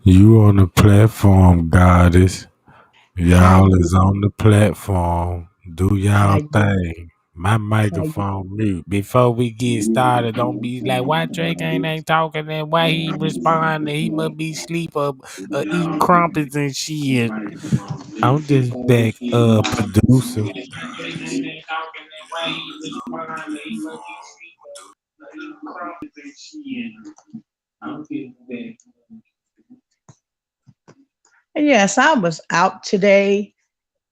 You on the platform, goddess. How Y'all is on the platform. Do how y'all you thing. My how you microphone mute. Before we get started, don't be like, why Drake ain't talking and why he responding? He must be sleep or eating crumpets and shit. I'm just back, producer. Yes, I was out today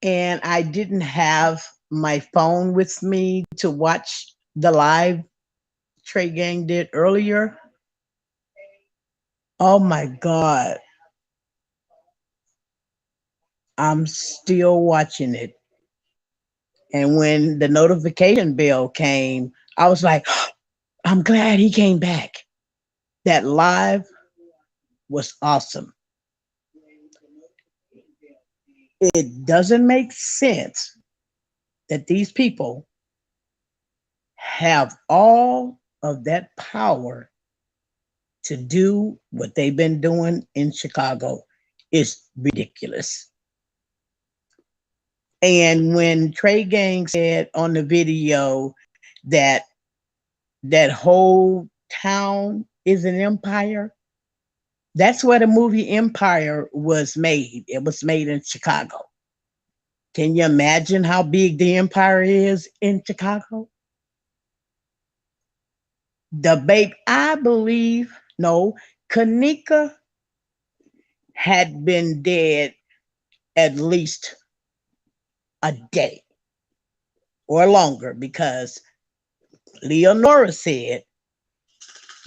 and I didn't have my phone with me to watch the live Trey Gang did earlier. Oh my God. I'm still watching it. And when the notification bell came, I was like, I'm glad he came back. That live was awesome. It doesn't make sense that these people have all of that power to do what they've been doing in Chicago. Is ridiculous. And when Trey Gang said on the video that that whole town is an empire, that's where the movie Empire was made. It was made in Chicago. Can you imagine how big the empire is in Chicago? The babe, I believe, no, Kenneka had been dead at least a day or longer because Leonora said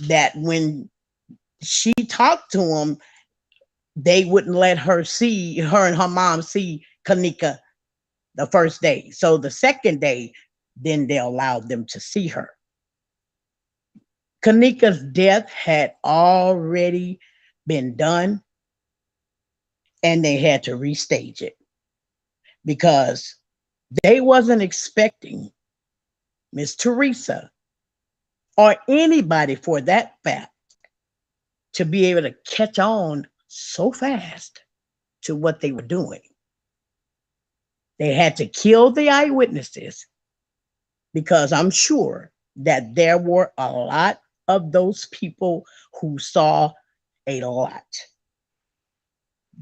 that when she talked to him, they wouldn't let her and her mom see Kenneka the first day. So the second day, then they allowed them to see her. Kenneka's death had already been done and they had to restage it because they wasn't expecting Miss Teresa or anybody for that fact to be able to catch on so fast to what they were doing. They had to kill the eyewitnesses because I'm sure that there were a lot of those people who saw a lot.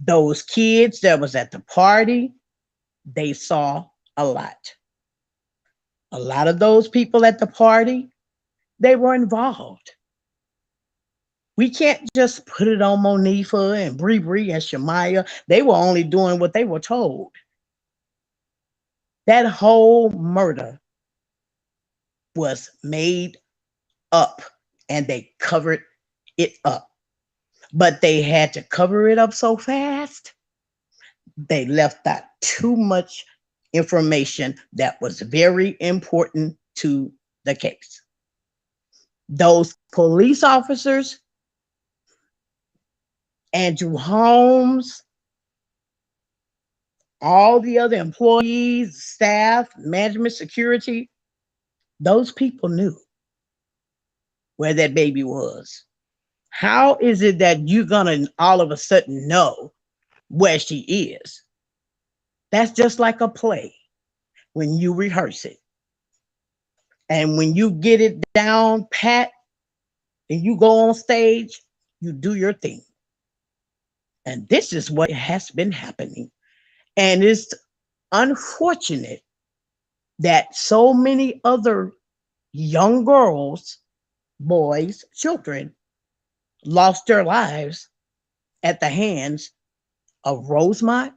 Those kids that was at the party, they saw a lot. A lot of those people at the party, they were involved. We can't just put it on Monifa and Bree Bree and Shamaya. They were only doing what they were told. That whole murder was made up and they covered it up. But they had to cover it up so fast, they left out too much information that was very important to the case. Those police officers, Andrew Holmes, all the other employees, staff, management, security, those people knew where that baby was. How is it that you're going to all of a sudden know where she is? That's just like a play when you rehearse it. And when you get it down pat and you go on stage, you do your thing. And this is what has been happening. And it's unfortunate that so many other young girls, boys, children lost their lives at the hands of Rosemont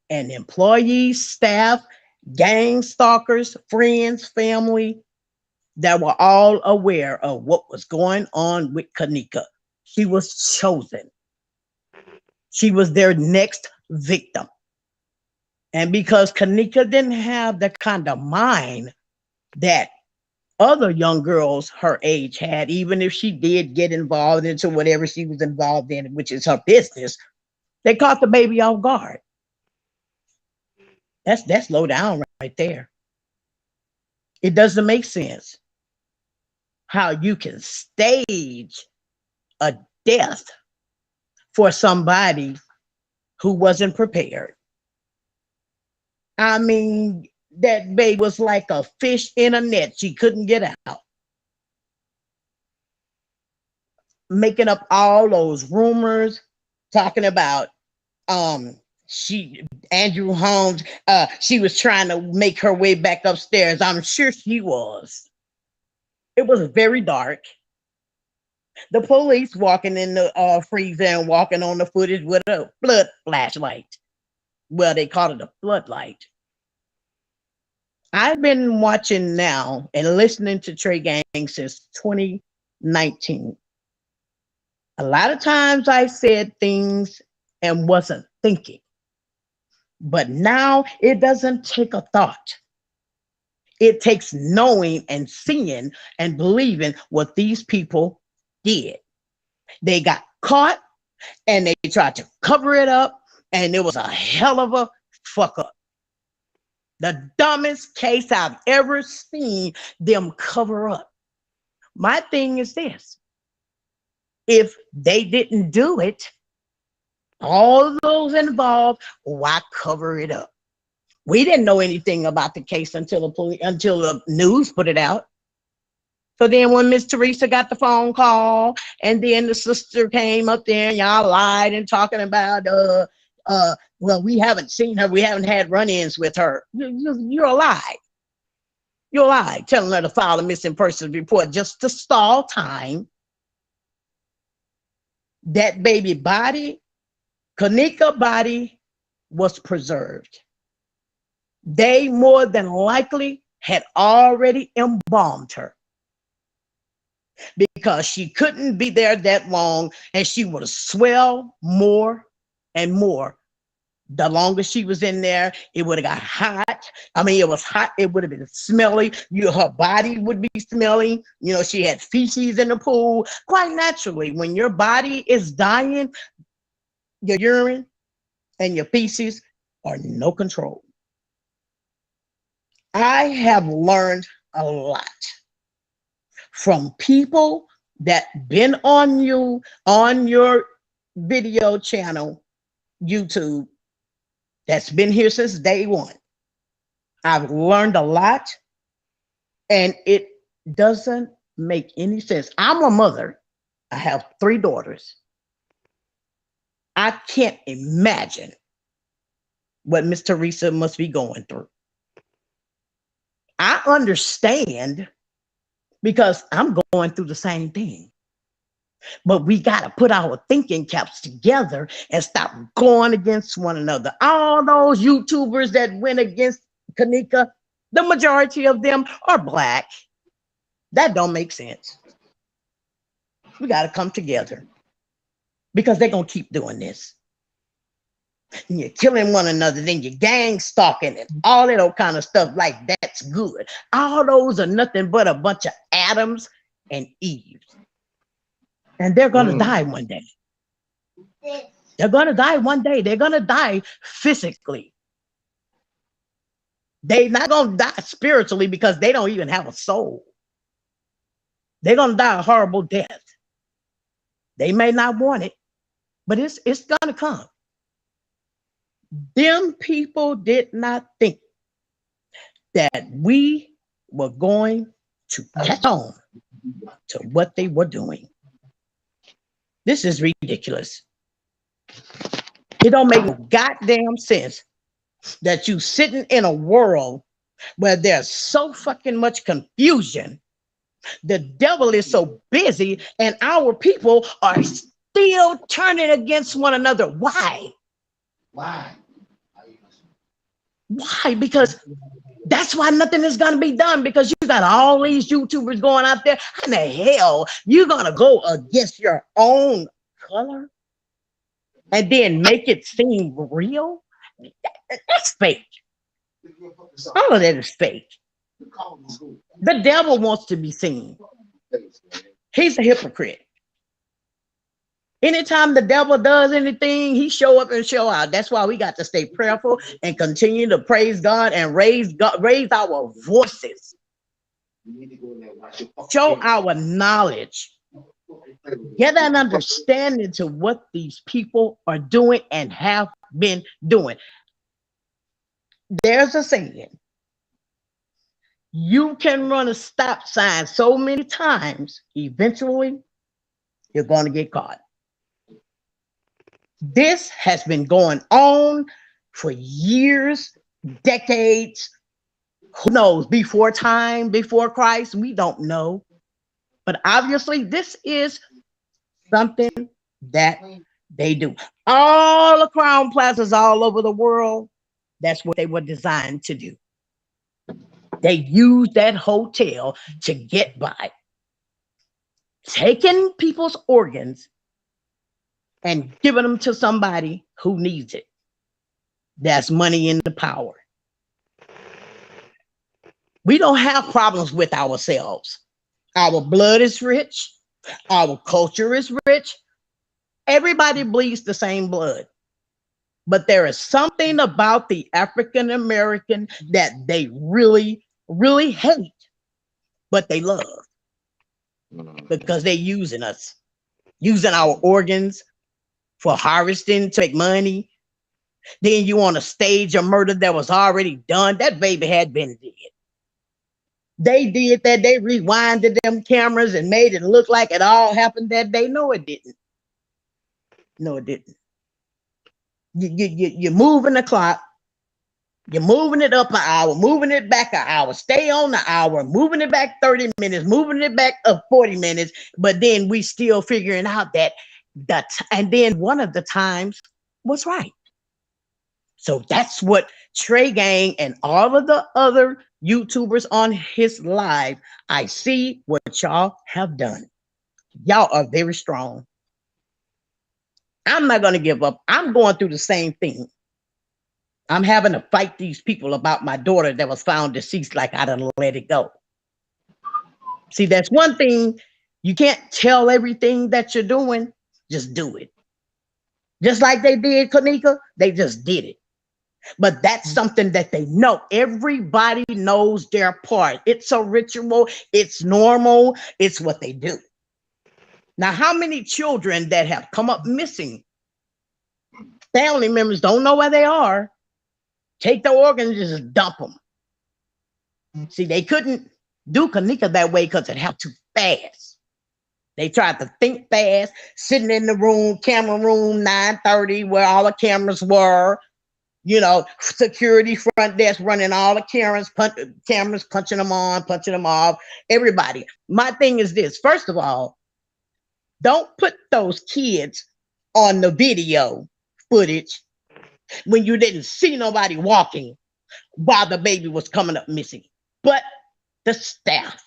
and employees, staff, gang stalkers, friends, family that were all aware of what was going on with Kenneka. She was chosen. She was their next victim. And because Kenneka didn't have the kind of mind that other young girls her age had, even if she did get involved into whatever she was involved in, which is her business, they caught the baby off guard. That's low down right there. It doesn't make sense how you can stage a death for somebody who wasn't prepared. I mean, that baby was like a fish in a net. She couldn't get out, making up all those rumors, talking about um she Andrew Holmes, she was trying to make her way back upstairs. I'm sure she was. It was very dark. The police walking in the freezer and walking on the footage with a blood flashlight. Well, they called it a floodlight. I've been watching now and listening to Trey Gang since 2019. A lot of times I said things and wasn't thinking, but now it doesn't take a thought. It takes knowing and seeing and believing what these people did. They got caught and they tried to cover it up, and it was a hell of a fuck up. The dumbest case I've ever seen them cover up. My thing is this: if they didn't do it, all those involved, why cover it up? We didn't know anything about the case until the news put it out. So then when Miss Teresa got the phone call, and then the sister came up there and y'all lied and talking about well, we haven't seen her, we haven't had run-ins with her. You're a lie. You're a lie, telling her to file a missing persons report just to stall time. That baby body, Kenneka body, was preserved. They more than likely had already embalmed her, because she couldn't be there that long, and she would have swelled more and more. The longer she was in there, it would have got hot. I mean, it was hot. It would have been smelly. Her body would be smelly. She had feces in the pool. Quite naturally, when your body is dying, your urine and your feces are no control. I have learned a lot from people that been on your video channel, YouTube, that's been here since day one. I've learned a lot, and it doesn't make any sense. I'm a mother. I have 3 daughters. I can't imagine what Miss Teresa must be going through. I understand, because I'm going through the same thing. But we got to put our thinking caps together and stop going against one another. All those YouTubers that went against Kenneka, the majority of them are Black. That don't make sense. We got to come together, because they're going to keep doing this. And you're killing one another, then you're gang stalking and all that old kind of stuff. Like, that's good. All those are nothing but a bunch of Adams and Eves. And they're going to die one day. They're going to die one day. They're going to die physically. They're not going to die spiritually, because they don't even have a soul. They're going to die a horrible death. They may not want it, but it's going to come. Them people did not think that we were going to catch on to what they were doing. This is ridiculous. It don't make no goddamn sense that you sitting in a world where there's so fucking much confusion. The devil is so busy, and our people are still turning against one another. Why? Why? Because that's why nothing is going to be done, because you got all these YouTubers going out there. How in the hell you going to go against your own color and then make it seem real? That's fake. All of that is fake. The devil wants to be seen. He's a hypocrite. Anytime the devil does anything, he show up and show out. That's why we got to stay prayerful and continue to praise God and raise our voices. Show our knowledge. Get an understanding to what these people are doing and have been doing. There's a saying, you can run a stop sign so many times, eventually you're going to get caught. This has been going on for years, decades. Who knows? Before time, before Christ, we don't know. But obviously, this is something that they do. All the crown plazas all over the world, that's what they were designed to do. They use that hotel to get by, taking people's organs and giving them to somebody who needs it. That's money in the power. We don't have problems with ourselves. Our blood is rich. Our culture is rich. Everybody bleeds the same blood. But there is something about the African American that they really, really hate, but they love because they're using us, using our organs for harvesting to make money. Then you want to stage a murder that was already done. That baby had been dead. They did that. They rewinded them cameras and made it look like it all happened that day. No, it didn't. No, it didn't. You're moving the clock. You're moving it up an hour, moving it back an hour, stay on the hour, moving it back 30 minutes, moving it back up 40 minutes. But then we still figuring out that and then one of the times was right. So that's what Trey Gang and all of the other YouTubers on his live, I see what y'all have done. Y'all are very strong. I'm not going to give up. I'm going through the same thing. I'm having to fight these people about my daughter that was found deceased, like I done let it go. See, that's one thing. You can't tell everything that you're doing. Just do it. Just like they did Kenneka, they just did it. But that's something that they know. Everybody knows their part. It's a ritual. It's normal. It's what they do. Now, how many children that have come up missing, family members don't know where they are, take the organs and just dump them. See, they couldn't do Kenneka that way because it happened too fast. They tried to think fast, sitting in the room, camera room, 9:30, where all the cameras were. You know, security front desk running all the cameras, punching them on, punching them off. Everybody. My thing is this. First of all, don't put those kids on the video footage when you didn't see nobody walking while the baby was coming up missing, but the staff.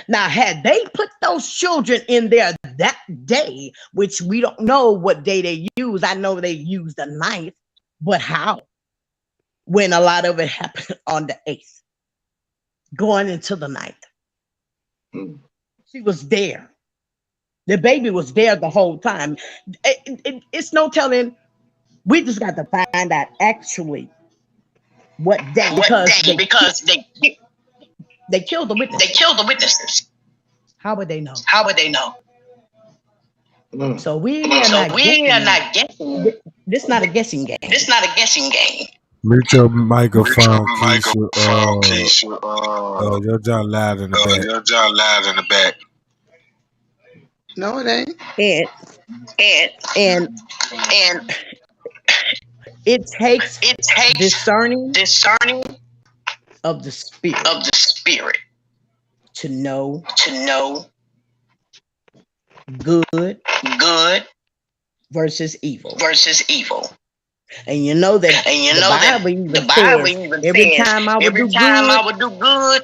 Now, had they put those children in there that day, which we don't know what day they used, I know they used the 9th, but how? When a lot of it happened on the 8th, going into the 9th. She was there. The baby was there the whole time. It's no telling. We just got to find out actually what day, because they killed the witnesses. They killed the witnesses. How would they know? How would they know? So we are not guessing. This is not a guessing game. This is not a guessing game. Mute your microphone, Keisha. Your John loud in the back. Your John loud in the back. No, it ain't. And it takes discerning of the spirit to know good versus evil. And you know that the Bible even says, every time I would do good,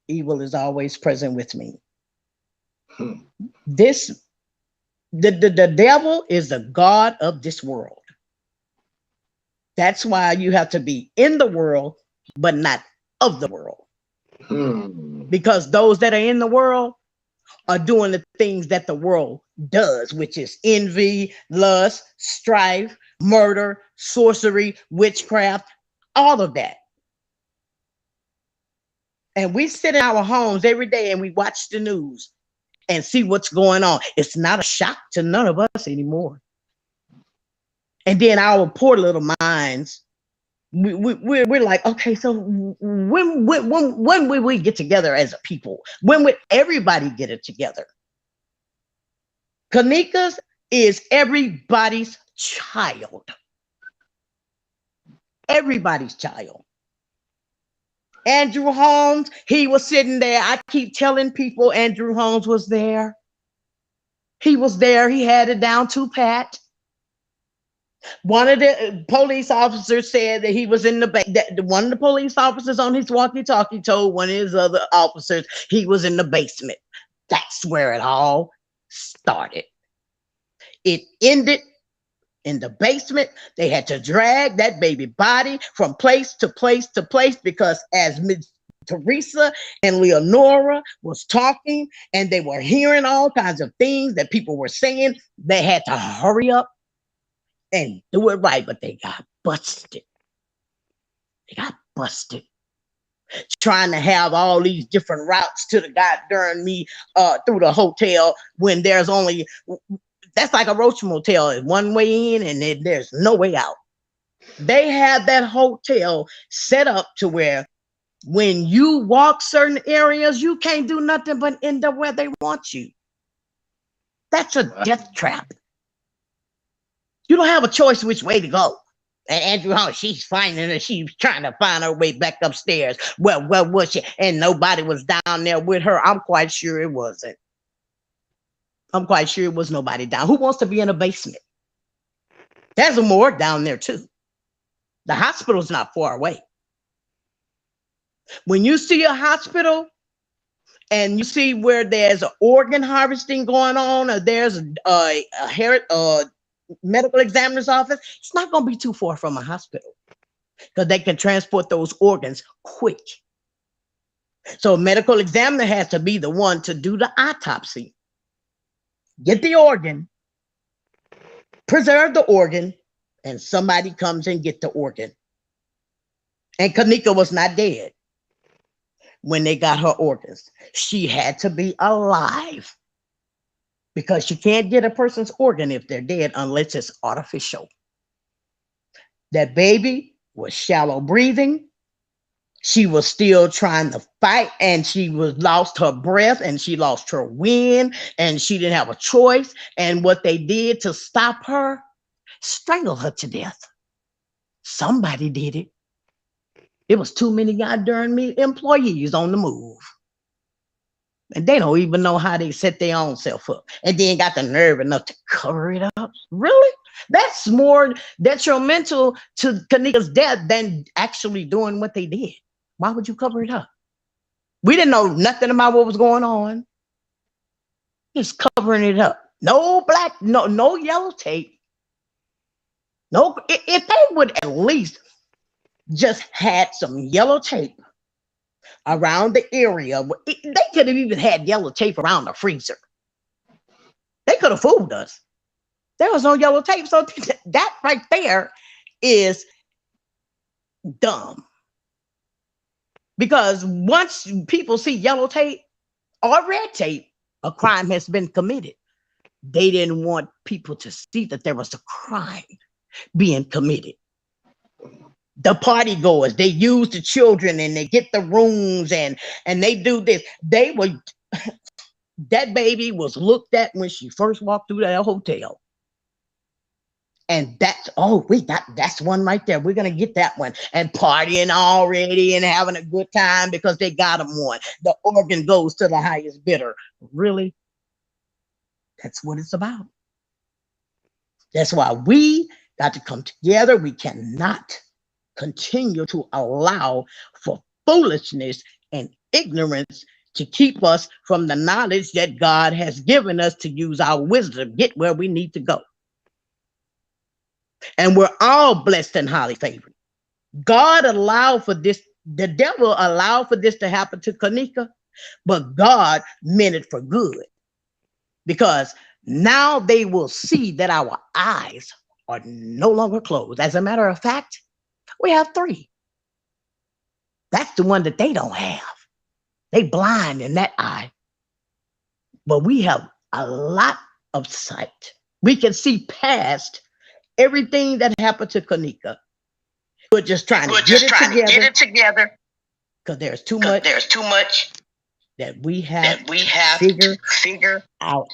evil is always present with me. The devil is the god of this world. That's why you have to be in the world, but not of the world. Because those that are in the world are doing the things that the world does, which is envy, lust, strife, murder, sorcery, witchcraft, all of that. And we sit in our homes every day and we watch the news. and see what's going on. It's not a shock to none of us anymore. And then our poor little minds, we're like, okay, so when will we get together as a people? When would everybody get it together? Kenneka's is everybody's child. Everybody's child. Andrew Holmes, he was sitting there. I keep telling people Andrew Holmes was there. He was there. He had it down to pat. One of the police officers said that he was in the one of the police officers on his walkie-talkie told one of his other officers he was in the basement. That's where it all started. It ended in the basement. They had to drag that baby body from place to place to place because as Ms. Teresa and Leonora was talking and they were hearing all kinds of things that people were saying, they had to hurry up and do it right, but they got busted. They got busted. Trying to have all these different routes to the goddamn through the hotel when there's only, that's like a Roach Motel, one way in and then there's no way out. They have that hotel set up to where when you walk certain areas, you can't do nothing but end up where they want you. That's a death trap. You don't have a choice which way to go. And Andrew Holmes, she's finding her. She's trying to find her way back upstairs. Well, where was she? And nobody was down there with her. I'm quite sure it wasn't. I'm quite sure it was nobody down. Who wants to be in a basement? There's a morgue down there too. The hospital's not far away. When you see a hospital and you see where there's an organ harvesting going on, or there's a medical examiner's office, it's not going to be too far from a hospital because they can transport those organs quick. So a medical examiner has to be the one to do the autopsy, get the organ, preserve the organ, and somebody comes and get the organ. And Kenneka was not dead when they got her organs. She had to be alive because you can't get a person's organ if they're dead unless it's artificial. That baby was shallow breathing. She was still trying to fight and she lost her breath and she lost her wind and she didn't have a choice. And what they did to stop her, strangle her to death. Somebody did it. It was too many goddamn employees on the move. And they don't even know how they set their own self up. And then got the nerve enough to cover it up. Really? That's more detrimental to Kenneka's death than actually doing what they did. Why would you cover it up? We didn't know nothing about what was going on. Just covering it up. No black, no yellow tape. No, if they would at least just had some yellow tape around the area. They could have even had yellow tape around the freezer. They could have fooled us. There was no yellow tape. So that right there is dumb. Because once people see yellow tape or red tape, a crime has been committed. They didn't want people to see that there was a crime being committed. The party goers, they use the children and they get the rooms and they do this. They were, that baby was looked at when she first walked through that hotel. And that's, oh, that's one right there. We're going to get that one. And partying already and having a good time because they got them one. The organ goes to the highest bidder. Really? That's what it's about. That's why we got to come together. We cannot continue to allow for foolishness and ignorance to keep us from the knowledge that God has given us to use our wisdom to get where we need to go. And we're all blessed and highly favored. God allowed for this, the devil allowed for this to happen to Kenneka, but God meant it for good. Because now they will see that our eyes are no longer closed. As a matter of fact, we have 3. That's the one that they don't have. They blind in that eye. but we have a lot of sight. We can see past everything that happened to Kenneka. We're just trying to get it together because there's too much that we have to figure out.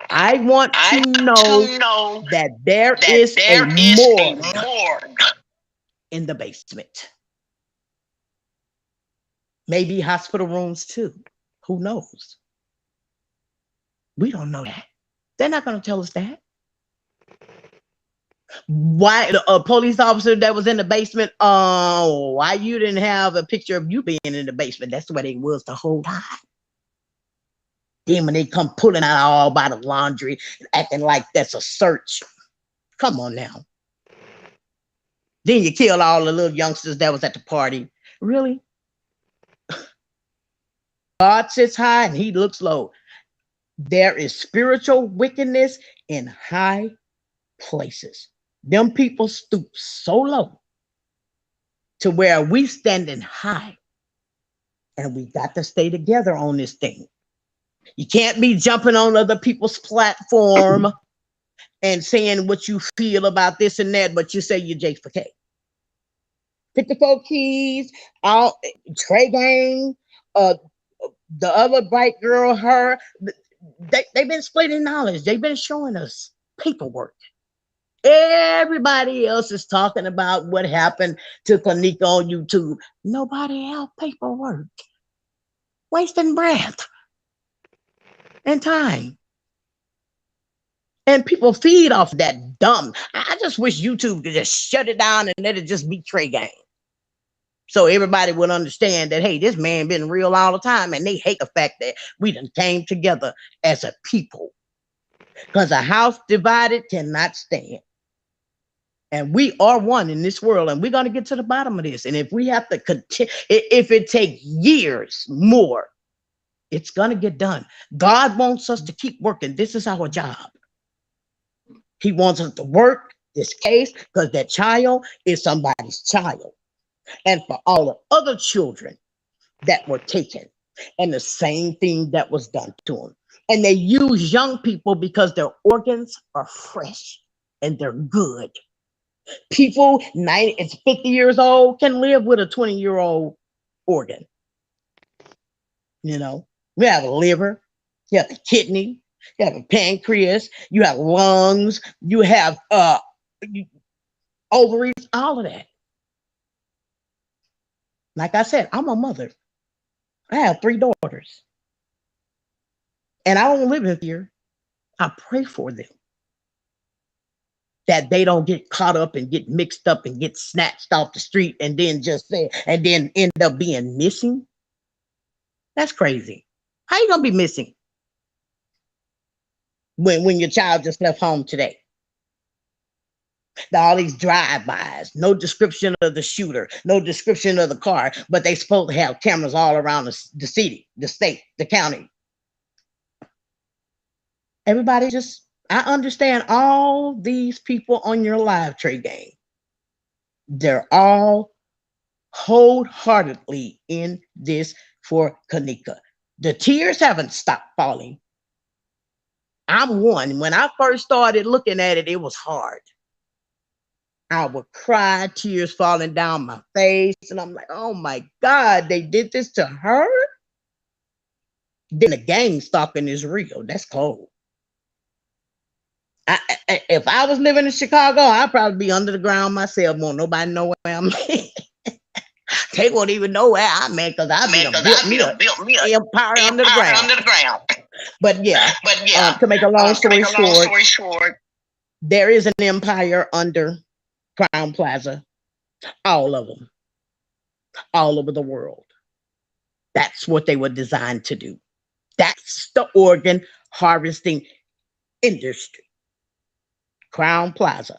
I want to know that there is a morgue in the basement. Maybe hospital rooms too. Who knows? We don't know that. They're not going to tell us that. Why a police officer that was in the basement? Why you didn't have a picture of you being in the basement? That's the way they was the whole time. Then when they come pulling out all by the laundry, acting like that's a search. Come on now. Then you kill all the little youngsters that was at the party. Really? God sits high and he looks low. There is spiritual wickedness in high places. Them people stoop so low to where we standing high. And we got to stay together on this thing. You can't be jumping on other people's platform and saying what you feel about this and that, but you say you're J4K. 54 Keys, Trey Gang, the other bright girl, her, they've been splitting knowledge. They've been showing us paperwork. Everybody else is talking about what happened to Kenneka on YouTube. Nobody have paperwork. Wasting breath and time. And people feed off that dumb. I just wish YouTube could just shut it down and let it just be Trey Gang. So everybody would understand that, hey, this man been real all the time, and they hate the fact that we done came together as a people. Because a house divided cannot stand. And we are one in this world, and we're going to get to the bottom of this. And if we have to continue, if it takes years more, it's going to get done. God wants us to keep working. This is our job. He wants us to work this case because that child is somebody's child. And for all the other children that were taken, and the same thing that was done to them. And they use young people because their organs are fresh and they're good. People 90 and 50 years old can live with a 20-year-old organ. You know, we have a liver, you have a kidney, you have a pancreas, you have lungs, you have ovaries, all of that. Like I said, I'm a mother. I have 3 daughters. And I don't live in fear. I pray for them. That they don't get caught up and get mixed up and get snatched off the street and then just say, and then end up being missing. That's crazy. How you gonna be missing when your child just left home today? All these drive-bys, no description of the shooter, no description of the car, but they supposed to have cameras all around the city, the state, the county. Everybody just, I understand all these people on your live Trey Gang. They're all wholeheartedly in this for Kenneka. The tears haven't stopped falling. I'm one. When I first started looking at it, it was hard. I would cry, tears falling down my face, and I'm like, oh my God, they did this to her? Then the gang stalking is real. That's cold. If I was living in Chicago, I'd probably be under the ground myself. Won't nobody know where I'm at. They won't even know where I'm at because I built me an empire under the ground. But yeah, to make a long story short, there is an empire under Crown Plaza, all of them, all over the world. That's what they were designed to do. That's the organ harvesting industry. Crown Plaza.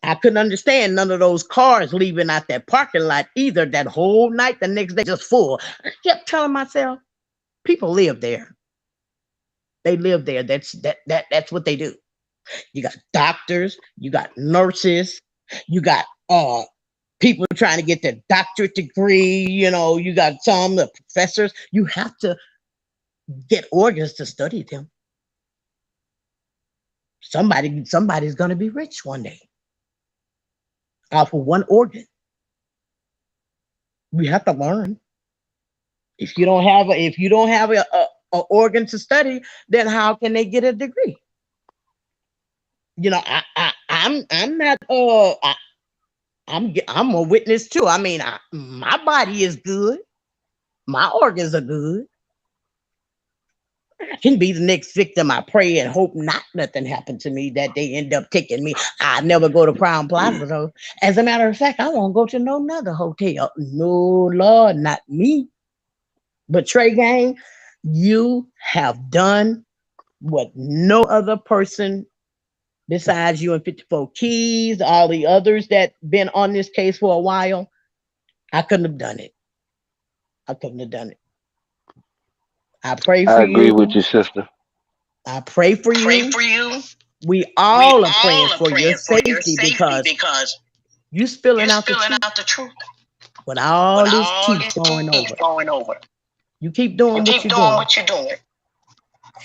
I couldn't understand none of those cars leaving out that parking lot either. That whole night, the next day, just full. I kept telling myself, people live there. They live there. That's what they do. You got doctors, you got nurses, you got people trying to get their doctorate degree, you know, you got some the professors. You have to get organs to study them. Somebody's gonna be rich one day off of one organ. We have to learn. If you don't have a organ to study, then how can they get a degree? I'm not I'm a witness too. I mean, my body is good, my organs are good. I can be the next victim. I pray and hope not nothing happened to me that they end up taking me. I never go to Crown Plaza though. As a matter of fact, I won't go to no another hotel. No, Lord, not me. But Trey Gang, you have done what no other person besides you and 54 Keys, all the others that been on this case for a while. I couldn't have done it. I couldn't have done it. I pray I for agree you. with you, sister. I pray for Pray you. for you. We We all are praying all are for your praying for your safety safety because because you you're spilling out the spilling truth out the truth with with all this all teeth these going teeth over. going over. You keep You doing what keep you're doing doing, what you're doing,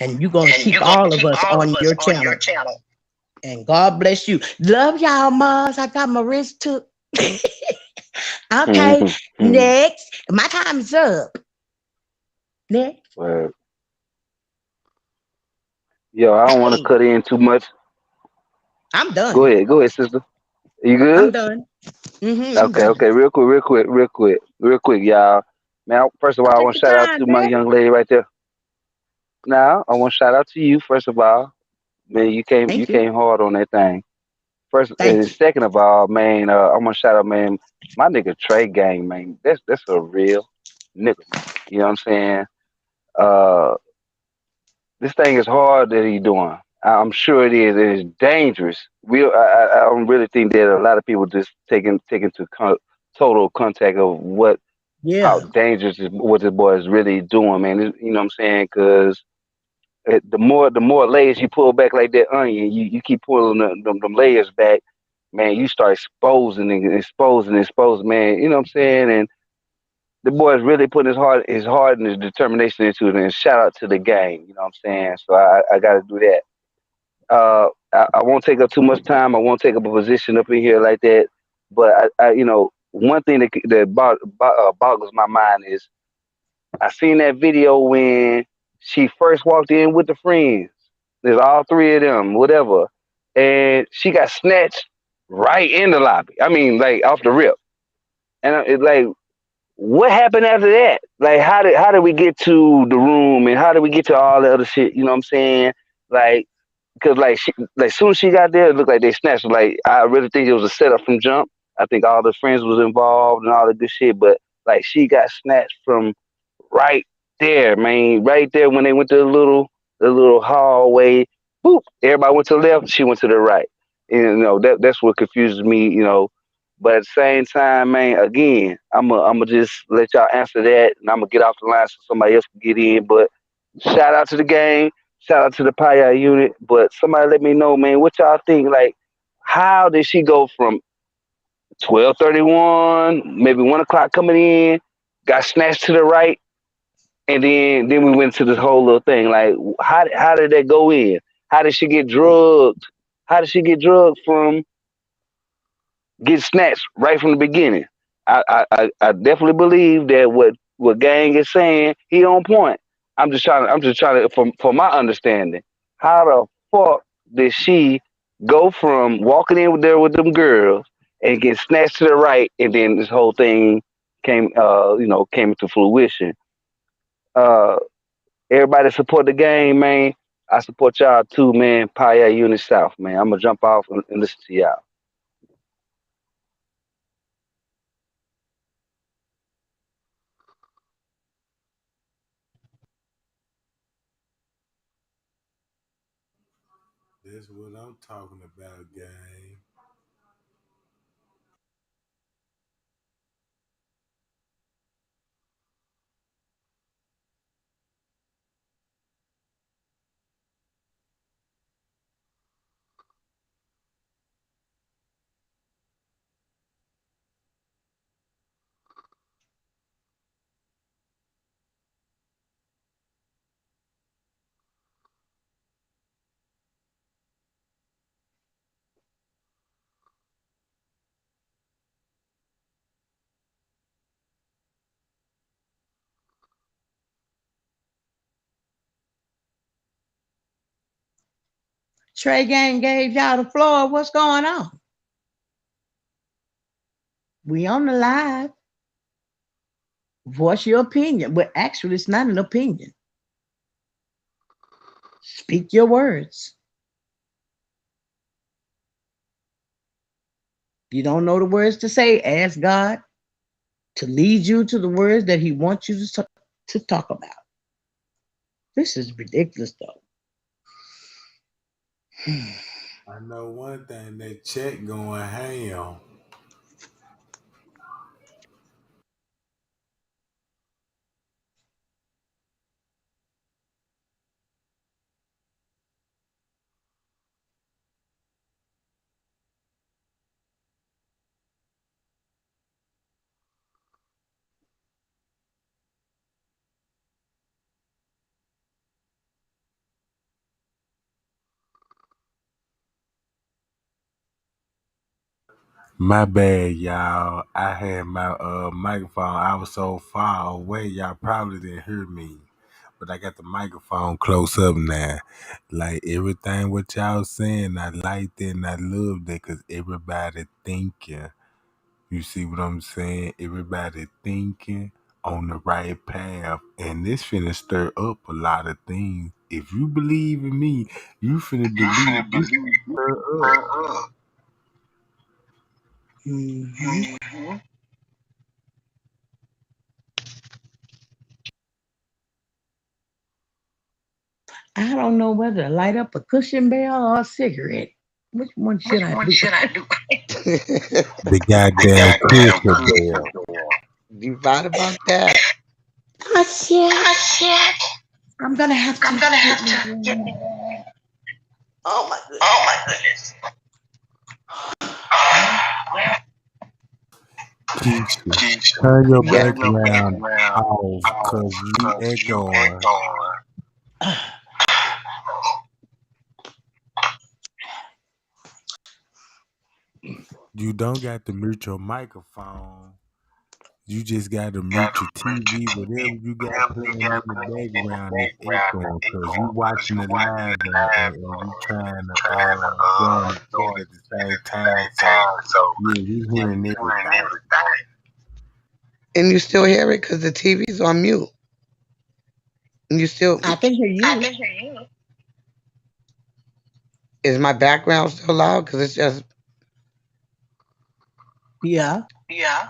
and you're gonna and keep you're gonna all of keep us all of on us your on your channel. channel. And God bless you. Love y'all, Mars. I got my wrist took. Okay, next. My time's up. Next. Well, yo, I don't want to Hey, cut in too much. I'm done. Go ahead, sister. You I'm good? done. I'm Okay, done. okay. Real quick, y'all. Man, first of all, I'll I take want to your shout out time, to my Daddy. young lady right there. Now, I want to shout out to you first of all. Man, you Thank you. came hard on that thing. First Thank and you. second of all, man, I'm gonna shout out, man, my nigga Trey Gang, man. That's a real nigga, man. You know what I'm saying? Uh, this thing is hard that he doing. I'm sure it is. It is dangerous. I don't really think that a lot of people just taking to total contact of how Yeah. dangerous what this boy is really doing, man. You know what I'm saying? Because the more layers you pull back like that onion, you keep pulling them layers back, man. You start exposing, man. You know what I'm saying? And the boy is really putting his heart and his determination into it. And shout out to the gang. You know what I'm saying? So I got to do that. I won't take up too much time. I won't take up a position up in here like that. But one thing that boggles my mind is I seen that video when she first walked in with the friends. There's all three of them, whatever, and she got snatched right in the lobby. I mean, like off the rip. And it's like, what happened after that? Like, how did we get to the room and how did we get to all the other shit? You know what I'm saying? Like, because like soon as she got there, it looked like they snatched her. Like I really think it was a setup from jump. I think all the friends was involved and all the good shit, but like she got snatched from right there, man, right there when they went to the little hallway. Boop! Everybody went to the left. She went to the right. And, that's what confuses me. But at the same time, man, again, I'm gonna just let y'all answer that, and I'm gonna get off the line so somebody else can get in. But shout out to the game, shout out to the Paya unit. But somebody let me know, man, what y'all think? Like, how did she go from 12:31, maybe 1 o'clock coming in, got snatched to the right, and then we went to this whole little thing. Like, how did that go in? How did she get drugged? How did she get drugged from get snatched right from the beginning? I definitely believe that what Gang is saying, he on point. I'm just trying to for my understanding, how the fuck did she go from walking in there with them girls and get snatched to the right, and then this whole thing came into fruition? Uh, Everybody support the game, man. I support y'all too, man. Paya Unit South, man. I'm gonna jump off and listen to y'all. That's what I'm talking about, gang. Trey Gang gave y'all the floor. What's going on? We on the live. Voice your opinion. But actually, it's not an opinion. Speak your words. You don't know the words to say, ask God to lead you to the words that He wants you to talk about. This is ridiculous, though. I know one thing, that check going ham. My bad, y'all. I had my microphone. I was so far away, y'all probably didn't hear me. But I got the microphone close up now. Like everything what y'all saying, I liked it and I loved it because everybody thinking. You see what I'm saying? Everybody thinking on the right path. And this finna stir up a lot of things. If you believe in me, you finna You believe finna this believe this stir up. her up. Mhm. Mm-hmm. I don't know whether to light up a cushion bell or a cigarette. Which one should Which I one do? should I do? The The goddamn goddamn cushion cushion bell. bell. You right about that. Oh shit! Oh shit! I'm gonna have I'm to gonna get have me to get me one. one. Oh my goodness! Oh my goodness! Well, Keisha, Keisha, turn your Yeah. turn your background background off off because you because you echoing. echoing. You don't got to mute your microphone. You just got to Got mute to your reach your TV. Whatever TV. you got Whatever you playing in got the playing in the background is background echoing is because you echoing because watching you the watching live it live and you trying and to trying to join the chat join at the at same the time. same So time. So yeah, we yeah, hearing we hearing everything. everything. And you still hear it because the TV's on mute. And you still, I can hear I you. can hear you. is my background still loud? Because it's just, Yeah. Yeah.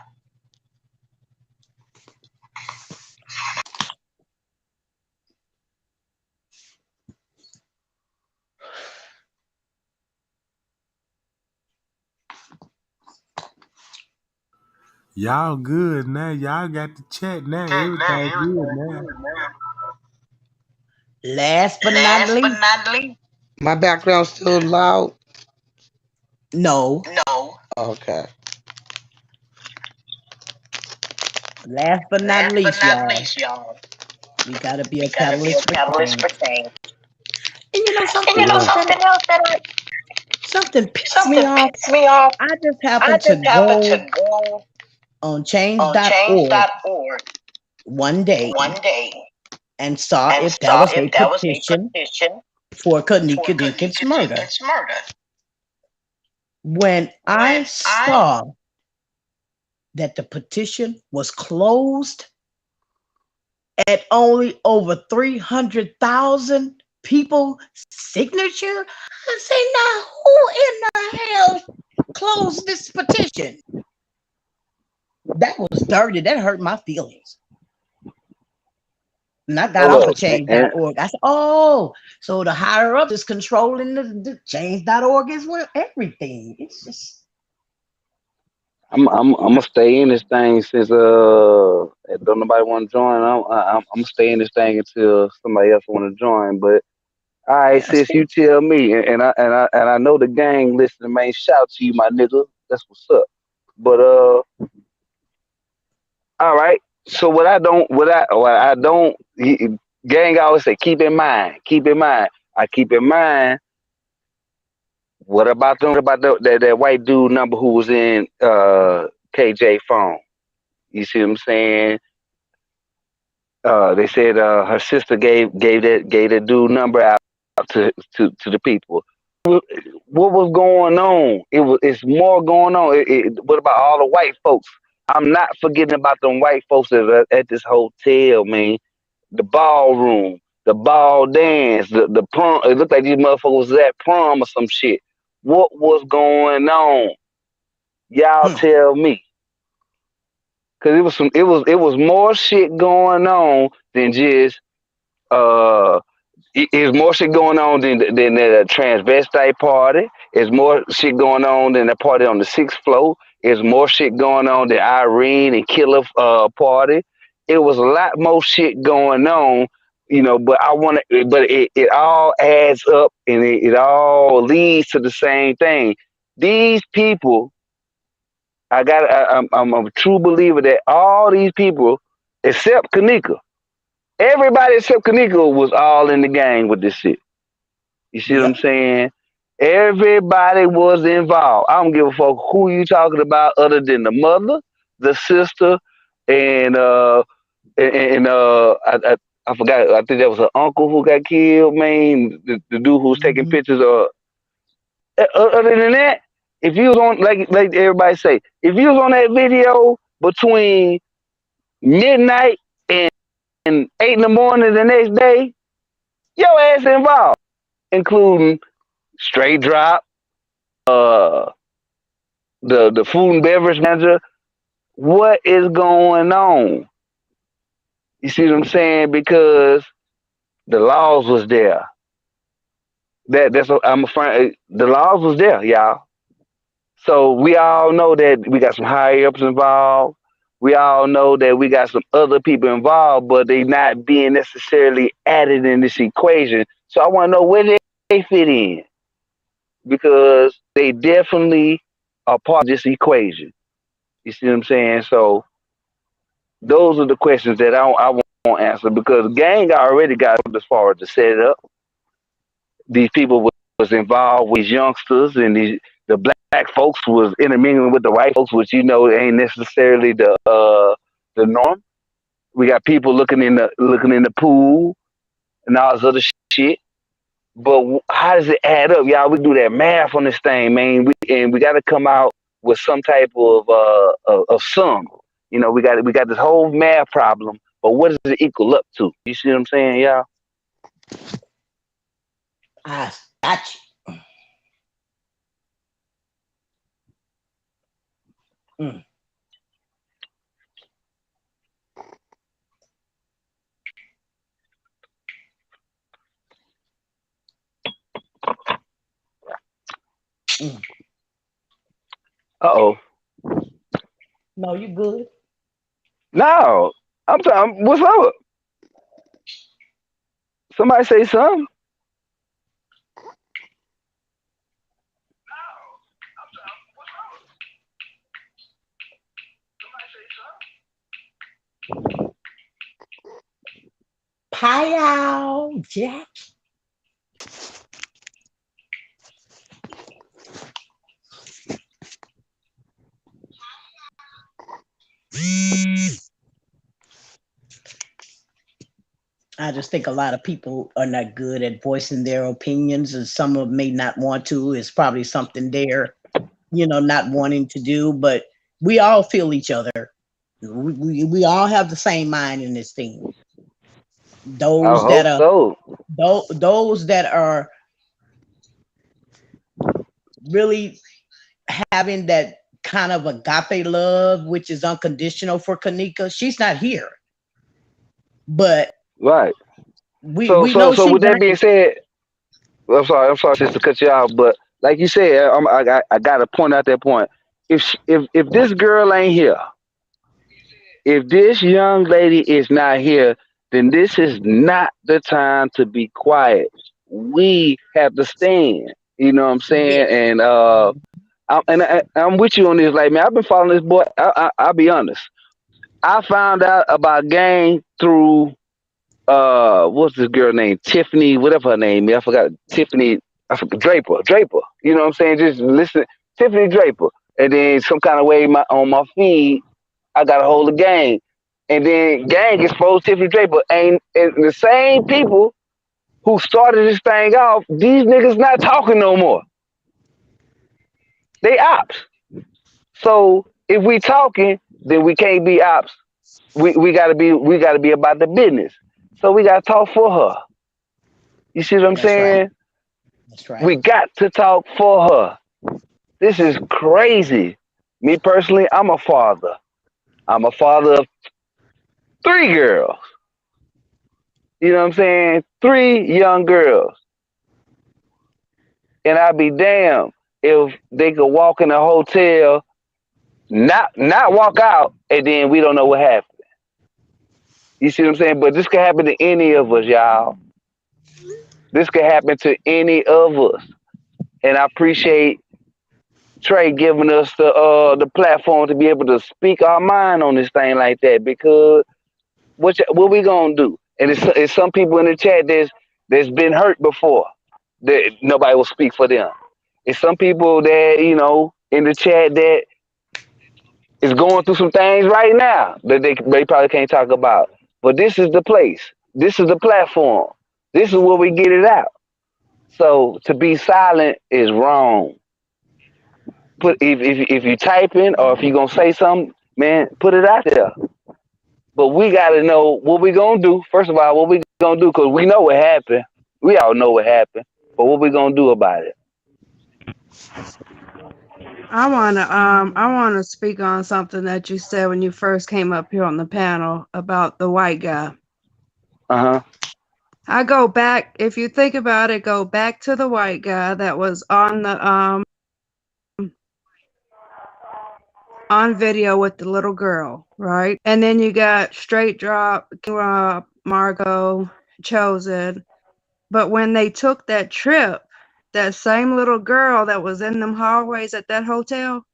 Y'all good now. Y'all got the chat now. Chat now, Everything good everything now. good now. Last but not Last but least, not least, my background's still loud. no. no. Okay. Last but not Last but least, not y'all, least, y'all, we gotta be we a gotta be a catalyst for catalyst change. for change. And you know And you something know else Yeah. that something else that something pissed me something off. pissed me off. I just I happened to just happened go to go on on change.org change.org one day one day and saw and if that saw was a if that was a petition petition for for Kenneka Jenkins Kenneka murder. Jenkins murder. When I When I saw that the petition was closed at only over 300,000 people signature, I say, now who in the hell closed this petition? That was dirty. That hurt my feelings. And I got Hold off of up. change.org. I said, oh, so the higher up is controlling the change.org as well. Everything. It's just, I'm gonna stay in this thing since don't nobody want to join. I'm gonna stay in this thing until somebody else want to join. But all right, yeah, sis, you tell me, and I know the gang listening, man. Shout out to you, my nigga. That's what's up. But all right. So what I don't, gang always say, keep in mind, keep in mind. I keep in mind. What about that white dude number who was in KJ phone? You see what I'm saying? They said her sister gave that dude number out to the people. what was going on? It's more going on. What about all the white folks? I'm not forgetting about them white folks at this hotel, man. The ballroom, the ball dance, the prom. It looked like these motherfuckers was at prom or some shit. What was going on? Y'all Hmm. tell me. Cause it was more shit going on than just uh is more shit going on than the transvestite party. Is more shit going on than the party on the sixth floor. Is more shit going on than Irene and Killer party. It was a lot more shit going on, But it all adds up and it all leads to the same thing. These people, I'm a true believer that all these people, except Kenneka, everybody except Kenneka was all in the gang with this shit. You see what I'm Yep. saying? Everybody was involved. I don't give a fuck who you talking about, other than the mother, the sister, and I forgot. I think that was her uncle who got killed. Man, the dude who was taking Mhm. pictures of. Other than that, if you was on like everybody say, if you was on that video between midnight and 8 in the morning the next day, your ass involved, including straight drop, uh, the food and beverage manager. What is going on? You see what I'm saying? Because the laws was there. That's what I'm a friend. The laws was there, y'all. So we all know that we got some higher ups involved. We all know that we got some other people involved, but they not being necessarily added in this equation. So I want to know where they fit in, because they definitely are part of this equation. You see what I'm saying? So those are the questions that I won't answer, because gang already got as far as to set it up. These people was involved with these youngsters, and the black folks was intermingling with the white folks, which ain't necessarily the norm. We got people looking in the pool and all this other shit. But how does it add up, y'all? We do that math on this thing, man. We got to come out with some type of sum. We got this whole math problem, but what does it equal up to? You see what I'm saying, y'all? I got you. Mm. Uh oh. No, you good. No, I'm talking. What's up? Somebody say something. Pie Jack. I just think a lot of people are not good at voicing their opinions, and some of them may not want to. It's probably something they're, not wanting to do, but we all feel each other. We all have the same mind in this thing. I Those that hope are so. those that are really having that kind of agape love, which is unconditional for Kenneka. She's not here, but Right. we So we so know so she's with not that being said, I'm sorry, just to cut you out, but like you said, I got to point out that point. If this girl ain't here, if this young lady is not here, then this is not the time to be quiet. We have to stand. You know what I'm here. saying? And I'm with you on this. Like, man, I've been following this boy. I'll be honest. I found out about gang through what's this girl named Tiffany, whatever her name is. I forgot. Tiffany. I forgot Draper. You know what I'm saying? Just listen, Tiffany Draper. And then some kind of way on my feed, I got a hold of gang, and then gang exposed Tiffany Draper, and the same people who started this thing off, these niggas not talking no more. They ops. So if we talking, then we can't be ops. We gotta be about the business. So we gotta talk for her. You see what I'm That's right. saying? That's right. We got to talk for her. This is crazy. Me personally, I'm a father. I'm a father of three girls. You know what I'm saying? Three young girls. And I'd be damned if they could walk in a hotel, not walk out, and then we don't know what happened. You see what I'm saying? But this could happen to any of us, y'all. This could happen to any of us. And I appreciate Trey giving us the platform to be able to speak our mind on this thing like that, because what we gonna do? And it's some people in the chat that's been hurt before that nobody will speak for them. It's some people that in the chat that is going through some things right now that they probably can't talk about. But this is the place. This is the platform. This is where we get it out. So to be silent is wrong. Put if you typing or if you gonna say something, man, put it out there. But we gotta know what we gonna do. First of all, what we gonna do, because we know what happened. We all know what happened. But what we gonna do about it? I wanna speak on something that you said when you first came up here on the panel about the white guy. Uh-huh. I go back, if you think about it, go back to the white guy that was on video with the little girl, right? And then you got Straight Drop, King Rob, Margot, Chosen. But when they took that trip, that same little girl that was in them hallways at that hotel,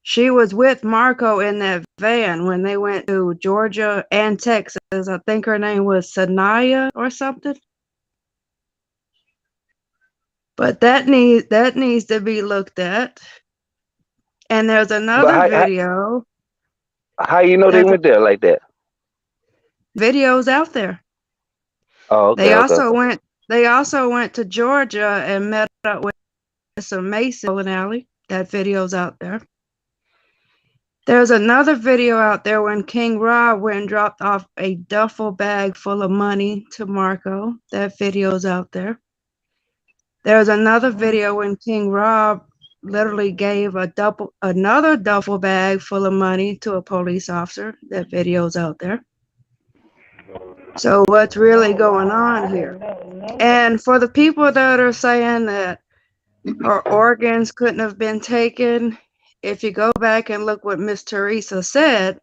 she was with Marco in that van when they went to Georgia and Texas. I think her name was Sanaya or something. But that needs to be looked at. And there's But another video. how you know they There's went there like that? videos out there. Oh, okay, They okay, also okay. went. They also went to Georgia and met up with some Mason bowling alley. That video's out there. There's another video out there when King Rob went and dropped off a duffel bag full of money to Marco. That video's out there. There's another video when King Rob literally gave another duffel bag full of money to a police officer. That video's out there. So what's really going on here? And for the people that are saying that her organs couldn't have been taken, if you go back and look what Miss Teresa said,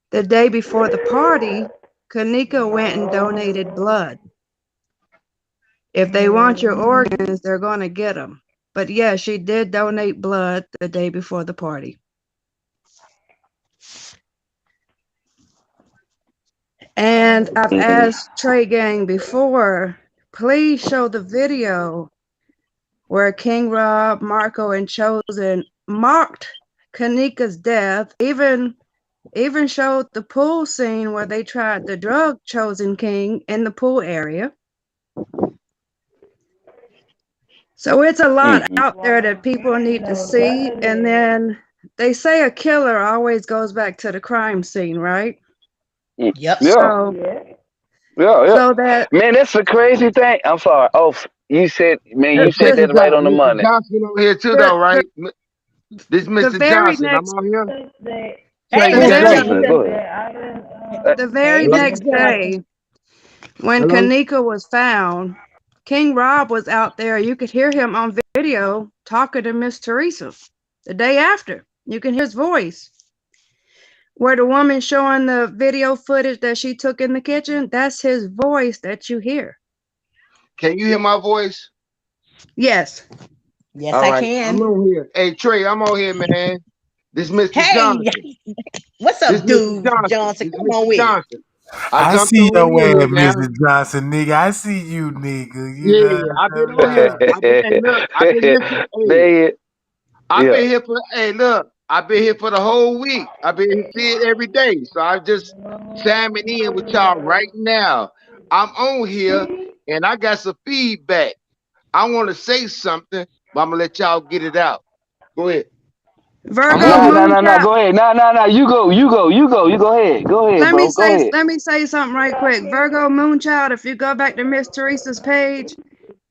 the day before the party, Kenneka went and donated blood. If they want your organs, they're going to get them. But yeah, she did donate blood the day before the party. And I've asked Trey Gang before, please show the video where King Rob, Marco, and Chosen mocked Kenneka's death, even showed the pool scene where they tried to drug Chosen King in the pool area. So it's a lot out there that people need to see. And then they say a killer always goes back to the crime scene, right? Yep. Yeah, So, yeah. so that Man, that's a crazy thing. I'm sorry. Oh, you said the, that right on the Mr. money. Johnson on here too, the, though, right? This the Mr. very Johnson. I'm next on here. Hey, Trey the Who's Mr. very Gang. Johnson? Go Johnson. ahead. the Hey, very Hello? next Mr. Johnson. day when Hello? Kenneka was found, King Rob was out there. You could hear him on video talking to Miss Teresa the day after. You can hear his voice. Where the woman showing the video footage that she took in the kitchen, that's his voice that you hear. Can you hear my voice? Yes. Yes, All I right. I'm can. on here. Hey, Trey, I'm on here, man. This Mr. Hey, Johnson. what's This up, Mr. dude Johnson. Johnson? This Come on Mr. with it. Johnson. I I jumped see on your in way, here now. Mr. Johnson, nigga. I see you, nigga. You know Yeah, I've what been I'm on here. saying? Hey, look, I've been here for They I've yeah. been here for look, I've been here for the whole week. I've been here see it every day. So I'm just chiming in with y'all right now. I'm on here and I got some feedback. I want to say something, but I'm gonna let y'all get it out. Go ahead. I'm Virgo on Nah, mute. nah, moon nah, nah. shot. Go ahead. Nah, nah, nah. You go ahead. Go ahead, Let me bro. Go say ahead. let me say something right quick. Virgo Moonchild, if you go back to Miss Teresa's page,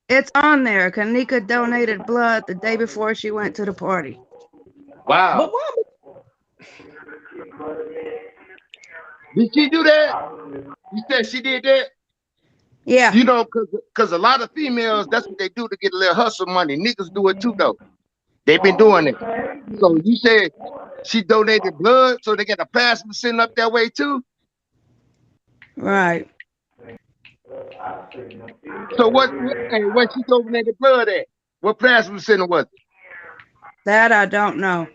it's on there. Kenneka donated blood the day before she went to the party. Wow. But why? Did she do that? You said she did that? Yeah. You know, cause a lot of females, that's what they do to get a little hustle money. Niggas do it too, though. They've been doing it. So you said she donated blood, so they got a plasma sitting up that way too. Right. So hey, where she donated blood at? What plasma center was it? That I don't know.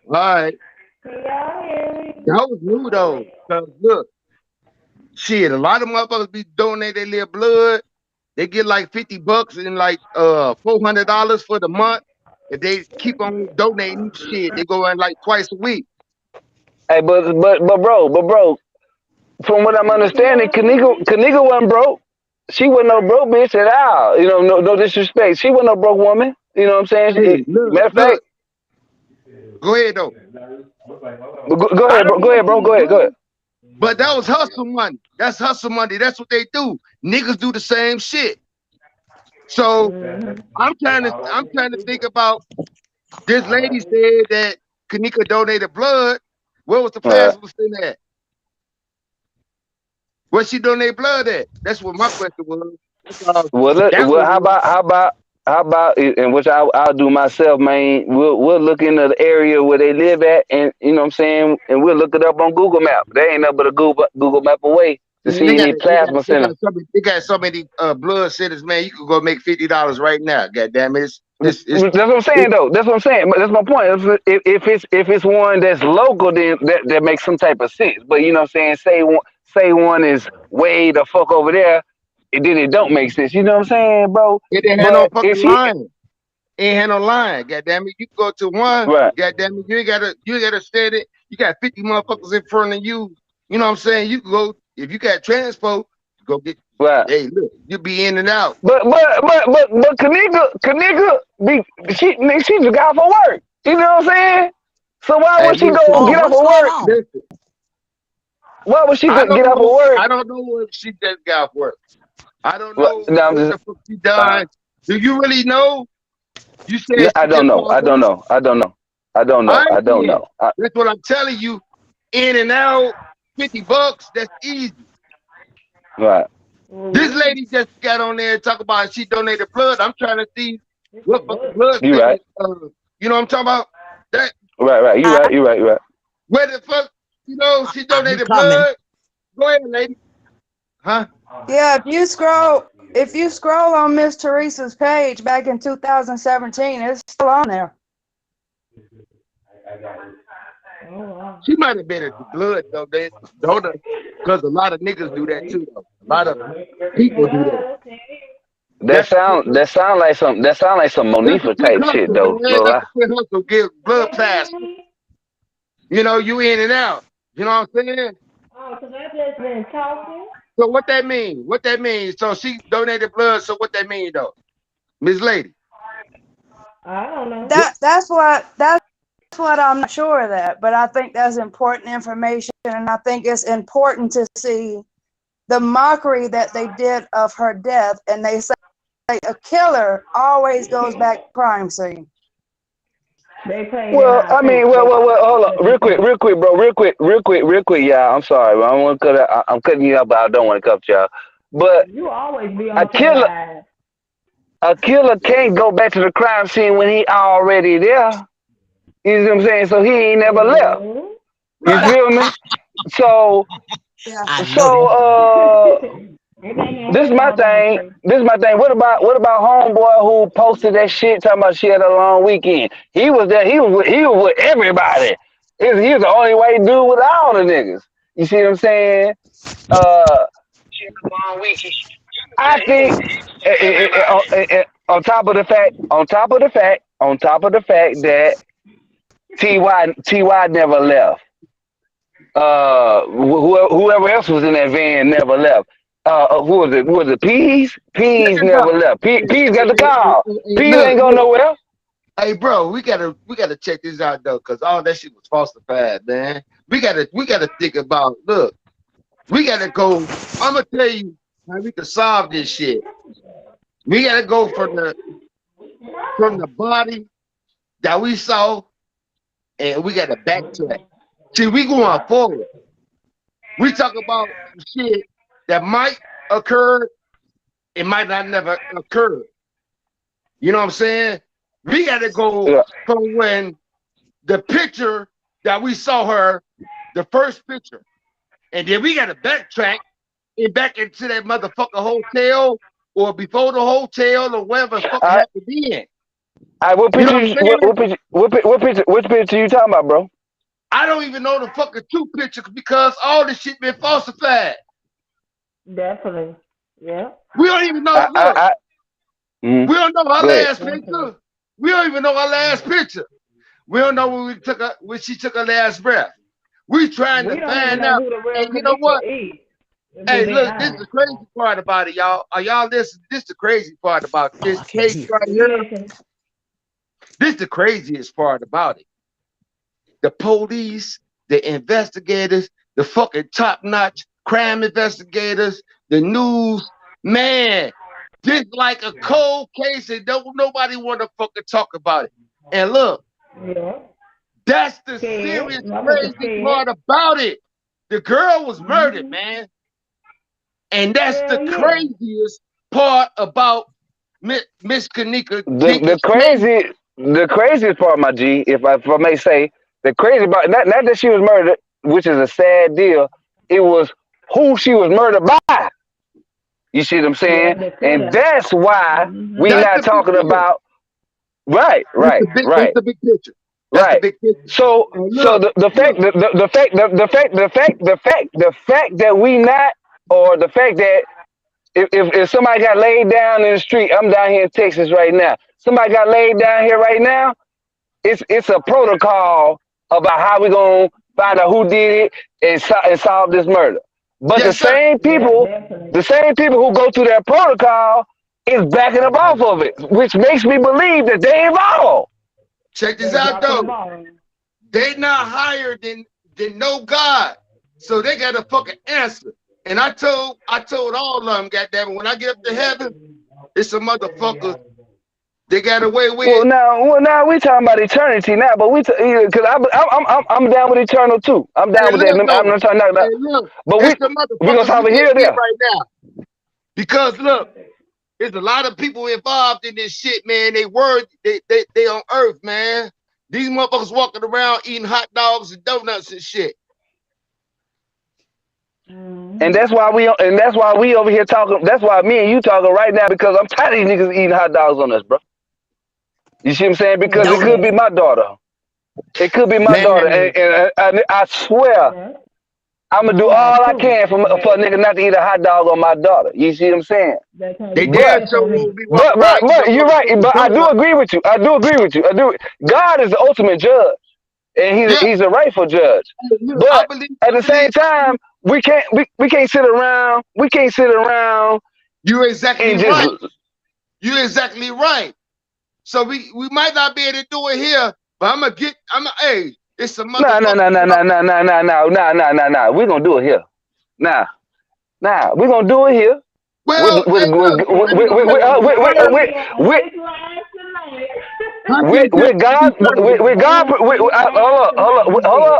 All right, that was new though. Cause look, shit, a lot of motherfuckers be donating their little blood. They get like $50 and like $400 for the month. If they keep on donating shit, they go in like twice a week. Hey, but bro, from what I'm understanding, Kenneka wasn't broke. She wasn't no broke bitch at all. You know, no disrespect. She wasn't no broke woman. You know what I'm saying? Hey, look, Matter of look. fact, Go ahead though. go I ahead, bro. don't Go know if ahead, she bro. was Go ahead, go ahead. broke, but that was hustle money. That's hustle money. That's what they do. Niggas do the same shit. So I'm trying to think about this lady said that Kenneka donated blood. Where was the All right. plasma in at? Where she donate blood at? That's what my question was. That Well, was how about and which I'll do myself, man. We'll look into the area where they live at, and you know what I'm saying, and we'll look it up on Google Map. There ain't nothing but a Google Map away to man, they see got any they got plasma they got center. so many they got so many blood centers, man. You could go make $50 right now. God damn it. That's what I'm saying, It's though. That's what I'm saying. But that's my point. If it's one that's local, then that makes some type of sense. But you know what I'm saying? Say one is way the fuck over there, and then it don't make sense. You know what I'm saying, bro? it didn't have no But if fucking she line. Ain't had no line. God damn it. You go to one, right, god damn it, you ain't gotta set it. You got 50 motherfuckers in front of you. You know what I'm saying? You can go if you got transport, go get right. hey, look, you be in and out. But Kenneka, she just got off of work. You know what I'm saying? So why Hey, would she listen, go Oh, get man. off what's of going work? on? Listen. Why would she I get don't off of know. work? I don't know if she just got off work. I don't Well, know no, I'm what just the fuck she done. Do you really know? You no, said I she don't just got know. off I don't work? know. I don't know. I don't All know. right I don't then. know. That's what I'm telling you. In and out, $50. That's easy. Right, This lady just got on there and talk about she donated blood. I'm trying to see what fucking blood you right. centers. You know what I'm talking about? That Right. You I, right. You right. You right. where the fuck? She I'm donated coming. blood. Go ahead, lady. Huh? Yeah, if you scroll on Miss Teresa's page back in 2017, it's still on there. She might have been at the blood though. They don't, because a lot of niggas do that too. Though. A lot of people do that. That That's a quick. sound that sound like some That's a Monifa quick type shit hustle, though. man. No That's lie. a quick hustle. Give blood plasma. You in and out. You know what I'm saying? So what that mean? What that mean? So she donated blood. So what that mean though, Miss Lady? What? That's what I'm not sure of that, but I think that's important information, and I think it's important to see the mockery that they did of her death, and they say a killer always goes back to the crime scene. Well, I mean, well, hold on, real quick, bro, real quick, y'all. I'm sorry, bro. I don't want to cut. I'm cutting you up, but I don't want to cut y'all. But a killer, a killer can't go back to the crime scene when he already there. You know what I'm saying? So he ain't never left. You Right. feel me? So, Yeah. I know so, that's right. this is my thing. This is my thing. What about homeboy who posted that shit talking about she had a long weekend? He was there. He was with everybody. He was the only white dude with all the niggas. You see what I'm saying? Uh, I think on top of the fact that Ty never left. Whoever else was in that van never left. Who was it? Who was it? Peas? Check Peas this never out. left. Peas got the call. Peas ain't Look, going look. nowhere. Hey, bro, we gotta check this out though, cause all that shit was falsified, man. We gotta think about. Look, we gotta go. I'm gonna tell you how we can solve this shit. We gotta go from the body that we saw, and we gotta backtrack. See, we going forward. We talk about some shit that might occur, it might not never occur. You know what I'm saying? We got to go Yeah. from when the picture that we saw her, the first picture, and then we got to backtrack and back into that motherfucker hotel or before the hotel or wherever the fuck it I, happened in. what You know picture? what I'm saying? Which picture you talking about, bro? I don't even know the fucking two pictures because all this shit been falsified. Definitely. Yeah. We don't even know. I, I, Look, I mm, we don't know our go ahead. last Definitely. picture. We don't even know our last picture. We don't know when she took her last breath. We trying to We don't even find know out. who the real And you know what? Kenneka is. To be Hey, being look, this is honest. the crazy part about it, y'all. Are y'all listening? This is the crazy part about Oh, this I can't case hear. right We here. listen. This is the craziest part about it. The police, the investigators, the fucking top-notch crime investigators, the news, man, this like a cold case and don't nobody want to fucking talk about it. And look, Yeah. that's the Scared. serious, Motherfucker crazy scared. part about it. The girl was murdered, Mm-hmm. man. And that's the Hell yeah. craziest part about Miss Kenneka The Jenkins' case. the craziest part, my G, if I may say, the crazy part, not that she was murdered, which is a sad deal. It was who she was murdered by. You see what I'm Yeah, saying? the And setup. that's why we Mm-hmm. That's not the big talking deal. about right, right, That's right, the big picture. That's the right. big picture. So And so look, look, the fact that we not, or the fact that if somebody got laid down in the street, I'm down here in Texas right now. Somebody got laid down here right now. It's a protocol about how we gonna find out who did it and solve this murder. But yes, sir. Yeah, definitely. the same people who go through that protocol is backing up off of it, which makes me believe that they involved. Check this They out dropping the though. ball. They not higher than no God. So they got a fucking answer. And I told all of them, goddamn it, when I get up to heaven, it's some motherfuckers they got away with. Well, now we talking about eternity now, but because I'm down with eternal too. I'm Hey, down with that. look I'm though. not talking Hey, about, look. but It's the we gonna motherfuckers we solve it here can't or get there. right now. Because look, there's a lot of people involved in this shit, man. They on earth, man. These motherfuckers walking around eating hot dogs and donuts and shit. And Mm-hmm. that's why we over here talking. That's why me and you talking right now, because I'm tired of these niggas eating hot dogs on us, bro. You see what I'm saying? Because it could be Donuts. my daughter. It could be my daughter, Man, and I swear Yeah. I'm gonna do Mine all I too. can for a nigga not to eat a hot dog on my daughter. You see what I'm saying? That's how they you can But damn test sure on won't me. be walking around eating no you're right. motherfucking But I do donut. agree with you. I do agree with you. I do. God is the ultimate judge, and Yeah, he's a rightful judge. look, But I at the believe same time, we can't sit around. We can't sit around you're exactly and just right. You're exactly right. So we might not be able to do it here, but hey, it's some nah nah motherfuckers nah nah nah nah nah nah nah nah nah nah nah. We're gonna do it here. Nah nah. We're gonna do it here. With well, with hey, with look, with I ain't with gonna with, hold with, you. with, I with, know with, we on with, this line tonight. How can this with be God, eternal? This line tonight, he said.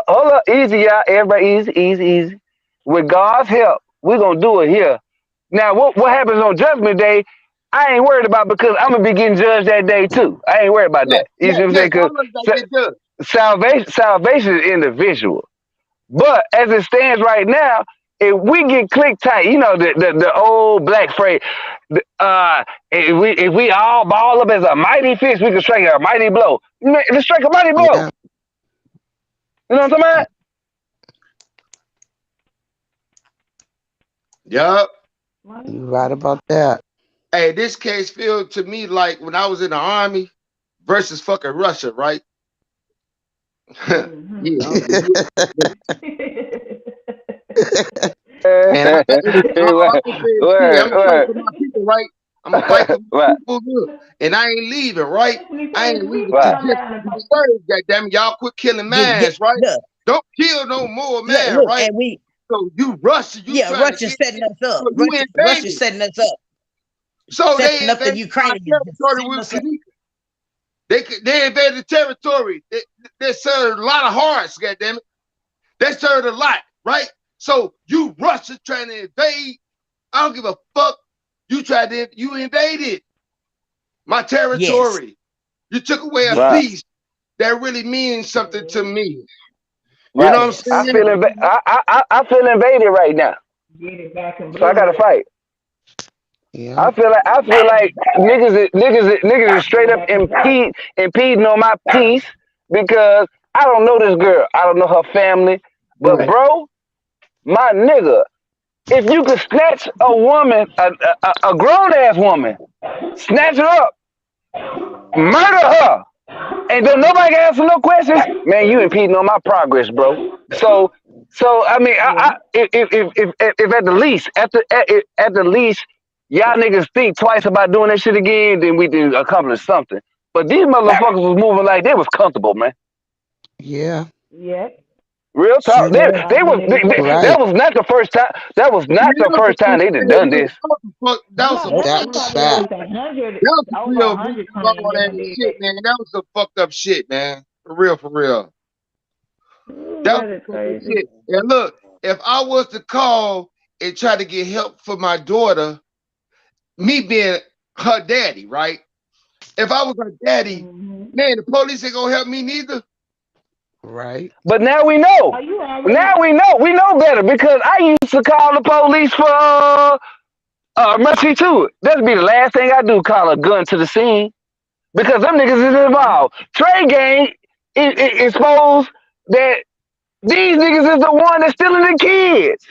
hold up, easy, y'all, everybody, easy. With God's help, we're gonna do it here. Now, what happens on Judgment Day? I ain't worried about, because I'm gonna be getting judged that day too. I ain't worried about Yes, that. You yes, see what I'm saying? yes. Because All of us gotta get done. salvation is individual. But as it stands right now, if we get click tight, you know the old black phrase, if we all ball up as a mighty fist, we can strike a mighty blow. Man, let's strike a mighty blow. Yeah, You know what I'm talking about? Yup. you right about that. Hey, this case feels to me like when I was in the army versus fucking Russia, right? Mm-hmm. Yeah, I'm, yeah. And I always said, shit, I'm gonna fight Word, for my people, right? I'm gonna fight for my right, people, look. And I ain't leaving, right? I ain't leaving to right, just my words, goddamn it. Y'all quit killing mans, right? Look, Don't kill no more man, look, right? and we, So you rushing, you yeah, trying to Russia's get setting in. us up. So you Russia's invaded. setting us up, So they setting up the invaded my Ukrainians, territory setting with us up. Kenneka. They invaded the territory. They served a lot of hearts, goddamn it. They served a lot, right? So you Russia trying to invade. I don't give a fuck. You invaded my Yes, territory. You took away a yes, right, piece that really means something to me. You know right. what I'm yes. I saying? feel I feel invaded right now, Get it back in so I gotta blood. fight. Yeah. I feel like niggas is straight up impeding on my peace because I don't know this girl. I don't know her family. But Right. bro, my nigga, if you could snatch a woman, a grown ass woman, snatch her up, murder her, and then nobody can answer no questions, man, you impeding on my progress, bro. So I mean, Yeah. if at the least, at the least, y'all niggas think twice about doing that shit again, then we did accomplish something. But these motherfuckers was moving like they was comfortable, man. Yeah. Yeah. Real talk. Sure were. All the niggas that Right. That was not the first time. That was not the first time they done done this. That was no, some Nope. that fucked was That's up probably shit. fact. like 100 That was some over real 100 ball claims ass that did shit, that. man. That was some fucked up shit, man. For real, for real. Ooh, That was that is some fucked up crazy. shit. And look, if I was to call and try to get help for my daughter, me being her daddy, right? If I was her daddy, Mm-hmm. man, the police ain't gonna help me neither. Right. But now we Oh, know. you already. Now we know. We know better because I used to call the police for mercy too. That'd be the last thing I do. Call a gun to the scene because them niggas is involved. Trey gang exposed that these niggas is the one that's stealing the kids.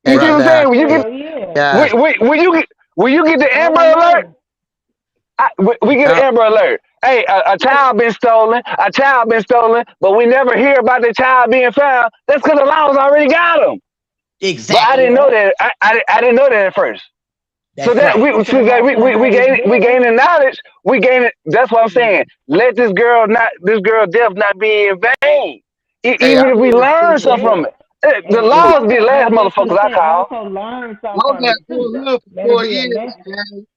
You see what I'm saying? Exactly. Hell yeah. Yes. When you get the Oh, Amber I Alert, know. we get an Yep. Amber Alert. Hey, a child been stolen. A child been stolen, but we never hear about the child being found. That's because the laws already got them. But I Exactly. didn't know Yeah. that. I didn't know that at first. So That's that right. They should have got your we ass we then. gain the knowledge. We gain it. That's what I'm saying. Let this girl death not be in vain. Hey, I Even if we read a learn story. something Yeah. from it. The And Look, laws be the also, last but what you motherfuckers I said, call. also learn I something was from at it too, Fort though. Hood for Let it 4 be a years, lesson. man.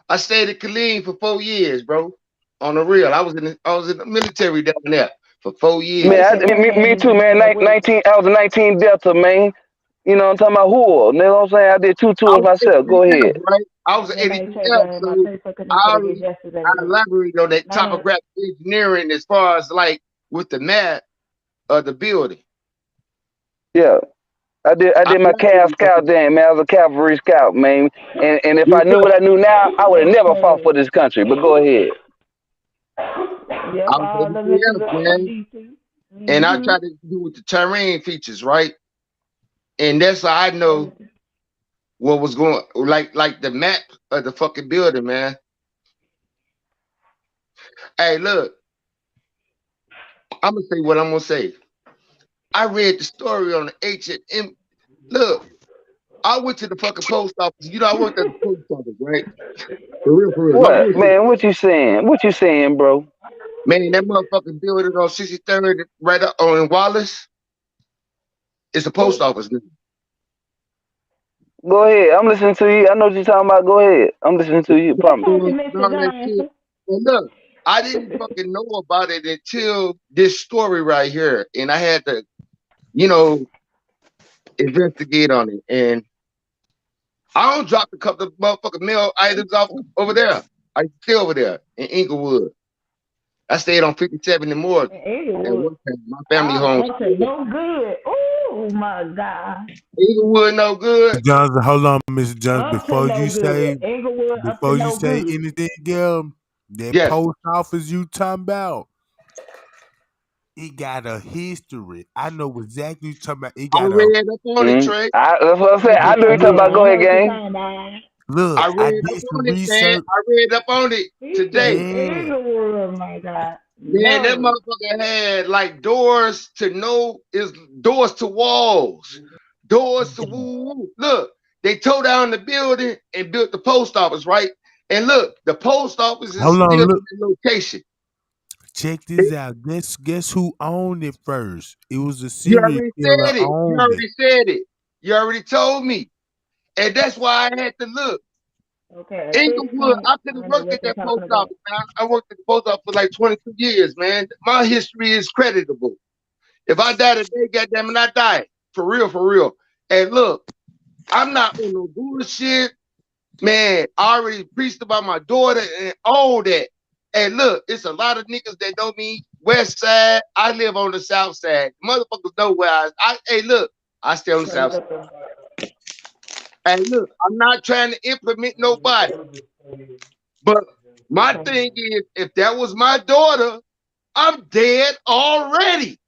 I stayed at Killeen for 4 years, bro. On the real, I was in the military down there for 4 years. Take Man, your me hand in too, the man. glove with it. 19, I was a 19 Delta, man. You know what I'm talking about? Who? You know what I'm saying? I did two I tours was myself. Go 82 ahead. F, right? I was an That ain't 82 take F, my so paper I connected to get already yesterday I with it. elaborated on that None of topographic engineering as far as like with the map of the building. Yeah. I I did my Cal elaborated on Scout then, man. I was a cavalry scout, man. And if I yes, knew sir. what I knew now, I would have yes, never fought sir. for this country. But go ahead. Yep, I was all the 82 niggas F, up from man. DC. And I Mm-hmm. tried to do with the terrain features, right? And that's how I know what was going like the map of the fucking building, man. Hey, look, I'm gonna say what I'm gonna say. I read the story on the H&M. Look, I went to the fucking post office. You know, I worked at the post office, right? For real. No What? bullshit. Man, what you saying? What you saying, bro? Man, that motherfucking building on 63rd right up on Wallace is the post office now. Go ahead. I'm listening to you. I know what you're talking about. Go ahead. I'm listening to you. They Promise. talking And Mr. all that shit. Johnson. And look, I didn't fucking know about it until this story right here. And I had to, you know, investigate on it. And I don't drop a couple of motherfucking mail items off over there. I stay over there in Inglewood. I stayed on 57 in Morgan In at Inglewood. one time. My family All home. country no good. Oh my God. Inglewood no good. Johnson, hold on, Mr. Johnson. Up to no good. Inglewood up to Before you no say good. anything else, that Yes. post office you talking about, it got a history. I know exactly what you talking about. It I got a read up on it, Mm. Trey. That's what I said. I know you're talking Yeah, about. I Go know ahead, what you're gang. talking about. look. I I read up did some on it, man. research. I read up on it He today. said Yeah, Inglewood, my God. Man, that No. motherfucker had like doors to walls, doors to woo. Look, they tore down the building and built the post office, right? And look, the post office is Hold still on, in look. the location. Check this out. Guess who owned it first? It was a You serial already killer said it. You owned it. already said it. You already told me. And that's why I had to look. Okay, at this Inglewood, point, I could have I know worked what at they're that talking post about. office, man. I worked at the post office for like 22 years, man. My history is creditable. If I die today, goddamn it, I die. For real, for real. And look, I'm not on no bullshit. Man, I already preached about my daughter and all that. And look, it's a lot of niggas that know me. West side, I live on the south side. Motherfuckers know where hey, look, I stay on the south side. And look, I'm not trying to implement nobody. But my thing is, if that was my daughter, I'm dead already.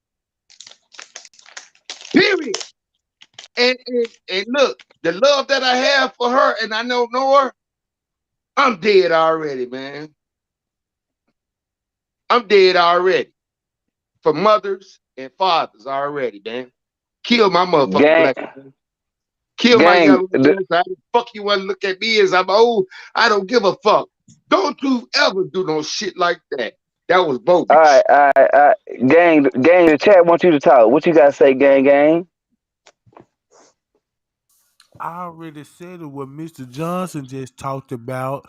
Period. And look, the love that I have for her, and I don't know her, I'm dead already, man. I'm dead already. For mothers and fathers already, man. Kill my motherfucking Gang, black man. Kill my gang. young man. How the fuck you want to look at me as I'm old? I don't give a fuck. Don't you ever do no shit like that. That was All bogus. right, all right, all right. Gang, gang. The chat wants you to talk. What you got to say, gang, gang? I already said it what Mr. Johnson just talked about.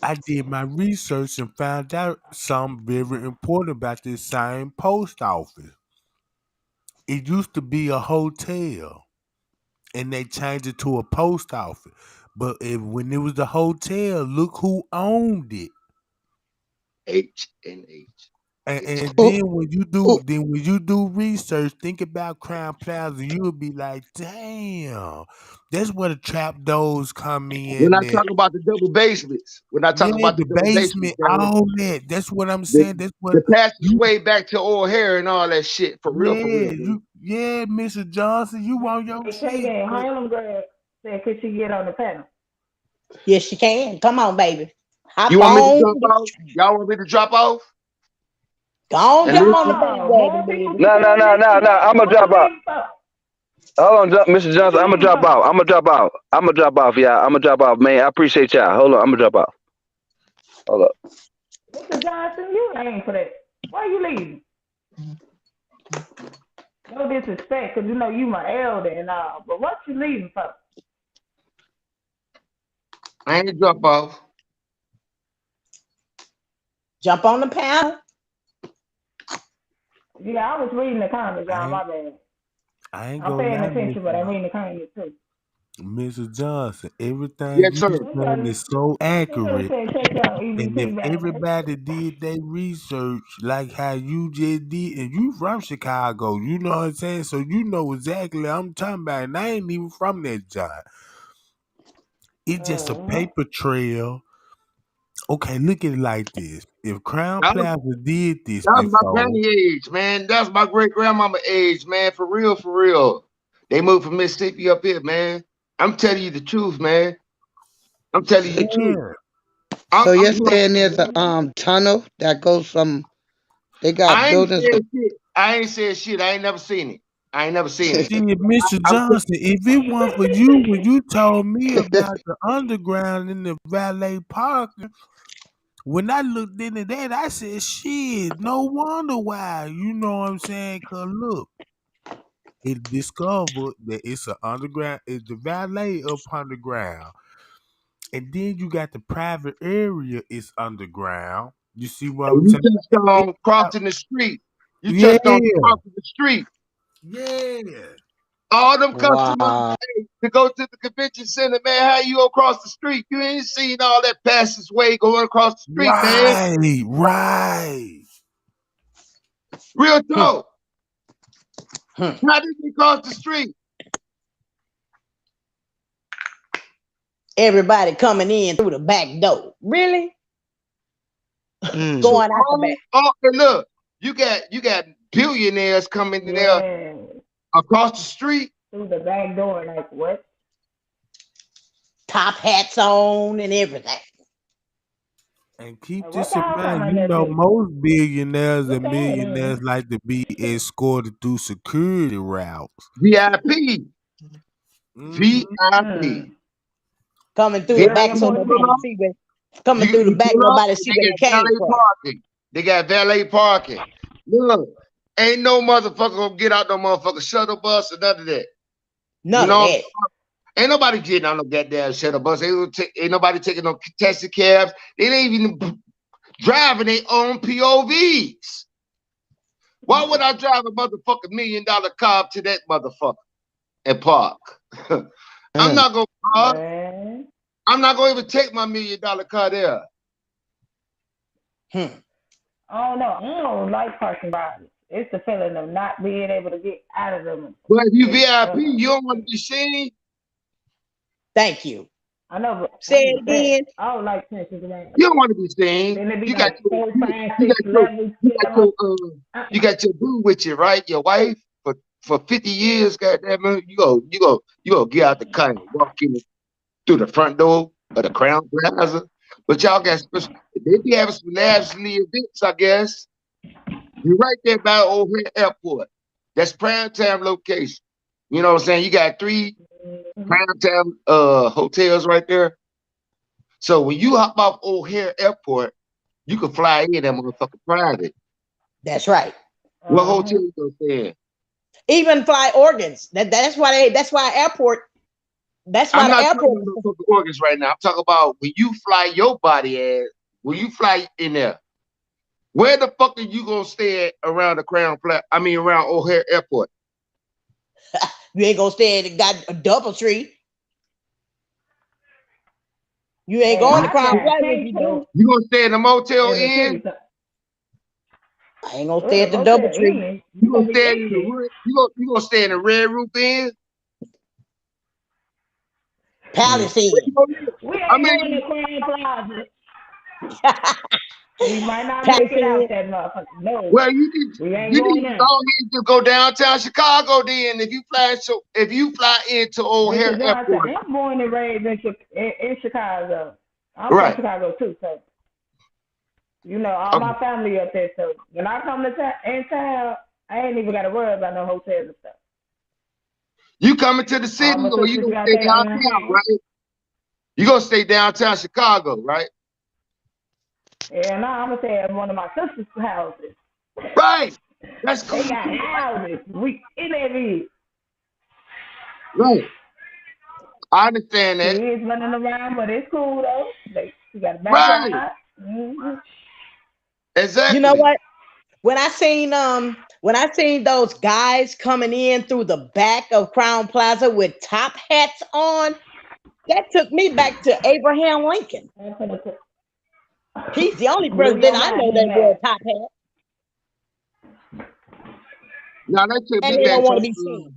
I did my research and found out something very important about this same post office. It used to be a hotel, and they changed it to a post office. But when it was the hotel, look who owned it. H and H. And Ooh, ooh. then when you do research, think about Crown Plaza, you'll be like, damn, that's where the trap doors come When I in. talk about the double basements, when I talk Yeah, about the the double basements, basement, gang, all that. That's what I'm the, saying. That's what the you passageway back to O'Hare and all that shit. For real, man. yeah, Mr. Johnson, you on your Hey, K shit. Gang, But Harlem girl said, could she get on the panel? Yes, she can. Come on, baby. Hop You want me to on. jump off? Y'all want me to drop off? Go on, And jump on the listen, No, more bandwagon, people baby. be No, no, doing no, this no, no. today. I'm gonna What you drop out. leaving for? Hold on, Mr. What Johnson. you I'm gonna leaving drop for? out. I'm gonna drop out. I'm gonna drop off, y'all. I'm gonna drop off, man. I appreciate y'all. Hold on, I'm gonna drop out. Hold up. Mr. Johnson, you ain't for that. Why you leaving? No disrespect, because you know you my elder and all, but what you leaving for? I ain't drop off. Jump on the panel. Yeah, I was reading the comments, I y'all, ain't, my bad. I ain't I'm gonna paying lie, attention, but I'm reading the comments too. Mr. Johnson. Everything Yes, you sir. saying is so You better accurate. say check your And if EBT back. everybody did their research like how you just did, and you from Chicago, you know what I'm saying? So you know exactly what I'm talking about. And I ain't even from that job. It's just a Mm-hmm. paper trail. Okay, look at it like this. If Crown That was, Plaza did this that was my before, granny age, man. That's my great grandmama age, man. For real, for real. They moved from Mississippi up here, man. I'm telling you the truth, man. I'm telling you the truth. yeah, So I'm you're doing. saying there's a tunnel that goes from they got I ain't buildings. saying shit. I ain't saying shit. I ain't never seen it. I ain't never seen it. see, Mr. I'm Johnson, if it weren't for you when you told me about the underground in the valet parking, when I looked into that, I said, shit, no wonder why. You know what I'm saying? Because look, it discovered that it's an underground, it's the valet up underground. And then you got the private area is underground. You see what I'm and you saying? touched It on got- crossing the street. You yeah, touched on crossing the street. yeah. All them customers Wow. to go to the convention center, man. How you across the street? You ain't seen all that passageway going across the street, man. Right, right. Real Hmm, talk. hmm. How did you cross the street? Everybody coming in through the back door. Really? Mm. Going out the back. And look, you got billionaires coming in there Yeah, across the street. through the back door, like what? Top hats on and everything. And keep Like, what this in y'all mind, coming you there know, to? most billionaires What and that is? millionaires like to be escorted through security routes. VIP. VIP. Coming through the VIP. back so nobody see where. Coming through the You back, pull up, nobody see they where got it came valet from. parking. They got valet parking. Look, ain't no motherfucker gonna get out no motherfucker shuttle bus or none of that. None of that. Ain't nobody getting on no goddamn shuttle bus. Ain't nobody taking no taxi cabs. They ain't even driving their own POVs. Why would I drive a motherfucking $1 million car to that motherfucker and park? I'm not gonna park. I'm not gonna even take my $1 million car there. Oh no, I don't like parking garages. It's the feeling of not being able to get out of them. But if you VIP, you don't want to be seen. Thank you. I know, but say it again. I don't like pensions, man. You don't want to be seen. Then it be You like got 4, 5, 6 levels. you got your boo with you, right? Your wife for 50 years, goddamn it. You go get out the car and walk in through the front door of the Crown Plaza. But y'all got special. They be having some nationally events, I guess. You're right there by O'Hare Airport. That's prime time location. You know what I'm saying? You got 3 prime time hotels right there. So when you hop off O'Hare Airport, you can fly in that motherfucking private. That's right. What hotel you gonna stay in? Even fly organs. That's why airport. That's why I'm not airport. talking about fucking organs right now. I'm talking about when you fly your body ass, when you fly in there. Where the fuck are you gonna stay at around the around O'Hare Airport? You ain't gonna stay at a DoubleTree. You ain't going to Crown Plaza if you don't. You gonna stay in the Motel Inn? I ain't gonna stay at the DoubleTree. You gonna stay in you gonna stay in the Red Roof Inn? Palace Inn. We ain't going to Crown Plaza. We might not make it out that motherfucker. No. Well, you need to go downtown Chicago then. If you fly into O'Hare Airport. I'm born and raised in Chicago. I'm from Chicago too, so you know all my family up there. So when I come to town, I ain't even got to worry about no hotels and stuff. You coming to the city or you gonna stay downtown, right? You gonna stay downtown Chicago, right? Yeah, no, I'm gonna stay at one of my sister's houses. Right. That's cool. They got houses. We in every. Right. I understand that. Kids running around, but it's cool though. She got a backyard. Right. Mm-hmm. Exactly. You know what? When I seen those guys coming in through the back of Crown Plaza with top hats on, that took me back to Abraham Lincoln. He's the only president I know that wore a top hat. Now that took me back to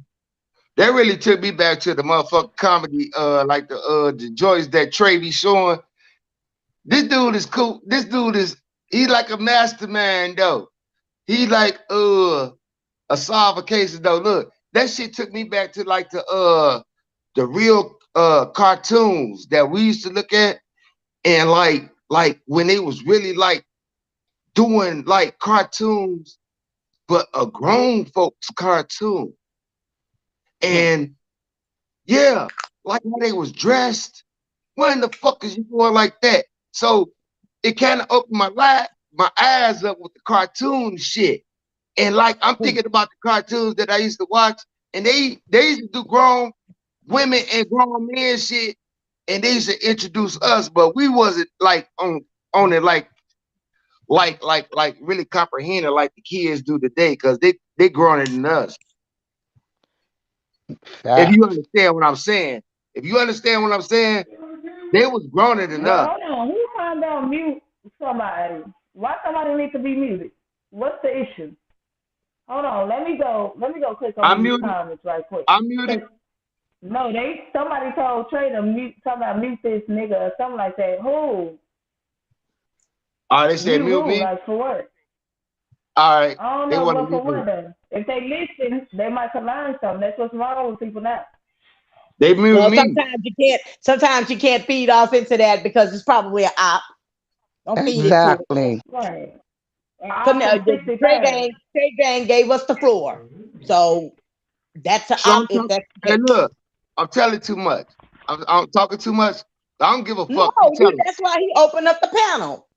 that really took me back to the motherfucking comedy, like the joints that Trey be showing. This dude is cool. He's like a mastermind though. He like a solve a cases though. Look, that shit took me back to like the real cartoons that we used to look at, and like when they was really like doing like cartoons, but a grown folks cartoon. And yeah, like how they was dressed. Why in the fuck is you going like that? So it kind of opened my eyes up with the cartoon shit. And like I'm thinking about the cartoons that I used to watch, and they used to do grown women and grown men shit, and they used to introduce us, but we wasn't like on it like really comprehending like the kids do today, because they growing than us. If you understand what I'm saying. They was growner than us. Hold on, who found out mute somebody? Why somebody needs to be muted? What's the issue? Hold on, let me go click on these comments right quick. I'm muted. No, somebody told Trey to mute this nigga or something like that. Who? Oh, they said mute me? Like for what? All right. I don't know what for what then. If they listen, they might learn something. That's what's wrong with people now. They mute me. Sometimes you can't feed off into that because it's probably an op. Don't feed exactly. Right. Trey Gang gave us the floor. So that's an op. Hey, look, I'm telling too much. I'm talking too much. I don't give a No, fuck. I'm telling. that's why he opened up the panel.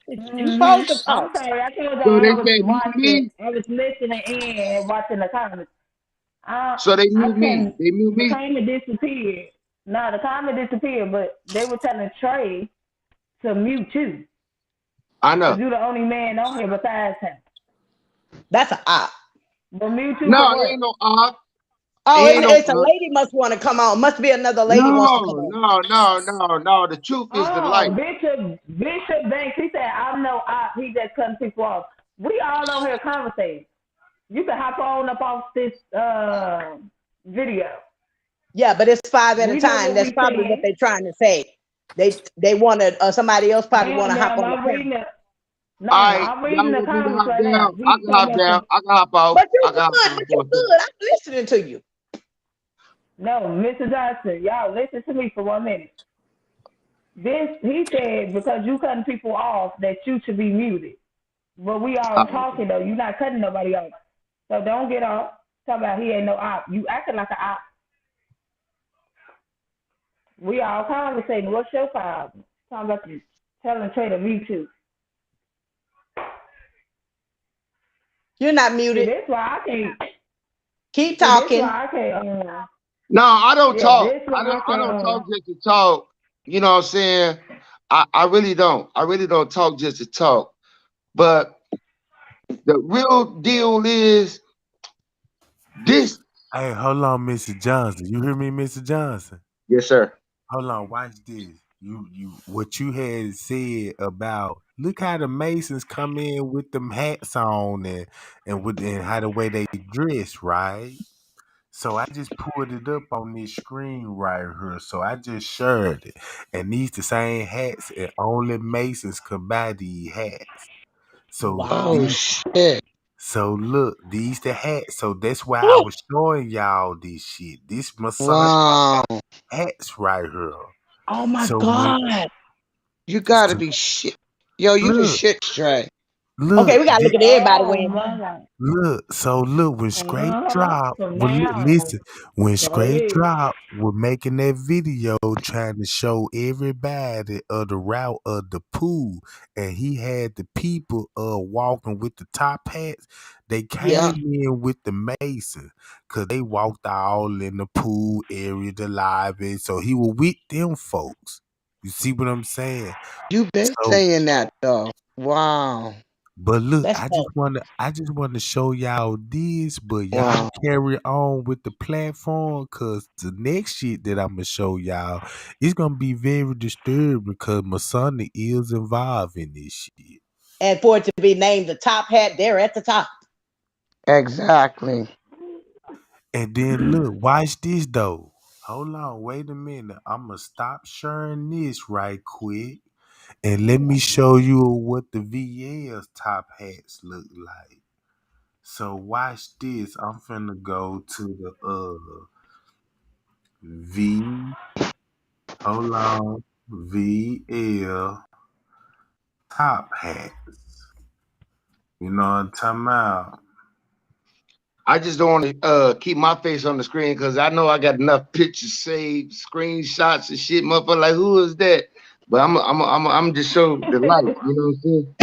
You supposed to I'm talk. sorry, I told So y'all they I was can't mute watching, me. I was listening in and watching the comments. So they I mute me. couldn't. They mute The me. comment disappeared. No, the comment disappeared, but they were telling Trey to mute you I know. because you're the only man on here besides him. That's an op. But mute you for No, it what? ain't no off. Oh, It ain't no it's a lady must want to come on. Must be another lady wants to come on. No. The truth is the light. Oh, Bishop Banks, he said, I'm no op. He just cutting people off. We all on here conversating. You can hop on up off this video. Yeah, but it's 5 at a We know time. what That's we probably what saying. they're trying to say. They wanted somebody else probably want to hop Ma'am, on the I'm panel. reading it. No, All right, I'm reading y'all the want me to comments hop right now. down? I He's can hop talking about down. some. I can hop off. But I you're can hop good. down But for a you're second. good. I'm listening to you. No, Mr. Johnson, y'all listen to me for 1 minute. He said because you cutting people off that you should be muted. But we all talking though. You're not cutting nobody off. So don't get off. Talk about he ain't no op. You acting like an op. We all conversating. What's your problem? Talking about you telling Trey to mute you. You're not See, muted. that's why I can't. Keep See, that's talking. why I can't. No, I don't Yeah, talk. that's why I I don't can't. talk just to talk. You know what I'm saying? I really don't. I really don't talk just to talk. But the real deal is this. Hey, hold on, Mr. Johnson. You hear me, Mr. Johnson? Yes, sir. Hold on, watch this. What you had said about look how the Masons come in with them hats on and how the way they dress, right? So I just pulled it up on this screen right here. So I just shared it. And these the same hats and only Masons can buy these hats. So Wow. Oh shit! so look, these the hats. So that's why I was showing y'all this shit. This Masonic Wow, hats right here. Oh my So when God. you gotta so be shit. Yo, you the look, shit straight. Okay, look, we gotta look at everybody Oh wearing. my God. look, when Scrape drop, From well, now on. listen, when Go Scrape ahead. drop, we're making that video trying to show everybody of the route of the pool, and he had the people walking with the top hats. They Yeah, came in with the Mason, cause they walked all in the pool area, the lobby, so he was with them folks. You see what I'm saying? you been So saying that though. Wow, but look, That's tough. I just wanna show y'all this, but y'all wow. carry on with the platform cause the next shit that I'ma show y'all is gonna be very disturbing because Masonic is involved in this shit. And for it to be named the top hat, they're at the top. Exactly. And then look, watch this though. Hold on, wait a minute. I'ma stop sharing this right quick and let me show you what the VL's top hats look like. So watch this. I'm finna go to the V. Hold on. VL top hats. You know what I'm talking about? I just don't want to keep my face on the screen because I know I got enough pictures saved, screenshots and shit. Motherfucker, like who is that? But I'm just show the light. You know what I'm saying?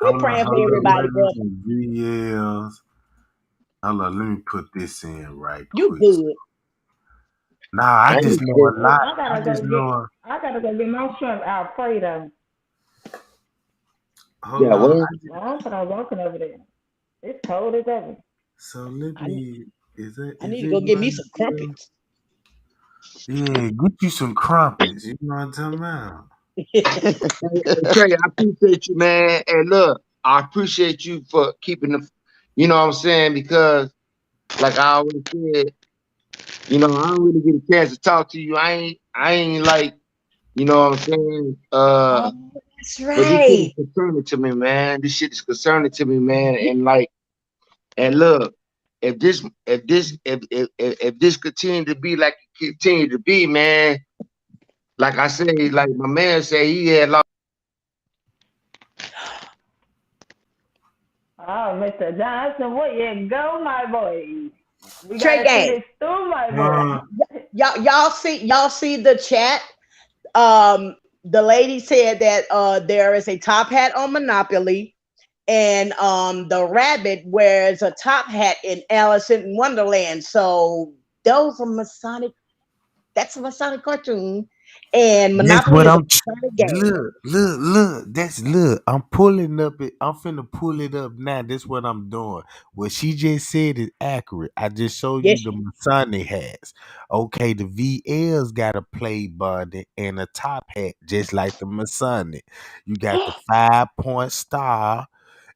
We're praying for everybody, Wait a brother. minute. VLs. Hold on, let me put this in right You quick. good. Nah, I I just ain't know a tripping. lot. I I gotta just go get. know. I gotta go get my shrimp Alfredo. Hold Yeah, on. well, I'm gonna walking over there. It's cold as ever. So let I need, me. I Is need to it go get me right some here? crumpets. Yeah, get you some crumpets. You know what I'm talking about? hey, Trey, I appreciate you, man. And look, I appreciate you for keeping the, you know what I'm saying? Because, like I always said, you know, I don't really get a chance to talk to you. I ain't like, you know what I'm saying? Oh, that's But this shit is right. concerning to me, man. This shit is concerning to me, man. And like, and look, if this continue to be like it continue to be, man, like I say, like my man said, he had lost. Oh, Mr. Johnson, where you go, my boy? We Trey gotta see Gang. this through, my Uh, boy. Y'all see the chat. The lady said that there is a top hat on Monopoly, and the rabbit wears a top hat in Alice in Wonderland. So those are Masonic. That's a Masonic cartoon, and that's Monopoly what is a I'm. Masonic game. Look. That's look. I'm pulling up it. I'm finna pull it up now. That's what I'm doing. What she just said is accurate. I just showed you Yes, the Masonic hats. Okay, the VL's got a play button and a top hat, just like the Masonic. You got the 5 point star,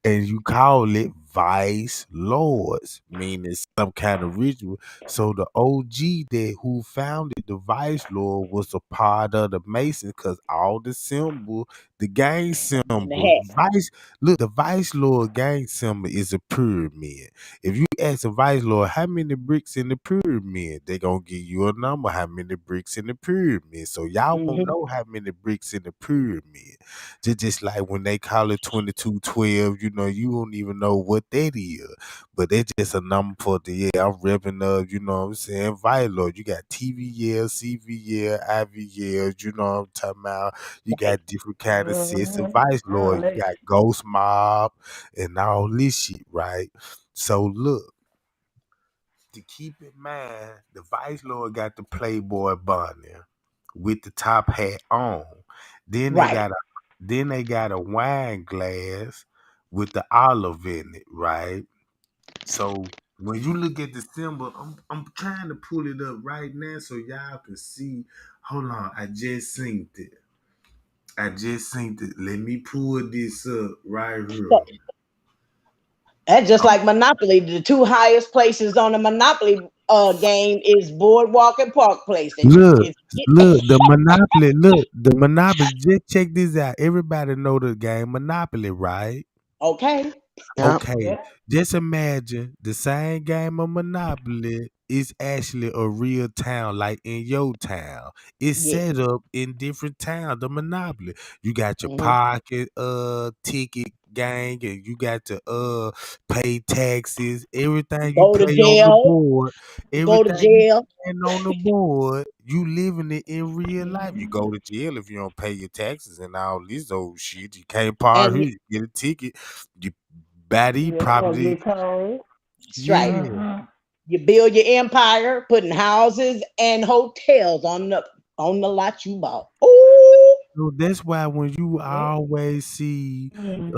and you call it vice lords, meaning some kind of ritual. So the OG that who founded the vice lord was a part of the Mason, because all the symbol, the gang on the symbol, hat. vice. Look, the vice lord gang symbol is a pyramid. If you ask a vice lord how many bricks in the pyramid, they gonna give you a number. How many bricks in the pyramid? So y'all won't Hmm. know how many bricks in the pyramid. Just like when they call it 2212, you don't even know what that is. But that's just a number for the year. I'm revving up, you know what I'm saying? Vilo, you got TVL, CVL, IVL, you know what I'm talking about? You got different kind of sets of Vice Oh, Lord. You got Ghost Mob and all this shit, right? So look, to keep in mind, the Vice Lord got the Playboy bunny with the top hat on. Then they Right. got a wine glass with the olive in it, right? So when you look at the symbol, I'm trying to pull it up right now so y'all can see. Hold on, I just synced it. Let me pull this up right here. So that's just like Monopoly. The two highest places on the Monopoly game is Boardwalk and Park Place. That you Look, it's it, the Monopoly. Look, the Monopoly. Just check this out. Everybody know the game Monopoly, right? okay. Yeah. Okay, yeah. just imagine the same game of Monopoly is actually a real town, like in your town. It's Yes. set up in different towns. The Monopoly, you got your Hmm. pocket ticket gang, and you got to pay taxes. Everything you Go to pay on the jail. board, Go to everything you jail. paying on the board, you living it in real life. You Mm-hmm. go to jail if you don't pay your taxes and all this old shit. You can't park And here. You get a ticket. You Batty Yeah, or property. get told. that's right. Yeah. Mm-hmm. You build your empire, putting houses and hotels on the lot you bought. Ooh, So that's why when you Yeah. always see Mm-hmm.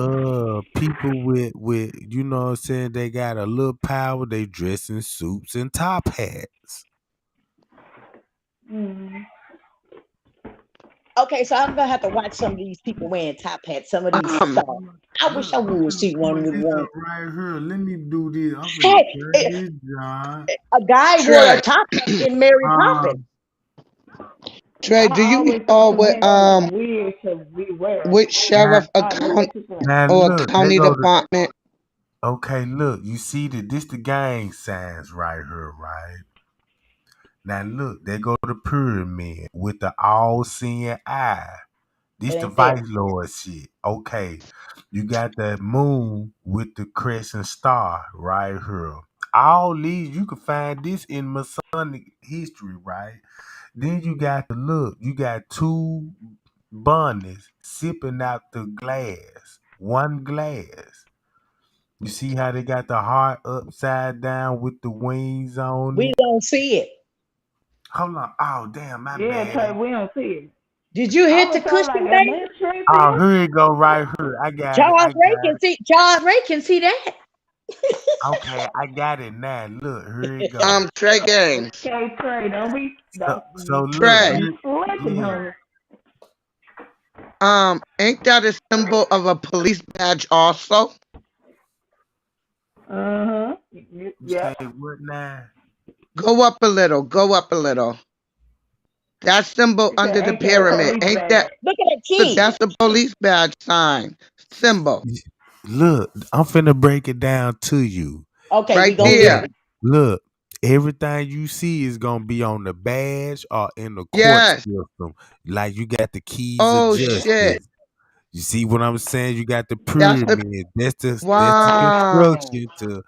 people with what I'm saying, they got a little power, they dress in suits and top hats. Mm-hmm. okay, so I'm gonna have to watch some of these people wearing top hats, some of these Um, stars. I wish I I'm would finna see pull one with this one. up right here. Let me do this. I'm finna Hey, turn this John. a guy wore a Trey, top hat in Mary Poppins. Um Trey, do I you always think recall the what men are weird to be wearing. which now sheriff I look account at people like, now or look, they county go to department? okay, look, you see that this the gang signs right here, right? Now look, they go to the pyramid with the all seeing eye. This It the ain't there. Vice Lord shit. Okay. You got that moon with the crescent star right here. All these you can find this in Masonic history, right? Then you got the look, you got two bunnies sipping out the glass. One glass. You see how they got the heart upside down with the wings on We it? don't see it. Hold on. Oh damn, my yeah, bad. Trey, we don't see it. Did you I hit the was so like, cushion, am baby? I Oh, tripping? here you go right here. I got it. Charles I Ray got can it. see. Charles Ray can see that. Okay, I got it now. Look, here it go. Trey Gaines. Okay, Trey, don't be So look, don't Trey. be slipping, yeah. honey. Ain't that a symbol of a police badge also? Uh-huh. You say Yep. what now? Go up a little, go up a little. That symbol He said, under the ain't that a pyramid, police ain't that? bag? Look at that Look, king. that's a police badge sign symbol Look, I'm finna break it down to you. Okay, we right gonna get there. it. Look, everything you see is gonna be on the badge or in the court Yes. system. Like you got the keys of Oh shit. justice. You see what I'm saying? You got the That's the pyramid. That's the wow. construction to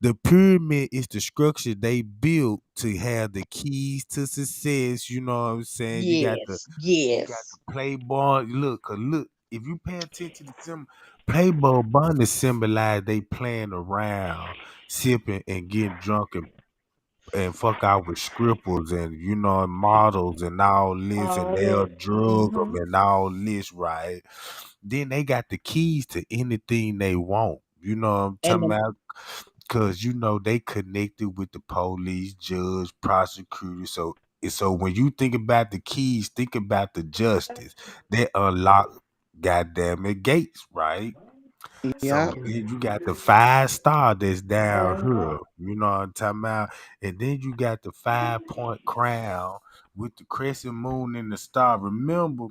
The pyramid is the structure they built to have the keys to success. You know what I'm saying? Yes, You got yes. the Playboy. Look, 'cause look, if you pay attention to some Playboy Bunny symbolize they playing around, sipping and getting drunk and fuck out with scribbles and models and all this and Oh they'll yes. drug them and all this, right? Then they got the keys to anything they want. You know what I'm And talking about? Cause they connected with the police, judge, prosecutor. So when you think about the keys, think about the justice. They unlock goddamn it gates, right? Yeah. So then you got the 5 star that's down Uh-huh. here. You know what I'm talking about? And then you got the 5 point crown with the crescent moon and the star. Remember,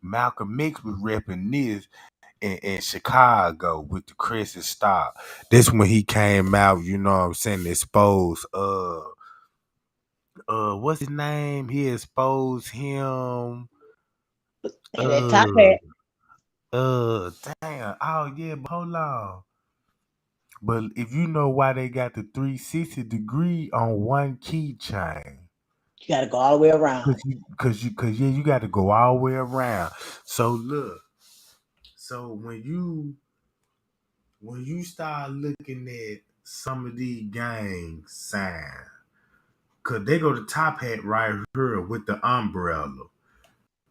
Malcolm X was repping this in Chicago with the crescent star. That's when he came out, you know what I'm saying, exposed what's his name? He exposed him that top uh hat, damn. Oh yeah, but hold on. But if you know why they got the 360-degree on one keychain, you got to go all the way around. cause yeah, you got to go all the way around. So look, so when you start looking at some of these gang signs, cause they go to top hat right here with the umbrella.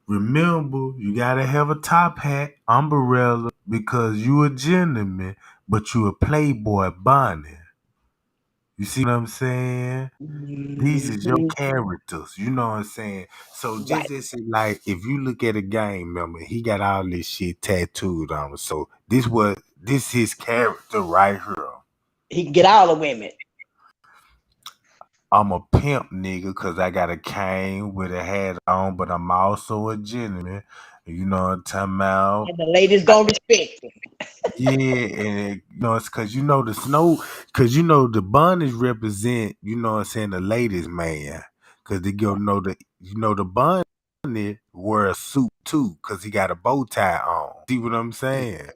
Remember, you gotta have a top hat, umbrella, because you a gentleman, but you a playboy bunny. You see what I'm saying? These is your Hmm. characters. You know what I'm saying? So Right. just as like if you look at a gang member, he got all this shit tattooed on him. So this his character right here. He can get all the women. I'm a pimp nigga because I got a cane with a hat on, but I'm also a gentleman. You know what I'm talking about? And the ladies gonna respect him. Yeah, and it's because the snow, because the bunnies represent, what I'm saying, the ladies' man. Because they go know the bunny wear a suit too, because he got a bow tie on. See what I'm saying?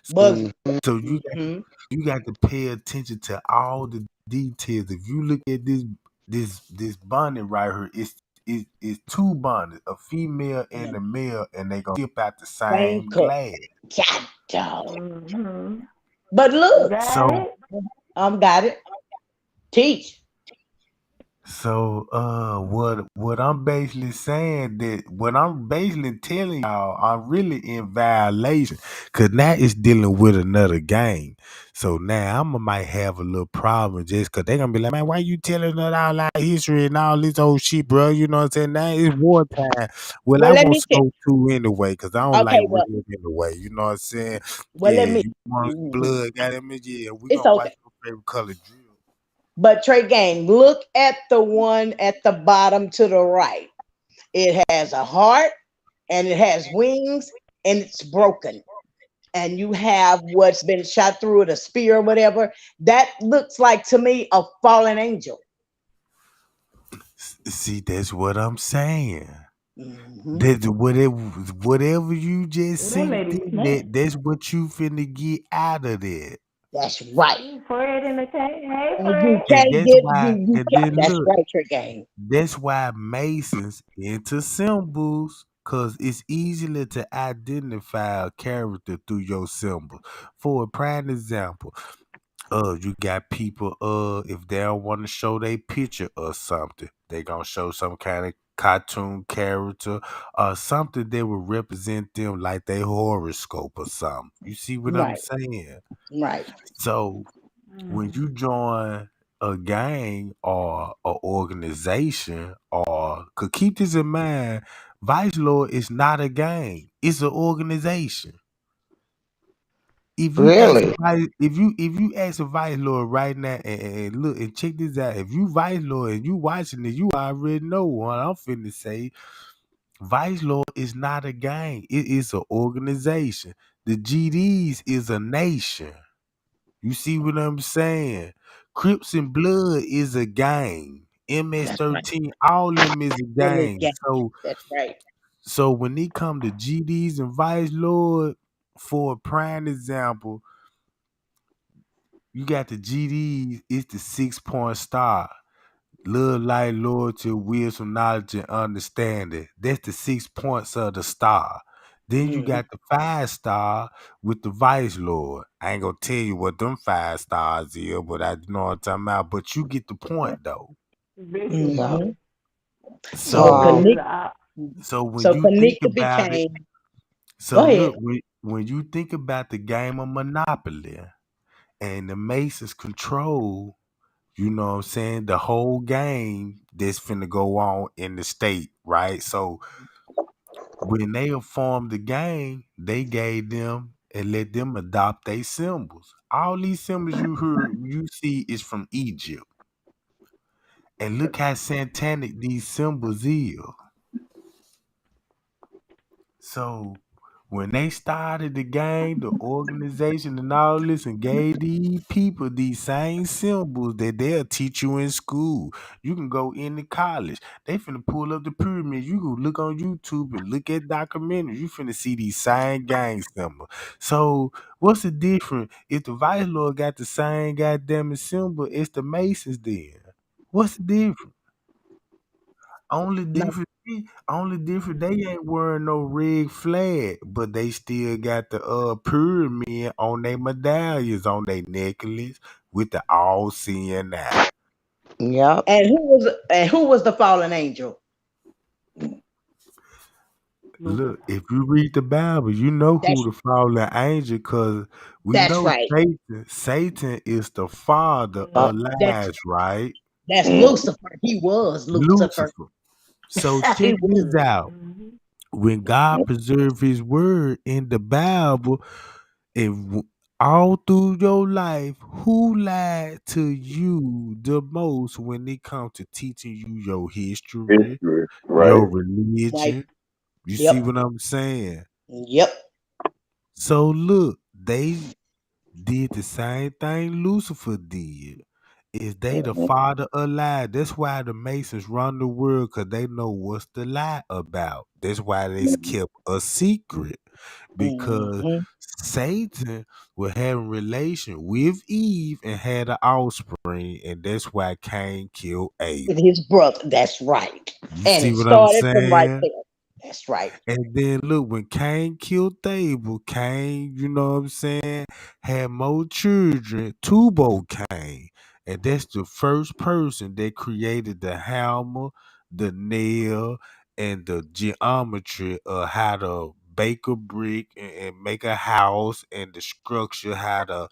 But So mhm, you got to pay attention to all the details. If you look at this bunny right here, it's two bunnies, a female and a male, and they gonna skip out the same same cut. glass. God dog. Mm-hmm. But look, Got So it? got it. Teach. what I'm basically saying that what I'm basically telling y'all, I'm really in violation, cause now it's dealing with another gang. So now might have a little problem just cause they gonna be like, man, why you telling us all our history and all this old shit, bro? You know what I'm saying? Now it's wartime. Well, Well, I let want me tell. smoke too anyway, cause I don't like Okay, well, red anyway. You know what I'm saying? well, Yeah, let me. you want some Mhm. blood, goddamn it, yeah. We It's gonna watch okay. your favorite color drill. But Trey Gang, look at the one at the bottom to the right. It has a heart and it has wings and it's broken. And you have what's been shot through it, a spear or whatever. That looks like to me a fallen angel. See, that's what I'm saying. Hmm. That whatever you just Well, that seen lady in snap. that, that's what you finna get out of that. That's right. Fred in the cave. Hey, And you Fred. And can't that's get why, you and can't. then That's look, right, Trey Gang. that's why Masons into symbols, cause it's easily to identify a character through your symbol. For a prime example, you got people, if they don't want to show their picture or something, they gonna show some kind of cartoon character or something that will represent them like their horoscope or something. You see what I'm Right, saying? right. So when Mm. you join a gang or a organization, or could keep this in mind, Vice Lord is not a gang, it's an organization. Really? If you ask a vice lord right now and look and check this out, if you vice lord and you watching it, you already know what I'm finna say. Vice lord is not a gang; it is an organization. The GDs is a nation. You see what I'm saying? Crips and Blood is a gang. That's right. MS-13, all them is a Them is gang. gang. So That's right. so when they come to GDs and Vice Lord, for a prime example, You got the GDs, it's the 6-point star. Love, light, loyalty, wisdom, knowledge, and understanding. That's the 6 points of the star. Then you Mhm. got the 5 star with the vice lord. I ain't gonna tell you what them 5 stars is, but I know what I'm talking about. But you get the point though. Vicious Yep. though. Mhm. So So Vicious is Kanika, out. So when so you think Kanika about it, became. so Go ahead. look, when you think about the game of Monopoly and the Masons control, you know what I'm saying, the whole game that's finna go on in the state, right? So when they formed the game, they gave them and let them adopt their symbols. All these symbols you see is from Egypt. And look how satanic these symbols is. So when they started the game, the organization and all this, and gave these people these same symbols that they'll teach you in school. You can go into college. They finna pull up the pyramid. You can look on YouTube and look at documentaries. You finna see these same gang symbols. So what's the difference? If the Vice Lord got the same goddamn symbol, it's the Masons then. What's the difference? Only No, different, only different. They ain't wearing no red flag, but they still got the pyramid on their medallions, on their necklace with the all seeing eye. yep. and who was the fallen angel? Look, Lucifer. if you read the Bible, you know who That's the fallen angel, cause we that's know right. Satan. Satan is the father Uh, of Mm-hmm. That's lies, right? that's mm, Lucifer. He was Lucifer. Lucifer. So He check this was. out. Mm-hmm. When God preserved His word in the Bible, if all through your life, who lied to you the most when it comes to teaching you your history, History, right? your Right. religion? You see Yep. what I'm saying? Yep. So look, they did the same thing Lucifer did. Is they the Mhm. father of lie? That's why the Masons run the world, because they know what's the lie about. That's why they kept a secret, because Mhm. Satan was having relation with Eve and had an offspring, and that's why Cain killed With Abel. his brother. That's right. You And see it what I'm started from right saying? there. That's right. And then look, when Cain killed Abel, Cain, you know what I'm saying, had more children, Tubal Cain. And that's the first person that created the hammer, the nail, and the geometry of how to bake a brick and make a house, and the structure, how to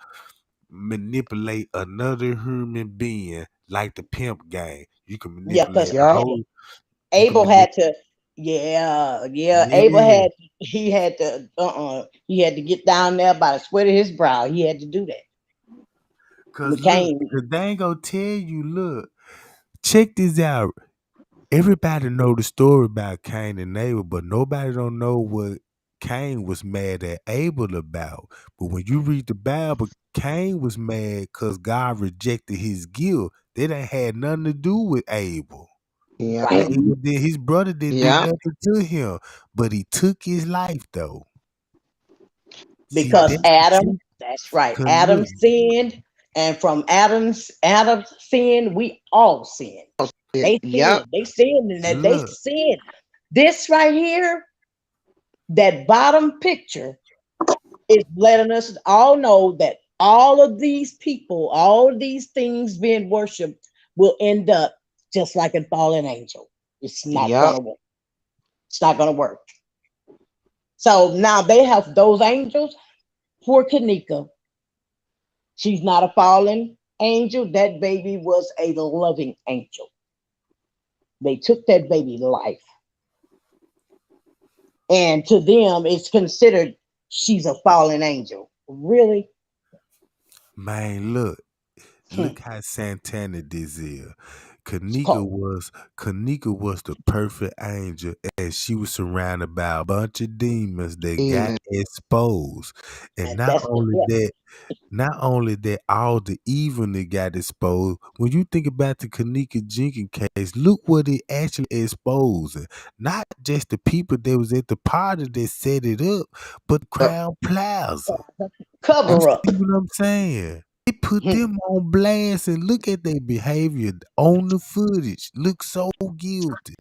manipulate another human being, like the pimp game. You can Yeah, manipulate because a yep. whole, you can Abel manipulate, had to. Yeah, yeah. Abel yeah. had. He had to. He had to get down there by the sweat of his brow. He had to do that. Cause look, McCain. cause they ain't gonna tell you, look, check this out. Everybody know the story about Cain and Abel, but nobody don't know what Cain was mad at Abel about. But when you read the Bible, Cain was mad because God rejected his guilt. That ain't had nothing to do with Abel. Yep. Right. Abel did, his brother didn't do Yep. nothing to him, but he took his life though. See, Because that's the Adam, truth. that's right. Cause Adam look, sinned, and from Adam's sin, we all sinned. They Yep. sinned. They sinned, and that they look, sinned. This right here, that bottom picture, is letting us all know that all of these people, all of these things being worshipped, will end up just like a fallen angel. It's not Yep. gonna work. It's not gonna work. So now they have those angels for Kanika. She's not a fallen angel. That baby was a loving angel. They took that baby life. And to them, it's considered she's a fallen angel. Really? man, look. Hmm. Look how Santana this is. So Kanika was the perfect angel, and she was surrounded by a bunch of demons that got Even. exposed. And and that's the yeah. not only that, all the evil that got exposed. When you think about the Kenneka Jenkins case, look what it actually exposing. Not just the people that was at the party that set it up, but Yep. Crown Plaza. You Cover up. see what I'm saying? They put them on blast and look at their behavior on the footage. Look so guilty.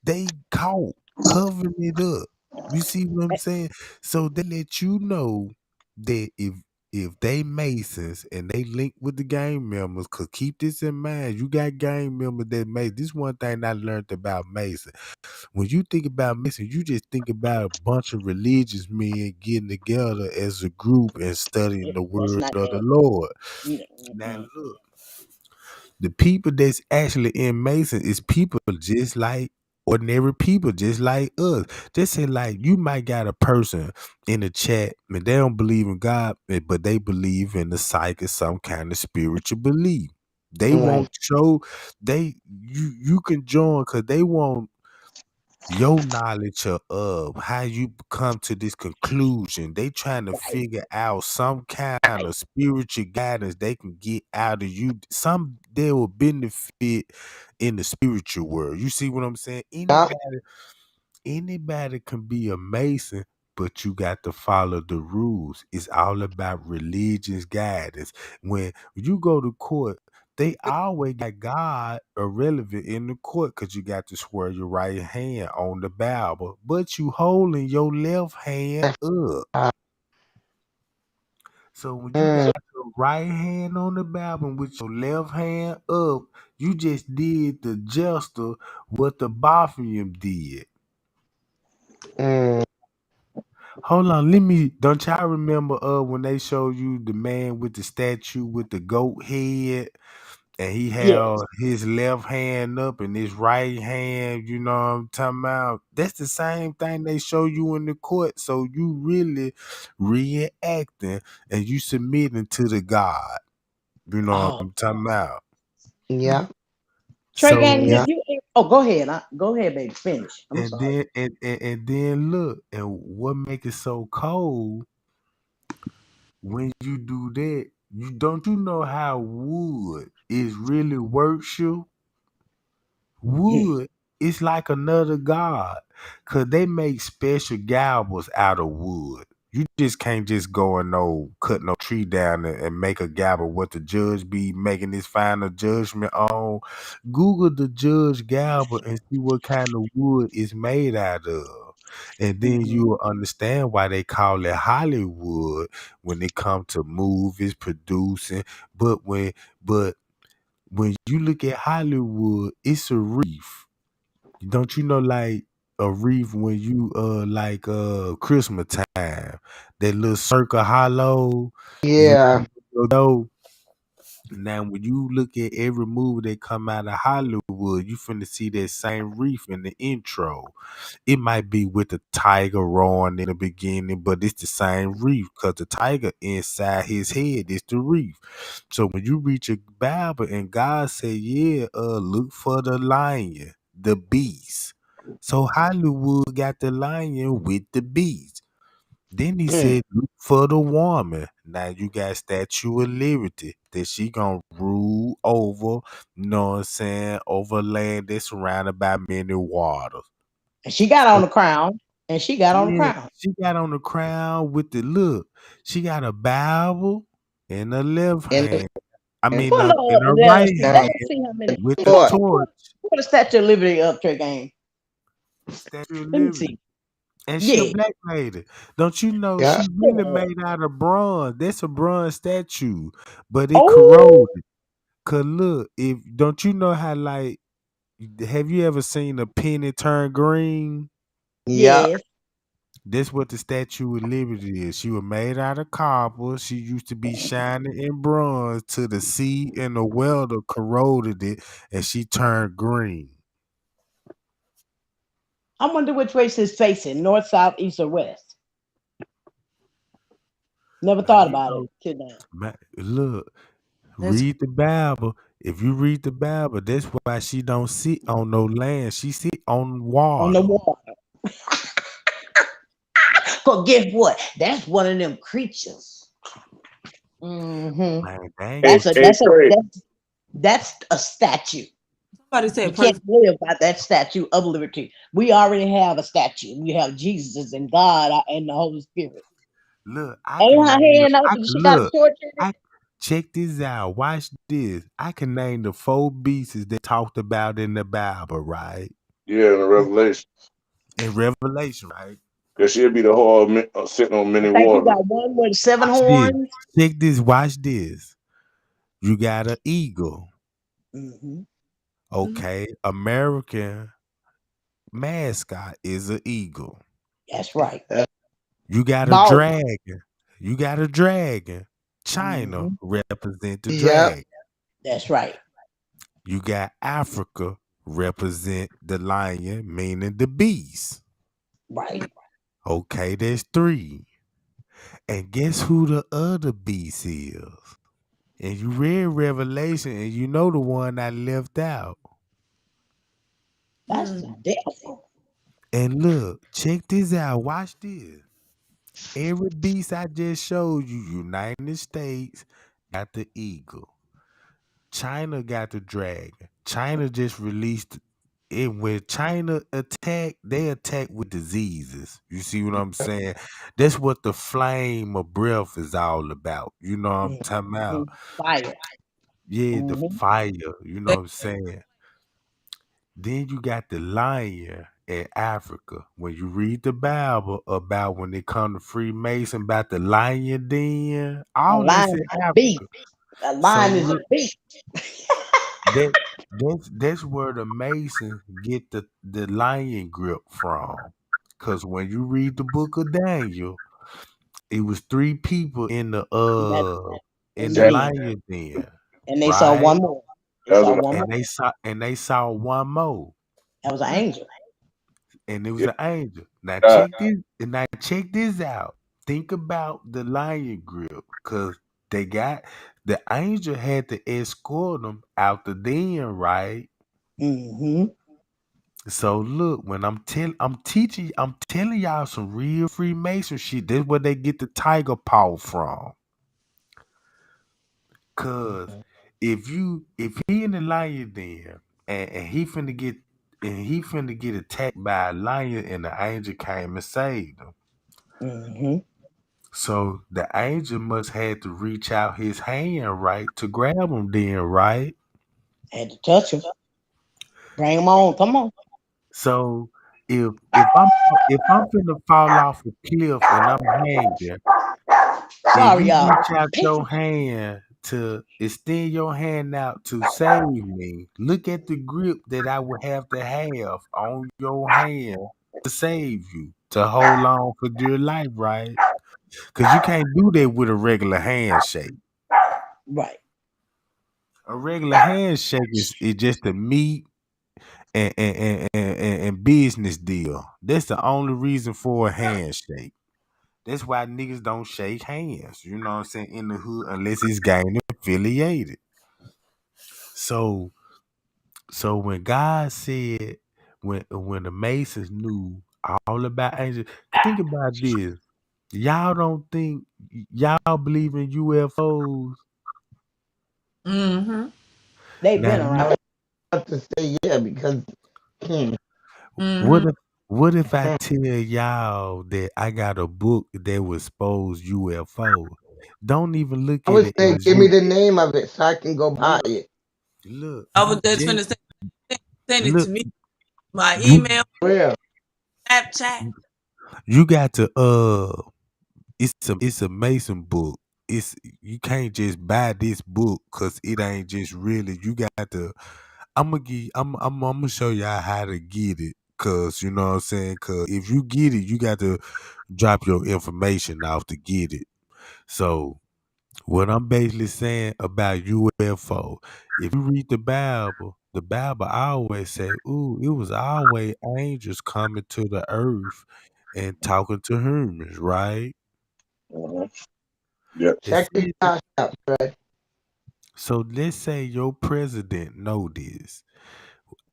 They caught covering it up. You see what I'm saying? So they let you know that if they Masons and they link with the gang members, cause keep this in mind, you got gang members that Mason. This one thing I learned about Mason. When you think about Mason, you just think about a bunch of religious men getting together as a group and studying the That's word not of the that. Lord. Now Mm-mm. look, the people that's actually in Mason is people just like ordinary people, just like us. Just say like you might got a person in the chat and they don't believe in God, but they believe in the psych or some kind of spiritual belief. They Right. won't show you can join because they want your knowledge of how you come to this conclusion. They trying to Right. figure out some kind of spiritual guidance they can get out of you. Some they will benefit in the spiritual world. You see what I'm saying? Yeah. Anybody can be a Mason, but you got to follow the rules. It's all about religion's guidance. When you go to court, they always got God irrelevant in the court because you got to swear your right hand on the Bible, but you holding your left hand up. So when you got Mm, your right hand on the Bible and with your left hand up, you just did the jester what the Baphomet did. mm, Hold on, let me. Don't y'all remember when they showed you the man with the statue with the goat head, and he Yes. held his left hand up and his right hand? You know what I'm talking about? That's the same thing they show you in the court. So you really reacting and you submitting to the God. You know what Oh, I'm talking about? yeah. Trey So Gang, Yeah. oh, go ahead. Go ahead, baby. Finish. I'm and sorry. then and then look, and what make it so cold? When you do that, you know how wood is really worship? Wood is like another god. Cause they make special gobbles out of wood. You just can't just go and cut no tree down and make a gobble what the judge be making this final judgment on. Google the judge gobble and see what kind of wood it's made out of. And then Mhm. you will understand why they call it Hollywood when it comes to movies, producing. But when you look at Hollywood, it's a reef. Don't you know like a reef when you like Christmas time, that little circle hollow, you Yeah. know. Now, when you look at every movie that come out of Hollywood, you finna see that same reef in the intro. It might be with the tiger roaring in the beginning, but it's the same reef because the tiger inside his head is the reef. So when you read your Bible and God say, "Yeah, look for the lion, the beast." So Hollywood got the lion with the beast. Then he Mm. said, "Look for the woman." Now you got Statue of Liberty that she gonna rule over, you know what I'm saying, over land that's surrounded by many waters. And she got on So the crown. And she got on the yeah, crown. she got on the crown with the look. She got a Bible in her left And hand. I mean, Pull her in up her and let right us see. Let uh, us hand see how many. with the Lord. torch. Pull the Statue of Liberty up, Trey Gang. Statue of Let me Liberty. see. And she a Yeah. black lady. Don't you know Yeah. she really Yeah. made out of bronze? That's a bronze statue, but it Oh, corroded. Cause look, if don't you know how like have you ever seen a penny turn green? Yeah. yes. That's what the Statue of Liberty is. She was made out of copper. She used to be shining in bronze till the sea and the welder corroded it and she turned green. I wonder which way she's facing, north, south, east, or west. Never Now thought you about it know, till now. look, That's read the Bible. If you read the Bible, that's why she don't sit on no land. She sit on On the water. water. But guess what? That's one of them creatures. Man, they ain't Hey, gonna sit. hey, Trey. That's a statue. somebody You said can't perfect. live by that statue of liberty. We already have a statue. We have Jesus and God and the Holy Spirit. Look, I Ain't can her name. hand up I and can she got a look. torch in I it? check this out. Watch this. I can name the 4 beasts they talked about in the Bible, right? Yeah, in the Revelation. In Revelation, right? Because she'll be the whole sitting on I many think you waters. got one with 7 Watch this. horns. Check this. Watch this. You got an eagle. Mm-hmm. Okay. American mascot is an eagle. That's right. You got a Bald. dragon. You got a dragon. China Mm-hmm. represent the Yep. dragon. That's right. You got Africa represent the lion, meaning the beast. Right. Okay, there's 3. And guess who the other beast is? And you read Revelation and you know the one I left out. That's the devil. And look, check this out. Watch this. Every beast I just showed you, United States got the eagle. China got the dragon. China just released it. When China attack, they attack with diseases. You see what I'm saying? That's what the flame of breath is all about. You know what I'm talking Mm-hmm. about? Fire. Yeah, the Mm-hmm. fire. You know what I'm saying? Then you got the lion in Africa. When you read the Bible about when they come to Freemason about the lion den, A all lion this in is a beast. Africa. A So lion is a look, beast. that that's where the Masons get the lion grip from. Cause when you read the book of Daniel, it was 3 people That in in the the den. lion den, And they saw right? one more. They saw one more. And they saw one more. That was an angel. And it was an angel. Uh, Now check this out. Think about the lion grip, cause the angel had to escort them out the den, right? Mm-hmm. So look, when I'm telling y'all some real Freemason shit. That's where they get the tiger paw from. Cause if he in the lion den and he finna get attacked by a lion and the angel came and saved him. Mm-hmm. So the angel must had to reach out his hand, right, to grab him then, right? Had to touch him. Bring him on. Come on. So if I'm finna fall off a cliff and I'm hanging, and Sorry, you y'all. reach out your hand to extend your hand out to save me, look at the grip that I would have to have on your hand to save you, to hold on for dear life, right? Because you can't do that with a regular handshake. Right. A regular handshake is just a meet and business deal. That's the only reason for a handshake. That's why niggas don't shake hands. You know what I'm saying? In the hood, unless it's gang affiliated. So when God said when the Masons knew all about angels, think about this. Y'all don't think y'all believe in UFOs? Mhm. They've Now been I around. was about to say yeah because hmm, what Mhm. if I hmm. tell y'all that I got a book that will expose UFO? Don't even look I at was it saying as give me you the name of it so I can go buy look, it. look, I was just just finna say, send it look. to me. My You email, Where? Snapchat. you got to it's a Mason book. It's you can't just buy this book because it ain't just really. You got to. I'm gonna show y'all how to get it. Cause you know what I'm saying. Cause if you get it, you got to drop your information off to get it. So what I'm basically saying about UFO, if you read the Bible always say, "Ooh, it was always angels coming to the earth and talking to humans," right? uh-huh. Yeah. It Check your said that. cash out, Fred. So let's say your president know this.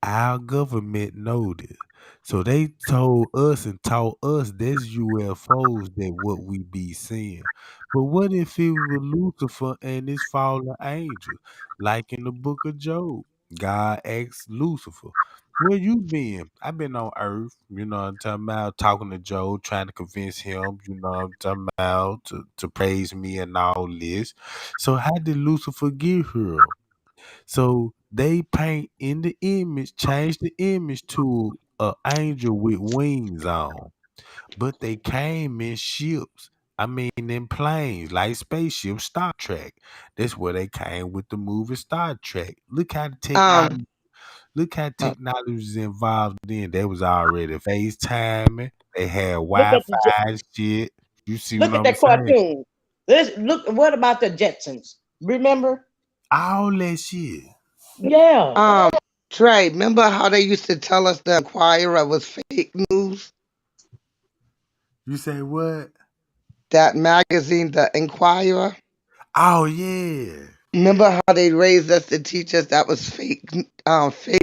Our government know this. So they told us and taught us there's UFOs that what we be seeing. But what if it was Lucifer and his fallen angels, like in the book of Job? God asked Lucifer, "Where you been?" "I've been on Earth." You know what I'm talking about? Talking to Joe, trying to convince him, you know what I'm talking about, to praise me and all this. So how did Lucifer get here? So they paint in the image, change the image to an angel with wings on. But they came in ships. I mean, in planes, like spaceships, Star Trek. That's where they came with the movie Star Trek. Um, Look how technology was involved then. They was already FaceTiming. They had Look at the Wi-Fi and shit. You see what look at I'm that saying? cartoon. Let's look. What about the Jetsons? Remember? All that shit. Yeah. um, Trey, remember how they used to tell us the Inquirer was fake news? You say what? That magazine, the Inquirer. Oh yeah. Remember how they raised us to teach us that was fake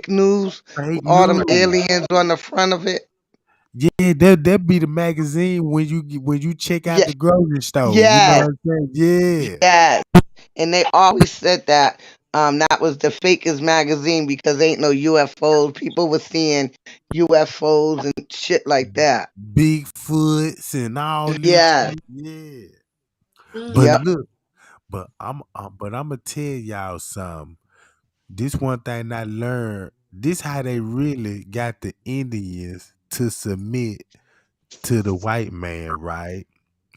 news? Fake All them news. aliens on the front of it. Yeah, that be the magazine when you check out Yeah, the grocery store. You know yes, what I'm saying? Yeah. yes. And they always said that that was the fakest magazine because ain't no UFOs. People were seeing UFOs and shit like that. Bigfoots and all this Yes, shit. Yeah. But yep, look, but I'm gonna tell y'all something. This one thing I learned. This how they really got the Indians to submit to the white man, right?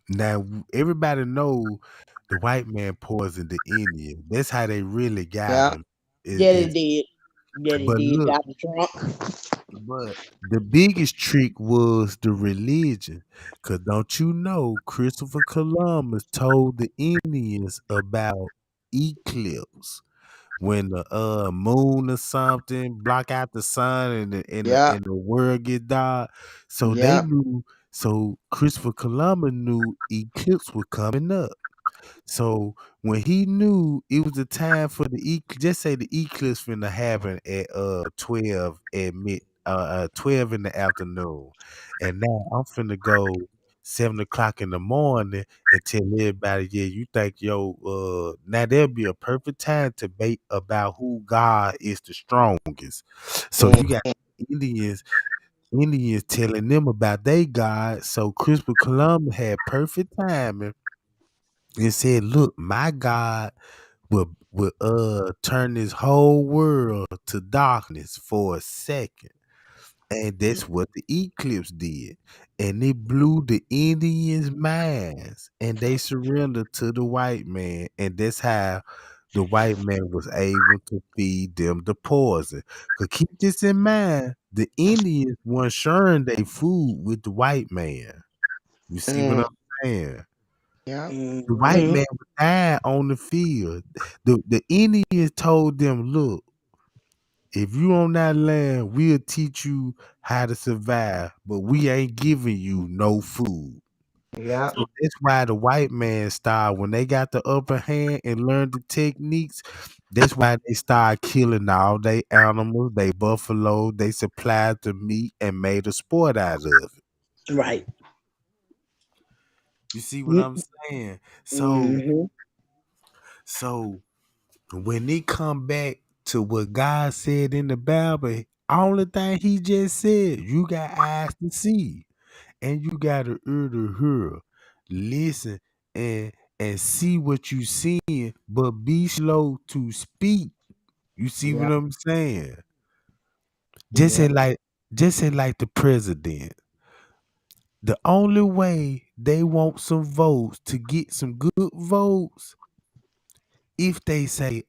Now everybody know the white man poisoned the Indian. That's how they really got yep, him. Yeah, they Is did. Yeah, they but did. look, Got drunk. but the biggest trick was the religion. Cause don't you know Christopher Columbus told the Indians about eclipse when the moon or something block out the sun and yep, and the world get dark. So they yep. knew. So Christopher Columbus knew eclipse was coming up. So when he knew it was the time for just say the eclipse finna happen at 12 at 12 in the afternoon, and now I'm finna go 7 o'clock in the morning and tell everybody, yeah, you think now there'll be a perfect time to debate about who God is the strongest. So Mm, you got Indians Indians telling them about their God. So Christopher Columbus had perfect timing and said, "Look, my God will turn this whole world to darkness for a second." And that's what the eclipse did. And it blew the Indians' minds. And they surrendered to the white man. And that's how the white man was able to feed them the poison. Cause keep this in mind, the Indians weren't sharing their food with the white man. You see what mm, I'm saying? yep, The white Mm-hmm. man was dying on the field. The Indians told them, look, if you on that land, we'll teach you how to survive, but we ain't giving you no food. yep. So that's why the white man started, when they got the upper hand and learned the techniques, that's why they started killing all they animals, they buffalo, they supplied the meat and made a sport out of it. Right. You see what I'm saying? Mm-hmm. So when they come back to what God said in the Bible, only thing he just said, you got eyes to see and you got an ear to hear. Listen and see what you seeing, but be slow to speak. You see what Yep. I'm saying? Just say Yep. like the president. The only way they want some votes to get some good votes, if they say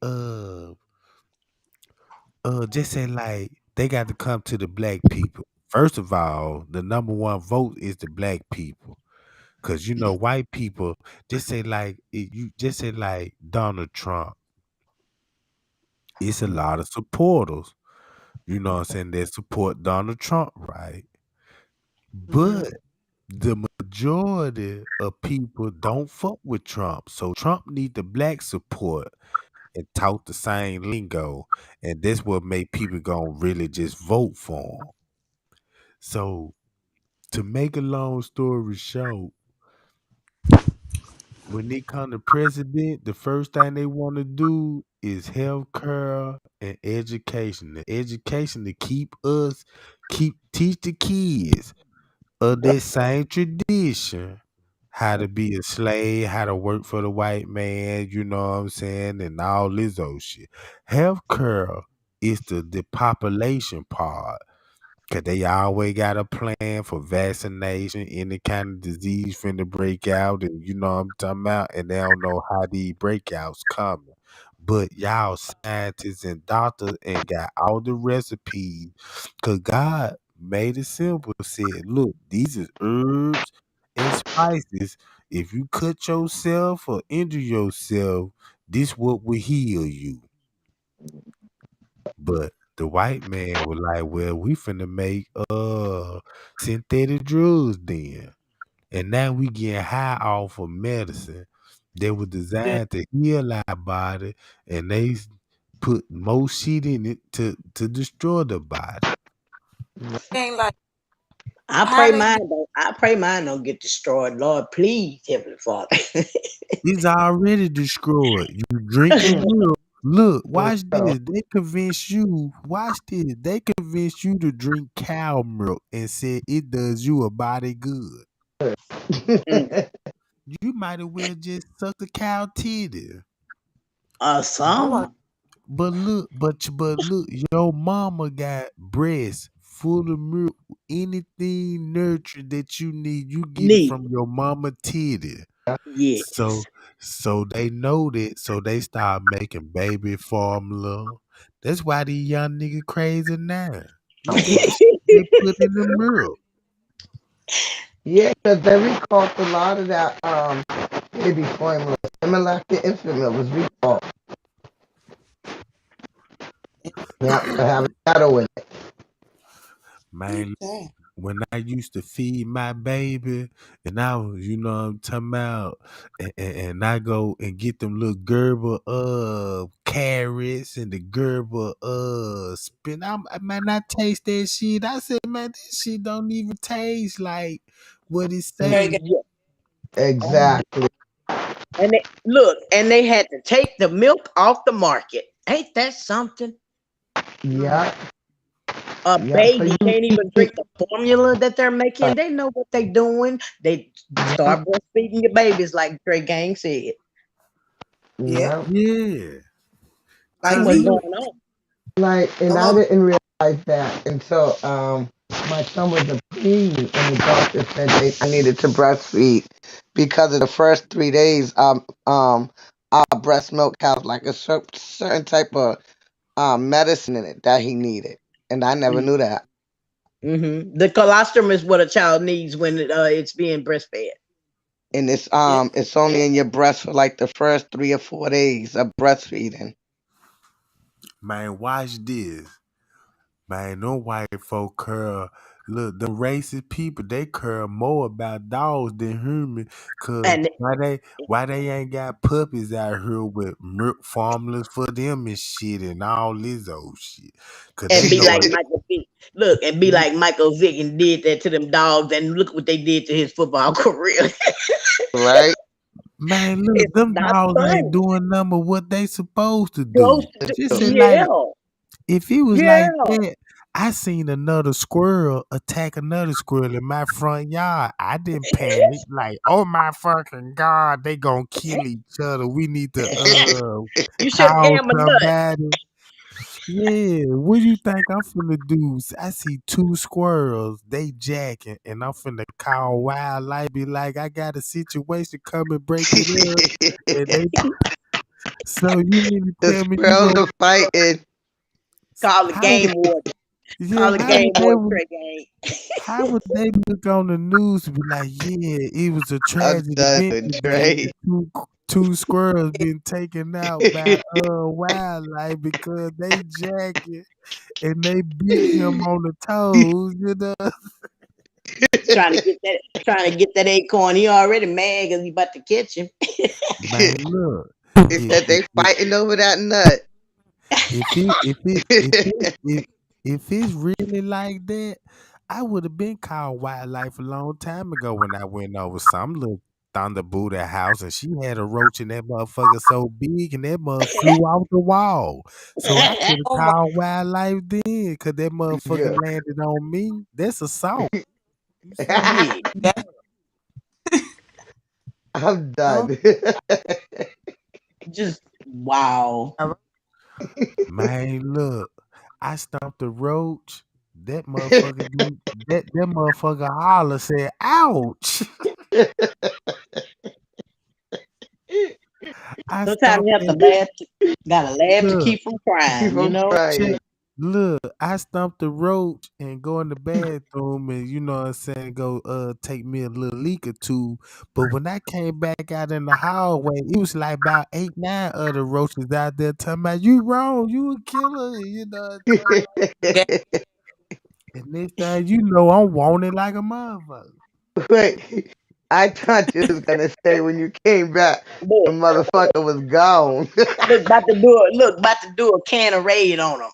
just say like they got to come to the black people. First of all, the number one vote is the black people. Cause you know, white people just say like you just say like Donald Trump. It's a lot of supporters. You know what I'm saying? That support Donald Trump, right? Mm-hmm. But the majority of people don't fuck with Trump. So Trump need the black support and talk the same lingo. And that's what made people gonna really just vote for him. So to make a long story short, when they come to president, the first thing they want to do is health care and education. The education to teach the kids of that same tradition, how to be a slave, how to work for the white man, you know what I'm saying, and all this old shit. Healthcare is the depopulation part. Cause they always got a plan for vaccination, any kind of disease finna break out, and you know what I'm talking about, and they don't know how these breakouts coming. But y'all scientists and doctors and got all the recipes, cause God made it simple. Said, look, these is herbs and spices. If you cut yourself or injure yourself, this what will heal you. But the white man was like, well, we finna make synthetic drugs then. And now we getting high off of medicine that was designed to heal our body, and they put more shit in it to destroy the body. I pray mine don't get destroyed. Lord, please, Heavenly Father. It's already destroyed. You drinking milk. Look, watch this. They convince you. Watch this. They convince you to drink cow milk and said it does you a body good. Mm. You might as well just suck the cow titty. Some. But look, your mama got breasts full of milk. Anything nurture that you need, you get it Neat. from your mama titty. So Yes. so they know that, so they start making baby formula. That's why these young nigga crazy now. It's that shit they put in the milk. Yeah, because they recalled a lot of that baby formula. Similar to infant milk was recalled. Yeah, for having shadow in it. Man, when I used to feed my baby, and I was, you know what I'm talking about, and I go and get them little Gerber carrots and the Gerber spin. I might not taste that shit. I said, man, this shit don't even taste like what it say. Yeah. Exactly. And look, and they had to take the milk off the market. Ain't that something? Yeah, A yeah. So baby you can't even drink the formula that they're making. They know what they're doing. They yeah, start breastfeeding your babies, like Trey Gang said. yeah. Yeah, Too cause much he going was on. Like, and I didn't realize that until my son was a preemie, and the doctor said I needed to breastfeed because of the first 3 days. Our breast milk has like a certain type of medicine in it that he needed, and I never knew that. The colostrum is what a child needs when it's being breastfed. And it's only in your breast for like the first 3 or 4 days of breastfeeding. man. Watch this. Man, no white folk care. Look, the racist people, they care more about dogs than humans. Cause And why they ain't got puppies out here with milk formulas for them and shit and all this old shit. Cause they and be know like Michael Vick. Look, and be like Michael Vick and did that to them dogs, and look what they did to his football career. Right? man, look, It's them not dogs ain't funny. doing nothing but what they supposed to do. Close to Just say like yeah, if it was yeah. like that, I seen another squirrel attack another squirrel in my front yard. I didn't panic. Like, oh my fucking God, they gonna kill each other. We need to You should have gave call him a nut. somebody. Yeah, what do you think I'm finna do? I see two squirrels, they jacking, and I'm finna call wildlife, be like, I got a situation, come and break it up. And they so you mean to The tell me you squirrels gonna are fighting. Call the how game warden. yeah, Call the game warden, Trey Gang. how would they look on the news and be like, yeah, it was a I'm tragic done event with today. Trey. Two squirrels been taken out by wildlife because they jacket and they bit him on the toes, you know. Trying to get that acorn. He already mad because he about to catch him. Man, look, He if said if they if fighting over that nut. if it if it if it if it's really like that, I would have been called wildlife a long time ago when I went over some look. Thunder Buddha house, and she had a roach in that motherfucker so big, and that mother flew off the wall. So I could have Oh my. called wildlife then, cause that motherfucker Yeah. landed on me. That's assault. You see what I'm Yeah. saying? That, I'm oh, done. Just wow. Man, look, I stomped the roach. That motherfucker, that motherfucker holler said, "Ouch!" I Sometimes you stomped have to that. laugh. Gotta laugh to Look, keep from crying. Keep You on know. check. trying. Look, I stomped the roach and go in the bathroom and you know what I'm saying, go take me a little leak or two. But when I came back out in the hallway, it was like about 8, 9 other roaches out there talking about you wrong, you a killer, you know what I'm talking about? yeah. And next thing you know, I'm wanted like a motherfucker. Wait, I thought you was gonna say when you came back, the Look, motherfucker was gone. look, about to do it. Look, about to do a can of raid on them.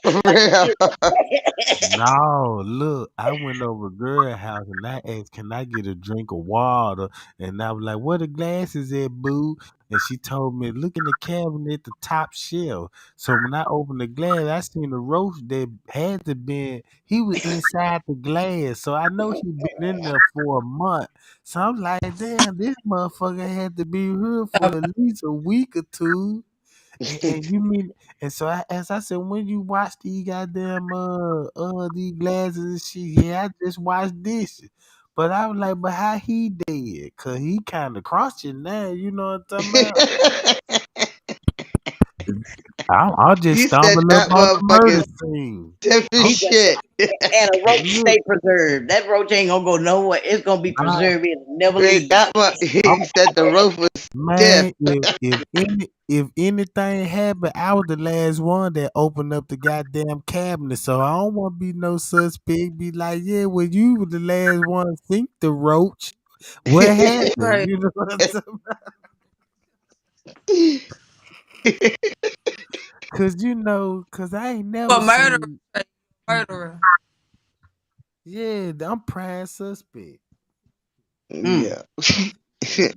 For About to real. get No, look, I went over to girl house and I asked, "Can I get a drink of water?" And I was like, "Where the glasses at, boo?" And she told me, "Look in the cabinet at the top shelf." So when I opened the glass, I seen the roach that had to been. He was inside the glass, so I know he been in there for a month. So I'm like, "Damn, this motherfucker had to be here for at least a week or two." And you mean, and so as I said, when you watch these goddamn these glasses and shit, yeah, I just watched this. But I was like, but how he did? Cause he kind of crunching now, you know what I'm talking about? I'll just You said stumble up that on the murder motherfucker is scene. stiff as I'm he just shit. and a roach look, stay preserved. That roach ain't gonna go nowhere. It's gonna be nah, preserved. It'll never Wait, leave. that one, I'm he said the roof was stiff. man. If anything happened, I was the last one that opened up the goddamn cabinet. So I don't want to be no suspect. Be like, yeah, well, you were the last one to sink the roach. What happened? Right. You know what I'm saying? Cause I ain't never For murderer. seen. Murderer. Yeah, I'm prime suspect. Mm. Yeah.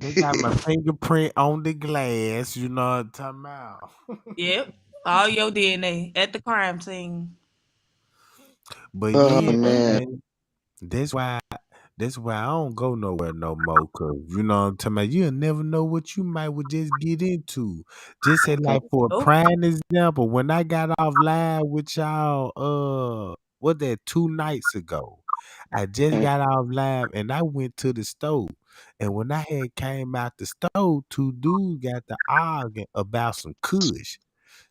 They got my fingerprint on the glass. You know what I'm talking about. Yep. All your DNA at the crime scene. But Oh yeah, man. man, that's why. That's why I don't go nowhere no more. Cause you know what I'm talking about. You'll never know what you might would just get into. Just say like for a Nope. prime example, when I got off live with y'all, what that 2 nights ago. I just got off live and I went to the stove. And when I had came out the stove, two dudes got to arguing about some kush.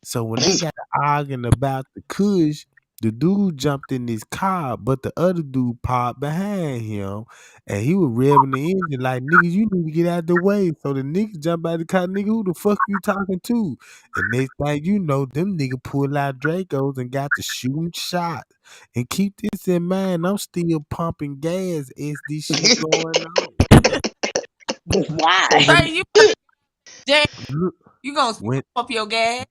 So when they got to arguing about the kush, the dude jumped in his car, but the other dude popped behind him, and he was revving the engine like, "Nigga, you need to get out the way." So the nigga jump out the car, "Nigga, who the fuck you talking to?" And next thing you know, them nigga pull out Dracos and got to shooting shots. And keep this in mind, I'm still pumping gas as this shit going on. But So why? Right, when you Jay, look you gonna still when up your gas.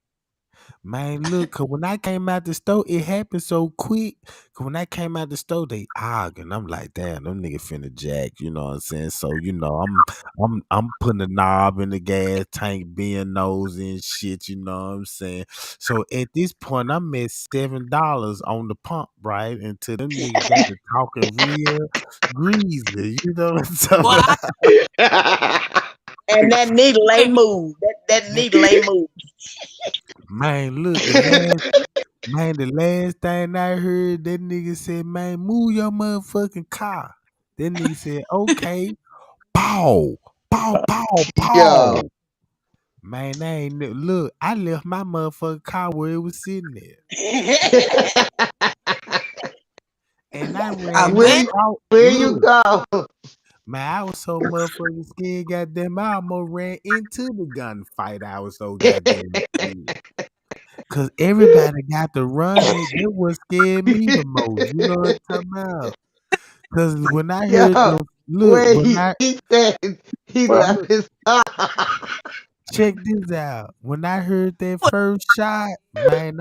Man, look, cause when I came out the store, it happened so quick. Cause when I came out the store, they arguing. I'm like, damn, them nigga finna jack. You know what I'm saying? So you know, I'm putting a knob in the gas tank, being nosy and shit. You know what I'm saying? So at this point, I'm at $7 on the pump, right? Until them niggas got to talking real greasy. You know what I'm Boy, talking I about? And that needle ain't couldn't moved. That needle ain't moved. Man, look, the last thing I heard, that nigga said, "Man, move your motherfucking car." That nigga said, "Okay." Pow, pow, pow, Yo. pow. Man, look, I left my motherfucking car where it was sitting there. And I I ran where bet back you out. where you Look, go? man, I was so motherfucking scared, goddamn, I almost ran into the gunfight. I was so goddamn scared. Cause everybody got to run it. That what scared me the most. You know what I'm talking about? Cause when I heard Yo, them, look, where when I he said he but left look, his car. check this out. When I heard that first shot, man,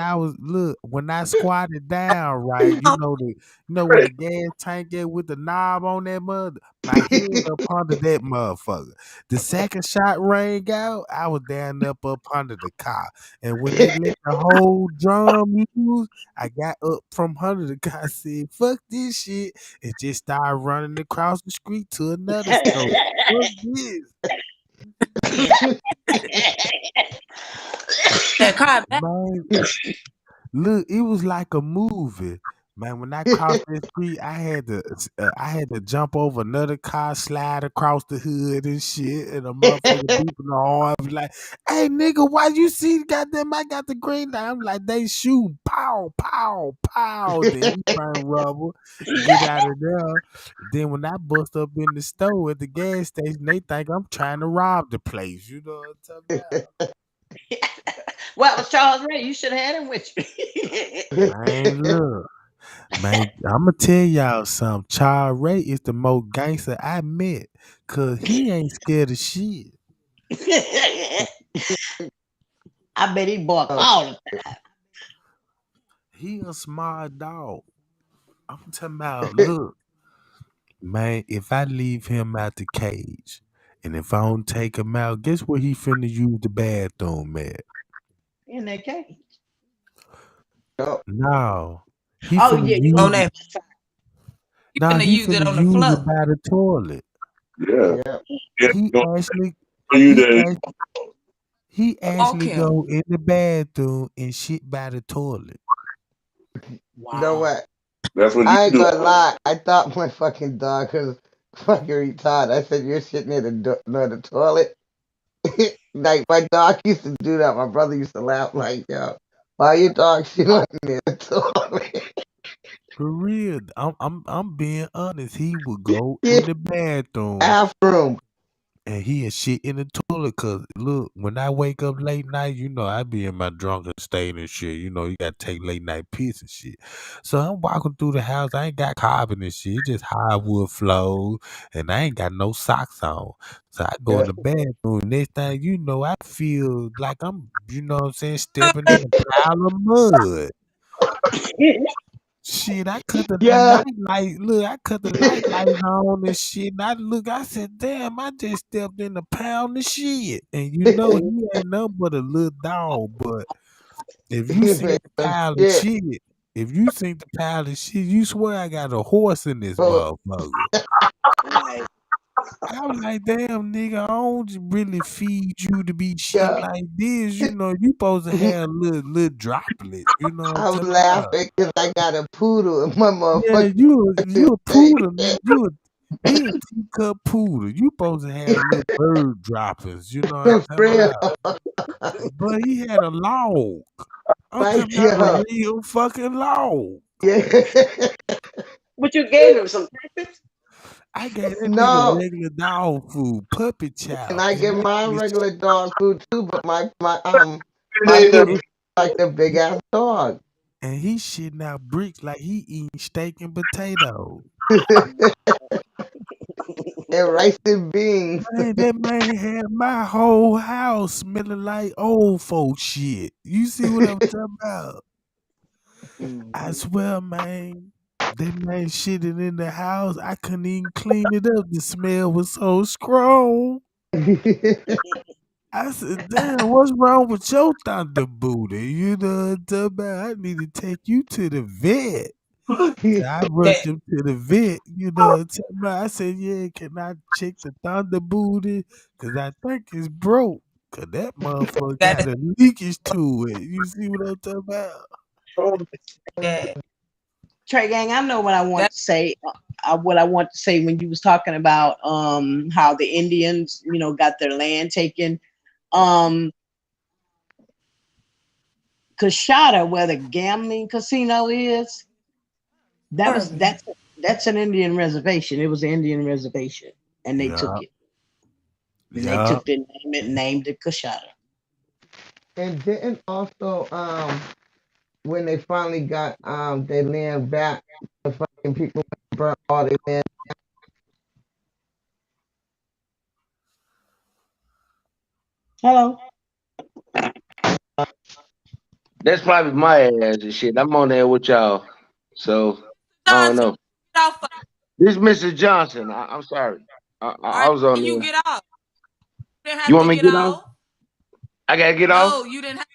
when I squatted down, right, where the gas tank is with the knob on that mother, my head up under that motherfucker. The second shot rang out, I was down up under the car. And when they let the whole drum loose, I got up from under the car, said, fuck this shit, and just started running across the street to another store. Fuck this. That car back. Man, look, it was like a movie. Man, when I crossed that street, I had to jump over another car, slide across the hood and shit, and a motherfucker beeping the horn like, "Hey nigga, why you see goddamn I got the green light?" I'm like, they shoot, pow, pow, pow. Then we burn rubber, get out of there. Then when I bust up in the store at the gas station, they think I'm trying to rob the place. You know what I'm talking about? Well, it was Charles Ray. You should have had him with you. Man, look. Man, I'ma tell y'all something. Charles Ray is the most gangster I met. Cause he ain't scared of shit. I bet he bark Oh, all the time. He a smart dog. I'm talking about, look, man, if I leave him out the cage and if I don't take him out, guess where he finna use the bathroom at? In that cage. no. No. He Oh finna yeah, you On use it. that, you No, finna he use it finna on the use floor. it by the toilet. Yeah. Yeah. Yeah. He actually For you he to act- he actually Okay. go in the bathroom and shit by the toilet. You know Wow. what? that's what you I ain't do. gonna lie. I thought my fucking dog was fucking retarded. I said, "You're sitting near the toilet." Like my dog used to do that. My brother used to laugh like, "Yo, why your dog sitting near the toilet?" For real, I'm being honest. He would go Yeah, in the bathroom bathroom. and he'd shit in the toilet. Cause look, when I wake up late night, I be in my drunken state and shit. You gotta take late night piss and shit. So I'm walking through the house. I ain't got carpet and shit, just hardwood floors, and I ain't got no socks on. So I go in Yeah. the bathroom. Next thing you know, I feel like I'm, what I'm saying, stepping in a pile of mud. Shit, I cut the Yeah. night light. Look, I cut the night lights on and shit. And I said, damn, I just stepped in a pound of shit. And he ain't nothing but a little dog. But if you You seen make the some pile of shit. shit, if you seen the pile of shit, you swear I got a horse in this Oh, motherfucker. Right. I was like, damn, nigga, I don't really feed you to be shit yeah. like this. You supposed to have little droplets. You know what I'm I'm talking about? laughing because I got a poodle in my Yeah, motherfucking you a face. poodle, nigga. He a teacup poodle. You supposed to have little bird droppings. You know what I'm For talking real. about? But he had a log. I'm Like, talking about a yo. real fucking log. Yeah. But you gave him some breakfast. I gave that nigga No. regular dog food, puppy And chow, I and get my that regular dog food too, but my Ain't poodle's nothing. like a big ass dog. and he shitting out bricks like he eating steak and potatoes. And rice and beans. Man, that man had my whole house smelling like old folks shit. You see what I'm talking about? I Mhm. swear, man, that man shitting in the house. I couldn't even clean it up. The smell was so strong. I said, damn, what's wrong with your thunder booty? You know what I'm talking about? I need to take you to the vet. So I rushed That him to the vet, you know what I'm talking about? I said, yeah, can I check the thunder booty? Because I think it's broke. Because that motherfucker got got a leakage to it. You see what I'm talking about? that Trey Gang, I know what I want that to say. What I want to say when you was talking about how the Indians, got their land taken. Um, Kashada, where the gambling casino is, urban. that's an Indian reservation. It was an Indian reservation, and they took Yeah, it. And they yeah. took the name and named it Kashada. And didn't also when they finally got their land back, the fucking people burnt all their land. Hello. That's probably my ass and shit. I'm on there with y'all. So I don't Johnson, know. get off. This Mrs. Johnson. I'm sorry. All I right, was on you there. get off. You didn't You have want to me to get get off? off. I gotta get off. No, you didn't have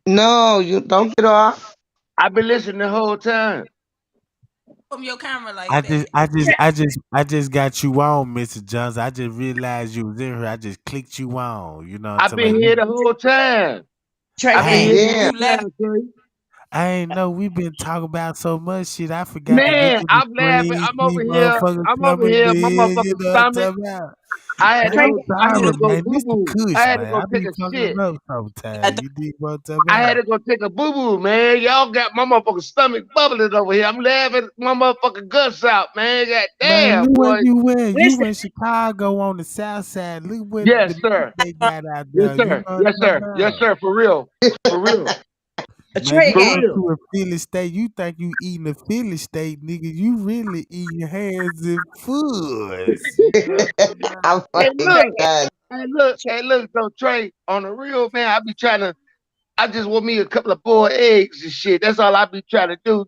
No, you don't get off. I've been listening the whole time. to from your camera I like just, that. I just, I just, I just got you on, Mr. Johnson. I just realized you was in here. I just clicked you on. You know what I'm I've talking been about? here the whole time. Trey I've been I Gang. here the Yeah. whole You left. time, Trey. I ain't know we been talking about so much shit. I forgot to look Man, at the I'm laughing. screen, I'm see over here. motherfuckers I'm over coming here. My in. You motherfucking know what I'm stomach. talking about? I had to Man, Trey I'm go. I had You to the sorry, go man. boo This the boo. Kush, I had to man. go I take be a fucking shit. up got sometimes. the You dig what I'm talking I had about? to go take a boo boo, man. Y'all got my motherfucking stomach bubbling over here. I'm laughing my motherfucking guts out, man. God Man, damn, look where boy. you went. You Listen, in Chicago on the south side. Look what the Yes, meat sir. they got out Yes, there. You sir. know what Yes, I'm sir. talking Yes, about? sir. For real. For real. Man, Trey you For Gang. go real. to a Philly state, you think you eating a Philly state, nigga. You really eating hands and foods. You know what I'm talking about? I'm Hey, fucking Trey look. Gang. done. Trey, Hey, look, though, Trey, on the real, man, I be trying to I just want me a couple of boiled eggs and shit. That's all I be trying to do.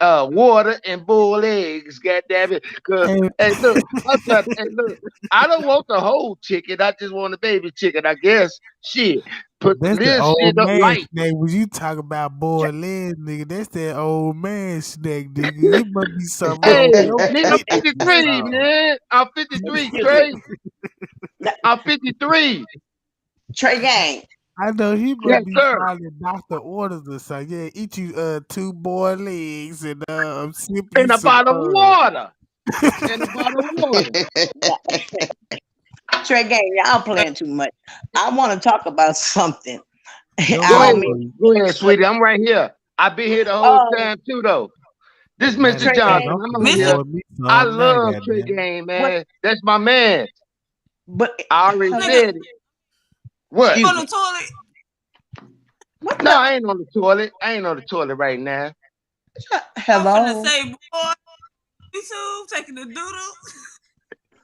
Water and boiled eggs. God damn it. Cause Hey, hey, look, I'm trying. Hey, look, I don't want the whole chicken. I just want a baby chicken. I guess. Shit, put that's the this old shit up man light. snack. When you talk about Trey, boiled legs, nigga, that's that old man snack, nigga. It must be something Hey, wrong with your I'm kidneys or 53, something. man. I'm 53, excuse me. Trey. I'm 53. Trey Gang. I know he Yes, must be sir. following doctor orders or something. Yeah, eat you two boiled legs and sip you In a some bottle of water. In a bottle of water. Trey Gang, y'all playing too much. I want to talk about something. Go Go I don't ahead, ahead. mean bro. Go ahead, sweetie. I'm right here. I've been here the whole um time too, though. This Matter Mr. of Trey fact, Gang. Johnson. I'm I'm finna on Mr. here. boil me I some now, love Trey goddamn. Game, What man. That's my man. but I already nigga said it. What? excuse on me. the toilet. What No, the I ain't on the toilet. I ain't on the toilet right now. I'm finna hello? say, boy, you too taking the doodle.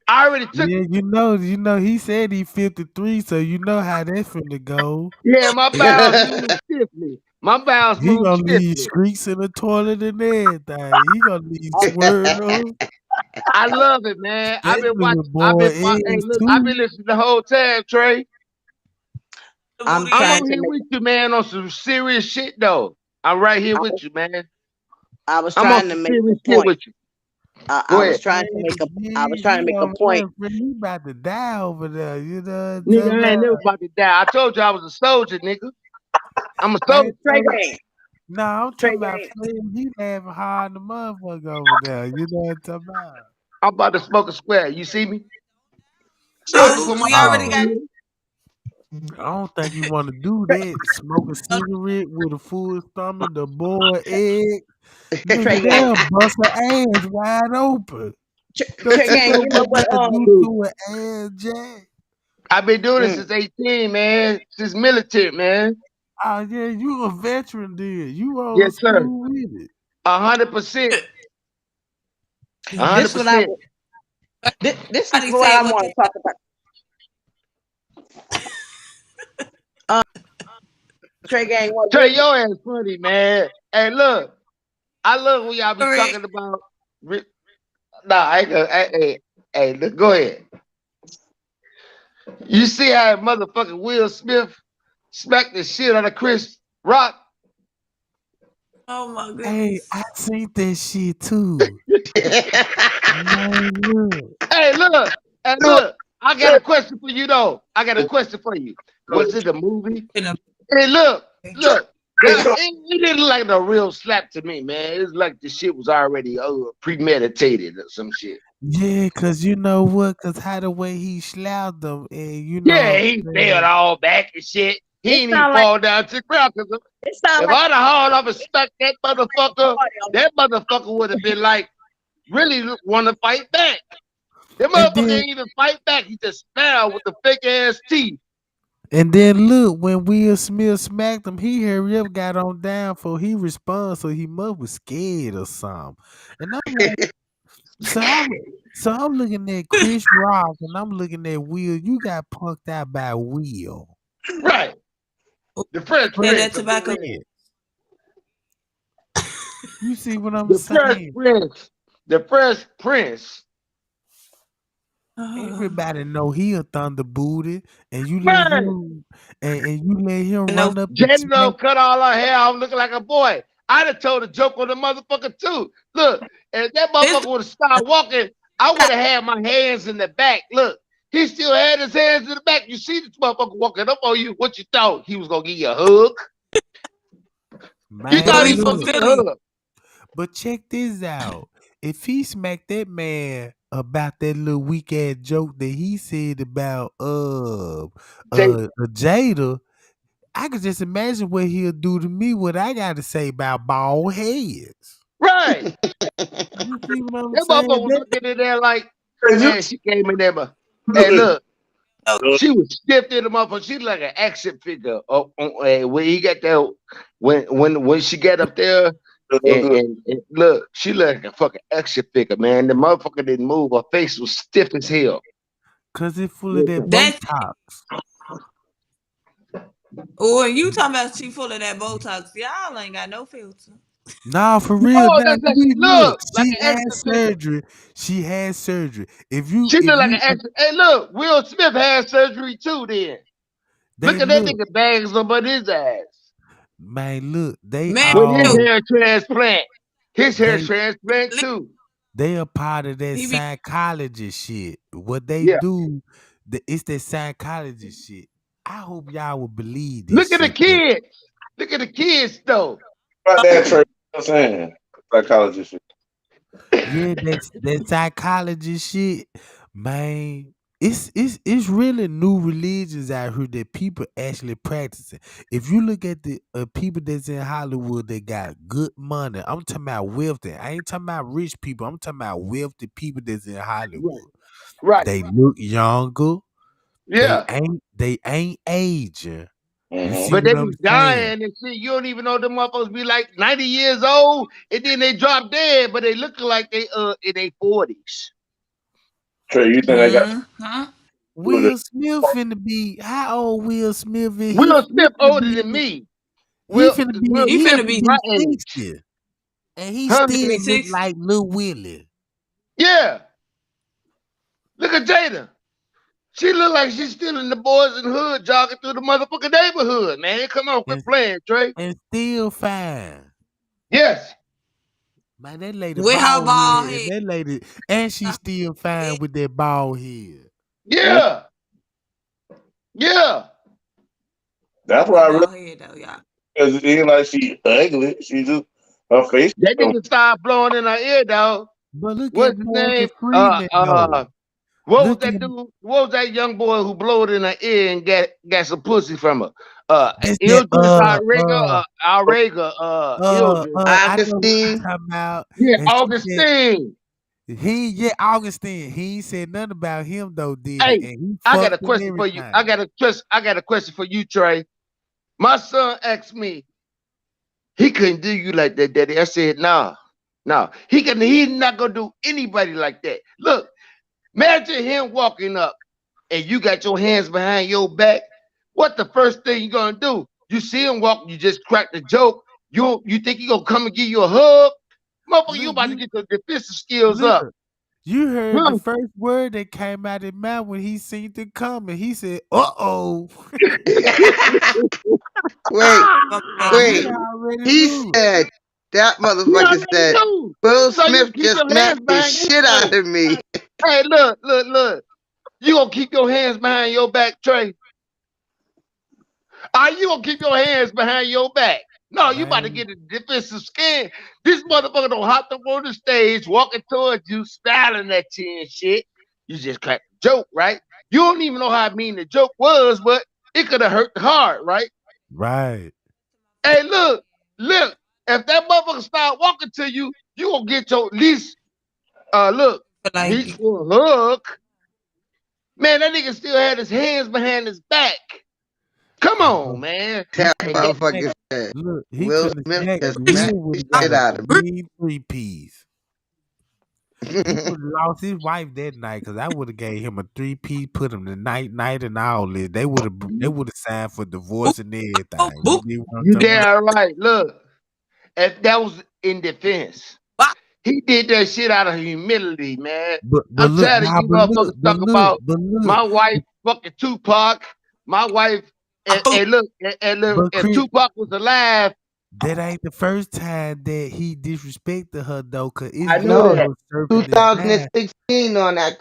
I already took Yeah, it. he said he 53, so you know how that finna go. Yeah, my bowels move stiffly. My bowels He move gonna leave stiffly. streaks in the toilet and everything. He gonna leave swirls, I love it, man. I've been especially watching. with boiled Hey, eggs look, I've too. been listening the whole time, Trey. The I'm booty I'm ass. trying over to here make with you, man, on some serious shit, though. I'm right here I with was, you, man. I was I'm on trying to some make a serious shit point. with you. I Go was ahead. trying to Man, make a I was trying to you make a don't point. run, friend. You about to die over there. You know what I'm Nigga, talking I ain't never about? about to die. I told you I was a soldier, nigga. I'm a I ain't soldier. Trey talking. Gang. No, I'm Trey talking about Gang. friend. He laughing hard the motherfucker over there. You know what I'm talking about? I'm about to smoke a square. You see me? I can Trey, put No, my we arm already Oh, on got. here. I don't think you want to do that. Smoke a cigarette with a full stomach, the boiled egg. Trey Nigga, Gang. they'll bust her ass wide open. Don't Trey you Gang, know you know what what that'll do Dude, to an ass, Jack? I've been doing this mm, since 18, man. Since military, man. Oh, yeah, you a veteran then. You Yes, old sir. school with it. 100%. this what I 100%. this is Somebody what said I what want the to talk about. Um Trey Gang, what Trey, really your ass funny, man. Hey, look. I love when y'all be hell. talking about. Nah, I ain't gonna. Hey, look, go ahead. You see how motherfucking Will Smith smacked the shit out of Chris Rock? Oh my Hey, goodness. I seen that shit too. Man, look. Hey, look. Hey, look. I got a question for you, though. I got a question for you. Was it a movie? In a Hey, look. It didn't look like no real slap to me, man. It's like the shit was already premeditated or some shit. Yeah, cause you know what? Cause how the way he slapped them, and you Yeah, know he what I'm fell saying? all back and shit. it He ain't even sound like fall down to the ground. Cause it sound if like I'd have hauled off and stuck party on that motherfucker would have been like, really want to fight back. That And motherfucker then ain't even fight back. He just fell with the fake ass teeth. and then look, when Will Smith smacked him, he hurry up, got on down for he responds, so he must was scared or something. And I'm like, so I'm so I'm looking at Chris Rock and I'm looking at Will. You got punked out by Will. Right. The Fresh Fresh Yeah, that Prince. tobacco. Prince. You see what I'm The Fresh saying? Prince. The Fresh Prince. Everybody know he a thunder booty, and you let Man, him and you let him No, run up and Jenny smack. don't cut all her hair off looking like a boy. I'd have told a joke on the motherfucker too. Look, if that this motherfucker would have started walking, I would have had my hands in the back. Look, he still had his hands in the back. You see this motherfucker walking up on you. What you thought? He was gonna give you a hug? You thought boy Man, he he was gonna look, give you a fulfilling. hug. but check this out. If he smacked that man about that little weak ass joke that he said about Jay, Jada, I could just imagine what he'll do to me. What I got to say about bald heads. right. You see what I'm That saying? motherfucker was That looking in there like, man, she came in there, but hey, look, she was stiff in the motherfucker. She like an action figure. When he got there, when she got up there, and look, she looked like a fucking action figure, man. The motherfucker didn't move. Her face was stiff as hell. cause it's full of that That's Botox. oh, and you talking about she full of that Botox. Y'all ain't got no filter. Nah, for real. Oh, Now that's like she look, look like an action figure. She had surgery. She If look like an you action. Hey, look, Will Smith had surgery too. Then they look at that look, nigga bags up on his ass man, look, Man, with his no, hair transplant. His hair they transplant too. they a part of that he be psychology shit. What they Yeah. do, it's that psychology shit. I hope y'all would believe this Look at the shit, man. kids. Look at the kids though. About that Trey, you know what I'm saying? Psychologist. Yeah, that psychology shit, man. It's really new religions out here that people actually practicing. If you look at the people that's in Hollywood that got good money, I'm talking about wealthy. I ain't talking about rich people. I'm talking about wealthy people that's in Right. Hollywood. Right. They look younger. Yeah. They ain't aging. You Mm-hmm. see But what they I'm be saying? dying and shit. You don't even know them motherfuckers be like 90 years old and then they drop dead, but they looking like they in their 40s. Trey, you think I got huh? Will Smith finna be how old Will Smith is? Will He Smith finna older be than me. he Will finna be Will He he Smith finna finna is be my be age. 60. And he Huh? he finna still be look 60. like Lil Willie. Yeah. Look at Jada. She look like she's still in the boys in the hood jogging through the motherfucking neighborhood, man. Come on, quit And playing, Trey. and still fine. Yes. Man, that lady With her bald bald head and head. that lady and she still fine with that bald head. Yeah. Yeah. That's why That I really, bald head though, y'all. because it ain't like she ugly. She just, her face. That So, nigga started blowing in her ear, dog. But look What's at his Morgan name? Freeman though. What was Look that at dude? What was that young boy who blowed in her ear and got some pussy from her? this that Ildris Alrega, Ildris. I know what you Augustine. talking about. Yeah, And she said Augustine. Augustine, he ain't said nothing about him though, did he? Hey, And he I got a fucked and question for you. I everything. got a question for you, Trey. My son asked me, he couldn't do you like that, Daddy. I said, nah, nah. He's not gonna do anybody like that. Look, imagine him walking up and you got your hands behind your back. What the first thing you gonna do? You see him walk, you just crack the joke. You think he gonna come and give you a hug? Motherfucker, you Look, about to get your defensive skills up. look. You heard the Huh? first word that came out of his mouth when he seen it coming. He said, "Uh-oh." Wait, My He man. wait. already He knew. said, that You motherfucker already said, knew. Will So you Smith keep just your hands smacked the behind your shit out back. of me. Hey, look. You gonna keep your hands behind your back, Trey? Are you gonna keep your hands behind your back? No, you about to Man, get a defensive skin. This motherfucker don't hop up on the stage, walking towards you, smiling at you and shit. You just cracked a joke, right? You don't even know how mean the joke was, but it could have hurt the heart, right? right. Hey, look. If that motherfucker start walking to you, you gonna get your look, Like reach for a hug. Man, that nigga still had his hands behind his back. Come on, Bro, man. he That couldn't have smacked. motherfucker said, Look, he Will couldn't have Smith smacked just reach, Will smacked would the have got shit a out of me. mean 3 piece. He would have lost his wife that night because I would have gave him a 3-piece, put him the night, and all this. They would have signed for divorce and Boop, everything. You boop, get what I'm You talking about? damn right. Look, if that was in defense. bop. He did that shit out of humility, man. But I'm look, tired of nah, you motherfuckers talk about but look, my wife fucking Tupac. My wife, Oh, and look, but if Chris, Tupac was alive, that ain't the first time that he disrespected her though, cause it's I know No, that. videos surfacing now. 2016 on that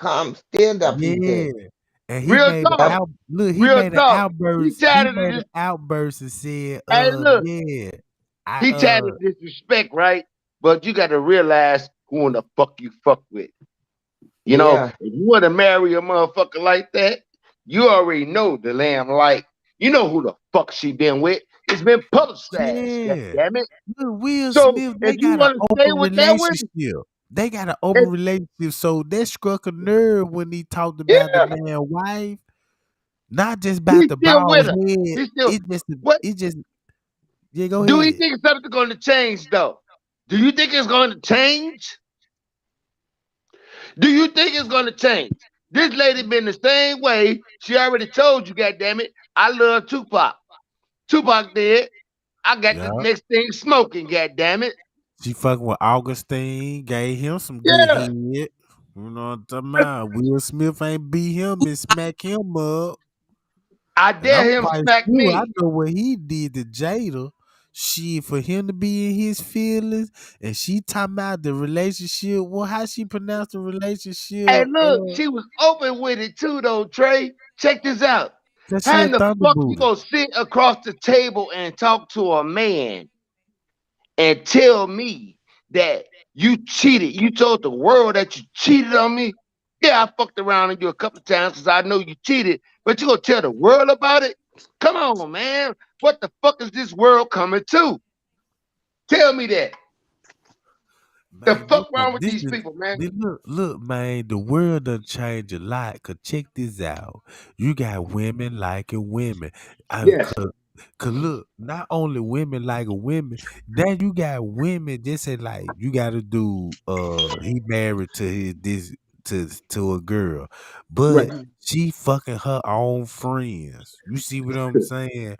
stand up he Yeah, did. and he Real made an talk. Yep. out. Look, he Real made an talk. He outburst. He tired of made an this. outburst and said, Hey, look, yeah, I he tired of disrespect, right? But you got to realize who in the fuck you fuck with. You know, Yeah. if you want to marry a motherfucker like that, you already know the lamb like. You know who the fuck she been with. It's been publicized. God yeah. damn it. Look, Will So Smith, if they you got an want to stay open with that one, relationship. They got an open if, relationship, so that struck a nerve when he talked about the yeah, man wife, not just about he's the still bald with her. head. He's still. It just, What it just, yeah. Go do you ahead. think something's going to change though? Do you think it's going to change? Do you think it's going to change? This lady been the same way. She already told you, goddamn it. I love Tupac. Tupac did. I got Yeah, the next thing smoking, goddamn it. she fucking with Augustine, gave him some good Yeah, head. You know what I'm talking about? Will Smith ain't beat him and smack him up. I And I'm dare him quite smack sure I me. know what he did to Jada. Shit, for him to be in his feelings, and she talking about the relationship. Well, how she pronounced the Hey, relationship? look, she was open with it too, though, Trey. Check this out. Cause she How a in the fuck you thunderbooter. gonna sit across the table and talk to a man and tell me that you cheated? You told the world that you cheated on me. Yeah, I fucked around on you a couple of times because I know you cheated, but you gonna tell the world about it? Come on, man. What the fuck is this world coming to? Tell me that. The Man, fuck wrong with these people, man? look, man, the world done changed a lot. Cause check this out. You got women liking women. Yes. Cause look, not only women liking women, then you got women just say like you gotta do he married to to a girl. Right. But she fucking her own friends. You see what I'm saying?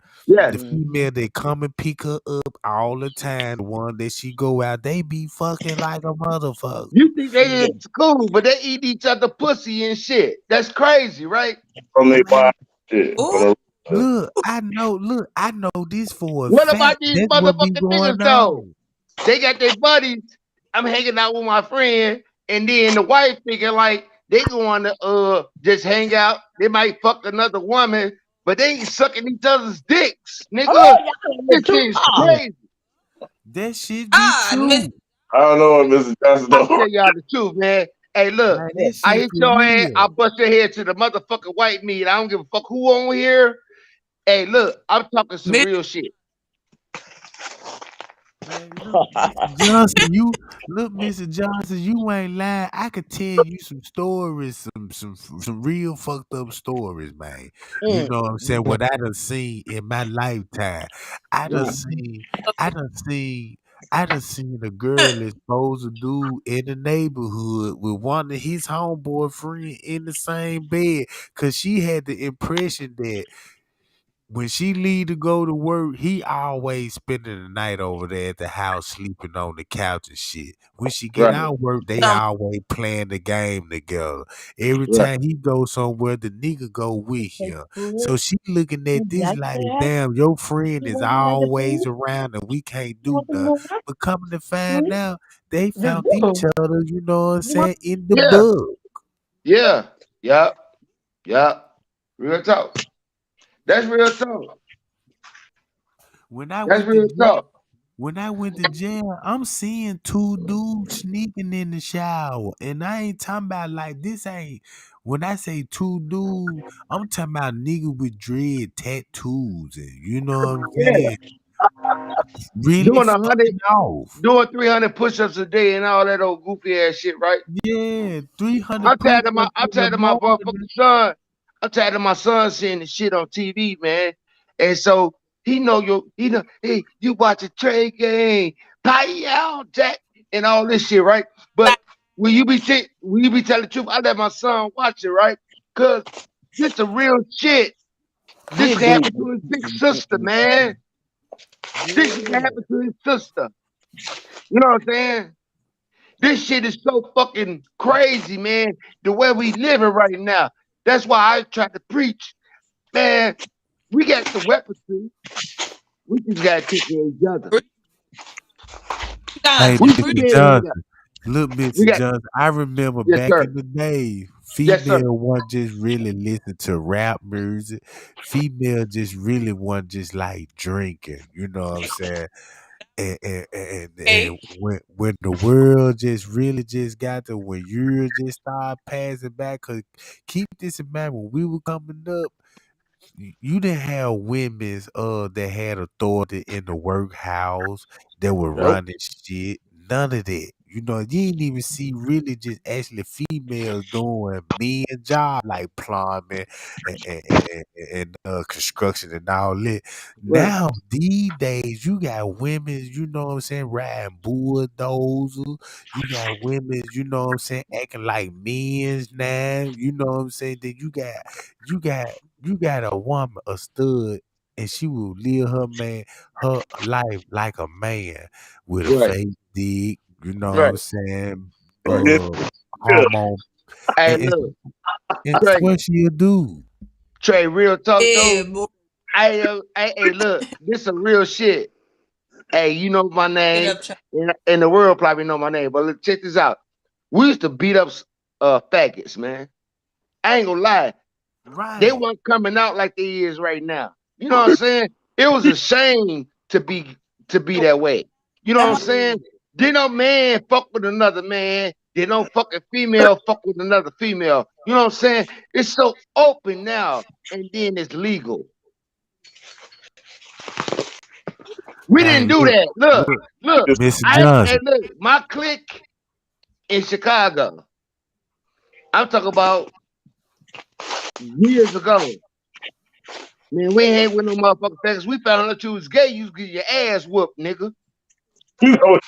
The Yes. female that come and pick her up all the time, the one that she go out, they be fucking like a motherfucker. You think they in school, but they eat each other pussy and shit. That's crazy, right? From their Man, body shit. ooh. look, I know this for a What about fact. these That's what be motherfucking going niggas though? on. They got their buddies. I'm hanging out with my friend, and then the wife thinking like they going to just hang out. They might fuck another woman, but they ain't sucking each other's dicks, Oh, nigga. y'all a This little too shit's far. crazy. That shit be God, Miss true. I don't know what Mr. Johnson I don't. tell y'all the truth, man. Hey, look, Man, that I shit hit for your ass. I real. bust your head to the motherfucking white meat. I don't give a fuck who on here. Hey, look, I'm talking some Miss real shit. Man, look, Mr. Johnson, Mr. Johnson, you ain't lying. I could tell you some stories, some real fucked up stories, man. You Mm. know what I'm saying? What I done seen in my lifetime. I done Yeah. seen, I done seen, I done seen a girl expose a dude in the neighborhood with one of his homeboy friend in the same bed, cause she had the impression that when she leave to go to work, he always spending the night over there at the house sleeping on the couch and shit. When she get Right, out of work, they some always playing the game together. Every right. time he go somewhere, the nigga go with Take him. food. So she looking at this Like like, that. damn, your friend You is want some other always food? around and we can't You do want some nothing. more? But coming to Hmm? find out, they Just found each go. other, you know what I'm You want saying, in the Yeah, bud. yeah, yeah, yeah. Real talk. That's real talk. When I That's went to real jail, talk. When I went to jail, I'm seeing two dudes sneaking in the shower. And I ain't talking about like this ain't when I say two dudes, I'm talking about niggas with dread tattoos and you know what I'm Yeah. saying? Really Doing 100, fucking off. doing 300 push-ups a day and all that old goofy ass shit, right? Yeah, 300 I'm push tired of my ups I'm in the tired of my motherfucking morning. son. I'm tired of my son seeing the shit on TV, man. And so he know, hey, you watch a trade game, pie out, Jack, and all this shit, right? But like will you be telling the truth? I let my son watch it, right? Cause this the real shit. This We'll can do happen to his big sister, man. This shit can Yeah. happen to his sister. You know what I'm saying? This shit is so fucking crazy, man. The way we living right now. That's why I try to preach, man. We got the weaponry. We just gotta take care of each other. Hey, Guys, We free. Mr. still got. Johnson. Look, We Mr. got. Johnson, I remember Yes, back in sir. the day, Yes, sir. female wasn't just really listen to rap music. Female just really wasn't just like drinking. You know what I'm saying? And Hey, when the world just really just got to when you just start passing back, cause keep this in mind when we were coming up, you didn't have women's that had authority in the workhouse that were Nope. running shit. None of that. You know, you didn't even see really just actually females doing men job like plumbing and construction and all that. Right. Now these days you got women, you know what I'm saying, riding bulldozers. You got women, you know what I'm saying, acting like men's now. You know what I'm saying? Then you got you got a woman, a stud, and she will live her life like a man with a Right. fake dick. You know what Right. I'm saying? Right. Yeah. Hormone, Hey, and, look, and Trey. what she a do? Trey, real talk yeah, though. boy, Hey, look, this some real shit. Hey, you know my get name, up, child. and the world probably know my name. But look, check this out. We used to beat up faggots, man. I ain't gonna lie. They Right. weren't coming out like they is right now. You know what I'm saying? It was a shame to be that way. You know what I'm saying? Did no man fuck with another man? Did no fucking female fuck with another female? You know what I'm saying? It's so open now, and then it's legal. We Hey, didn't do look, that. Look, look, look. Mr. Hey, Johnson. look. My clique in Chicago. I'm talking about years ago. Man, we ain't with no motherfucking faggots. We found out you was gay. You was get your ass whooped, nigga. You know,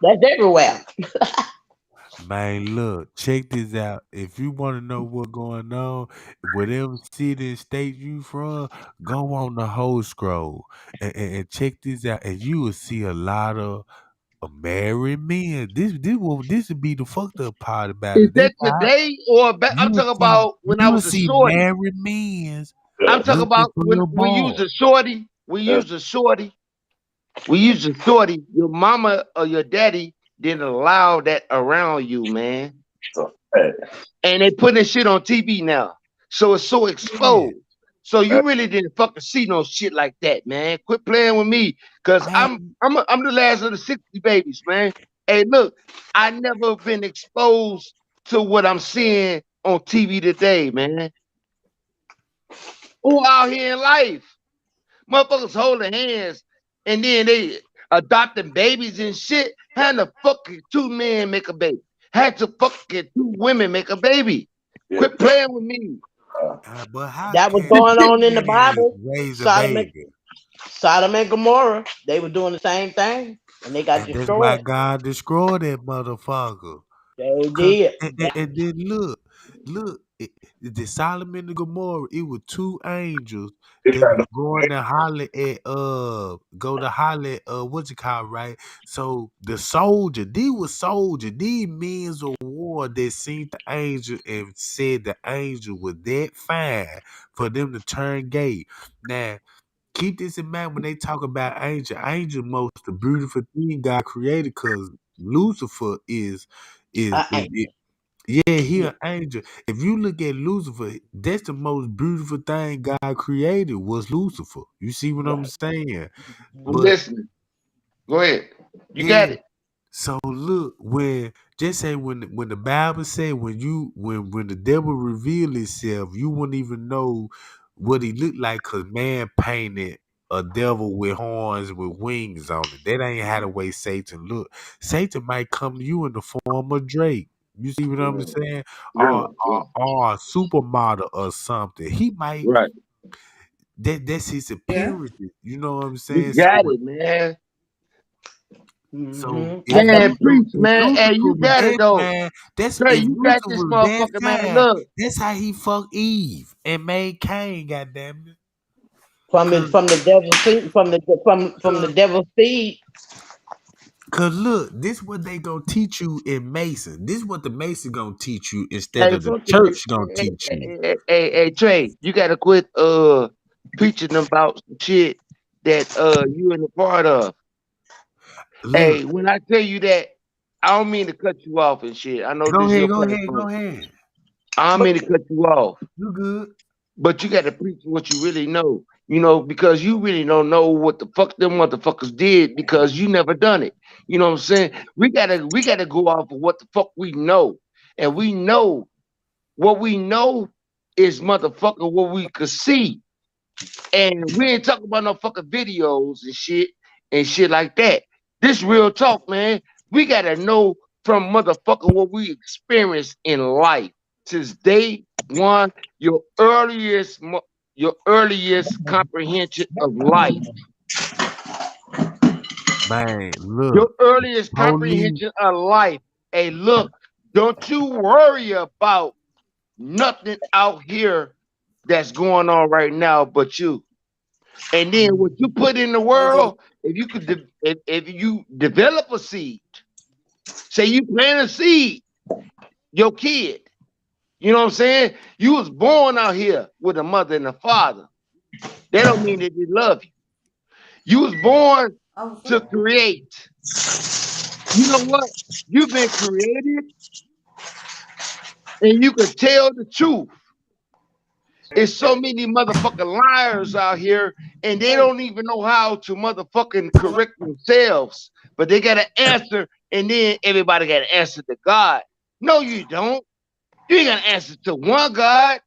That's everywhere. Man, look, check this out. If you want to know what's going on, whatever city and state you from, go on the whole scroll and check this out, and you will see a lot of married men. This would be the fucked up part about Is it. This that how today or back? you I'm will talking see about when I you will was a see shorty. married men I'm yeah. talking looking about for when your we used ball. a shorty. We Yeah. used a shorty. We used a shorty. Your mama or your daddy didn't allow that around you, man. So, hey, And they putting this shit on TV now. So it's so Yeah. exposed. So you really didn't fucking see no shit like that, man. Quit playing with me. Cause Hey, I'm the last of the 60 babies, man. Hey, look, I never been exposed to what I'm seeing on TV today, man. Who out here in life? Motherfuckers holding hands and then they adopting babies and shit. How the fucking two men make a baby? Had to fucking two women make a baby. yeah. Quit playing with me. but how That was can This going shit, on in the man Bible. raise a Sodom and, baby? Sodom and Gomorrah, they were doing the same thing, and they got And that's why destroyed. God destroyed that motherfucker. They Cause did. and then look, the Solomon and Gomorrah, it was two angels It's that kind was of going to holler at go to holler at what's it called, right? So the soldier, these men of war that seen the angel and said the angel was that fine for them to turn gay. Now keep this in mind when they talk about angel. Angel most the beautiful thing God created because Lucifer is Ain't. yeah, he an angel. If you look at Lucifer, that's the most beautiful thing God created was Lucifer. You see what I'm Right. saying? I'm But listening. Go ahead. You got yeah, it. so look, when just say when the Bible say when the devil revealed himself, you wouldn't even know what he looked like because man painted a devil with horns with wings on it. That ain't how the way Satan look. Satan might come to you in the form of Drake. You see what I'm saying? Right. Or a supermodel or something. He might Right. that's his Yeah. appearance. You know what I'm You saying? So got it, man. So if Man, Luther, preach, man. Hey, you was got it that though. man, that's Trey, if you got Luther this was that motherfucker, man. time, Look. that's how he fucked Eve and made Cain, goddamn it. From the devil's seed, from the devil's seed. Cause look, this what they gonna teach you in Mason. This what the Mason gonna teach you instead Hey, of the fucking, church gonna teach you. hey, Trey, you gotta quit preaching about some shit that you in a part of. Look, Hey, when I tell you that, I don't mean to cut you off and shit. I know go this is ahead, your go ahead, platform. go ahead. I don't mean to cut you off, You good? but you gotta preach what you really know. You know, because you really don't know what the fuck them motherfuckers did because you never done it. You know what I'm saying? We gotta go off of what the fuck we know, and we know what we know is motherfucker what we could see. And we ain't talking about no fucking videos and shit like that. This real talk, man. We gotta know from motherfucker what we experienced in life since day one, your earliest comprehension of life. Man, Your look, earliest police. comprehension of life. Hey, look, don't you worry about nothing out here that's going on right now but you. And then what you put in the world, if you develop a seed, say you plant a seed, your kid, you know what I'm saying? You was born out here with a mother and a father. That don't mean that they love you. You was born to create. You know what? You've been created and you can tell the truth. It's so many motherfucking liars out here, and they don't even know how to motherfucking correct themselves. But they got an answer, and then everybody got an answer to God. No, you don't. You ain't got an answer to one God.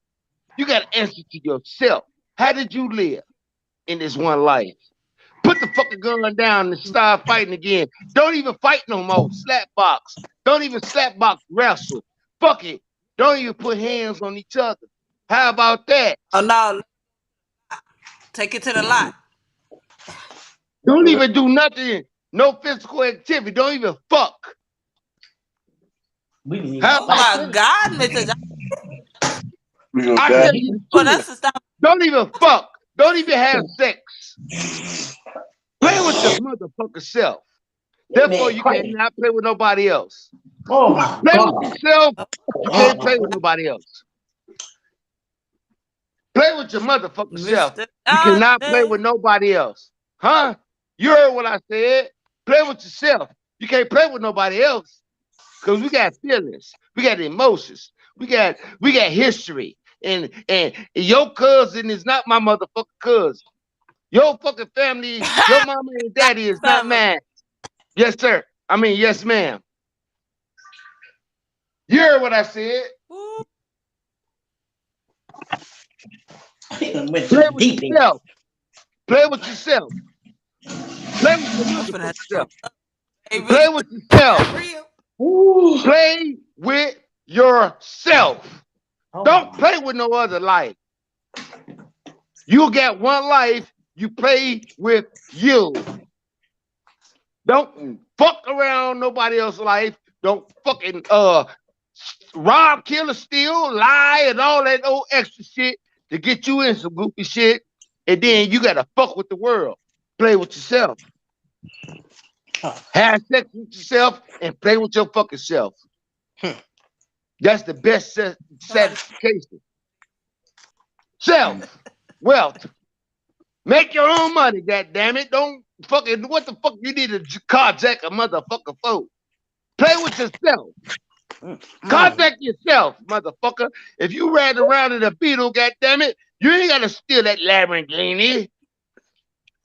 You got an answer to yourself. How did you live in this one life? Put the fucking gun down and start fighting again. Don't even fight no more. Slap box. Don't even slap box wrestle. Fuck it. Don't even put hands on each other. How about that? Oh no, take it to the lot. Don't even do nothing. No physical activity. Don't even fuck. How Oh about my this? God, Mr. We gonna I die. tell you the Well, truth. that's the stop. Don't even fuck. Don't even have sex. Play with your motherfucking self. Therefore, you cannot play with nobody else. Oh my Play with God. yourself. You can't play with nobody else. Play with your motherfucking self. Mr. You cannot play Johnson. with nobody else. Huh? You heard what I said. Play with yourself. You can't play with nobody else. Because we got feelings. We got emotions. We got history. And your cousin is not my motherfucking cousin. Your fucking family, your mama and Black daddy is not family. mine. Yes, sir. I mean, yes, ma'am. You heard what I said. Ooh, Went to Play the with deep end. yourself. Play with yourself. Play with your I'm finna have motherfucking some self. baby. Play with yourself. That real. Ooh. Play with yourself. Oh Don't my. play with no other life. You get one life, you play with you. Don't fuck around nobody else's life. Don't fucking rob, kill, or steal, lie, and all that old extra shit to get you in some goofy shit. And then you gotta fuck with the world. Play with yourself. Have sex with yourself and play with your fucking self. That's the best satisfaction. Self, wealth. Make your own money, goddammit. Don't fucking, what the fuck you need to carjack a motherfucker for? Play with yourself. Contact yourself, motherfucker. If you ride around in a Beetle, goddammit, you ain't gotta steal that Lamborghini.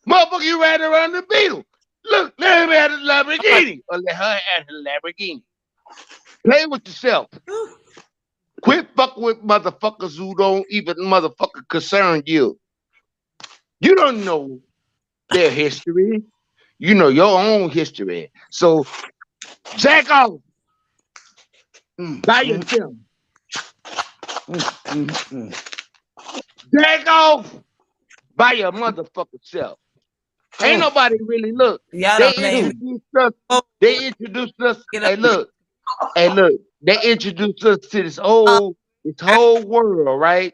Motherfucker, you ride around in a Beetle. Look, let him have the Lamborghini. Or let her have the Lamborghini. Play with yourself. Quit fucking with motherfuckers who don't even motherfucker concern you. You don't know their history. You know your own history. So jack off by yourself. Jack off by your motherfucking self. Ain't nobody really look. Y'all They done made me. introduced us. Oh, They introduced us. get up. Hey, look. Hey, look. They introduced us to this whole world, right?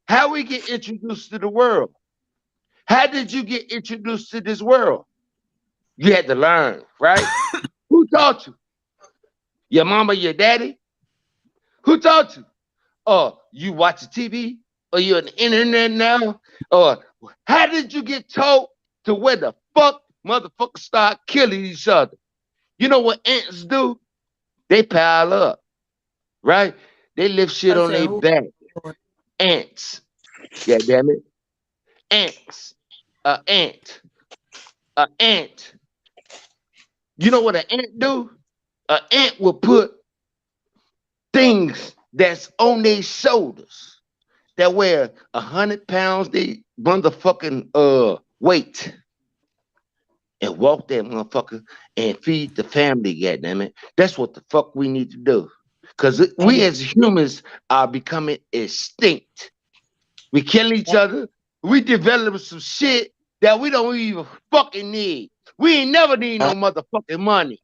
How we get introduced to the world? How did you get introduced to this world? You had to learn, right? Who taught you? Your mama, your daddy? Who taught you? Or you watch the TV? Or you on the internet now? Or how did you get told to where the fuck motherfuckers start killing each other? You know what ants do? They pile up, right? They lift shit I on said, their who? back. Ants. Yeah, damn it. Ants. A ant. A ant. You know what an ant do? An ant will put things that's on their shoulders that weigh 100 pounds, they motherfucking weight, and walk that motherfucker and feed the family, goddammit. That's what the fuck we need to do. Cause we And as humans are becoming extinct. We kill each other. We develop some shit that we don't even fucking need. We ain't never need no motherfucking money.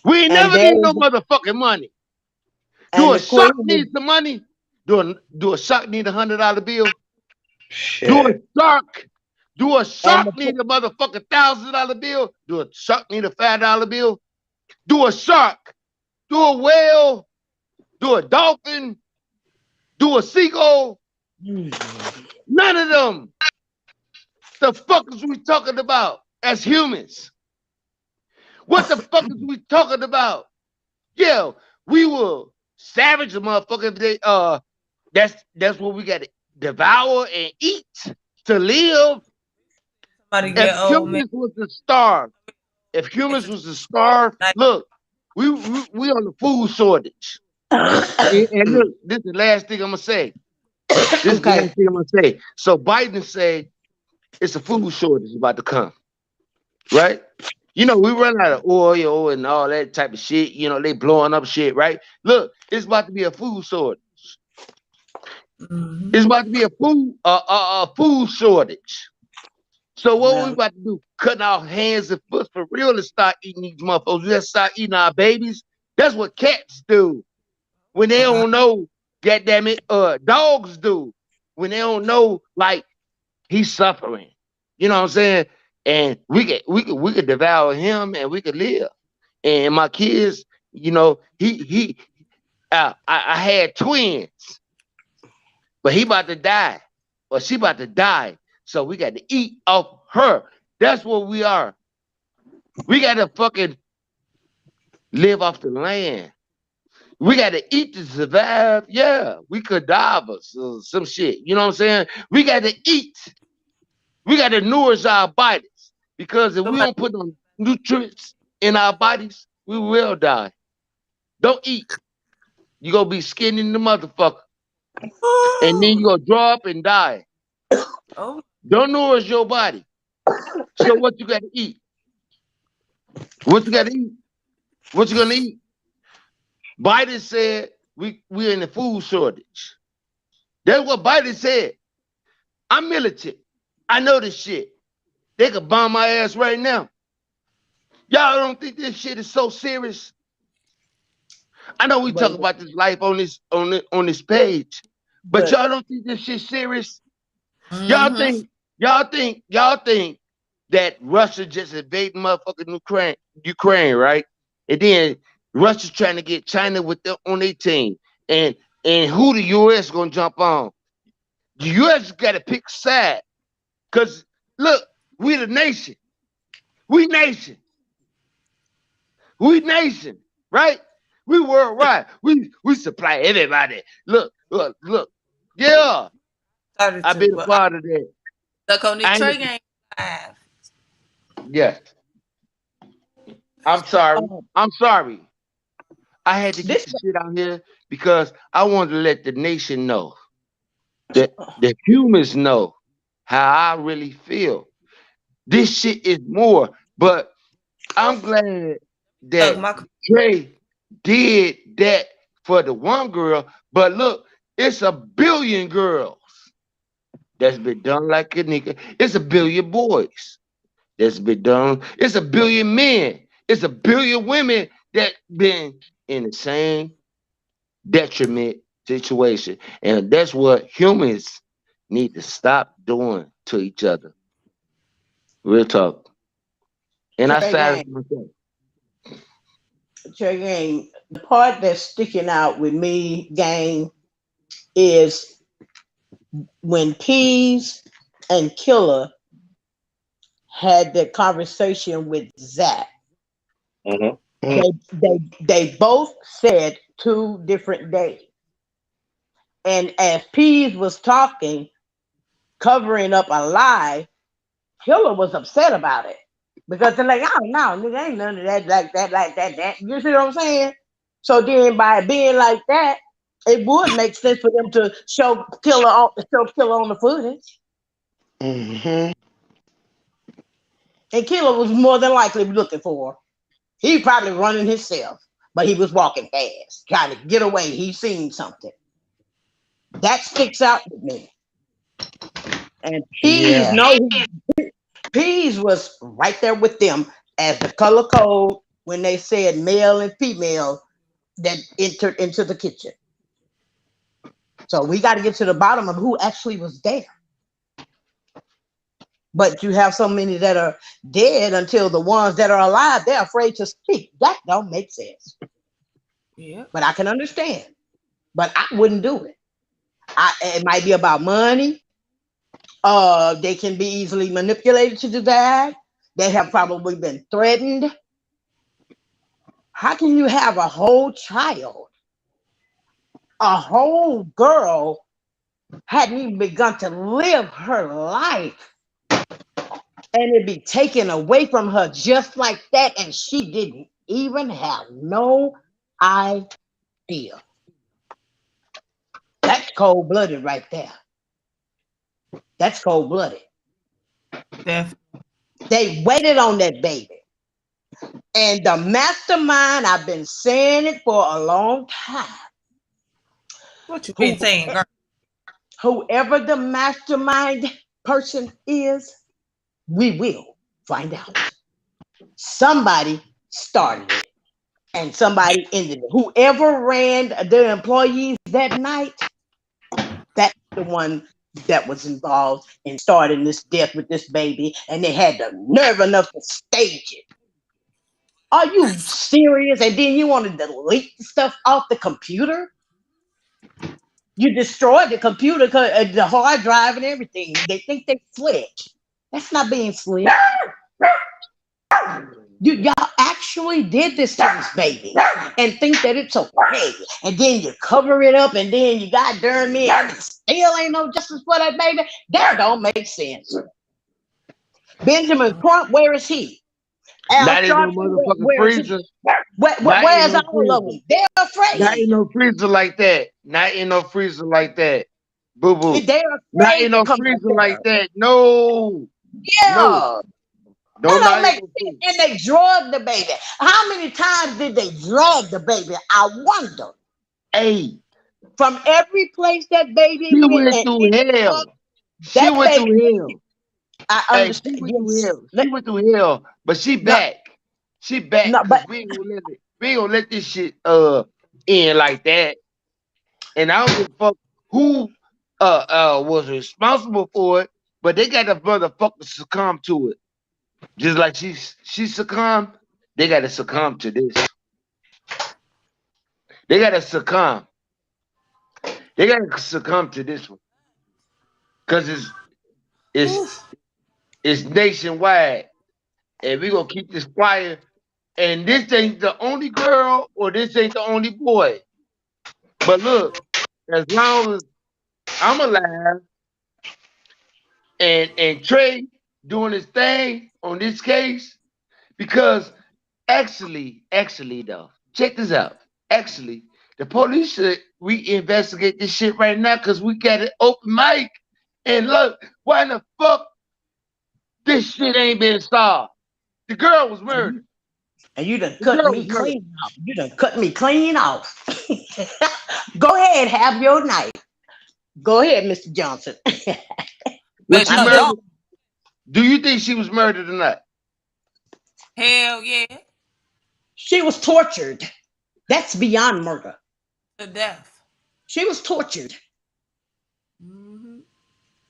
We ain't and never there need no is motherfucking money. Do and a the shark queen is need some money? Do a shark need $100 bill? Do a shit. shark? Do a And shark the need a motherfucking $1,000 bill? Do a shark need a $5 bill? Do a shark? Do a whale? Do a dolphin? Do a seagull? None of them. The fuck is we talking about as humans? What the fuck is we talking about? Yeah, we will savage a motherfucker if they that's what we gotta devour and eat to live. Somebody If get old man. humans was to starve, if humans was to starve, Like, look, we on the food shortage. And look, this is the last thing I'm gonna say. This is the okay. last thing I'm gonna say. So Biden say it's a food shortage about to come, right? You know, we run out of oil and all that type of shit. You know, they blowing up shit, right? Look, it's about to be a food shortage. mm-hmm. It's about to be a food shortage. So what we Well, about to do? Cutting our hands and foot for real and start eating these motherfuckers. Let's start eating our babies. That's what cats do when they don't know. Goddamn it, dogs do when they don't know. Like he's suffering. You know what I'm saying? And we could devour him and we could live. And my kids, you know, I had twins, but he about to die, or she about to die. So we got to eat off her. That's what we are. We got to fucking live off the land. We got to eat to survive. Yeah, we could die or some shit. You know what I'm saying? We got to eat. We got to nourish our bodies because if we Somebody, don't put no nutrients in our bodies, we will die. Don't eat. You gonna be skinny in the motherfucker, and then you gonna draw up and die. oh, Don't nourish your body. So what you gotta eat? What you gotta eat? What you gonna eat? Biden said we're in a food shortage. That's what Biden said. I'm militant. I know this shit. They could bomb my ass right now. Y'all don't think this shit is so serious? I know we talk but about this life on this page, but but y'all don't think this shit serious? Y'all mm-hmm. think y'all think that Russia just invaded motherfucking Ukraine, right? And then Russia's trying to get China with them on their team. And who the US gonna jump on? The US gotta pick a side. Cause look, we the nation. We nation. We nation, right? We worldwide. We supply everybody. Look. Yeah, Started I've to, been a but I part of that. stuck on this I Trey ain't, game live. yes. I'm sorry. um, I'm sorry. I had to get this the shit out here because I wanted to let the nation know that the humans know how I really feel. This shit is more, but I'm glad Look, that my Trey did that for the one girl. But look, it's a billion girls that's been done like Kenneka. It's a billion boys. that's been done. It's a billion men. It's a billion women that been in the same detriment situation. And that's what humans need to stop doing to each other. Real talk. And I Trey side Gang, with myself. Trey Gang, the part that's sticking out with me, Gang, is when Peas and Killer had the conversation with Zach. Mm-hmm. They both said 2 different days. And as Peas was talking, covering up a lie, Killer was upset about it. Because they're like, oh no, nigga, ain't none of that, like that. You see what I'm saying? So then by being like that, it would make sense for them to show Killer on the footage. Mm-hmm. And Killer was more than likely looking for her. He probably running himself, but he was walking fast, trying to get away. He seen something. That sticks out with me. And Yeah. Peas was right there with them as the color code when they said male and female that entered into the kitchen. So we got to get to the bottom of who actually was there. But you have so many that are dead until the ones that are alive, they're afraid to speak. That don't make sense. Yeah. But I can understand. But I wouldn't do it. It might be about money. They can be easily manipulated to do that. They have probably been threatened. How can you have a whole child, a whole girl, hadn't even begun to live her life, and it be taken away from her just like that, and she didn't even have no idea? That's cold blooded right there. That's cold blooded. Def- They waited on that baby. And the mastermind, I've been saying it for a long time. what you been Who, saying, girl? whoever the mastermind person is, we will find out. Somebody started it and somebody ended it. Whoever ran the employees that night, that's the one that was involved in starting this death with this baby, and they had the nerve enough to stage it. Are you serious? And then you want to delete the stuff off the computer? You destroyed the computer, the hard drive, and everything. They think they slick. That's not being slick. Y'all actually did this to this baby and think that it's okay. And then you cover it up, and then you got darn me, and still ain't no justice for that baby. That don't make sense. Benjamin Crump, where is he? Al Not in no Sharpton, motherfucking where is he? freezer. Not in Where's no all of freezer. them? They're Not afraid. in no freezer like that. Not in no freezer like that. Boo boo. They're Not in afraid to no come out freezer like there. that. No. No. Yeah. No, That don't not in make no sense. freezer. And they drug the baby. How many times did they drag the baby? I wonder. Hey, From every place that baby she went went and through ended up, hell. She that went baby, through hell. I Hey, she understand. went through Yes. hell. She went through hell. But she No, back. She back no, because but we ain't gonna let this shit end like that. And I don't give a fuck who was responsible for it, but they got the motherfucker succumb to it. Just like she succumbed, they gotta succumb to this. They gotta succumb. They gotta succumb to this one. Cause it's Oof. it's nationwide. And we gonna keep this quiet. And this ain't the only girl or this ain't the only boy. But look, as long as I'm alive and Trey doing his thing on this case, because actually though, check this out. Actually, the police should reinvestigate this shit right now because we got an open mic. And look, why in the fuck this shit ain't been solved? The girl was murdered. and you done The cut girl me was murdered. clean off. You done cut me clean off. Go ahead, have your night. Go ahead, Mr. Johnson. Was Better she no I'm just don't. murdered? Do you think she was murdered or not? Hell yeah. She was tortured. That's beyond murder. To death. She was tortured. Mm-hmm.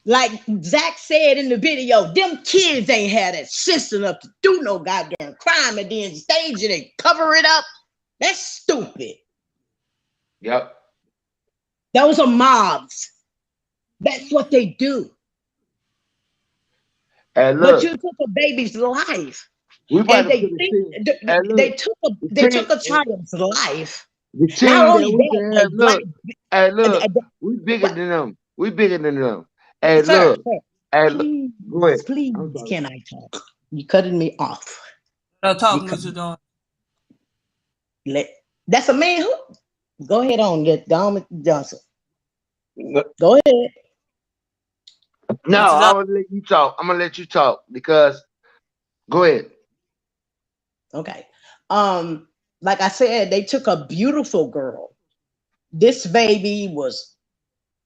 Like Zach said in the video, them kids ain't had that sense enough to do no goddamn crime and then stage it and cover it up. That's stupid. Yep. Those are mobs. That's what they do. And But look, you took a baby's life. we about And to they put a think thing. And they look, took a child's life. the Not team that only we that, can they have, look, and look, black. we bigger What? than them. We bigger than them. And Sir, look, and look, go ahead. please, I'm sorry. can I talk? You cutting me off. No talk, Because Mr. John. that's a man who. Go ahead on, get Donald Johnson. No, Go ahead. No, Mr. I'm John. gonna let you talk. I'm gonna let you talk because go ahead. Okay. Like I said, they took a beautiful girl. This baby was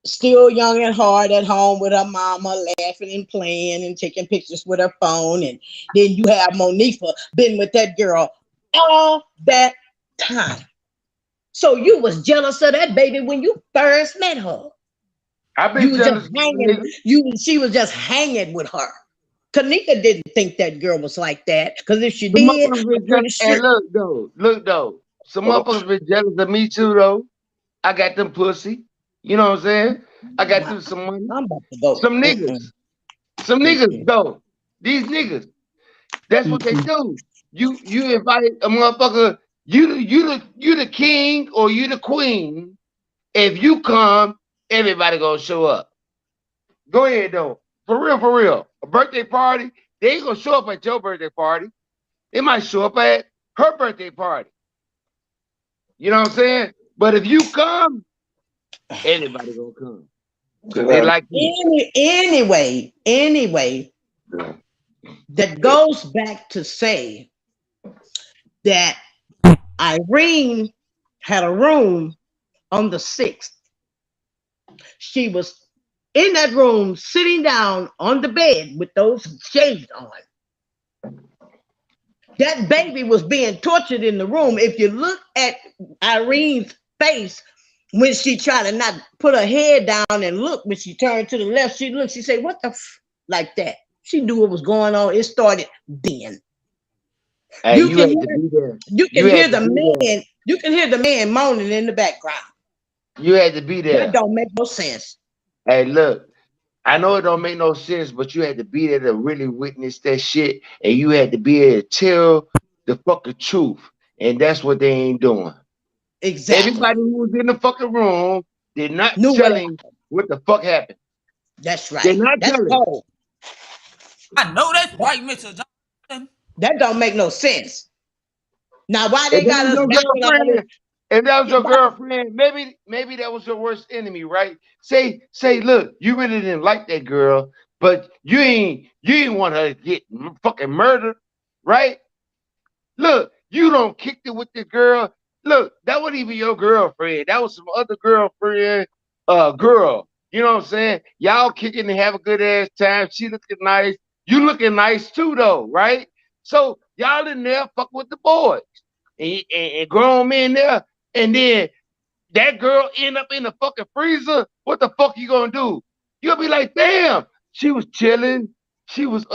still young and hard at home with her mama, laughing and playing and taking pictures with her phone. And then you have Monifa been with that girl all that time. So you was jealous of that baby when you first met her. I've You been was just jealous of my hanging. nigga. She was just hanging with her. Kenneka didn't think that girl was like that. Because if she The did, motherfuckers I'm been jealous. pretty And sure. look though. Some oh, motherfuckers been jealous of me too though. I got them pussy. You know what I'm saying? I got them some money. I'm about to go. Some niggas. Some niggas though. These niggas. That's what they Mm-mm. do. You invite a motherfucker. You the king or you the queen. If you come, everybody gonna show up. Go ahead though. For real, for real. A birthday party, they ain't gonna show up at your birthday party. They might show up at her birthday party. You know what I'm saying? But if you come, everybody gonna come. Cause they yeah. like you. Anyway, that goes back to say that Irene had a room on the 6th. She was in that room sitting down on the bed with those shades on. That baby was being tortured in the room. If you look at Irene's face when she tried to not put her head down and look, when she turned to the left, she looked, she said, what the like that? She knew what was going on. It started then. Hey, you had to be there. You can You hear had to the be there. man, you can hear the man moaning in the background. You had to be That there. don't make no sense. Hey, look, I know it don't make no sense, but you had to be there to really witness that shit, and you had to be there to tell the fucking truth, and that's what they ain't doing. Exactly. Everybody who was in the fucking room did not Knew what telling what the fuck happened. That's They're right. not That's telling. cold. I know that's right, Mr. Johnson. That don't make no sense. Now, why If they that got was us your back with all this? girlfriend, if that was your Why, girlfriend, maybe that was your worst enemy, right? Say, look, you really didn't like that girl, but you ain't want her to get fucking murdered, right? Look, you don't kicked it with the girl. Look, that wasn't even your girlfriend. That was some other girlfriend, girl. You know what I'm saying? Y'all kicking and have a good ass time. She looking nice. You looking nice too, though, right? So y'all in there fuck with the boys and grown men there, and then that girl end up in the fucking freezer. What the fuck you gonna do? You'll be like, damn, she was chilling. She was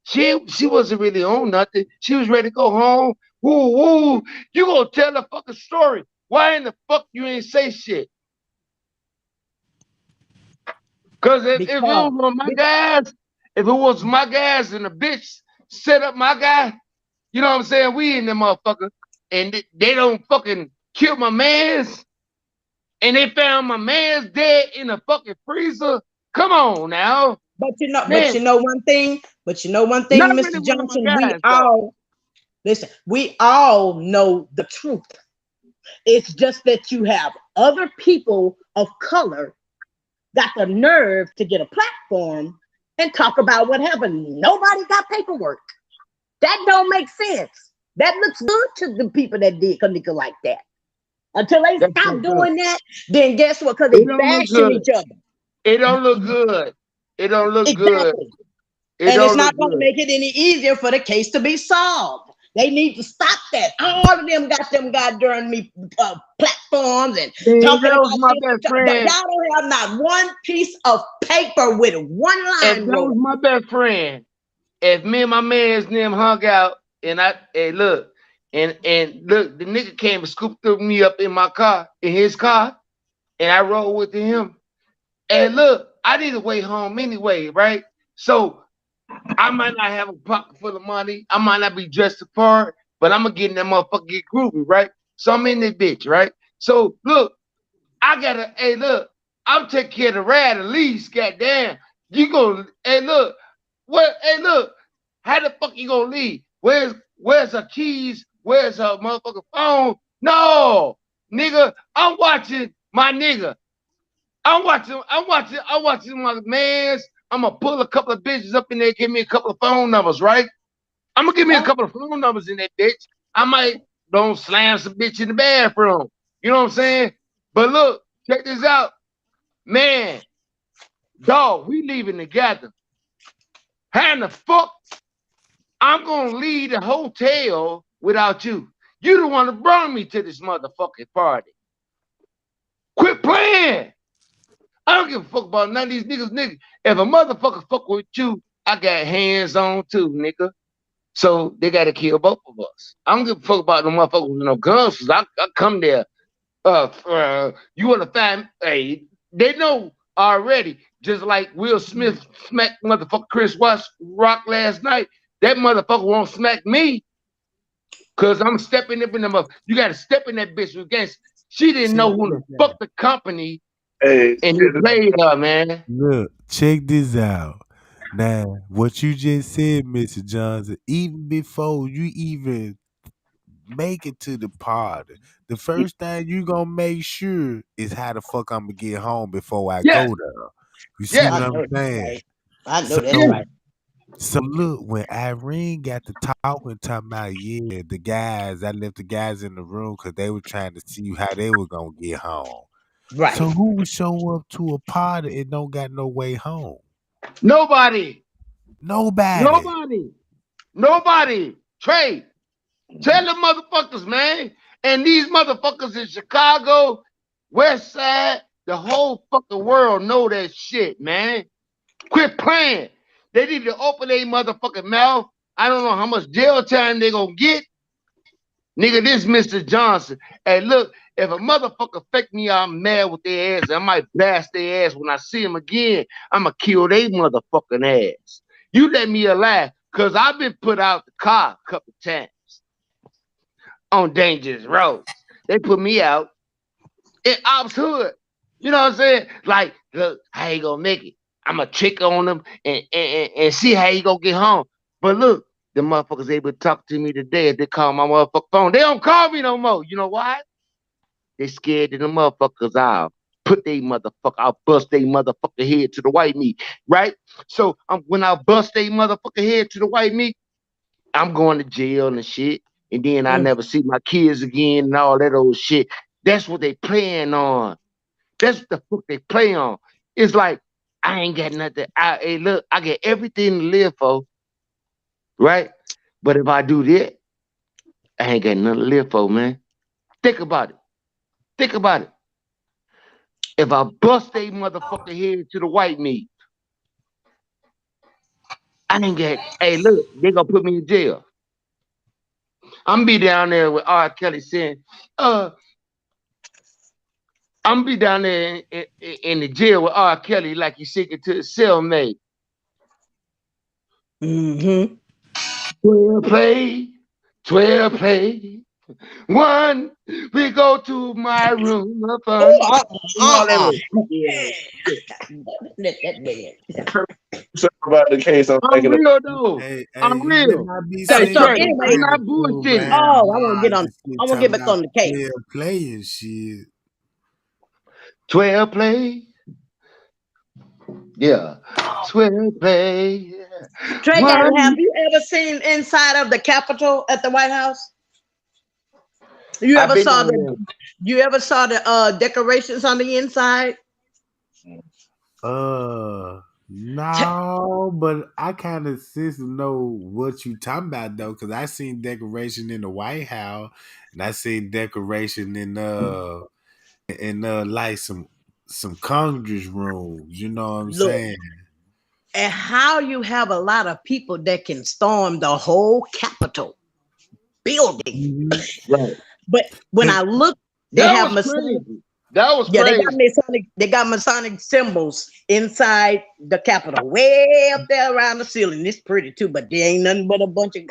she wasn't really on nothing. She was ready to go home. Woo woo. You gonna tell the fucking story. Why in the fuck you ain't say shit? Cause if it was because one of my guys, if it was my guys and the bitch set up my guy, you know what I'm saying? We in the motherfucker. And they don't fucking kill my mans. And they found my man's dead in a fucking freezer. Come on now. but Man, you know one thing, not really Mr. one of my Johnson, guys though. we all know the truth. It's just that you have other people of color got the nerve to get a platform and talk about what happened. Nobody got paperwork. That don't make sense. That looks good to the people that did Kenneka like that. Until they That's stop fucked up. doing that, then guess what? Because It they don't look bashing good. each other. It don't look good. It don't look good. Exactly. It And it's don't not look going to good. make it any easier for the case to be solved. They need to stop that. All of them got them goddamn platforms and Man, talking that was about my this. best Y'all friend. don't have not one piece of paper with one If line that wrote. was my best friend, if me and my man's name hung out, and look, and look, the nigga came and scooped me up in my car, in his car, and I rode with him. And look, I need to way home anyway, right? So I might not have a pocket full of money. I might not be dressed apart, but I'm gonna get in that motherfucker, get groovy, right? So I'm in this bitch, right? So look, I gotta, hey, look, I'm taking care of the rad at least, goddamn. You go, hey, look, what, hey, look, how the fuck you gonna leave? Where's her keys? Where's her motherfucking phone? No, nigga, I'm watching my nigga. I'm watching my mans. I'm gonna pull a couple of bitches up in there, give me a couple of phone numbers, right? I'm gonna give me a couple of phone numbers in that bitch. I might don't slam some bitch in the bathroom. You know what I'm saying? But look, check this out. Man, dog, we leaving together. How in the fuck I'm gonna leave the hotel without you? You the one that brought me to this motherfucking party. Quit playing. I don't give a fuck about none of these niggas, nigga. If a motherfucker fuck with you, I got hands on too, nigga. So they gotta kill both of us. I don't give a fuck about no motherfuckers with no guns, cause I come there. You wanna find they know already, just like Will Smith smacked motherfucker Chris Rock last night. That motherfucker won't smack me. Cause I'm stepping up in them up. You gotta step in that bitch against. She didn't know who the fuck the company Hey, and he played her, man. Look, check this out. Now, what you just said, Mr. Johnson, even before you even make it to the party, the first thing you gonna make sure is how the fuck I'm gonna get home before I Yes, go there. You see yes, what I I'm know that's saying? right. I know that's yes. So, right. so look, when Irene got to talking about, yeah, the guys, I left the guys in the room because they were trying to see how they were gonna get home. Right. So who would show up to a party and don't got no way home? Nobody, Nobody. nobody, nobody. Trey, tell the motherfuckers, man. And these motherfuckers in Chicago, West Side, the whole fucking world know that shit, man. Quit playing. They need to open their motherfucking mouth. I don't know how much jail time they gonna get. Nigga, this Mr. Johnson. Hey, look, if a motherfucker fake me, I'm mad with their ass. I might blast their ass when I see them again. I'ma kill their motherfucking ass. You let me alive, cause I've been put out the car a couple times on dangerous roads. They put me out in Ops Hood. You know what I'm saying? Like, look, how you gonna make it? I'ma trick on them and see how you gonna get home. But look, the motherfuckers able to talk to me today if they call my motherfucking phone. They don't call me no more. You know why? They scared of the motherfuckers. I'll bust they motherfucker head to the white meat, right? So when I bust they motherfucker head to the white meat, I'm going to jail and shit. And then I never see my kids again and all that old shit. That's what they playing on. That's what the fuck they play on. It's like, I ain't got nothing. Hey, look, I get everything to live for, right? But if I do that, I ain't got nothing to live for, man. Think about it. Think about it. If I bust they motherfucker head to the white meat, I ain't got, hey, look, they gonna put me in jail. I'm be down there with R. Kelly saying, I'm be down there in the jail with R. Kelly like he's seeking to his cellmate. Mm-hmm. 12 play, 12 play. One, we go to my room of fun. Oh, And all that old yeah. shit. Let that man. Sorry about the case I'm I'm thinking of. real though. Hey, I'm you better real. not be Hey, So saying Trey, no I'm anyway, not damn fool bullshitting. behind oh, my eyes. This shit I want to get talking back about on the case. 12 playing shit. 12 play, yeah. 12 play. Trey Gang, have One, you ever seen inside of the Capitol at the White House? You I've ever been saw down the there. decorations on the inside? Uh, No, but I kind of sense to know what you talking about though, because I seen decoration in the White House, and I seen decoration in like some Congress rooms. You know what I'm Look, saying? and how you have a lot of people that can storm the whole Capitol building. Mhm. Right. But when I And look, they That have was Masonic. crazy. That was Yeah, they got crazy. Masonic. They got Masonic symbols inside the Capitol, way up there around the ceiling. It's pretty too, but there ain't nothing but a bunch of.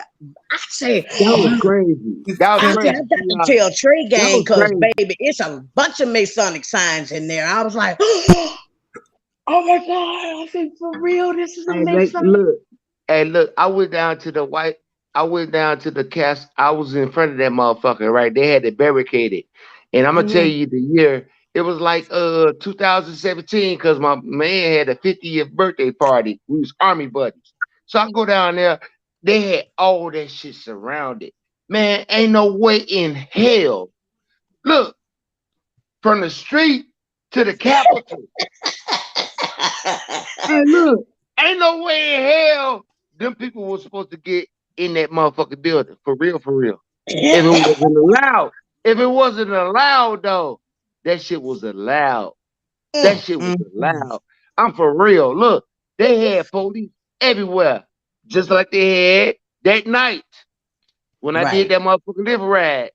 I say, That was look, crazy. it's That was I said, I crazy. crazy. got to tell Trey That Gang, was cause crazy. baby, it's a bunch of Masonic signs in there. I was like, oh my god! I said, for real, this is a Hey, like, Masonic. look. Hey, look. I went down to the white. I went down to the cast. I was in front of that motherfucker. Right, they had it barricaded, and I'm gonna tell Mhm. you the year. It was like 2017 because my man had a 50th birthday party. We was army buddies. So I go down there. They had all that shit surrounded. Man, ain't no way in hell. Look, from the street to the Capitol. Hey, look, ain't no way in hell them people were supposed to get in that motherfucking building. For real, for real. If it wasn't allowed. If it wasn't allowed though, that shit was allowed. That shit was Mm. allowed. I'm for real. Look, they had police everywhere. Just like they had that night when I did Right. that motherfucking liver ride.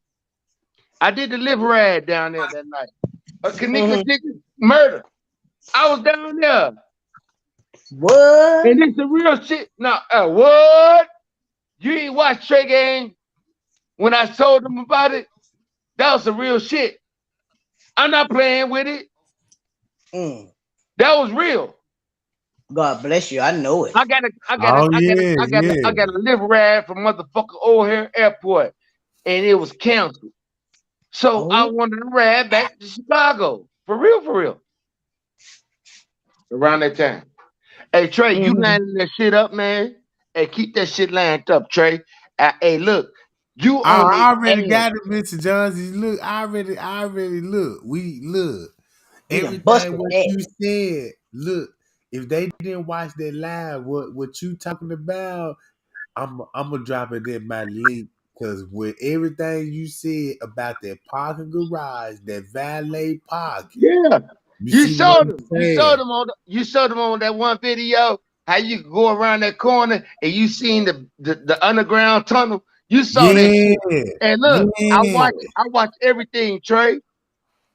I did the liver ride down there that night. A Kenneka Mhm. chicken murder. I was down there. What? And it's the real shit. Now, what? You ain't watch Trey Gang when I told them about it? That was the real shit. I'm not playing with it. Mm. That was real. God bless you. I know it. Oh yeah, I yeah. got a live ride from motherfucking O'Hare Airport, and it was canceled. So I Oh. wanted to ride back to Chicago. For real. Around that time. Hey Trey, you Mhm. lining that shit up, man. Hey, keep that shit lined up, Trey. Hey, look, you on I the already ass. got it, Mr. Johnson. Look, I already look. We look. We done Everything busted what that. you said. Look, if they didn't watch that live, what you talking about? I'm gonna drop it in my link because with everything you said about that parking garage, that valet parking, Yeah. you You see what showed I'm them. saying? You showed them on that one video how you could go around that corner and you seen the underground tunnel. You saw that Yeah, shit. And look, yeah. I watch everything, Trey.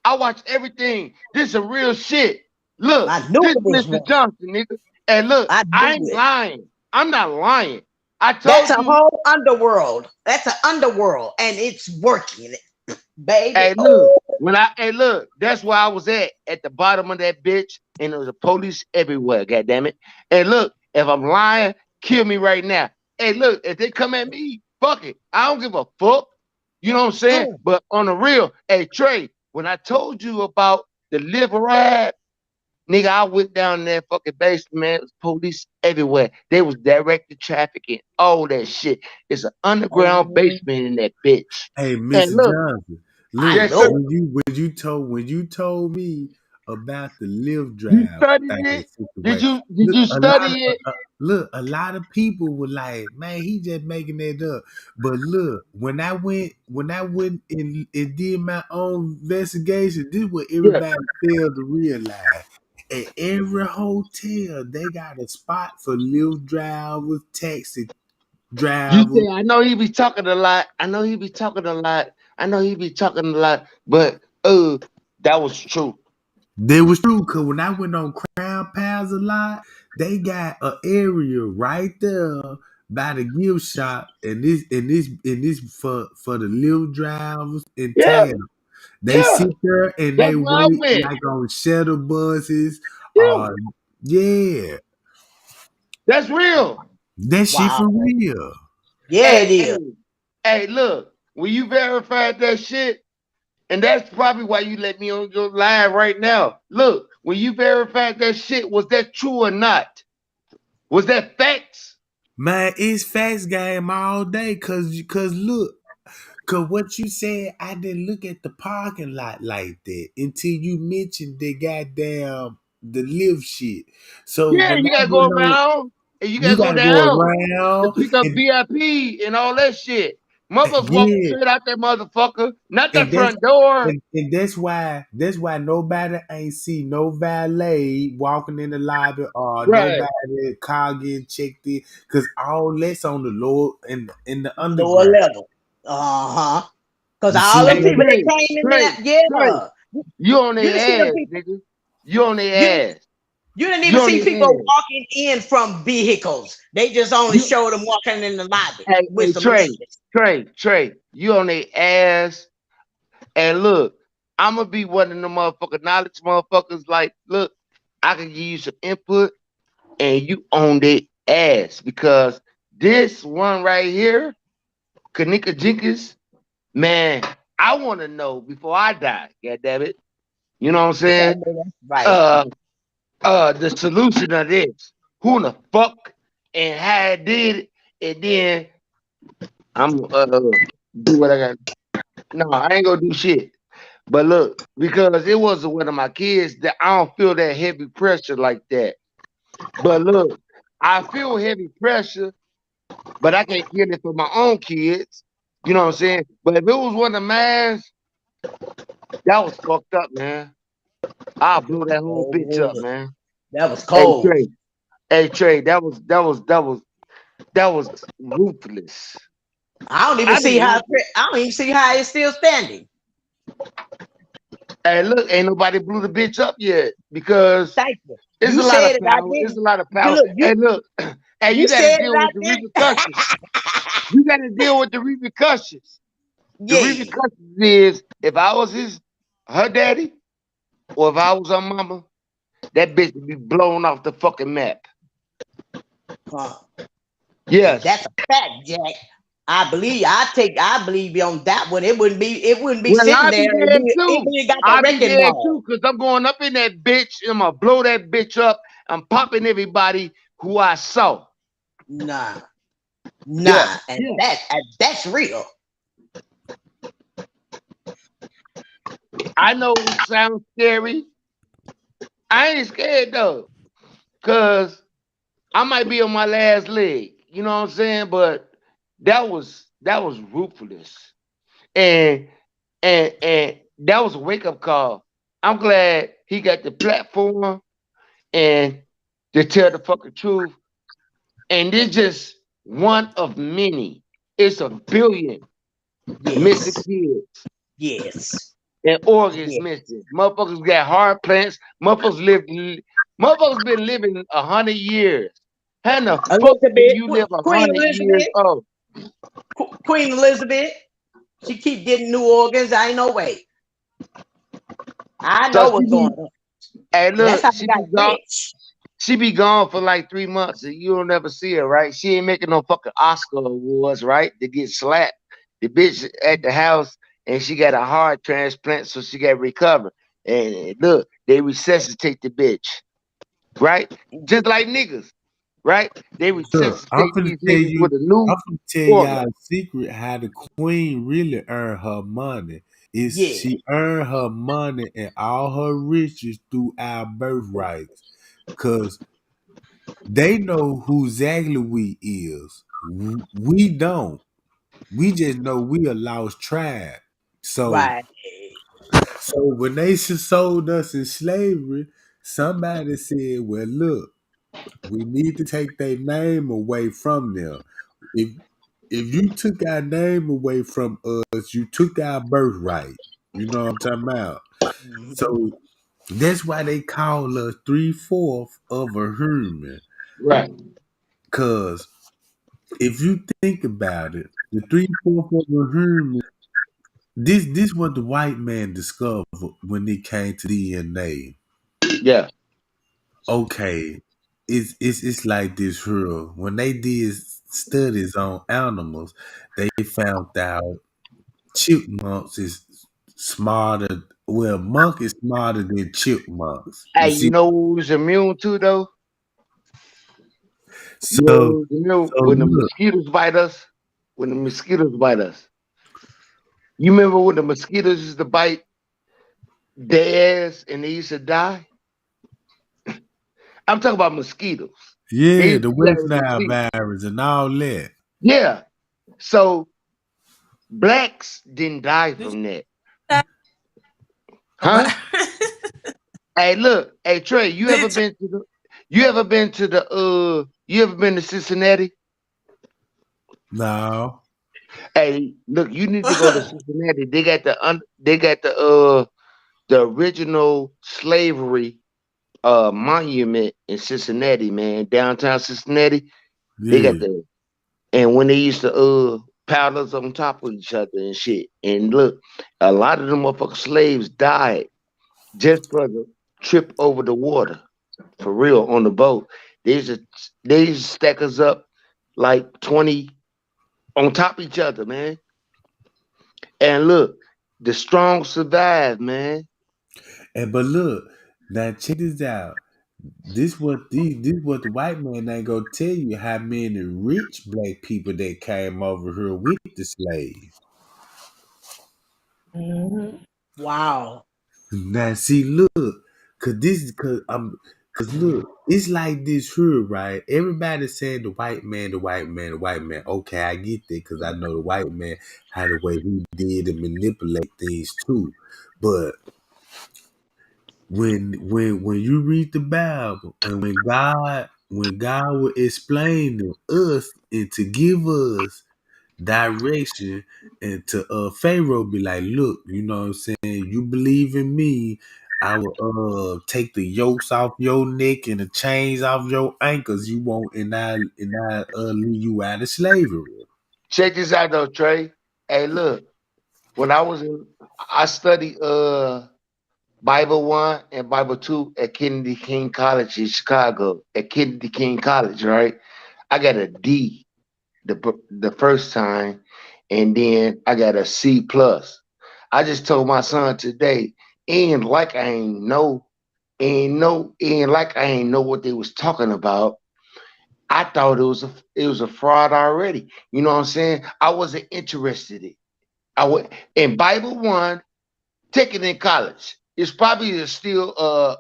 I watch everything. This is a real shit. Look, I knew this it is was Mr. one. Johnson, nigga. And look, I I knew ain't it. lying. I'm not lying. I That's told a you, whole underworld. That's an underworld, and it's working, baby. hey, look, Oh, that's where I was at the bottom of that bitch, and there was a police everywhere, goddamn it. And look, if I'm lying, kill me right now. Hey, look, if they come at me, fuck it. I don't give a fuck. You know what I'm saying? mm. But on the real, hey Trey, when I told you about the liver ride, nigga, I went down in that fucking basement, man. It was police everywhere. They was directed trafficking, all that shit. It's an underground Oh, basement in that bitch. Hey, And Mr. look, Johnson, I look yes, know sir. it. when you told me about the live You drive studied type of it? Did situation, you did look you a lot of study it? look a lot of people were like, man, he just making that up. But look, when I went and did my own investigation, this is what Yeah. everybody failed to realize. At every hotel, they got a spot for live drivers, taxi You drivers. say I know he be talking a lot. I know he be talking a lot. I know he be talking a lot. But that was true. That was true, cause when I went on Crown Pals a lot, they got an area right there by the gift shop, and this for the little drivers in Yeah, town. They yeah. sit there and That's they where I wait went. like on shuttle buses. Yeah, Yeah, that's real. that shit Wow. for real. Yeah, it Hey, is. hey, hey, look, when you verified that shit, and that's probably why you let me on your live right now. Look, when you verified that shit, was that true or not? Was that facts? Man, it's fast game all day, cause look. Cause what you said, I didn't look at the parking lot like that until you mentioned the goddamn. the live shit. So Yeah, when you I gotta go went on, around and you you gotta go gotta go down to around pick up and VIP and all that shit. Motherfuckers walking yeah, straight out that motherfucker, not the and that's front door. and that's why nobody ain't see no valet walking in the lobby or Right. nobody car getting checked in because all that's on the lower in the Lower underground. level. Uh-huh. Because You see all what them Hey, people I'm that Trey, came in Trey, there, Trey, yeah. you on You didn't see their them ass, people. nigga. You on You their ass. you didn't You even on see their people ass. walking in from vehicles. They just only You, showed them walking in the lobby with hey, some Trey, ladies. Trey, you on their ass. And look, I'm gonna be one of the motherfucker knowledge motherfuckers. Like, look, I can give you some input, and you own their ass because this one right here, Kenneka Jenkins, man, I want to know before I die. God damn it, you know what I'm I saying? know that's right. Uh, the solution of this, who in the fuck and how I did it, and then I'm do what I got. No, I ain't gonna do shit. But look, because it wasn't one of my kids, that I don't feel that heavy pressure like that. But look, I feel heavy pressure, but I can't get it for my own kids. You know what I'm saying? But if it was one of mine, that was fucked up, man. I'll blow that whole bitch up, Oh, man. that was Hey cold. Trey, hey Trey, that was ruthless. I don't even I see didn't how like it. I don't even see how it's still standing. Hey, look, ain't nobody blew the bitch up yet because Thank you. it's You a lot of said it, I power. It's didn't. a lot of You power. look, Hey, look, hey, you you got to said it, deal with the I repercussions. You got to deal with the repercussions. The didn't. Yeah. repercussions is if I was her daddy, or if I was her mama, that bitch would be blown off the fucking map. Huh. And Yes. that's a fact, Jack. I believe you on that one. It wouldn't be Well, sitting I'll be there and there it too. be got the I'll be wrecking there ball. too, because I'm going up in that bitch and I'm going to blow that bitch up. I'm popping everybody who I saw. Nah, Yeah. nah. And that's real. I know it sounds scary. I ain't scared though, because I might be on my last leg. You know what I'm saying? But that was ruthless. And and that was a wake up call. I'm glad he got the platform and to tell the fucking truth. And it's just one of many. It's a billion missing Yes. kids Yes. and organs Yes. missing. Motherfuckers got heart plants. Motherfuckers been living 100 years. How the fuck can Elizabeth, you live a Queen hundred years Elizabeth, old? Queen Elizabeth. She keep getting new organs. I ain't no way. I So know what's going on. hey, That's how look, I got rich. she be gone for like 3 months and you don't never see her, right? She ain't making no fucking Oscar awards, right? To get slapped. The bitch at the house and she got a heart transplant, so she got recovered. And look, they resuscitate the bitch, right? Just like niggas, right? They Look, I'm resuscitate finna these tell niggas you, with a new I'm finna tell organ. y'all a secret how the queen really earned her money. Is Yeah. she earned her money and all her riches through our birthrights. Cause they know who exactly we is. We don't. We just know we a lost tribe. So Right. so when they sold us in slavery, somebody said, well, look, we need to take their name away from them. If if you took our name away from us, you took our birthright. You know what I'm talking about? Mhm. So that's why they call us 3/4 of a human. Right. Cause if you think about it, the 3/4 of a human, this what the white man discovered when it came to DNA. Yeah. Okay, it's like this here. When they did studies on animals, they found out chipmunks is smarter. Well, monk is smarter than chipmunks. You Hey, you see, know who's immune to though? You know so who's immune so when the look, mosquitoes bite us? When the mosquitoes bite us. You remember when the mosquitoes used to bite their ass and they used to die? I'm talking about mosquitoes. They Yeah, used the to carry West Nile mosquitoes. virus and all that. Yeah. So blacks didn't die Did you from that. say Huh? about Hey, look, hey Trey, you ever bitch? been to the you ever been to Cincinnati? No. Hey, look, you need to go to Cincinnati. They got the original slavery monument in Cincinnati, man. Downtown Cincinnati. They got Yeah. the and when they used to pile us on top of each other and shit. And look, a lot of them motherfucking slaves died just for the trip over the water. For real, on the boat. They used to stack us up like 20 on top of each other, man. And look, the strong survive, man. And but look, now check this out. This what the white man ain't gonna tell you how many rich black people that came over here with the slaves. Wow. Now see, look, cause look, it's like this here, right? Everybody saying the white man, the white man, the white man. Okay, I get that because I know the white man had the way he did and manipulate things too. But when you read the Bible and when God will explain to us and to give us direction and to Pharaoh be like, look, you know what I'm saying? You believe in me, I will take the yokes off your neck and the chains off your ankles. You won't and I leave you out of slavery. Check this out though, Trey. Hey, look, when I studied Bible 1 and Bible 2 at Kennedy King College in Chicago. At Kennedy King College, right? I got a D the first time, and then I got a C plus. I just told my son today, ain't like I ain't like I ain't know what they was talking about. I thought it was a fraud already. You know what I'm saying? I wasn't interested in it. I went in Bible 1, take it in college. It's probably still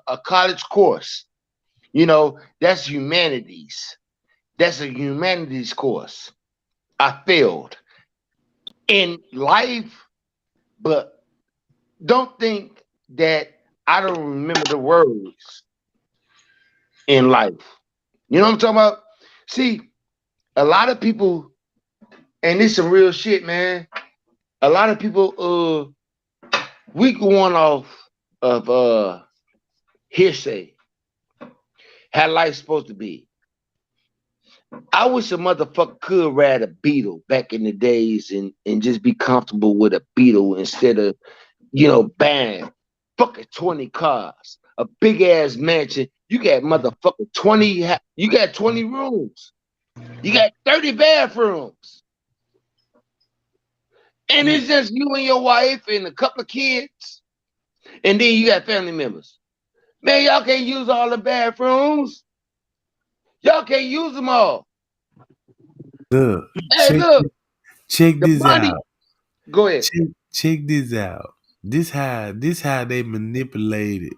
a college course. You know, that's humanities. That's a humanities course. I failed in life, but don't think that I don't remember the words in life. You know what I'm talking about? See, a lot of people, and this some real shit, man. A lot of people, we going off of hearsay, how life's supposed to be. I wish a motherfucker could ride a Beetle back in the days and just be comfortable with a Beetle instead of, buying fucking 20 cars, a big ass mansion. You got motherfucking 20, you got 20 rooms. You got 30 bathrooms. And it's just you and your wife and a couple of kids. And then you got family members. Man, y'all can't use all the bathrooms. Y'all can't use them all. Look, Hey, check look, check the this money. out. Go ahead. Check this out. This how they manipulated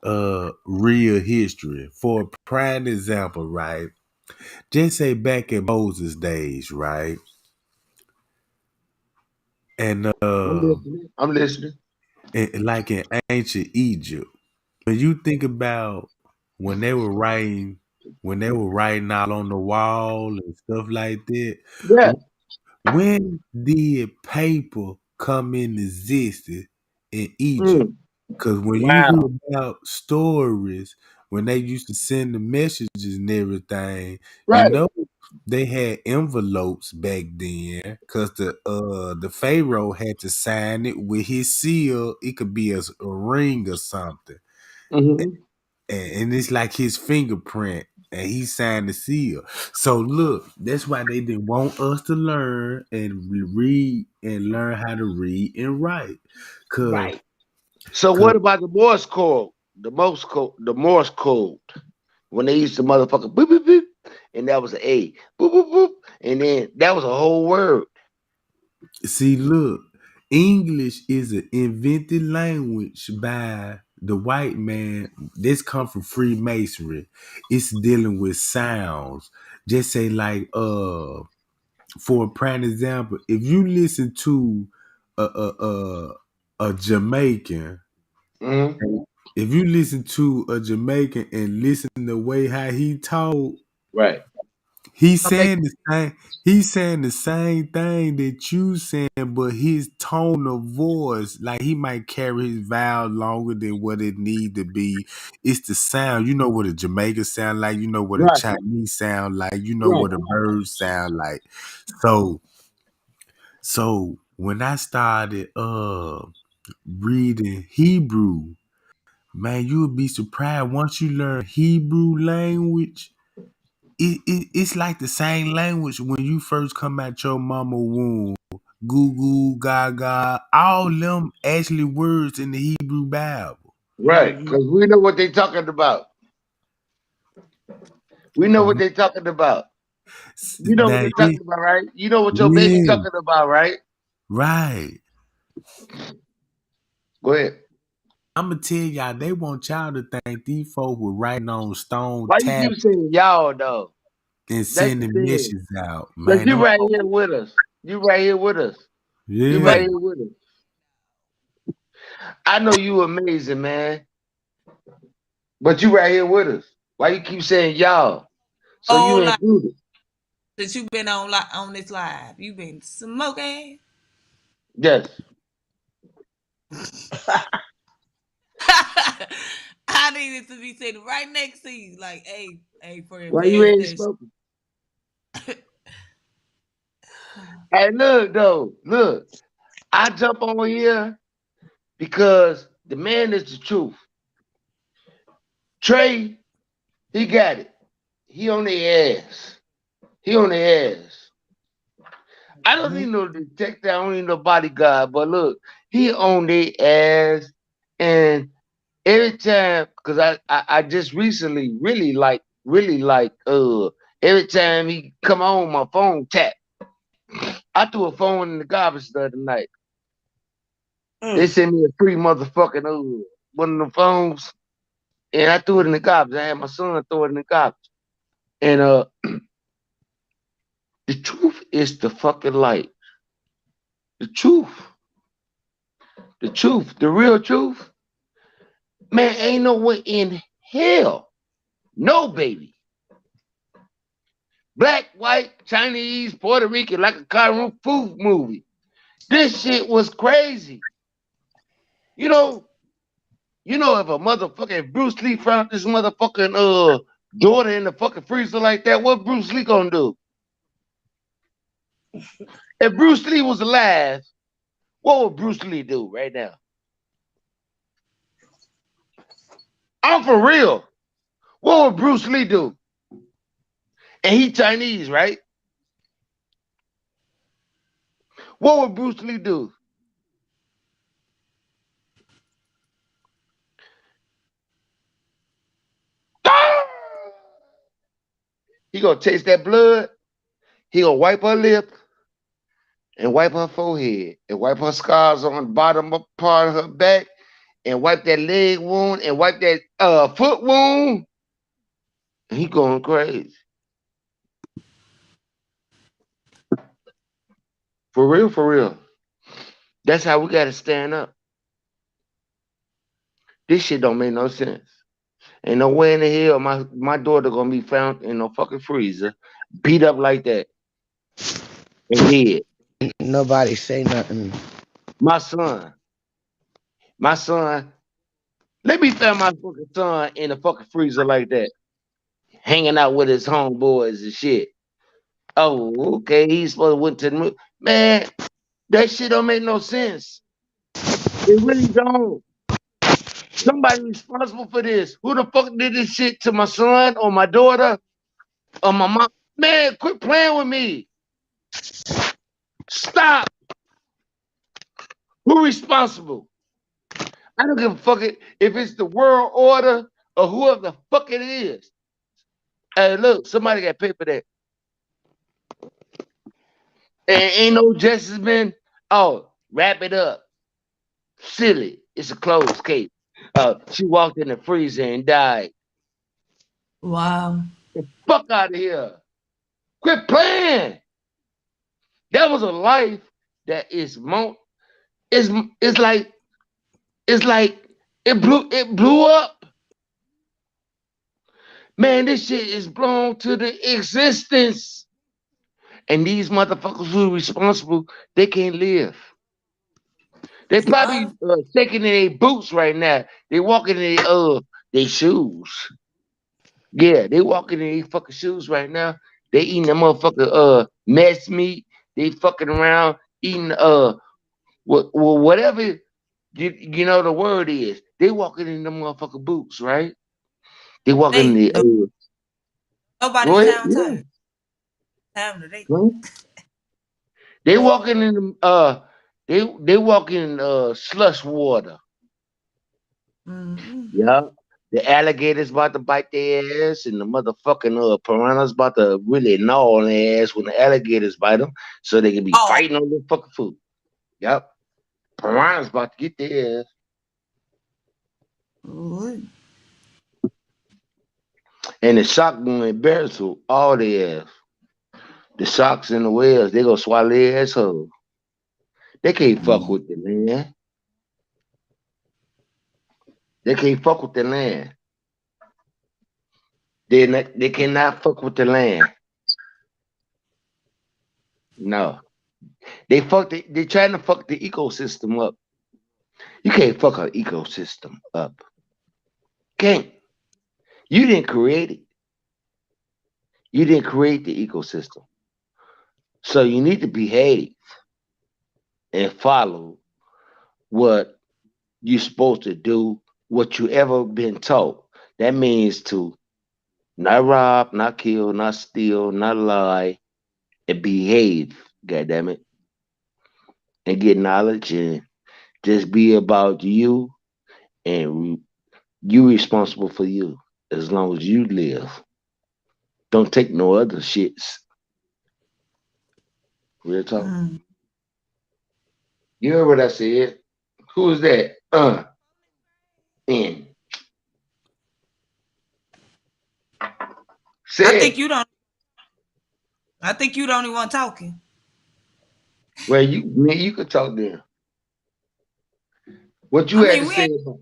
real history. For a prime example, right? Just say back in Moses' days, right? And I'm listening. I'm listening. like in ancient Egypt, when you think about when they were writing, when they were writing out on the wall and stuff like that, Yeah. when did paper come in existence in Egypt? Mm. Because when you Wow. hear about stories, when they used to send the messages and everything, you Right. know they had envelopes back then. Because the Pharaoh had to sign it with his seal. It could be a ring or something, Mm-hmm. and it's like his fingerprint. And he signed the seal. So look, that's why they didn't want us to learn and read and learn how to read and write. Cause, Right. So 'cause what about the Morse code? The Morse code. When they used to motherfucker boop boop boop, and that was an A. Boop boop boop. And then that was a whole word. see, look, English is an invented language by the white man, this come from Freemasonry. It's dealing with sounds. Just say like for a prime example, if you listen to a Jamaican, if you listen to a Jamaican and listen to the way how he talk, Right. he's saying the same. He's saying the same thing that you saying, but his tone of voice, like he might carry his vowel longer than what it need to be. It's the sound. You know what a Jamaican sound like. You know what a Right. Chinese sound like. You know Right. what a bird sound like. So, so when I started reading Hebrew, man, you would be surprised once you learn Hebrew language. It's like the same language when you first come out your mama womb. Goo goo, gaga, all them actually words in the Hebrew Bible. Right. Because we know what they talking about. We know what they talking about. You know what Now, they talking about, right? You know what your baby yeah, talking about, right? right. Go ahead. I'ma tell y'all, they want y'all to think these folks were writing on stone Why you tab keep saying y'all though? and That's the sending thing. messages out. Cause Man, you them right folks, here with us. You right here with us. You right yeah. here with us. I know you amazing, man. But you right here with us. Why you keep saying y'all? So you Oh, like included. since you've been on this live, you've been smoking. Yes. I needed to be sitting right next to you, like, hey, friend, Why you pass ain't that. smoking? Hey, look though. Look. I jump on here because the man is the truth. Trey, he got it. He on their ass. He on their ass. I don't need no detective. I don't need no bodyguard. But look, he on their ass, and every time, cause I just recently really like every time he come on, my phone tap. I threw a phone in the garbage the other night. They sent me a free motherfucking one of the phones, and I threw it in the garbage. I had my son throw it in the garbage. And the truth is the fucking light. The truth. The truth. The real truth. Man, ain't no way in hell. No, baby. Black, white, Chinese, Puerto Rican, like a Kung Fu movie. This shit was crazy. You know, if a motherfucking Bruce Lee found this motherfucking daughter in the fucking freezer like that, what Bruce Lee gonna do? If Bruce Lee was alive, what would Bruce Lee do right now? I'm for real. What would Bruce Lee do? And he Chinese, right? What would Bruce Lee do? He gonna taste that blood. He gonna wipe her lip and wipe her forehead and wipe her scars on the bottom part of her back and wipe that leg wound and wipe that foot wound. And he going crazy. For real, for real. That's how we gotta stand up. This shit don't make no sense. Ain't no way in the hell my daughter gonna be found in no fucking freezer, beat up like that and dead. Nobody say nothing. My son, my son, let me find my fucking son in a fucking freezer like that, hanging out with his homeboys and shit. Oh, okay, he's supposed to went to the movie. Man, that shit don't make no sense. It really don't. Somebody responsible for this. Who the fuck did this shit to my son or my daughter or my mom? Man, quit playing with me. Stop. Who responsible? I don't give a fuck if it's the world order or whoever the fuck it is. Hey, look, somebody got paid for that. And ain't no justice been. Oh, wrap it up. Silly. It's a closed case. She walked in the freezer and died. Wow. Fuck out of here. Quit playing. That was a life that is it's like it's like it blew up. Man, this shit is blown to the existence. And these motherfuckers who are responsible, they can't live. They probably shaking in their boots right now. They walking in their shoes. Yeah, they walking in their fucking shoes right now. They eating the motherfucking mess meat. They fucking around eating whatever you know the word is. They walking in the motherfucking boots, right? They walking in They the no, nobody go ahead, sound yeah. tired. Time today. Go ahead. They walking in they walking in slush water. Mm-hmm. Yeah. The alligators about to bite their ass, and the motherfucking piranhas about to really gnaw on their ass when the alligators bite them, so they can be Oh, fighting on their fucking food. Yep. Piranhas about to get their ass. Lord. And the shark gonna embarrass all their ass. The sharks and the whales, they gonna swallow their asshole. They can't fuck Mm. with the land. They can't fuck with the land. They cannot fuck with the land. No. They trying to fuck the ecosystem up. You can't fuck an ecosystem up. Can't. You didn't create it. You didn't create the ecosystem. So you need to behave and follow what you're supposed to do, what you ever been taught. That means to not rob, not kill, not steal, not lie, and behave, goddamn it, and get knowledge and just be about you and you responsible for you as long as you live. Don't take no other shits. Real talk. Mm. You heard what I said? Who is that? In. I Say think it. you don't. I think you the only one talking. Well, you could talk then. What you I had mean, to we say ain't. about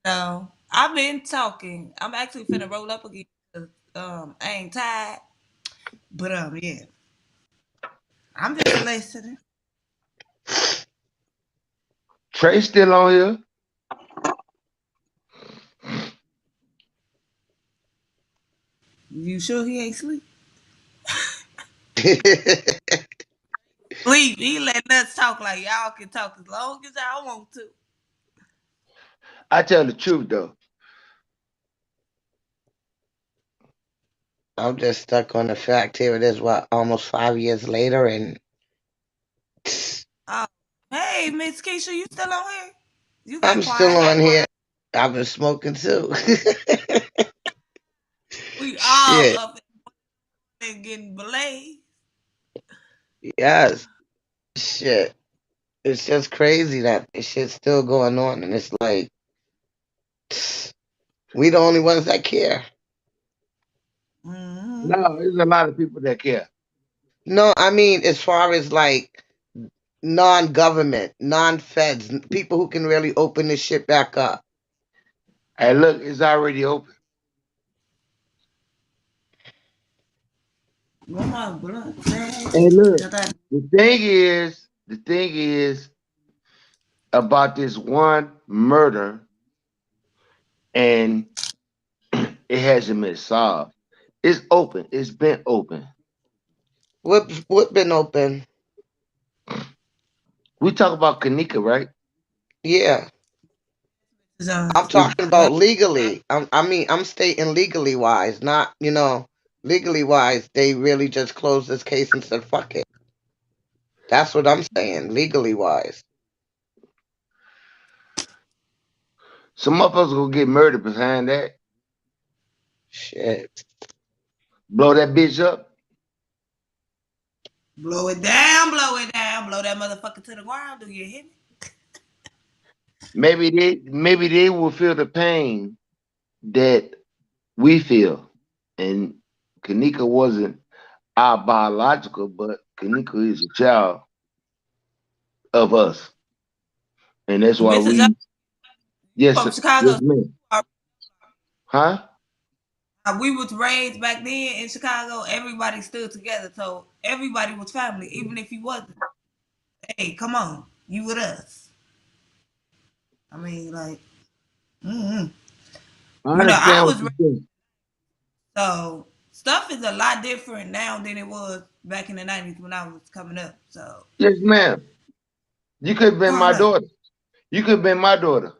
No, I've been talking. I'm actually finna roll up again. 'Cause, I ain't tired. But yeah, I'm just listening. Trey still on here? You sure he ain't sleep? I Sleep. He letting us talk like y'all can talk as long as y'all want to. I tell the truth though. I'm just stuck on the fact here it is what almost 5 years later and Oh, hey, Miss Keisha, you still on here? You got I'm still quiet. on here. I've been smoking too. We all Shit. up and getting belayed. Yes. Shit. It's just crazy that this shit's still going on and it's like we the only ones that care. Mm-hmm. No, there's a lot of people that care. No, I mean as far as like non-government, non-feds, people who can really open this shit back up. Hey, look, it's already open. Where my blunt, man? Hey, look, Got that. the thing is about this one murder, and it hasn't been solved. It's open. It's been open. What been open? We talk about Kenneka, right? Yeah. I'm It's talking about legally. I'm stating legally wise, not, legally wise, they really just closed this case and said, fuck it. That's what I'm saying, legally wise. some motherfuckers gonna get murdered behind that. Shit. Blow that bitch up. Blow it down, blow it down, blow that motherfucker to the ground. Do you hear me? maybe they will feel the pain that we feel. And Kenneka wasn't our biological, but Kenneka is a child of us. And that's why Mr. John yes, from Chicago, yes, ma'am. Huh? we was raised back then in Chicago. Everybody stood together, so everybody was family, even if you wasn't. Hey, come on, you with us. I mean, like, mm-hmm. I I understand what was you're saying. so stuff is a lot different now than it was back in the '90s when I was coming up. So Yes, ma'am. You could have been hard my up. daughter. You could have been my daughter.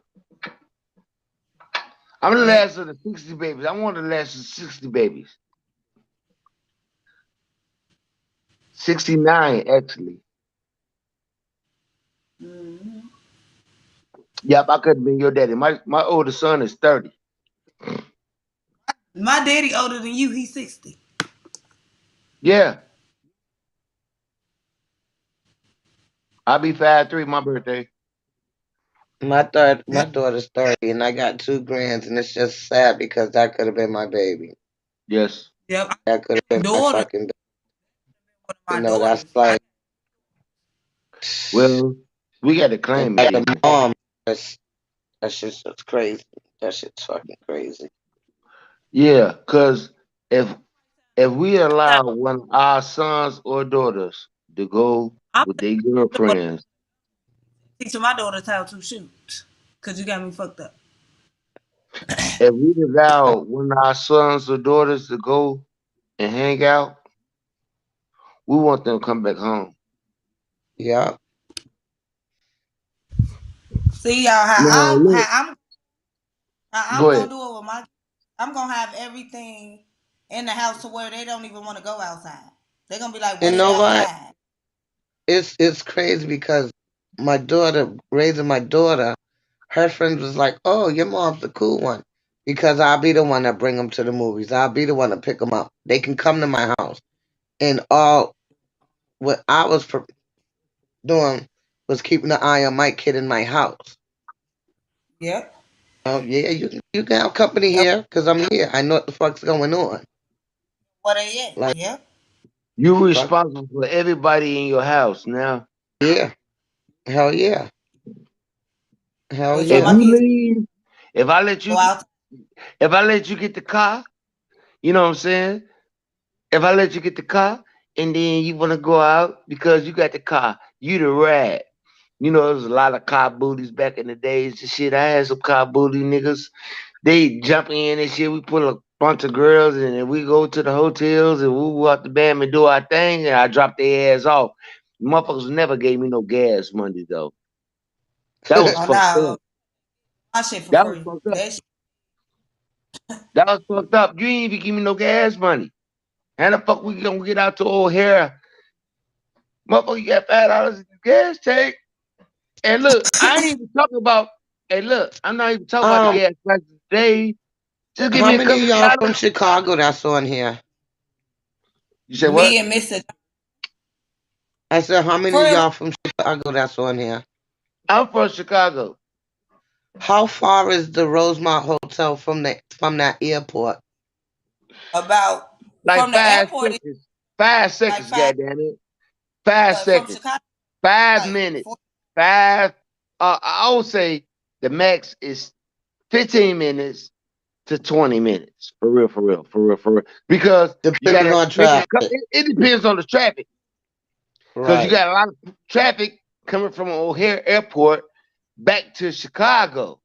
I'm the Yeah. last of the 60 babies. I'm one of the last of the 60 babies. 69, actually. Mm-hmm. Yep, I could have been your daddy. My oldest son is 30. My daddy older than you. He's 60. Yeah, I'll be 5'3", my birthday. My daughter's 30, and I got two grands, and it's just sad because that could have been my baby. Yes. Yep. That could have been my Daughter, fucking baby. one of You my know, that's daughters. like, Well, we got to and claim it, as then. a mom, that's just crazy. That shit's fucking crazy. Yeah, because if if we allow one of our sons or daughters to go I'm with their girlfriends, teaching my daughters how to shoot. Cause you got me fucked up. if we allow one of our sons or daughters to go and hang out, we want them to come back home. Yeah. See y'all Now, look, how I'm go gonna ahead. do it with my. I'm gonna have everything in the house to where they don't even want to go outside. They're gonna be like, You "What is know what? outside?" It's crazy because my daughter, raising my daughter, her friends was like, "Oh, your mom's the cool one," because I'll be the one that bring them to the movies. I'll be the one to pick them up. They can come to my house, and all what I was doing was keeping an eye on my kid in my house. Yep. Oh yeah, you can have company here because I'm here. I know what the fuck's going on. What they at? Like Yep. You're fuck responsible for everybody in your house now. yeah, hell yeah, hell Go tell If my yeah. you kids leave, if I let go you, out. if I let you get the car, you know what I'm saying? If I let you get the car and then you want to go out because you got the car, you the rat. You know, there was a lot of car booties back in the days and shit. I had some car booty niggas. They jump in and shit. We put a bunch of girls and then we go to the hotels and we go out the bam and do our thing and I drop their ass off. Motherfuckers never gave me no gas money though. That was Oh fucked no, up. my shit for That was free. fucked up. That shit, That was fucked up. You ain't even give me no gas money. How the fuck we gonna get out to O'Hare? Motherfucker, you got $5 in the gas tank. And look, I ain't even talking about. Hey, look, I'm not even talking about the um, gas prices today. Just give how me a many of couple of y'all from dollars. Chicago that's on here? You say me what? and Mister I said, how many of Freeman y'all from Chicago that's on here? I'm from Chicago. How far is the Rosemont Hotel from that airport? about Like from the five airport. It's seconds. 5 seconds, like five, goddamn it. Five but from seconds. Chicago, 5 minutes. like Five. I would say the max is 15 minutes to 20 minutes. For real, for real, for real, for real. Because you Depending gotta on make it. traffic. It depends on the traffic. Because you Right, got a lot of traffic coming from O'Hare Airport back to Chicago.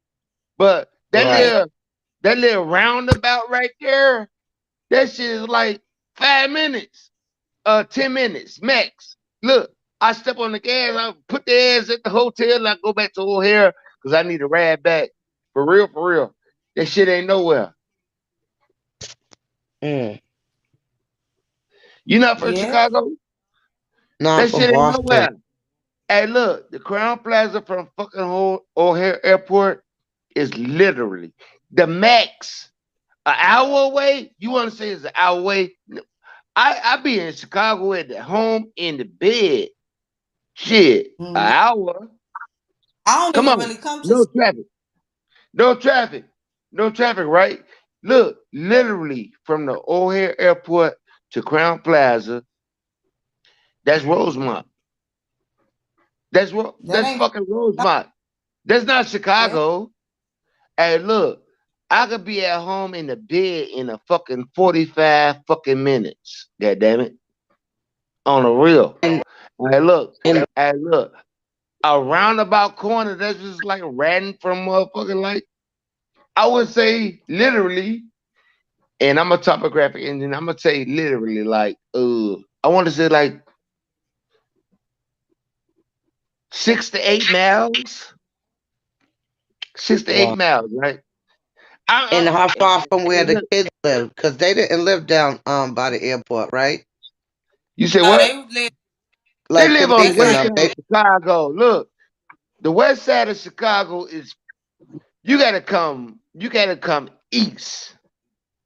But right. that little roundabout right there, that shit is like 5 minutes, 10 minutes max. Look, I step on the gas, I put the ass at the hotel, and I go back to O'Hare because I need to ride back. For real, for real. That shit ain't nowhere. Mm. You not from yeah. Chicago? No, I'm That from shit ain't Boston. nowhere. Hey, look, the Crown Plaza from fucking O'Hare Airport is literally the max. An hour away? You want to say it's an hour away? I be in Chicago at the home in the bed. Shit, an Mm. hour. I don't Come even on. really come to. No traffic. No traffic. No traffic, right? Look, literally from the O'Hare Airport to Crown Plaza, that's Rosemont. That That's ain't fucking Rosemont. That's not yeah. Chicago. Hey, look, I could be at home in the bed in a fucking 45 fucking minutes. God damn it. On the real. And Hey, look. and Hey, look. A roundabout corner that's just like ratting from motherfucking like I would say literally, and I'm a topographic engineer. I'm gonna say literally like I want to say like 6 to 8 miles. 6 to 8 wow. miles, right? And how far from where the Look, kids live? Because they didn't live down by the airport, right? you said No, what? they live They Like live the on the west niece and west side. them. side of Chicago. Look, the west side of Chicago is you gotta come east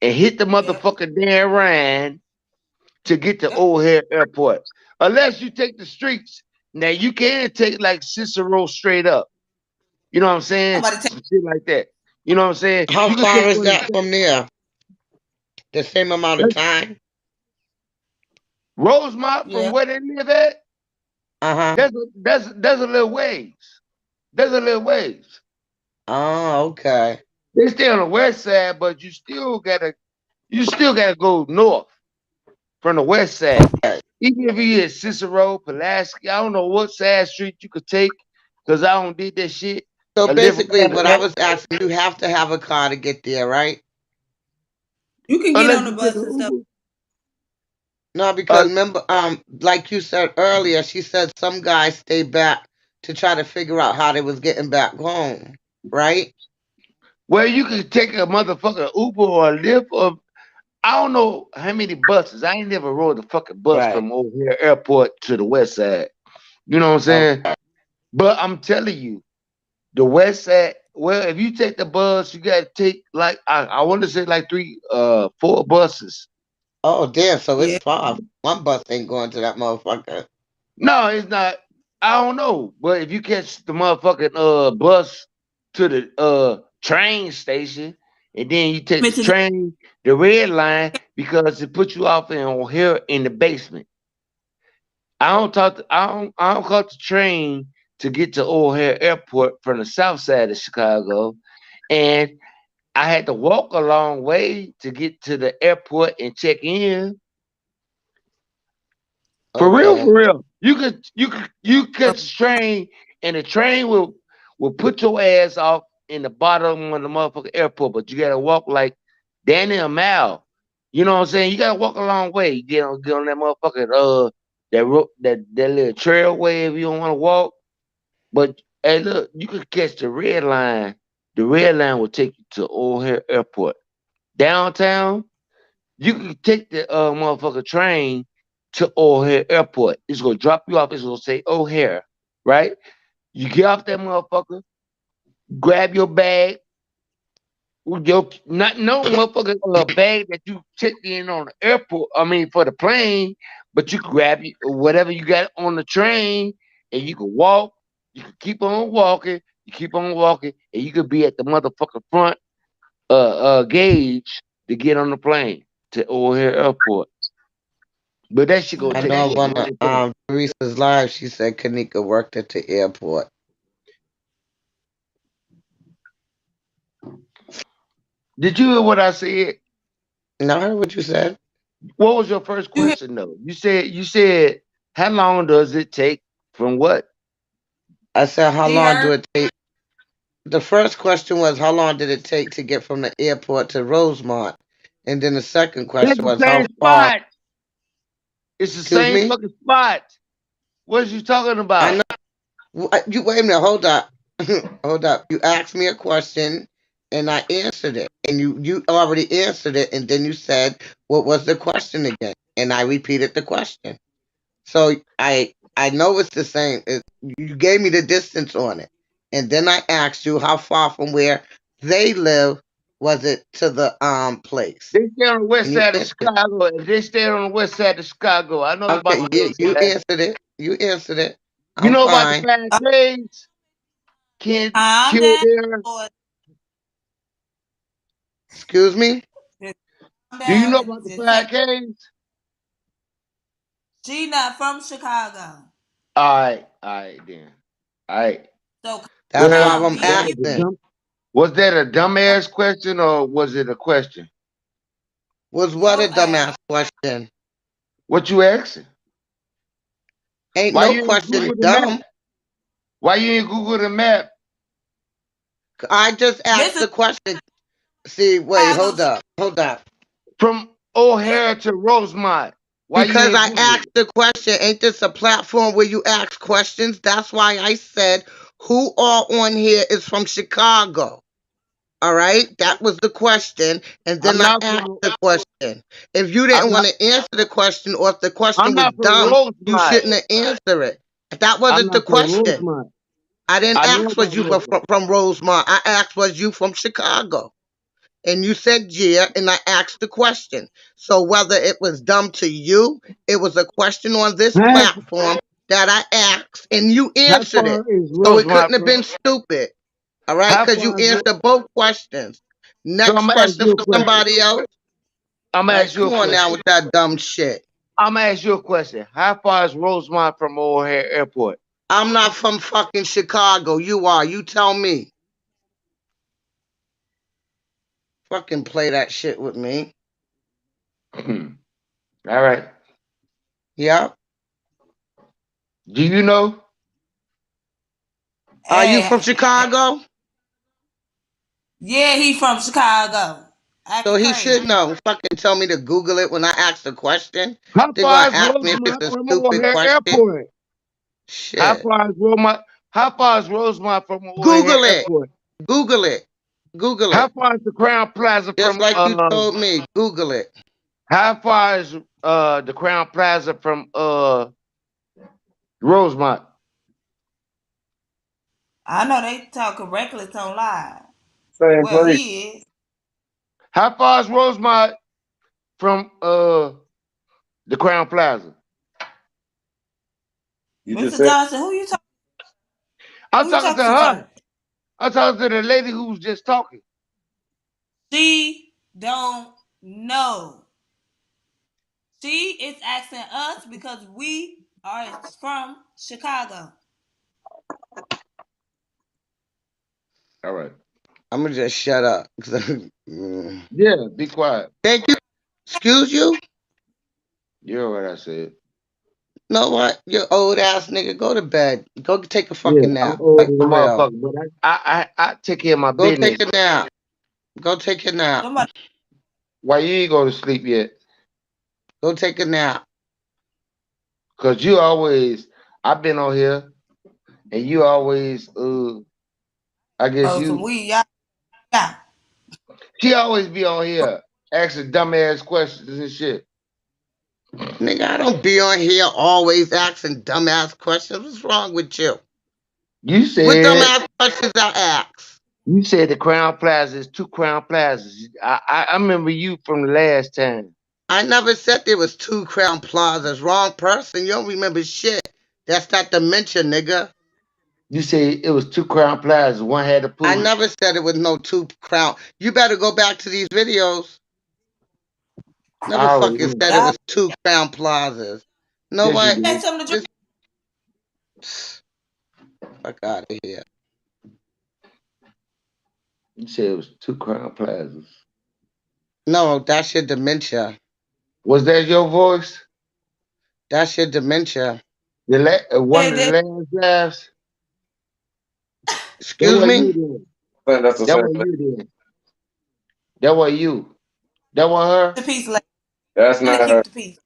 and hit the Yep. motherfucking Dan Ryan to get to Yep. O'Hare Airport. Unless you take the streets. Now you can take like Cicero straight up. You know what I'm saying? Somebody take. Some shit like that. You know what I'm saying? How You can far take is one of that the from there? The same amount of that's time? Rosemont from Yeah. where they live at. Uh-huh. There's a little ways. There's a little ways. Oh, okay. They stay on the west side, but you still gotta go north from the west side. Okay. Even if you hit Cicero, Pulaski, I don't know what side street you could take, cause I don't did that shit. So I live basically, around what I that. was asking, you have to have a car to get there, right? You can get Unless on the you take bus an and stuff. Uber. No, Uh, because remember, like you said earlier, she said some guys stay back to try to figure out how they was getting back home, right? well, you could take a motherfucking Uber or a Lyft or I don't know how many buses. I ain't never rode a fucking bus Right. from over here airport to the west side. You know what I'm saying? Okay. But I'm telling you, the west side. Well, if you take the bus, you gotta take like I want to say like four buses. Oh, damn. So it's Yeah. far. One bus ain't going to that motherfucker. No, it's not. I don't know. But if you catch the motherfucking bus to the train station and then you take the Mention that. train, the red line, because it puts you off in here in the basement. I don't caught the train to get to O'Hare Airport from the south side of Chicago. And I had to walk a long way to get to the airport and check in. For Okay. real. You catch the train and the train will put your ass off in the bottom of the motherfucking airport, but you gotta walk like damn near a mile. You know what I'm saying? You gotta walk a long way. You get on that motherfucking that little trailway if you don't want to walk. But hey look, you could catch the red line. The red line will take you to O'Hare Airport. Downtown, you can take the motherfucker train to O'Hare Airport. It's gonna drop you off. It's gonna say O'Hare, right? You get off that motherfucker, grab your bag, your not no motherfucker bag that you check in on the airport. I mean for the plane, but you grab whatever you got on the train, and you can walk. You can keep on walking. You keep on walking, and you could be at the motherfucker front gauge to get on the plane to O'Hare Airport. But that shit gonna I take Okay. know you a one of long time. Teresa's live, she said Kenneka worked at the airport. Did you hear what I said? And I heard what you said. What was your first You hear question though? You said how long does it take from what? I said, how she long do heard? it take? The first question was, how long did it take to get from the airport to Rosemont? And then the second It's question the was, how same far? spot. It's the Excuse same me? fucking spot. What you talking I about? know. You wait a minute. Hold up. Hold up. You asked me a question, and I answered it. And you already answered it, and then you said, what was the question again? And I repeated the question. So I know it's the same. You gave me the distance on it, and then I asked you how far from where they live was it to the place, They stay on the west and you side of answered. Chicago. If they stay on the west side of Chicago, I know about Okay, the yeah, west you side. answered it. You answered it. You I'm know about the fine. fast trades? killed Calm there? down. Excuse me? Just calm Do you down know and about the just take. 5Ks? She not from Chicago, All right then. All right. so calm That's why down. Well, I'm Me and you. asking. was that a dumbass question or was it a question? Was what a Yo ass. dumbass question? What you asking? Ain't Why no you ain't question Google the map? dumb. Why you ain't Google the map I just This asked is the question. See, wait, Chicago. hold up, hold up. from This O'Hare to Rosemont? Why you Because ain't I Google asked it? the question, ain't this a platform where you ask questions? That's why I said, who all on here is from Chicago? All right, that was the question. And I'm then I not asked from the question. If you I'm didn't not want to answer the question, or if the I'm question was not from dumb, you Rosemont. shouldn't have answered it. That I'm wasn't the not from question. Rosemont. I didn't I know ask was about you Rosemont. from Rosemont. I asked was you from Chicago. And you said yeah, and I asked the question. So whether it was dumb to you, it was a question on this How, platform that I asked, and you how answered it. far is So it couldn't Rosemont have from been stupid. All right, how because you far is answered both questions. so Next I'm gonna ask question you a for question. somebody else. I'm gonna Like, ask you a come on now question. with that dumb shit. I'm gonna ask you a question. How far is Rosemont from O'Hare Airport? I'm not from fucking Chicago. You are. You tell me. Fucking play that shit with me. All right. Yep. Do you know? Are you from Hey, Chicago? yeah, he from Chicago. So Acting he should crazy. know. Fucking tell me to Google it when I ask the question. How They're gonna far is ask me if Rosemont it's a from stupid O'Hare question. Airport? How Shit. far is Rosemont? How far is Rosemont from O'Hare Google it. Airport? Google it. Google How it. far is the Crown Plaza Just from like you told me. Google it. how far is the Crown Plaza from Rosemont? I know they talking reckless on live. Same Well, place. he is. How far is Rosemont from the Crown Plaza? You just Mr. said Johnson, who you talking? I'm Who you talking to talking to, her. sir? I'm talking to the lady who was just talking. She don't know. She is asking us because we are from Chicago. All right. I'm gonna just shut up. Yeah, be quiet. Thank you. Excuse you? You know what I said. Know what? You old ass nigga. Go to bed. Go take a Yeah, fucking I'm nap. old Like as a for real. motherfucker, but I take care of my Go take business. a nap. Go take a nap. Somebody, Why you ain't go to sleep yet? Go take a nap. Cause you always I've been on here and you always I guess oh, some you weed, y'all. Yeah. she always be on here asking dumbass questions and shit. Nigga, I don't be on here always asking dumbass questions. What's wrong with you? You What said dumbass questions I ask? you said the Crown Plaza is two Crown Plazas. I remember you from the last time. I never said there was two Crown Plazas. Wrong person. You don't remember shit. That's that dementia, nigga. You said it was two Crown Plazas. One had a I pool. never said it was no two Crown. You better go back to these videos. Never I already fucking know. said it Y'all was two Crown Plazas. Know Yes, you what? had did. something to drink. Just fuck out of here. You said it was two Crown Plazas. No, that's your dementia. Was that your voice? That's your dementia. One of the last laughs? That Excuse was me? you then. I think that's the That same was place. you then. That was you. That was her? The peace, lady. That's Trying to not her. keep the peace.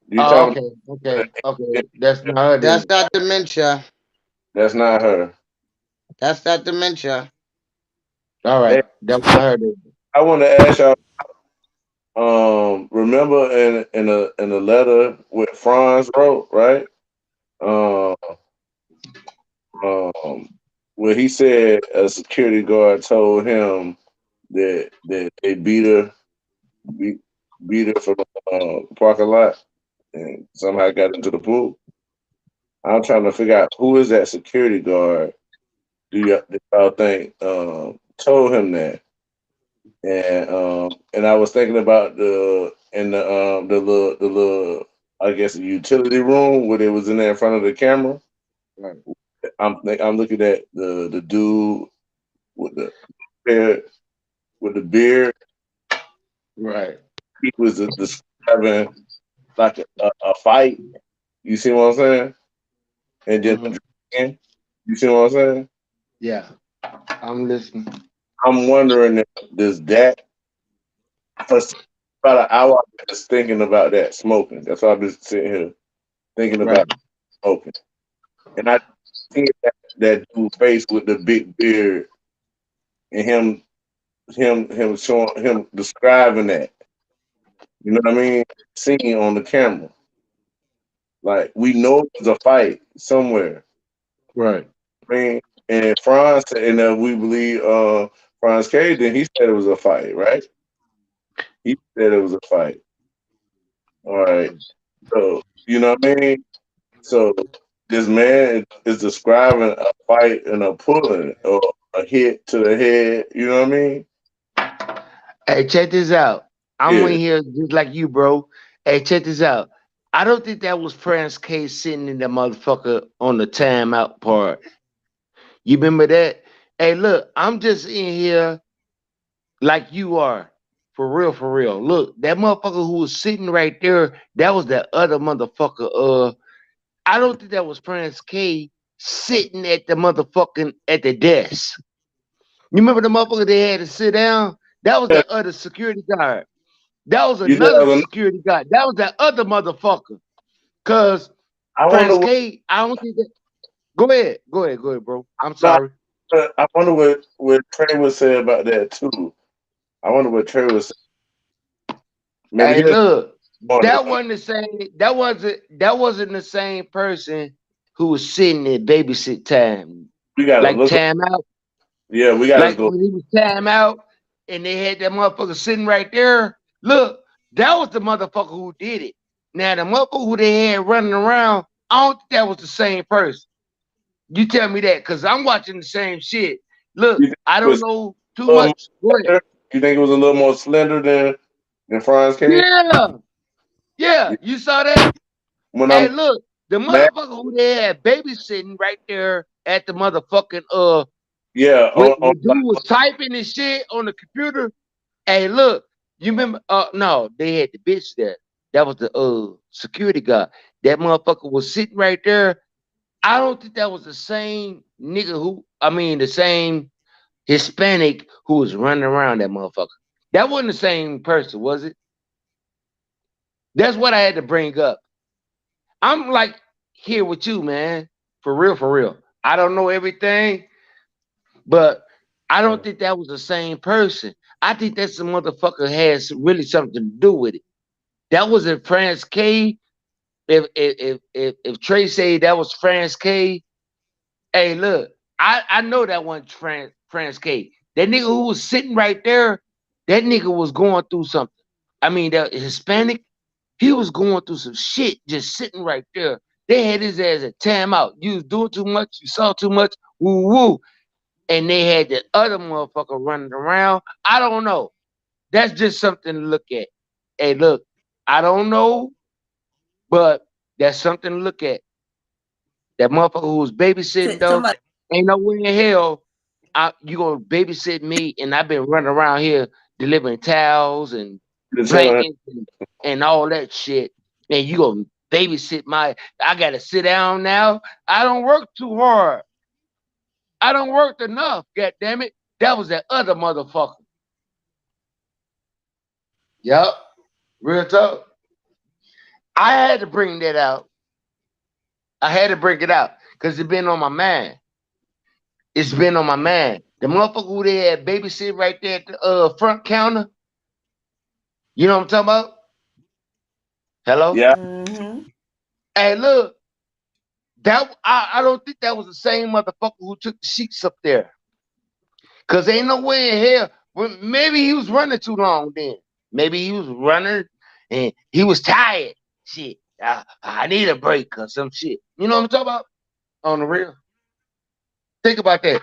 You Oh, talking okay, okay, okay. That's not her That's then. that dementia. that's not her. That's that dementia. All Hey, right, that was her then. I want to ask y'all, remember in a letter with Franz wrote, right? Um, um, where he said a security guard told him that they beat, beat her from the parking lot and somehow got into the pool. I'm trying to figure out who is that security guard Do y'all think told him that? And I was thinking about the little I guess utility room where they was in there in front of the camera. Right. I'm looking at the dude with the beard with the beard. Right. He was describing like a fight. You see what I'm saying? And then Mm-hmm. you see what I'm saying? Yeah. I'm listening. I'm wondering if does that for about an hour I've been just thinking about that smoking. That's why I've been sitting here thinking Right. about smoking. And I see that dude face with the big beard and him showing him describing that. You know what I mean? Seeing on the camera. Like we know there's a fight somewhere. Right. I mean, and Franz and we believe Franz Cage, then he said it was a fight, right? He said it was a fight. All right. So you know what I mean? So this man is describing a fight and a pulling or a hit to the head. You know what I mean? Hey, check this out. I'm in Yeah. here just like you, bro. Hey, check this out. I don't think that was Prince K sitting in that motherfucker on the timeout part. You remember that? Hey, look, I'm just in here like you are. For real, for real. Look, that motherfucker who was sitting right there, that was that other motherfucker. I don't think that was Prince K sitting at the motherfucking at the desk. You remember the motherfucker they had to sit down? That was Yeah. the other security guard. That was You said another that was security guard. That was that other motherfucker. Cause I wonder Prince what K, I don't think that. Go ahead, bro. I'm no, sorry. I wonder what Trey would say about that too. I wonder what Trey would say. Maybe Hey, he just look, wanted that wasn't the same. That wasn't the same person who was sitting at babysit time, we gotta like look up. time out. Yeah, we gotta Like go. when he was time out, and they had that motherfucker sitting right there. Look, that was the motherfucker who did it. Now the motherfucker who they had running around, I don't think that was the same person. You tell me that, cause I'm watching the same shit. Look, You think I it don't was know too a little more much. Go ahead. slender? You think it was a little more slender than Franz Cage? Yeah, yeah. You saw that? When Hey, I'm look, the mad, motherfucker who they had babysitting right there at the motherfucking yeah, when dude was typing and shit on the computer. Hey, look, you remember? No, they had the bitch there. That was the security guard. That motherfucker was sitting right there. I don't think that was the same nigga who. I mean, the same Hispanic who was running around that motherfucker. That wasn't the same person, was it? That's what I had to bring up. I'm like here with you, man. For real, for real. I don't know everything, but I don't think that was the same person. I think that some motherfucker has really something to do with it. That wasn't France K. If Trey say that was France K, hey, look, I know that wasn't France K. That nigga who was sitting right there, that nigga was going through something. I mean, that Hispanic, he was going through some shit just sitting right there. They had his ass at timeout. You was doing too much, you saw too much, woo woo. And they had the other motherfucker running around. I don't know. That's just something to look at. Hey, look, I don't know, but that's something to look at. That motherfucker who was babysitting though, Somebody, ain't no way in hell you gonna babysit me, and I've been running around here delivering towels and just telling him, blankets and all that shit, and you gonna babysit my? I gotta sit down now. I don't work too hard. I don't work enough. God damn it! That was that other motherfucker. Yep, real talk. I had to bring that out. I had to bring it out because it's been on my mind. It's been on my mind. The motherfucker who they had babysit right there at the front counter. You know what I'm talking about? Hello? yeah, mm-hmm. Hey, look, that I don't think that was the same motherfucker who took the sheets up there. Cause ain't no way in hell. Well, maybe he was running too long then. Maybe he was running and he was tired. Shit. I need a break or some shit. You know what I'm talking about? On the real. Think about that.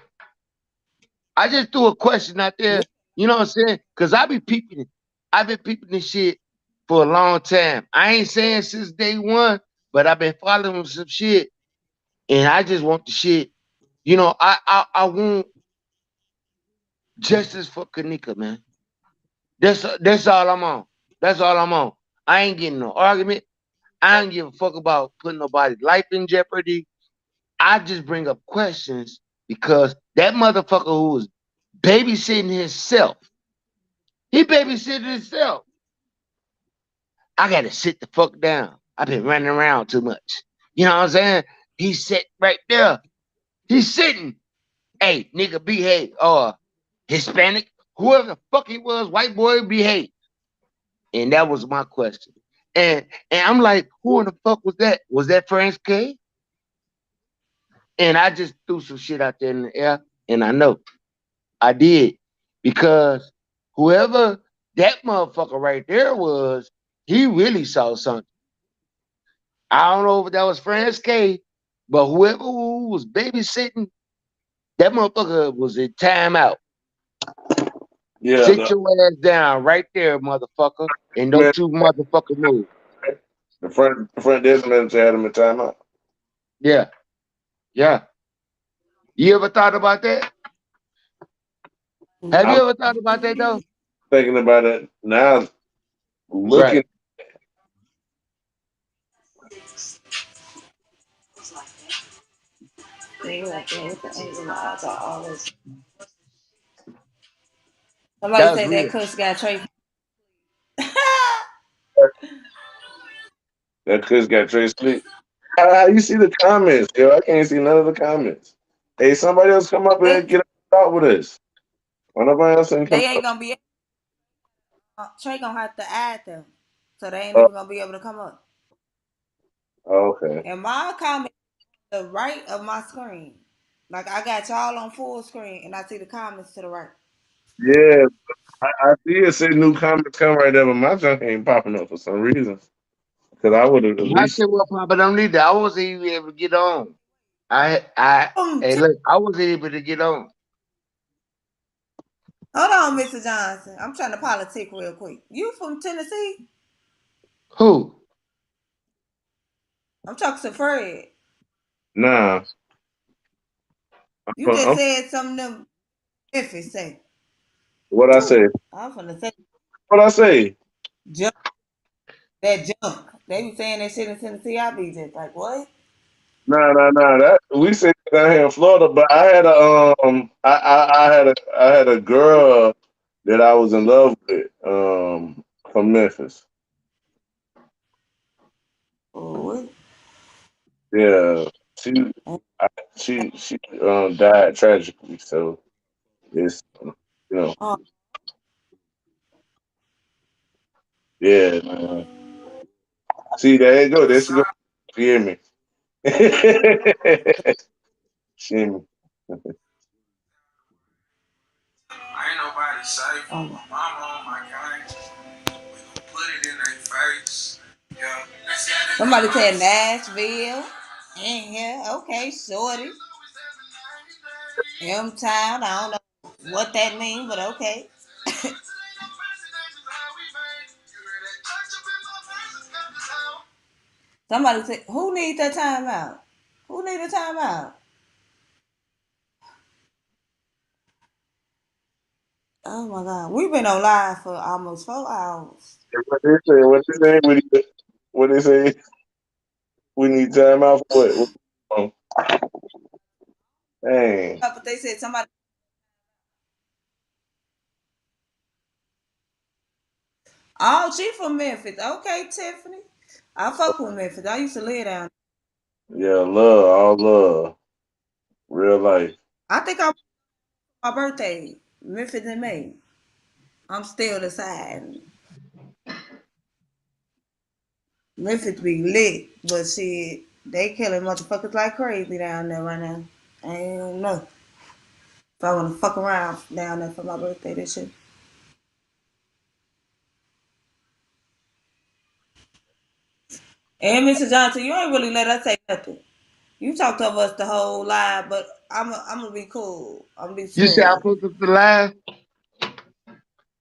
I just threw a question out there. You know what I'm saying? Cause I've been peeping this shit for a long time. I ain't saying since day one, but I've been following some shit, and I just want the shit. You know, I want justice for Kenneka, man. That's all I'm on. That's all I'm on. I ain't getting no argument. I don't give a fuck about putting nobody's life in jeopardy. I just bring up questions because that motherfucker who was babysitting himself, he babysitting himself. I gotta sit the fuck down. I've been running around too much. You know what I'm saying? He's sitting right there. He's sitting. Hey, nigga, behave. Or Hispanic, whoever the fuck he was, white boy, behave. And that was my question. And I'm like, who in the fuck was that? Was that France K? And I just threw some shit out there in the air, and I know I did because whoever that motherfucker right there was, he really saw something. I don't know if that was France K, but whoever who was babysitting, that motherfucker was in timeout. Yeah, Sit your ass down right there, motherfucker, and man, don't you motherfucker move. the front desk manager had him in timeout. Yeah, yeah. You ever thought about that? Have I'm you ever thought about that though? thinking about it now, Right. looking. Somebody That's said that real. cuss got Trey. That Chris got Trey Slick. How you see the comments, yo? I can't see none of the comments. Hey, somebody else come up here They and get out with us. Why nobody else ain't come they ain't up? gonna be. Trey gonna have to add them, so they ain't Oh, even gonna be able to come up. okay. And my comment to the right of my screen, like I got y'all on full screen, and I see the comments to the right. Yeah, I see it say new comments come right there, but my junk ain't popping up for some reason. Because I would have at My least. shit was popping on either. I wasn't even able to get on. Hey, look, I wasn't able to get on. Hold on, Mr. Johnson. I'm trying to politic real quick. You from Tennessee? Who? I'm talking to Fred. Nah. You just I'm, said something to Memphis say. what I say? I'm finna say What I say? junk. That junk. They be saying that shit in Tennessee. I be just like, what? Nah, nah, nah. That we say that down here in Florida, but I had a I had a girl that I was in love with from Memphis. Oh, Yeah, she what? she died tragically. So it's you know Oh, yeah. Man. See, there you go. There she go. You hear me? She hear me. Ain't nobody safe. oh. My mama on my gang. We gon' put it in their face. Yeah. Somebody said Nashville. In here. Okay, shorty. M Town. I don't know what that means, but okay. Somebody said, who needs that timeout? Who need a timeout? Oh my God. We've been on live for almost 4 hours. What they say? What they say? What they say? We need time out for what? Oh, dang. But they said somebody, oh, she from Memphis. Okay, Tiffany. I fuck with Memphis. I used to live down. Yeah, love, all love, real life. I think I my birthday, Memphis in May. I'm still deciding. Memphis be lit, but shit, they killing motherfuckers like crazy down there right now. I don't know if I want to fuck around down there for my birthday this year. And Mr. Johnson, you ain't really let us say nothing. You talked over us the whole live, but I'm gonna be cool. I'm gonna be You say I smooth. put up the live?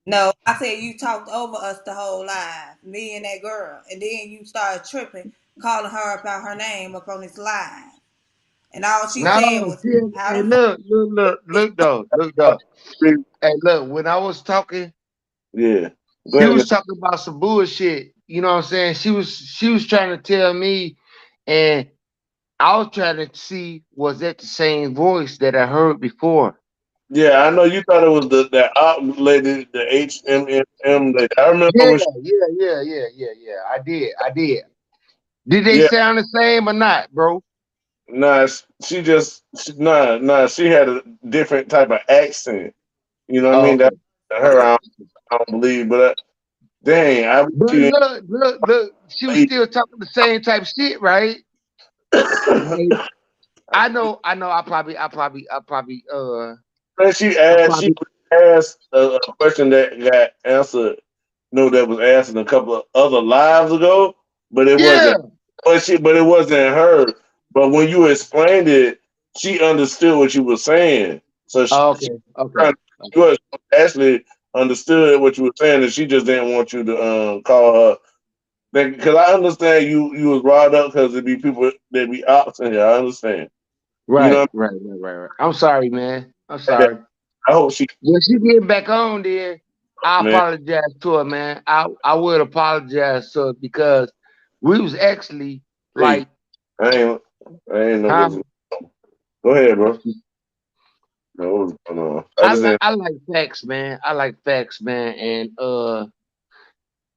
No, I said you talked over us the whole live, me and that girl, and then you started tripping, calling her about her name up on this live, and all she No, said was, "How hey, the fuck?" look though. Hey, look, when I was talking, Yeah. Go she ahead, was Miss. talking about some bullshit. You know what I'm saying? She was trying to tell me, and I was trying to see was that the same voice that I heard before. Yeah, I know you thought it was that op lady, the HMM lady. I remember Yeah, when she, yeah. I did. Did they yeah, sound the same or not, bro? nah, she had a different type of accent. You know what I Oh, mean? That okay. her, I don't believe, but dang, I wish But you look, she was didn't still talking the same type of shit, right? believe. And Man, I she probably, asked a question that got answered. No, that was answered a couple of other lives ago, but it yeah. wasn't. But it wasn't her. But when you explained it, she understood what you were saying. So Oh, she okay. trying to actually understood what you were saying, and she just didn't want you to call her. Because I understand you was riled up because there be people that be ops in here. I understand. You know, Right. I'm sorry, man. I'm what I mean? sorry. I hope she, When she get back on there, I man. apologize to her, man. I would apologize to her because we was actually Hey, like, I ain't know huh? what's. Go ahead, bro. Know what's going on. I just didn't. I like facts, man. I like facts, man. And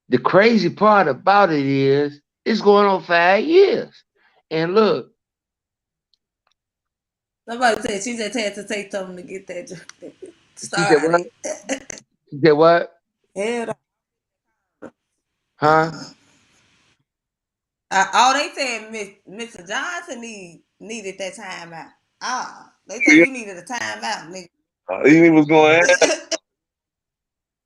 the crazy part about it is it's going on 5 years. And look, Somebody said she just had to say something to get that she said what? started. She said what? Hell, Huh? all they said, Mr. Johnson needed that time out. They said Yeah, you needed a time out, nigga. he was going.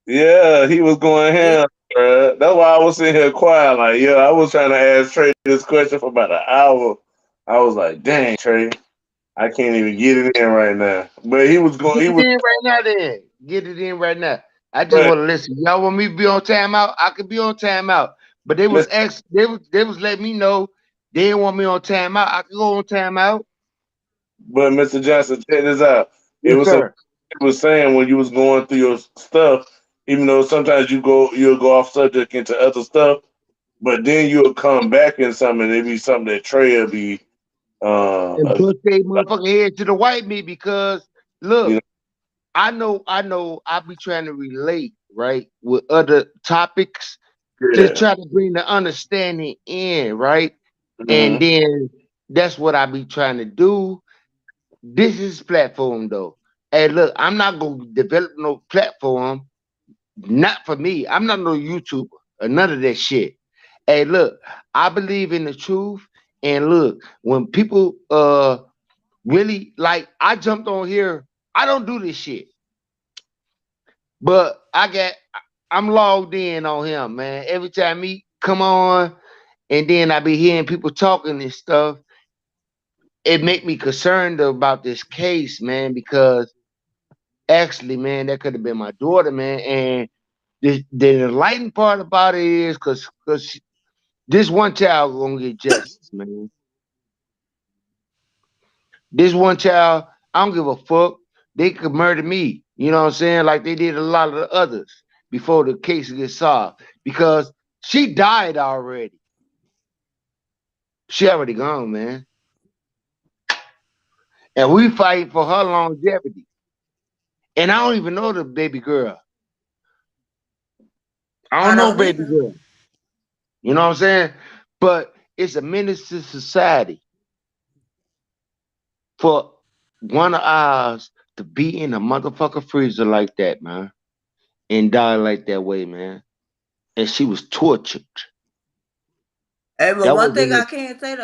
Yeah, he was going Yeah. ham, bruh. That's why I was sitting here quiet. Like, yeah, I was trying to ask Trey this question for about an hour. I was like, dang, Trey, I can't even get it in right now. But he was going. Get He it was. in right now then. Get it in right now. I just But want to listen. Y'all want me to be on timeout? I could be on timeout. But Miss- they was letting me know they didn't want me on timeout. I could go on timeout. but Mr. Johnson, check this out. It Yes, was some. sir. It was saying when you was going through your stuff, even though sometimes you'll go off subject into other stuff, but then you'll come back in something, and it be something that Trey will be, And push they motherfucking head to the white meat because you look, know, I be trying to relate, right, with other topics to yeah. try to bring the understanding in, right? And Hmm. then that's what I be trying to do. This is platform though. Hey, look, I'm not gonna develop no platform, not for me. I'm not no YouTuber or none of that shit. Hey, look, I believe in the truth. And look, when people really like I jumped on here, I don't do this shit. But I'm logged in on him, man. Every time he come on, and then I be hearing people talking and stuff, it make me concerned about this case, man, because actually, man, that could have been my daughter, man. And the enlightening part about it is because this one child gonna get justice, man. This one child, I don't give a fuck. They could murder me. You know what I'm saying? Like they did a lot of the others before the case gets solved. Because she died already. She already gone, man. And we fight for her longevity. And I don't even know the baby girl. I I don't know don't baby either. girl. You know what I'm saying? But it's a menace to society for one of ours to be in a motherfucker freezer like that, man. And die like that way, man. And she was tortured. Hey, but That one was thing I it. can't say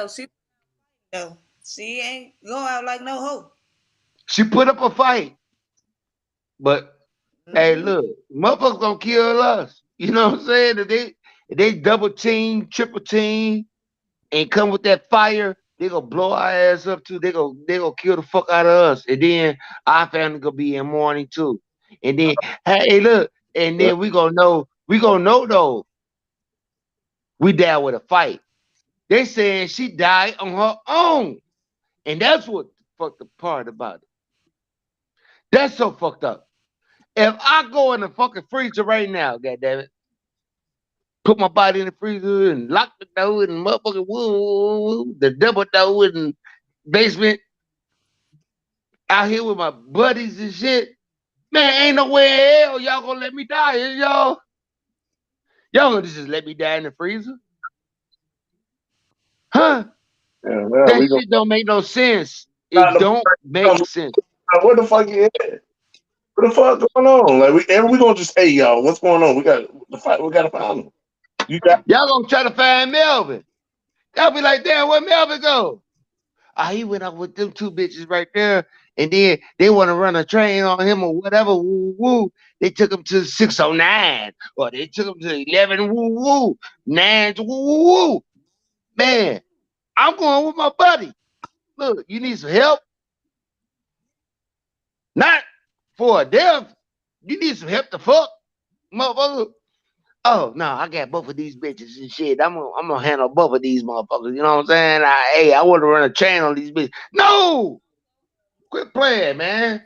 she ain't go out like no hoe. She put up a fight. But hey, Mm-hmm. look, motherfuckers gonna kill us. You know what I'm saying? If they double team, triple team, and come with that fire. They gonna blow our ass up too. They gonna kill the fuck out of us, and then our family gonna be in mourning too. And then hey, look, and then we gonna know though we down with a fight. They saying she died on her own, and that's what fucked the part about it. That's so fucked up. If I go in the fucking freezer right now, goddamn it, put my body in the freezer and lock the door and motherfucking woo, the double door and basement out here with my buddies and shit. Man, ain't no way in hell y'all gonna let me die, is y'all? Y'all gonna just let me die in the freezer? Huh? Yeah, man, That we gonna shit don't make no sense. not It don't make sense. what the fuck you at? What the fuck going on? Like we gonna just hey y'all, what's going on? We got the fight. We gotta find him. You got Y'all gonna try to find Melvin. Y'all be like, damn, where Melvin go? Ah, he went out with them two bitches right there, and then they want to run a train on him or whatever. Woo woo. They took him to 609, or they took him to 11. Woo woo. 9. Woo woo woo. Man, I'm going with my buddy. Look, you need some help? Not for a death. You need some help to fuck, motherfucker. Oh no, I got both of these bitches and shit. I'm gonna handle both of these motherfuckers. You know what I'm saying? I want to run a chain on these bitches. No, quit playing, man.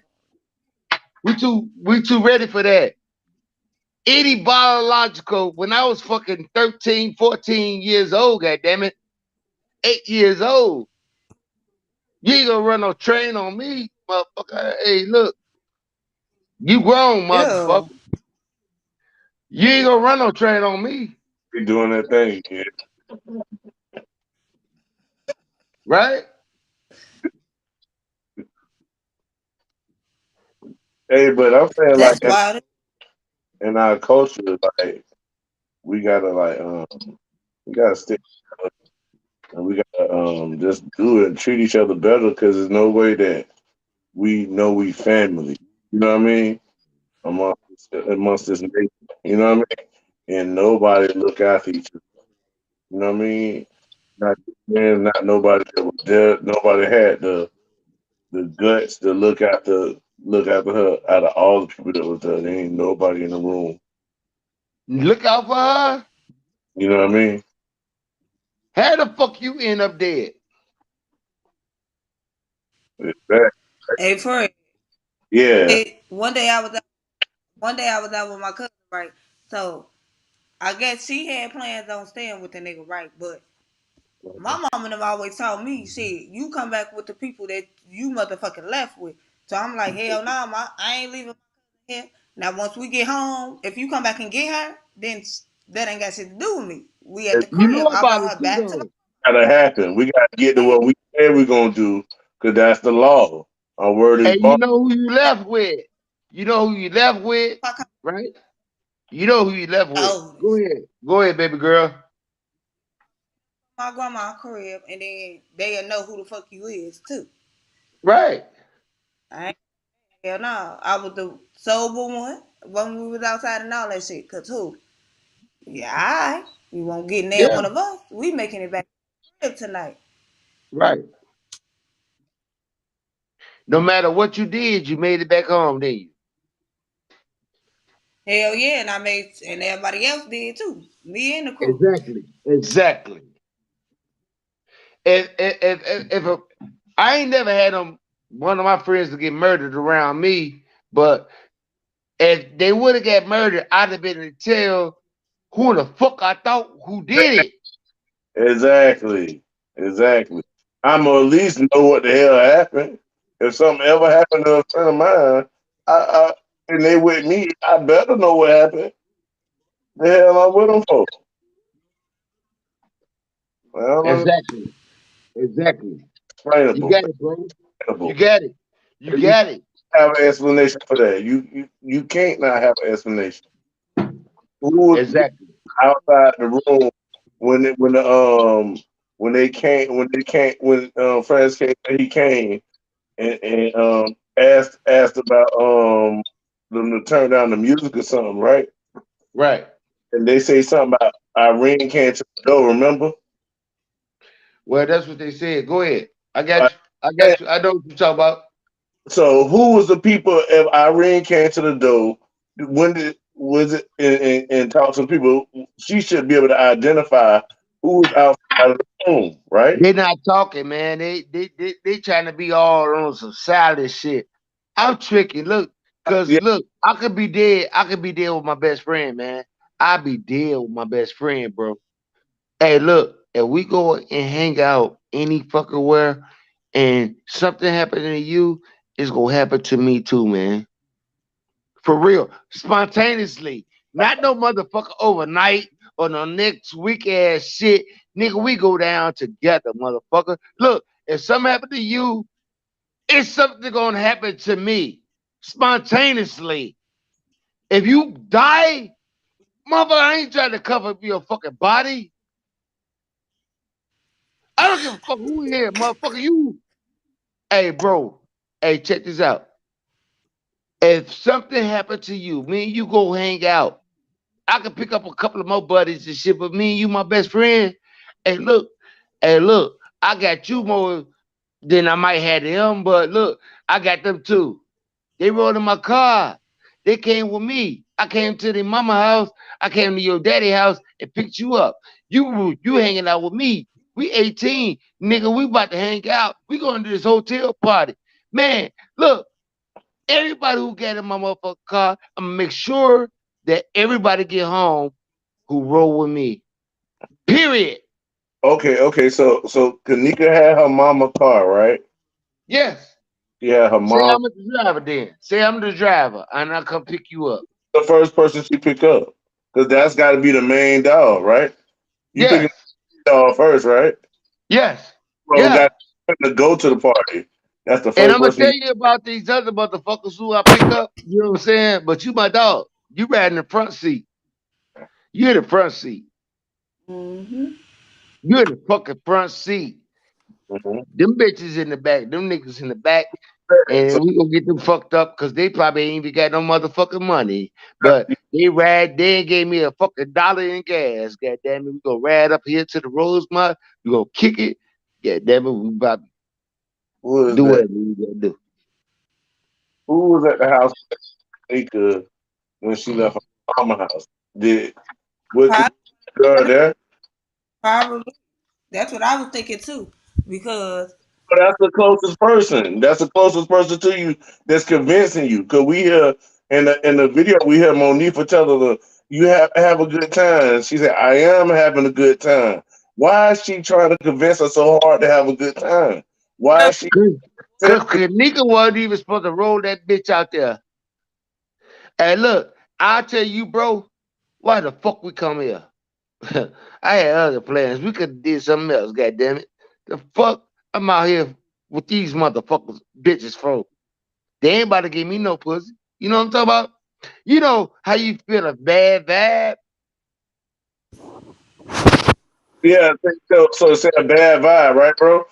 We too ready for that. Any biological, when I was fucking 13, 14 years old, goddamn it, 8 years old, you ain't gonna run no train on me, motherfucker. Hey, look, you grown, Ew. motherfucker. You ain't gonna run no train on me, be doing that thing, yeah. right? Hey, but I'm saying like That's wild. in our culture, like we gotta we gotta stick and we gotta just do it and treat each other better because there's no way that we know we family. You know what I mean? Amongst this nation. You know what I mean? And nobody look after each other. You know what I mean? Not man, not nobody that was there. Nobody had the guts to look after her out of all the people that was there. There ain't nobody in the room. Look out for her. You know what I mean? How the fuck you end up dead? It's that. Hey, for Yeah. it, one day I was out with my cousin, right? So I guess she had plans on staying with the nigga, right? But my mom and them always told me, shit, you come back with the people that you motherfucking left with. So I'm like, hell no, I ain't leaving here. Now once we get home, if you come back and get her, then that ain't got shit to do with me. We at the You know crib. I about brought it her too, back to though. Gotta happen. We gotta get to my what we said we're gonna do, cause that's the law. Our word is And you bond. know who you left with. You know who you left with, right? You know who you left with. Go oldest. ahead. Go ahead, baby girl. My grandma crib, and then they'll know who the fuck you is too. Right. I ain't hell no. I was the sober one when we was outside and all that shit. Cause who? Yeah, alright. You won't get near Yeah. one of us. We making it back to the crib tonight. Right. No matter what you did, you made it back home, didn't you? Hell yeah, and I made and everybody else did too. Me and the crew. Exactly. Exactly. If I ain't never had one of my friends to get murdered around me, but if they would have got murdered, I'd have been to tell who the fuck I thought who did it. Exactly. Exactly. I'm gonna at least know what the hell happened. If something ever happened to a friend of mine, I and they with me, I better know what happened. The hell I'm with them for? I don't know. Exactly. Exactly. You Explainable. got it, bro. You Explainable. got it. You You got it. have an explanation for that. You can't not have an explanation. Who was Exactly. outside the room when they came when Francis came he came and asked about them to turn down the music or something, right? Right. And they say something about Irene came to the door, remember? Well, that's what they said. Go ahead. I Right. got you. I And got you. I know what you talk about. so, who was the people if Irene came to the door? When did was it and talk to people? She should be able to identify who was outside of the room, right? They not talking, man. They trying to be all on some solid shit. I'm tricky. Look, cause Yeah. look, I could be dead. I could be dead with my best friend, man. I be dead with my best friend, bro. Hey, look, if we go and hang out any fucking where and something happening to you, it's gonna happen to me too, man. For real. Spontaneously. Not no motherfucker overnight or no next week ass shit. Nigga, we go down together, motherfucker. Look, if something happen to you, it's something gonna happen to me. Spontaneously. If you die, motherfucker, I ain't trying to cover your fucking body. I don't give a fuck who here, motherfucker. You. Hey, bro. Hey, check this out. If something happened to you, me and you go hang out. I could pick up a couple of more buddies and shit, but me and you, my best friend. Hey, hey, look, I got you more than I might have them, but look, I got them too. They rode in my car. They came with me. I came to their mama house. I came to your daddy house and picked you up. You hanging out with me. We 18, nigga. We about to hang out. We going to this hotel party, man. Look, everybody who get in my motherfucking car, I'm gonna make sure that everybody get home who roll with me. Period. Okay. So Kanika had her mama car, right? Yes. She had her Say mom. I'm the driver then. Say I'm the driver and I come pick you up. The first person she pick up, because that's got to be the main dog, right? You picking Yes. the dog first, right? Yes. Bro, Yeah. got to go to the party. That's the And first I'm gonna person. tell you about these other motherfuckers who I pick up. You know what I'm saying? But you my dog. You ride in the front seat. You in the front seat. Mm-hmm. You in the fucking front seat. Mhm. Them bitches in the back. Them niggas in the back. So And we gonna get them fucked up because they probably ain't even got no motherfucking money. But they ain't gave me a fucking dollar in gas. God damn it, we gonna ride up here to the Rosemont. We gonna kick it. Yeah, damn it, we about to who is do that? whatever we gotta do. Who was at the house with Kanika when she left her mama house? Did was the girl Probably, there? probably. That's what I was thinking too. Because But that's the closest person. That's the closest person to you that's convincing you. Cause we hear in the video we hear Monifa tell her you have a good time. She said, I am having a good time. Why is she trying to convince her so hard to have a good time? Why is she Cause Kanika wasn't even supposed to roll that bitch out there. And look, I'll tell you, bro, why the fuck we come here? I had other plans. We could have did something else, god damn it. The fuck I'm out here with these motherfuckers, bitches for. They ain't about to give me no pussy. You know what I'm talking about? You know how you feel a bad vibe? Yeah, so it's a bad vibe, right, bro?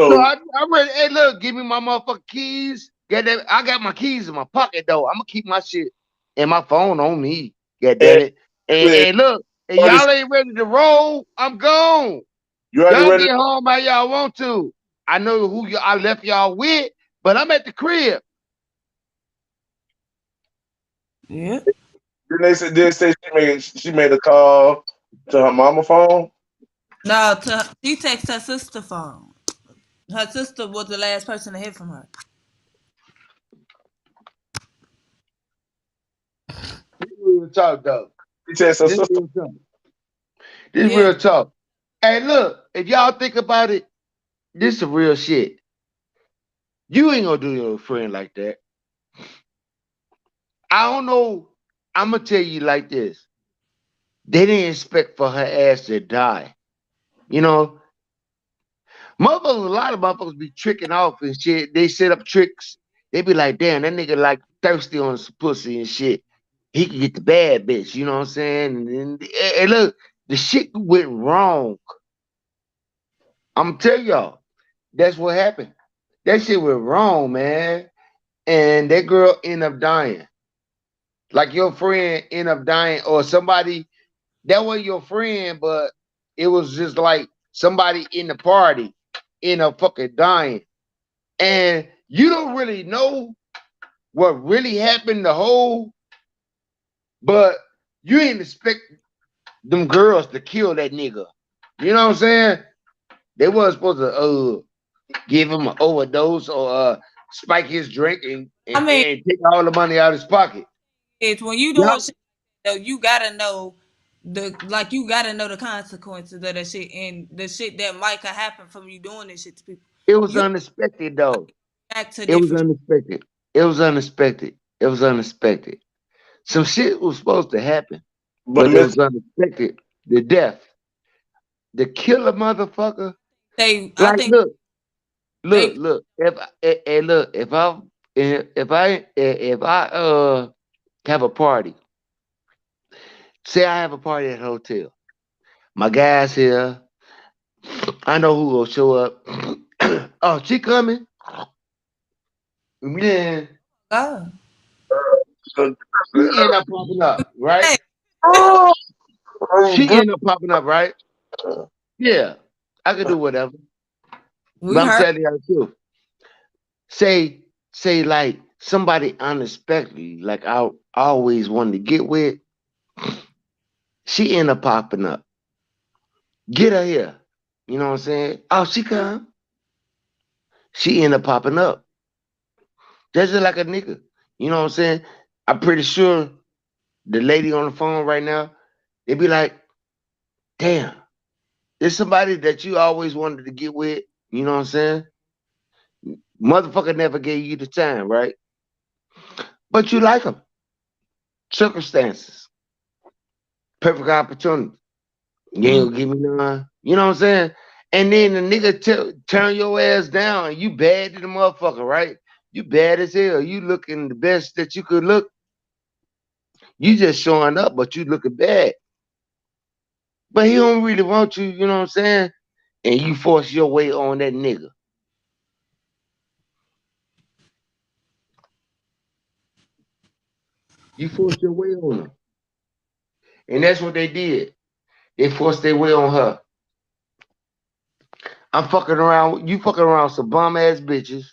No, So I'm ready. Hey, look, give me my motherfucking keys. Get that. I got my keys in my pocket though. I'm gonna keep my shit and my phone on me. God damn and it. And look, if already, y'all ain't ready to roll, I'm gone. you already Y'all ready. get home how y'all want to. I know who I left y'all with, but I'm at the crib. yeah. Didn't they say she made a call to her mama phone? No, she texted her sister phone. Her sister was the last person to hear from her. This real talk though. She texted her This sister. real talk. This Yeah. real talk. Hey, look, if y'all think about it, this is real shit. You ain't gonna do your friend like that. I don't know. I'm gonna tell you like this. They didn't expect for her ass to die. You know, motherfuckers, a lot of motherfuckers be tricking off and shit. They set up tricks. They be like, damn, that nigga like thirsty on some pussy and shit. He can get the bad bitch, you know what I'm saying? And look, the shit went wrong. I'm gonna tell y'all, that's what happened. That shit went wrong, man. And that girl ended up dying. Like your friend ended up dying, or somebody that was your friend, but it was just like somebody in the party in a fucking dying, and you don't really know what really happened the whole, but you ain't expect them girls to kill that nigga. You know what I'm saying? They wasn't supposed to give him an overdose or spike his drink I mean, and take all the money out of his pocket. it's when you Yep. doing shit, though, you gotta know you gotta know the consequences of that shit and the shit that might could happen from you doing this shit to people. It was You unexpected though. act to It was different. unexpected. It was unexpected. It was unexpected. Some shit was supposed to happen, But but it Miss, was unexpected. The death, the killer motherfucker. I Like, think look, they look. If I have a party, say I have a party at a hotel, my guys here, I know who will show up. Oh, she coming? Man, God. she end up popping up, right? Hey, She end up popping up, right? Yeah, I could do whatever. But we I'm heard telling you the truth. Say, say like somebody unexpectedly, like I always wanted to get with, she end up popping up. Get her here. You know what I'm saying? Oh, she come. She end up popping up. That's just like a nigga. You know what I'm saying? I'm pretty sure the lady on the phone right now, they be like, damn, there's somebody that you always wanted to get with. You know what I'm saying? Motherfucker never gave you the time, right? But you like them. Circumstances. Perfect opportunity. You ain't mm, gonna give me none. You know what I'm saying? And then the nigga turn your ass down and you bad to the motherfucker, right? You bad as hell. You looking the best that you could look. You just showing up, but you looking bad. But he don't really want you, you know what I'm saying? And you force your way on that nigga. You force your way on him. And that's what they did. They forced their way on her. I'm fucking around. You fucking around some bum ass bitches.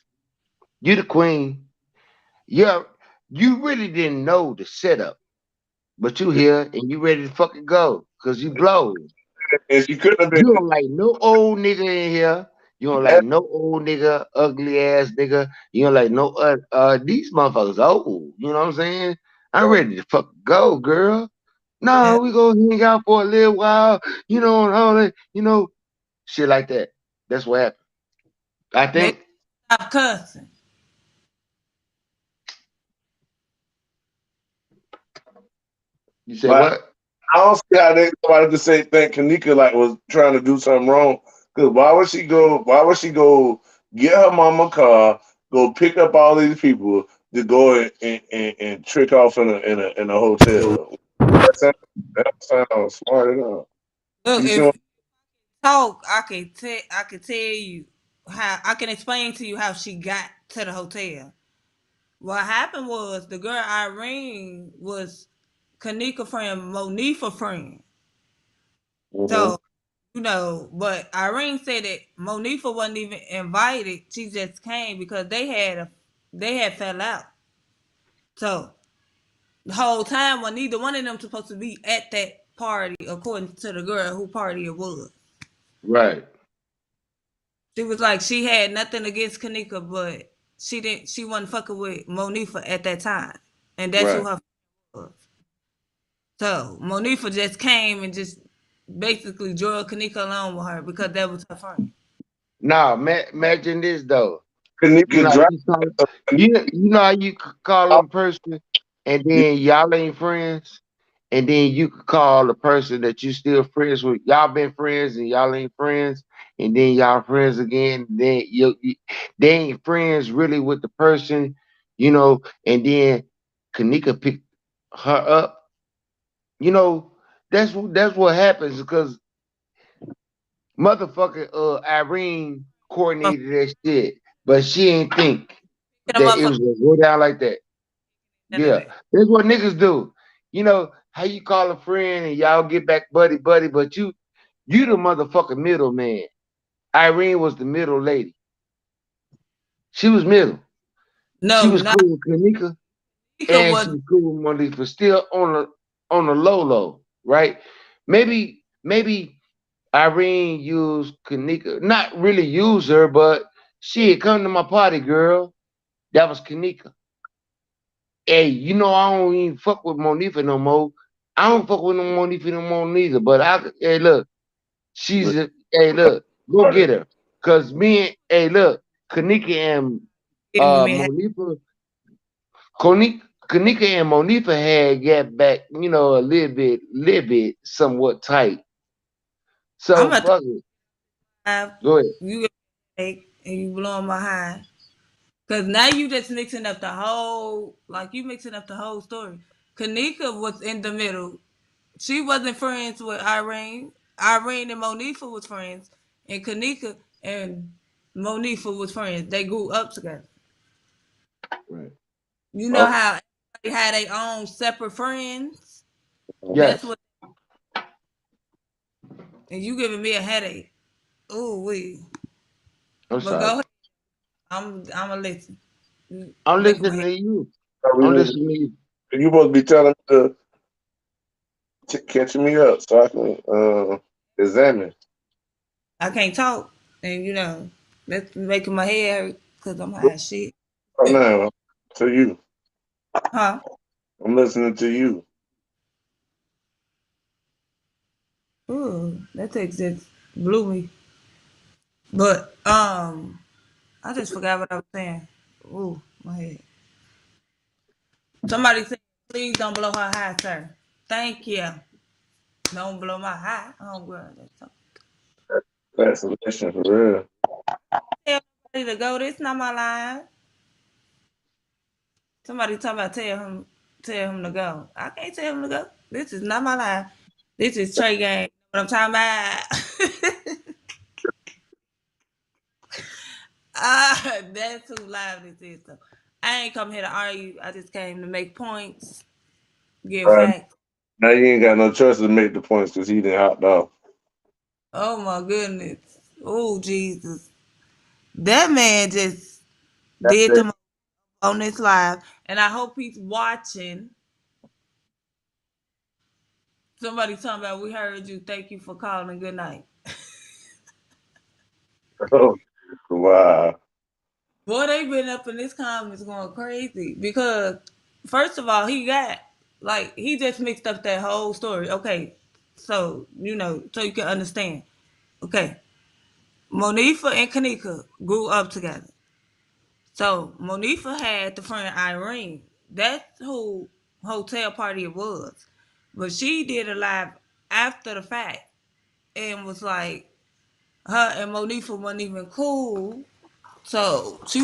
You the queen. Yeah, you really didn't know the setup, but you here and you ready to fucking go because you blow. and she couldn't have been. You don't like no old nigga in here. You don't like no old nigga, ugly ass nigga. You don't like no these motherfuckers old. You know what I'm saying? I'm ready to fucking go, girl. No, yeah. we gonna hang out for a little while. You know, and all that. You know, shit like that. That's what happened. I They think. stop cussing. You said Like what? I don't see how somebody could say think Kenneka like was trying to do something wrong. Cause why would she go? Why would she go get her mama car, go pick up all these people to go and trick off in a hotel? That sounds that sounds smart enough. Look, You see if what? talk, I can tell you how I can explain to you how she got to the hotel. What happened was the girl Irene was Kanika friend, Monifa friend. Mm-hmm. So, but Irene said that Monifa wasn't even invited. She just came because they had fell out. So the whole time when neither one of them supposed to be at that party, according to the girl who party it was. Right. She was like she had nothing against Kanika, but she wasn't fucking with Monifa at that time. And that's who Right. her was. So Monifa just came and just basically drug Kanika along with her because that was her friend. Now, imagine this though. You Kenneka know, how drive. you call you know how you could call them person, and then y'all ain't friends, and then you could call the person that you still friends with. Y'all been friends and y'all ain't friends, and then y'all friends again. Then they ain't friends really with the person, and then Kanika picked her up. You know, that's what happens because motherfucker Irene coordinated that shit, but she ain't think Get a that it motherfucker was gonna go down like that. none of Yeah, that. that's what niggas do. You know how you call a friend and y'all get back buddy buddy, but You the motherfucking middleman. Irene was the middle lady. She was middle. She No, was not cool with Kenneka, Nika and she was. was cool with Monique, but still on the low low, right? Maybe Irene used Kenneka, not really use her, but she had come to my party, girl. That was Kenneka. Hey, you know I don't even fuck with Monifa no more. I don't fuck with no Monifa no more neither. But hey, look, hey, look, go get her, cause hey, look, Kanika and Giving me a Monifa, Kanika and Monifa had got back, a little bit, somewhat tight. I'm So at the fuck it. time Go ahead. you get cake and you blowing my high. Cause now you just mixing up the whole, like you mixing up the whole story. Kanika was in the middle. She wasn't friends with Irene. Irene and Monifa was friends, and Kanika and Monifa was friends. They grew up together. Right. You know Oh, how everybody had their own separate friends. That's Yes. what. And you giving me a headache. Ooh wee. I'm But sorry. go ahead. I'm gonna listen. I'm Make my listening head. to you. so we I'm need to, listening to you. you supposed to be telling me catching me up so I can examine. I can't talk, and that's making my head hurt because I'm high as shit. Oh, no, to you. Huh? I'm listening to you. Ooh, that text just blew me. But I just forgot what I was saying. Ooh, my head. Somebody said, please don't blow her high, sir. Thank you. Don't blow my high. Oh, girl. Vaccination for real. Tell somebody to go. This not my line. Somebody talking about tell him to go. I can't tell him to go. This is not my line. This is Trey game. What I'm talking about. That's who live this is. So I ain't come here to argue. I just came to make points, give Right. facts. Now you ain't got no choice to make the points because he didn't hopped off. Oh my goodness. Oh Jesus. That man just That's did it. them on this live. And I hope he's watching. Somebody talking about we heard you. Thank you for calling. Good night. Oh, wow. Boy, they been up in this comments going crazy because first of all, he just mixed up that whole story. Okay, so so you can understand. Okay, Monifa and Kanika grew up together. So Monifa had the friend Irene. That's who hotel party it was. But she did a live after the fact and was like her and Monifa wasn't even cool. So she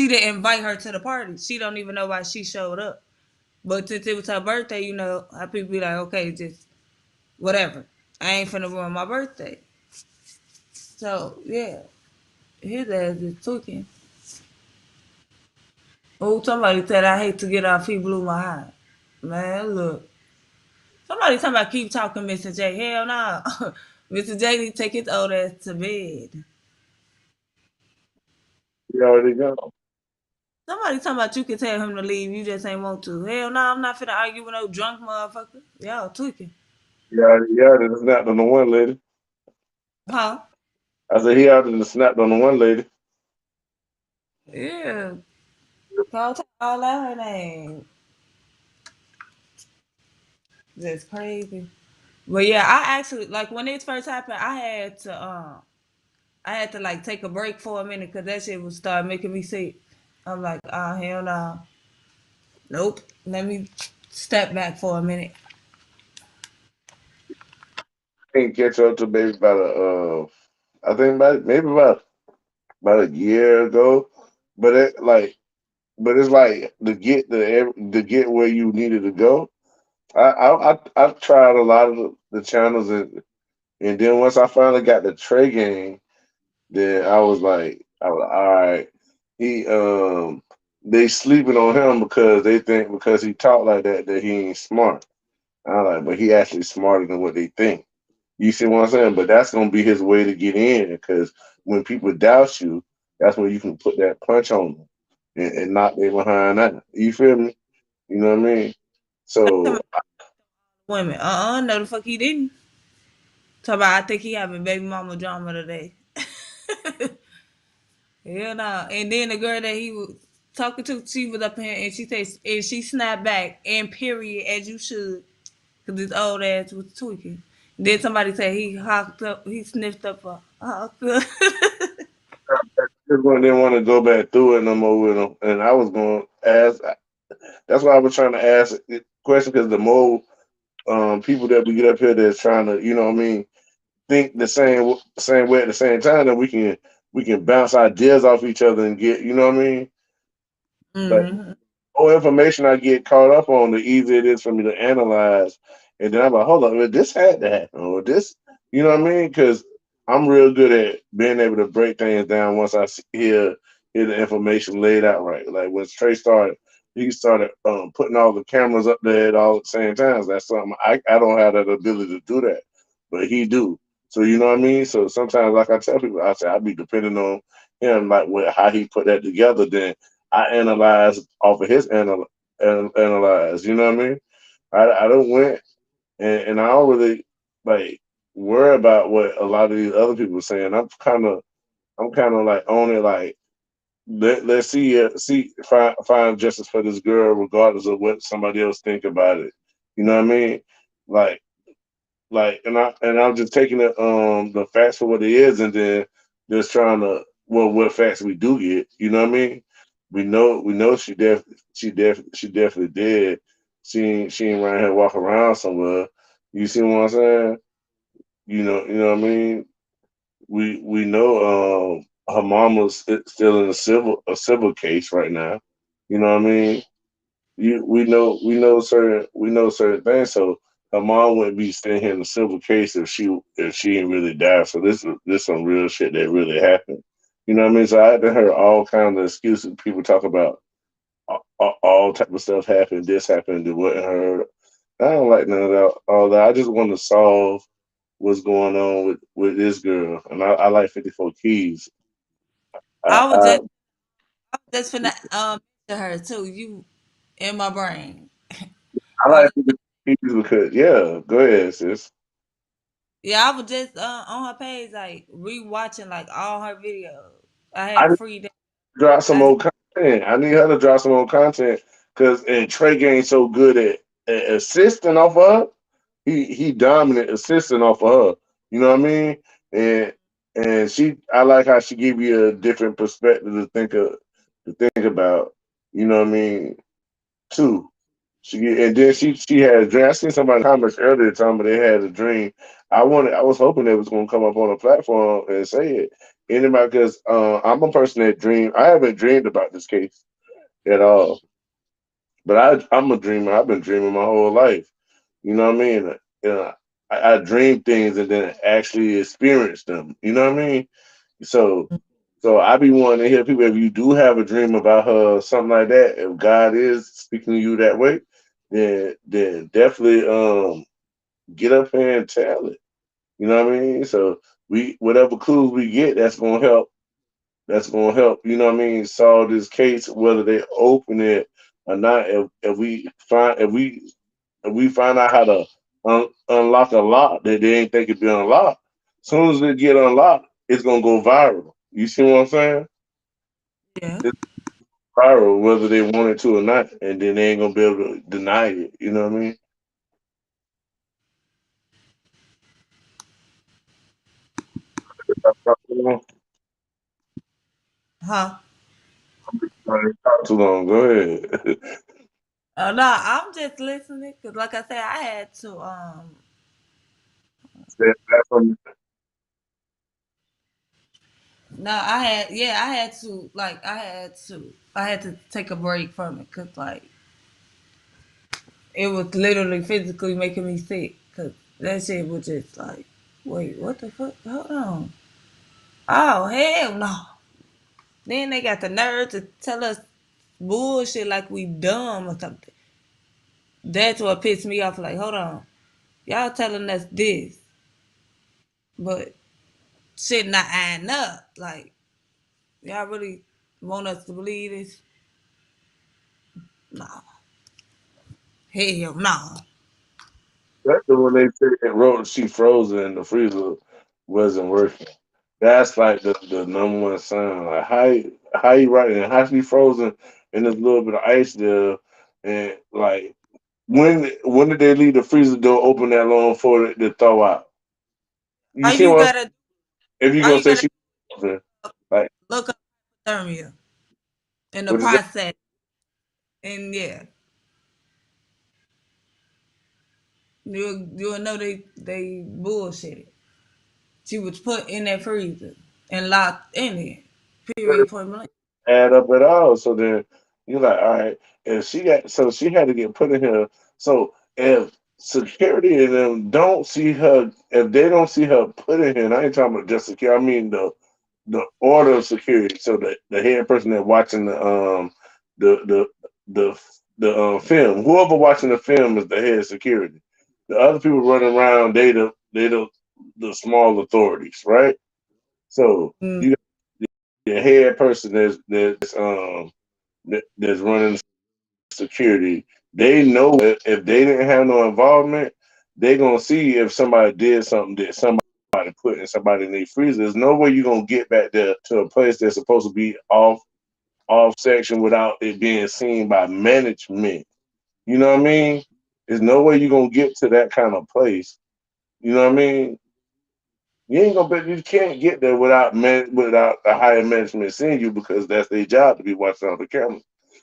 didn't invite her to the party. She don't even know why she showed up. But since it was her birthday, how people be like, okay, just whatever. I ain't finna ruin my birthday. So yeah, his ass is tweaking. Oh, somebody said I hate to get off. He blew my high. Man, look. Somebody talking about keep talking, Mr. J. Hell no. Mr. J need to take his old ass to bed. He already gone. Somebody talking about you can tell him to leave. You just ain't want to. Hell no, I'm not finna argue with no drunk motherfucker. Y'all tweaking. He already snapped on the one lady. Huh? I said he already snapped on the one lady. Yeah. Call all out her name. That's crazy. But yeah, I actually like when it first happened, I had to like take a break for a minute because that shit would start making me sick. I'm like, oh hell no. Nope. Let me step back for a minute. Ain't catch up to maybe about I think maybe about a year ago. But it's like to get where you needed to go. I've tried a lot of the channels and then once I finally got the Trey game, then I was like, all right. He they sleeping on him because they think because he talk like that he ain't smart. I like, but he actually smarter than what they think. You see what I'm saying? But that's gonna be his way to get in because when people doubt you, that's when you can put that punch on them and knock them behind that. You feel me? You know what I mean? So Women. No the fuck he didn't. Talk about I think he having baby mama drama today. Hell no. And then the girl that he was talking to, she was up here and she snapped back and period as you should. Cause this old ass was tweaking. Then somebody said he sniffed up a hawk. just didn't want to go back through it no more with him. And I was going to ask. That's why I was trying to ask the question because the more people that we get up here that's trying to, you know what I mean, think the same way at the same time, that we can bounce ideas off each other and get, you know what I mean? Like Mm-hmm. more information I get caught up on, the easier it is for me to analyze. And then I'm like, hold on, this had to happen, or this, you know what I mean? Because I'm real good at being able to break things down once I hear the information laid out right. Like when Trey started, he started putting all the cameras up there at all at the same time. That's something I don't have that ability to do that, but he do. So you know what I mean? So sometimes, like I tell people, I say I be depending on him, like how he put that together. Then I analyze off of his analyze. You know what I mean? I don't went and I don't really like worry about what a lot of these other people are saying. I'm kind of like on it. Like let's see find justice for this girl, regardless of what somebody else think about it. You know what I mean? Like I'm just taking the facts for what it is, and then just trying to what facts we do get. You know what I mean? We know she definitely did. She ain't around here walk around somewhere. You see what I'm saying? You know what I mean? We know her mama's still in a civil case right now. You know what I mean? We know certain things. So her mom wouldn't be staying here in the civil case if she didn't really die. So this some real shit that really happened. You know what I mean? So I had to hear all kinds of excuses. People talk about all type of stuff happened. This happened. It wasn't her. I don't like none of that. All that. I just want to solve what's going on with this girl, and I like 54 Keys. I, I was I, just finna to her too. You in my brain. I I like was 54 Keys because go ahead, sis. yeah, I was just on her page like rewatching like all her videos. I I had free day. drop some I just more content. I need her to drop some more content because and Trey Game's so good at assisting off of her. He dominant assisting off of her. You know what I mean? And I like how she give you a different perspective to think about. You know what I mean? Too. And then she had a dream. I seen somebody comments earlier telling me they had a dream. I was hoping they was gonna come up on a platform and say it. Anybody, because I'm a person that dream. I haven't dreamed about this case at all, but I'm a dreamer. I've been dreaming my whole life. You know what I mean? I dream things and then actually experience them. You know what I mean? So I be wanting to hear people, if you do have a dream about her, something like that, if God is speaking to you that way, then definitely get up here and tell it. You know what I mean? So whatever clues we get, that's gonna help. That's gonna help, you know what I mean, solve this case, whether they open it or not. If we find out how to unlock a lock that they ain't think it'd be unlocked, as soon as it get unlocked, it's gonna go viral. You see what I'm saying? yeah. It's viral whether they want it to or not, and then they ain't gonna be able to deny it. You know what I mean? Huh? Talk too long. Go ahead. No, I'm just listening because, like I said, I had to. That's from No, I had. Yeah, I had to. Like, I had to take a break from it because, like, it was literally physically making me sick. Because that shit was just like, wait, what the fuck? Hold on. Oh hell no! Then they got the nerve to tell us bullshit like we dumb or something. That's what pissed me off. Like, hold on, y'all telling us this. But shit not adding up. Like, y'all really want us to believe this? Nah. Hell nah. That's the one they said that wrote she frozen and the freezer wasn't working. That's like the number one sign. Like how you writing how she frozen and there's a little bit of ice there and like when did they leave the freezer door open that long for it to thaw out? You All see you what gotta if you all gonna you say gotta she frozen, like look up thermia in the what is that? process. And yeah, you'll know they bullshitted. She was put in that freezer and locked in it. Period. Point blank. Add up at all. So then you're like, all right, if she got so she had to get put in here. So if security and them don't see her, if they don't see her put in here, and I ain't talking about just security, I mean the order of security. So the head person that watching the the the the film, whoever watching the film is the head of security. The other people running around, they the small authorities, right? So Mm, you the head person that's running security, they know if they didn't have no involvement, they gonna see if somebody did something that somebody put in somebody in their freezer. There's no way you're gonna get back there to a place that's supposed to be off section without it being seen by management. You know what I mean? There's no way you're gonna get to that kind of place. You know what I mean? You ain't gonna be, you can't get there without the higher management seeing you because that's their job to be watching on the camera.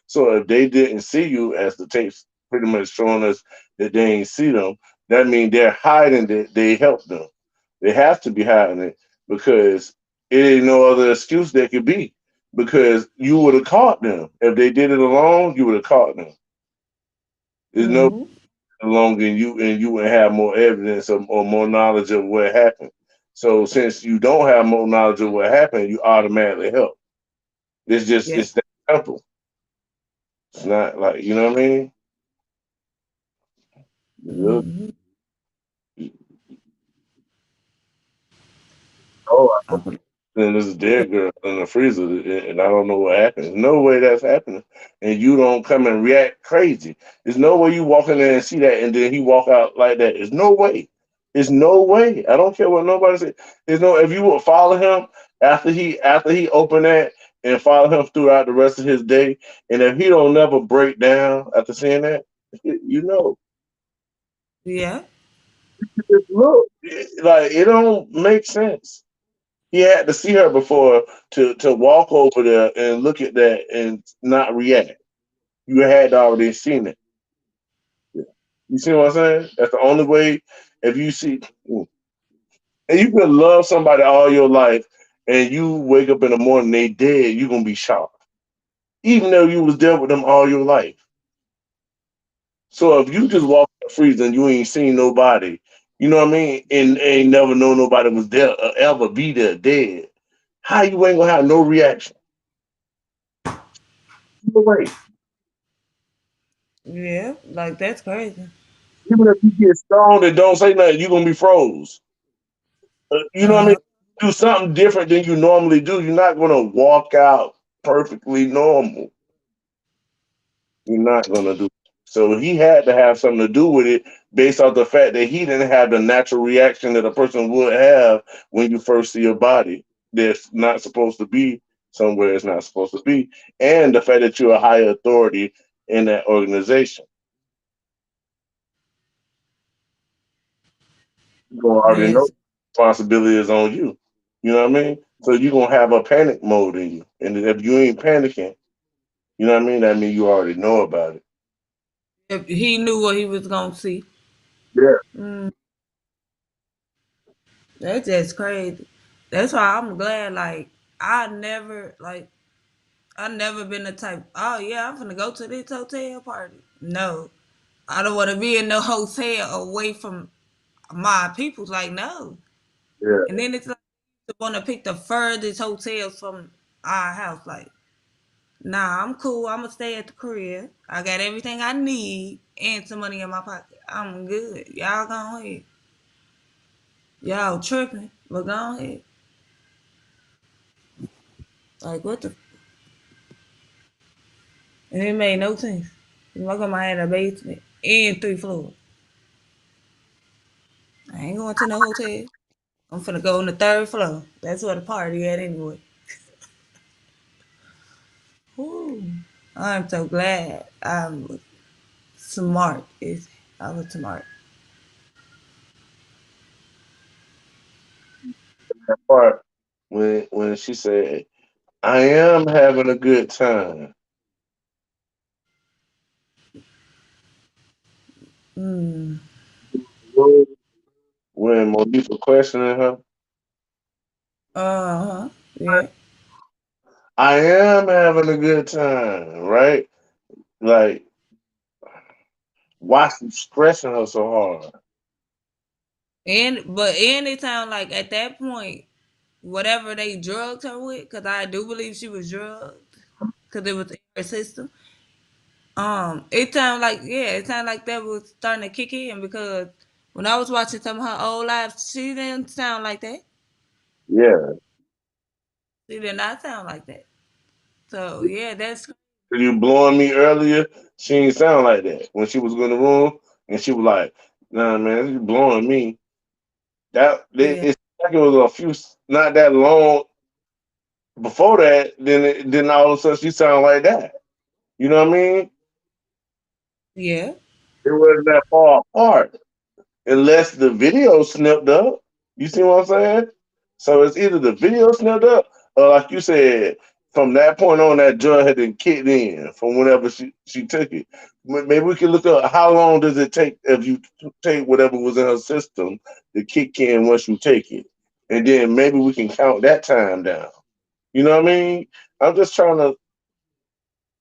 So if they didn't see you, as the tapes pretty much showing us that they ain't see them, that means they're hiding that they helped them. They have to be hiding it because it ain't no other excuse there could be. Because you would have caught them. If they did it alone, you would have caught them. There's no mm-hmm. longer and you would have more evidence or more knowledge of what happened. So since you don't have more knowledge of what happened, you automatically help. Yeah. It's that simple. It's not like you know what I mean. Yeah. Mm-hmm. Oh, and there's a dead girl in the freezer, and I don't know what happened. There's no way that's happening, and you don't come and react crazy. There's no way you walk in there and see that, and then he walk out like that. There's no way. There's no way. I don't care what nobody says. There's no. If you would follow him after he opened that and follow him throughout the rest of his day, and if he don't never break down after seeing that, you know, Yeah. just look like it don't make sense. He had to see her before to walk over there and look at that and not react. You had already seen it. You see what I'm saying? That's the only way. If you see, and you can love somebody all your life, and you wake up in the morning they dead, you gonna be shocked, even though you was there with them all your life. So if you just walk in the freezer and you ain't seen nobody, you know what I mean, and ain't never know nobody was there or ever be there dead, how you ain't gonna have no reaction? No way. Yeah. Like that's crazy. Even if you get stoned and don't say nothing, you're gonna be froze. You know what I mean? Uh, Do something different than you normally do. You're not gonna walk out perfectly normal. You're not gonna do. So he had to have something to do with it, based off the fact that he didn't have the natural reaction that a person would have when you first see a body that's not supposed to be somewhere it's not supposed to be, and the fact that you're a higher authority in that organization. You gonna already know yes. responsibility is on you. You know what I mean? So you're gonna have a panic mode in you. And if you ain't panicking, you know what I mean? That means you already know about it. If he knew what he was gonna see. Yeah. Mm, that's just crazy. That's why I'm glad. Like I never been the type. Oh yeah, I'm gonna go to this hotel party. No, I don't want to be in no hotel away from my people. Like no, Yeah. and then it's like you want to pick the furthest hotels from our house. Like nah, I'm cool. I'm gonna stay at the crib. I got everything I need and some money in my pocket. I'm good. Y'all go ahead. Y'all tripping. But go ahead. Like what the and it made no sense. My grandma had a basement and 3 floors. I ain't going to no hotel. I'm finna go on the 3rd floor. That's where the party at anyway. Woo. I'm so glad I was smart. I was smart. That part when she said, "I am having a good time." Mm. When Monique was questioning her, Uh-huh. Yeah. I am having a good time, right? Like, why she stressing her so hard? But anytime like at that point, whatever they drugged her with, because I do believe she was drugged, because it was in her system. It sounded like that was starting to kick in because when I was watching some of her old lives, she didn't sound like that. Yeah, She did not sound like that. So yeah, that's you blowing me earlier. She ain't sound like that when she was in the room, and she was like, "Nah, man, you blowing me." yeah, It's like it was a few, not that long before that. Then all of a sudden she sounded like that. You know what I mean? yeah, It wasn't that far apart, unless the video snipped up. You see what I'm saying? So it's either the video snipped up, or like you said, from that point on, that drug had been kicked in from whenever she took it. Maybe we can look up how long does it take if you take whatever was in her system to kick in once you take it, and then maybe we can count that time down. You know what I mean? I'm just trying to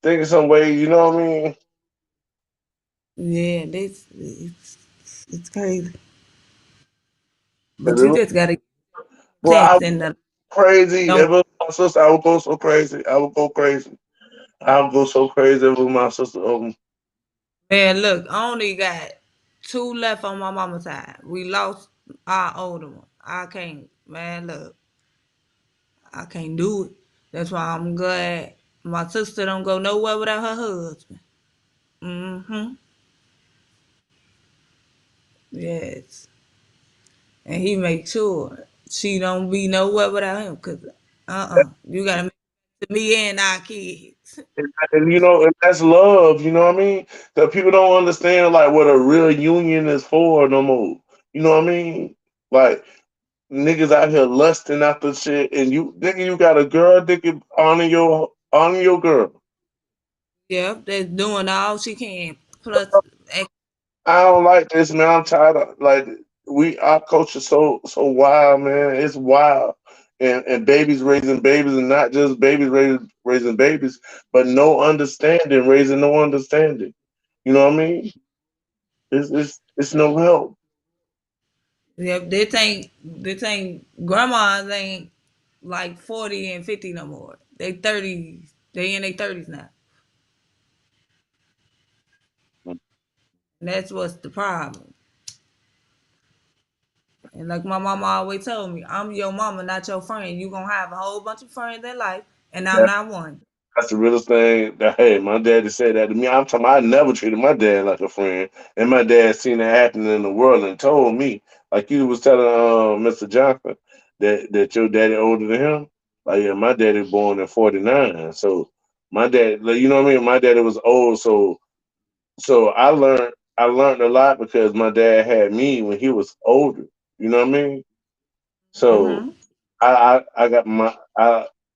think of some way. You know what I mean? yeah. It's crazy, 'Cause but you just gotta well, I text would and go crazy. If don't it was my sister, I would go so crazy. I would go crazy. I would go so crazy if it was my sister. man. Look, I only got 2 left on my mama's side. We lost our older one. I can't, man. Look, I can't do it. That's why I'm glad my sister don't go nowhere without her husband. Mm-hmm. Yes. And he make sure she don't be nowhere without him. Cause you gotta make it to me and our kids. And and that's love. You know what I mean? That people don't understand like what a real union is for no more. You know what I mean? Like niggas out here lusting after shit, and you got a girl that can honor your girl. Yep, that's doing all she can. Plus, I don't like this, man. I'm tired of like our culture so wild, man. It's wild. And babies raising babies and not just babies raising babies, but no understanding, raising no understanding. You know what I mean? It's no help. yep, they think grandmas ain't like 40 and 50 no more. They 30s. They in their 30s now. And that's what's the problem. And like my mama always told me, I'm your mama, not your friend. You gonna have a whole bunch of friends in life, and I'm not one. That's the realest thing. That hey, my daddy said that to me. I'm talking. I never treated my dad like a friend, and my dad seen that happening in the world and told me, like you was telling Mr. Johnson, that your daddy older than him. Like yeah, my daddy born in '49, so my dad, like, you know what I mean. My daddy was old, so I learned a lot because my dad had me when he was older. You know what I mean? So Mm-hmm. I got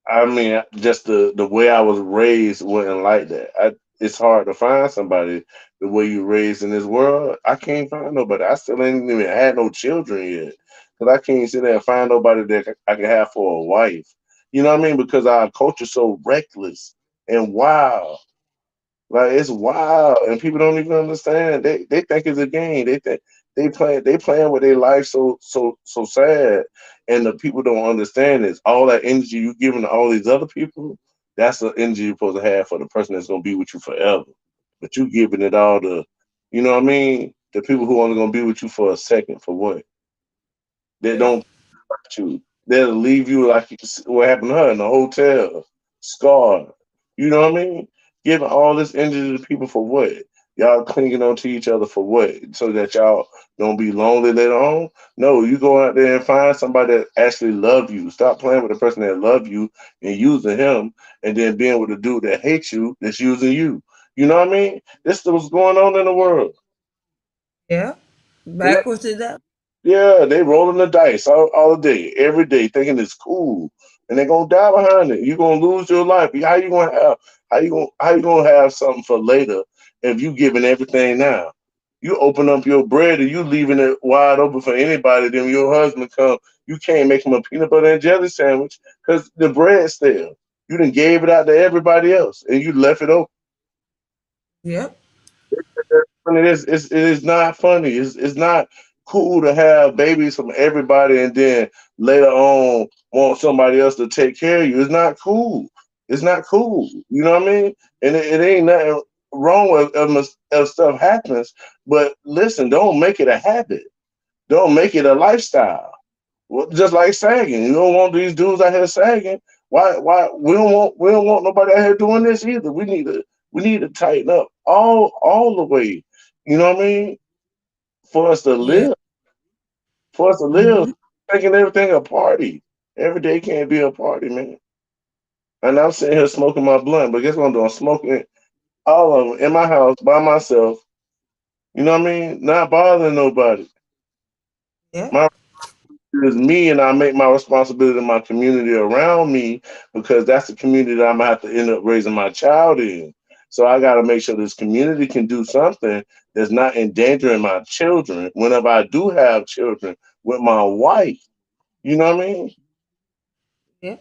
I mean just the way I was raised wasn't like that. It's hard to find somebody the way you raised in this world. I can't find nobody. I still ain't even had no children yet because I can't sit there and find nobody that I can have for a wife. You know what I mean? Because our culture's so reckless and wild. Like it's wild, and people don't even understand. They think it's a game. They think they playing with their life so sad, and the people don't understand is all that energy you giving to all these other people. That's the energy you're supposed to have for the person that's gonna be with you forever. But you giving it all to, you know what I mean? The people who only gonna be with you for a second for what? that Yeah. don't you. They'll leave you like what happened to her in the hotel, scarred. You know what I mean? Giving all this energy to people for what? Y'all clinging on to each other for what? So that y'all don't be lonely later on? No, you go out there and find somebody that actually love you. Stop playing with the person that love you and using him, and then being with a dude that hates you that's using you. You know what I mean? This is what's going on in the world. Yeah. Backwards is up. Yeah, they rolling the dice all day, every day, thinking it's cool, and they're gonna die behind it. You're gonna lose your life. How you gonna have something for later if you giving everything now? You open up your bread and you leaving it wide open for anybody. Then your husband come, you can't make him a peanut butter and jelly sandwich because the bread's stale. You done gave it out to everybody else and you left it open. Yep. And it is not funny. It's not cool to have babies from everybody and then later on want somebody else to take care of you. It's not cool. It's not cool. You know what I mean? And it ain't nothing wrong with if stuff happens. But listen, don't make it a habit. Don't make it a lifestyle. Well, just like sagging. You don't want these dudes out here sagging. Why we don't want nobody out here doing this either. We need to tighten up all the way. You know what I mean? For us to Yeah. live. For us to live, Mm-hmm. making everything a party. Every day can't be a party, man. And I'm sitting here smoking my blunt, but guess what I'm doing? Smoking all of them in my house by myself. You know what I mean? Not bothering nobody. Yeah. My is me, and I make my responsibility in my community around me because that's the community that I'm gonna have to end up raising my child in. So I got to make sure this community can do something that's not endangering my children whenever I do have children with my wife. You know what I mean? Yeah.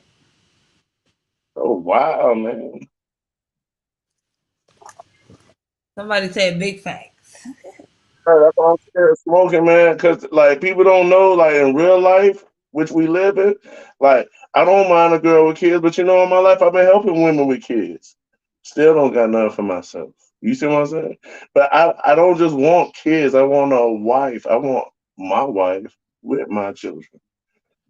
Oh wow, man. Somebody said big facts. That's why I'm scared of smoking, man. Because like people don't know, like in real life, which we live in, like I don't mind a girl with kids, but in my life I've been helping women with kids. Still don't got nothing for myself. You see what I'm saying? But I don't just want kids. I want a wife. I want my wife with my children.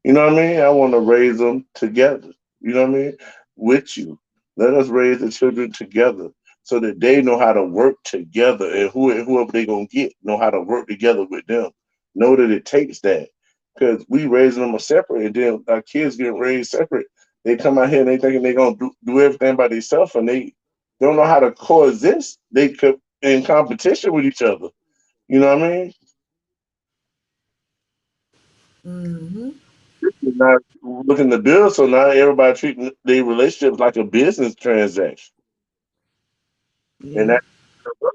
You know what I mean? I want to raise them together. You know what I mean? With you. Let us raise the children together so that they know how to work together and whoever they going to get know how to work together with them. Know that it takes that. Because we raising them separate and then our kids get raised separate. They come out here and they thinking they going to do everything by themselves and they don't know how to coexist. They could in competition with each other. You know what I mean? Mm-hmm. Not looking to build, so now everybody treating their relationships like a business transaction, and Yeah. that's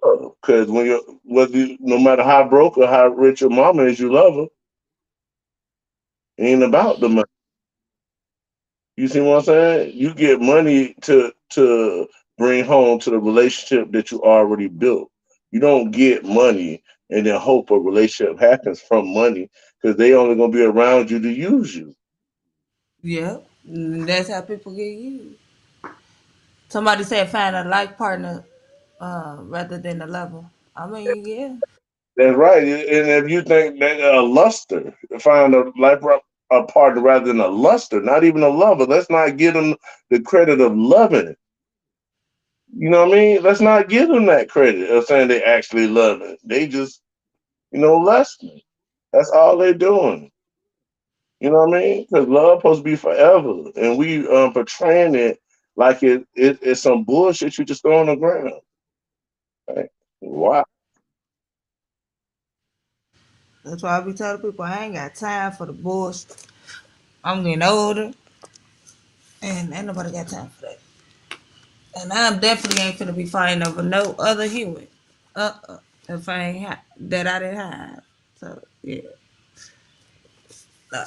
love. Because no matter how broke or how rich your mama is, you love her. It ain't about the money. You see what I'm saying? You get money to bring home to the relationship that you already built. You don't get money and then hope a relationship happens from money because they only gonna be around you to use you. Yeah. That's how people get used. Somebody said find a life partner rather than a lover. I mean, yeah. That's right. And if you think that a luster, find a partner rather than a luster, not even a lover. Let's not give them the credit of loving it. You know what I mean? Let's not give them that credit of saying they actually love it. They just, lusting. That's all they're doing. You know what I mean? Because love supposed to be forever, and we portraying it like it's some bullshit you just throw on the ground. Right? Wow. That's why I be telling people I ain't got time for the bullshit. I'm getting older, and ain't nobody got time for that. And I'm definitely ain't finna be fighting over no other human. If I ain't that I didn't have. So yeah. Uh,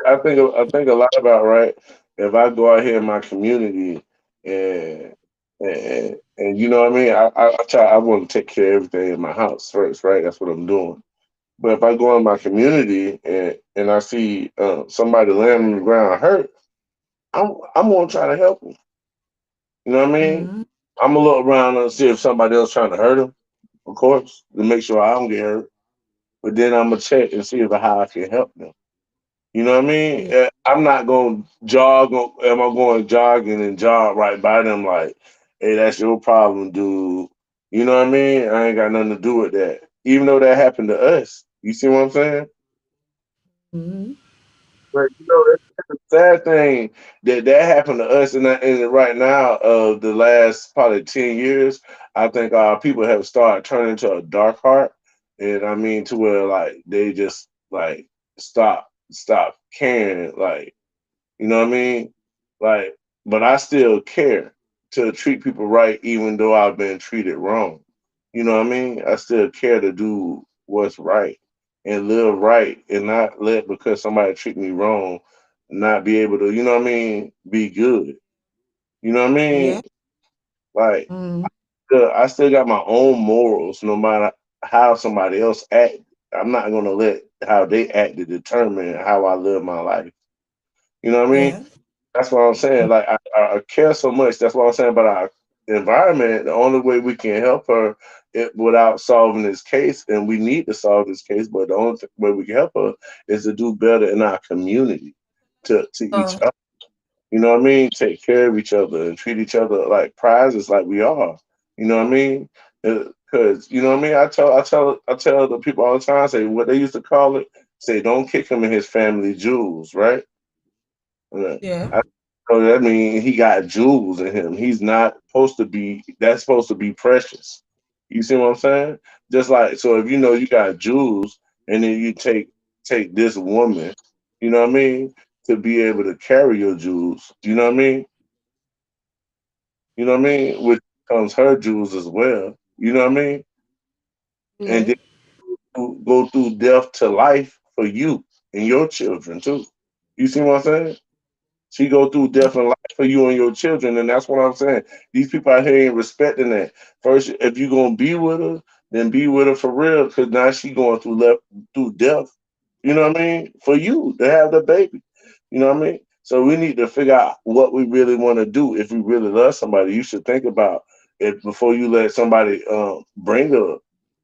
I think a lot about right. If I go out here in my community and and you know what I mean, I want to take care of everything in my house first, right? That's what I'm doing. But if I go in my community and I see somebody laying on the ground hurt, I'm gonna try to help them. You know what I mean? mm-hmm. I'm gonna look around and see if somebody else trying to hurt him, of course, to make sure I don't get hurt. but then I'm gonna check and see if how I can help them. You know what I mean? Yeah. I'm not going to jog. Am I going jogging and jog right by them like, hey, that's your problem, dude? You know what I mean? I ain't got nothing to do with that. Even though that happened to us. You see what I'm saying? Hmm. But that's the sad thing that happened to us, and right now of the last probably 10 years, I think people have started turning to a dark heart, and I mean to where like they just like stop caring, like you know what I mean, like but I still care to treat people right, even though I've been treated wrong. You know what I mean? I still care to do what's right and live right and not let because somebody treat me wrong, not be able to, you know what I mean, be good. You know what I Yeah. mean? Like Hmm. I still got my own morals, no matter how somebody else act. I'm not gonna let how they act to determine how I live my life. You know what I mean? Yeah. That's what I'm saying. Like I care so much. That's what I'm saying about our environment. The only way we can help her without solving this case, and we need to solve this case, but the only way we can help her is to do better in our community to each So other. You know what I mean? Take care of each other and treat each other like prizes, like we are. You know what I mean? Because you know what I mean. I tell the people all the time. Say what they used to call it. Say don't kick him and his family jewels, right? Yeah. yeah. I, so that means he got jewels in him. He's not supposed to be. That's supposed to be precious. You see what I'm saying? Just like so, if you know you got jewels, and then you take this woman, you know what I mean, to be able to carry your jewels. You know what I mean? You know what I mean? Which comes her jewels as well. You know what I mean? And Yeah. then go through death to life for you and your children too. You see what I'm saying? She go through death and life for you and your children, and that's what I'm saying. These people out here ain't respecting that. First, if you gonna be with her, then be with her for real, because now she going through death. You know what I mean? For you to have the baby. You know what I mean? So we need to figure out what we really want to do. If we really love somebody, you should think about it before you let somebody bring a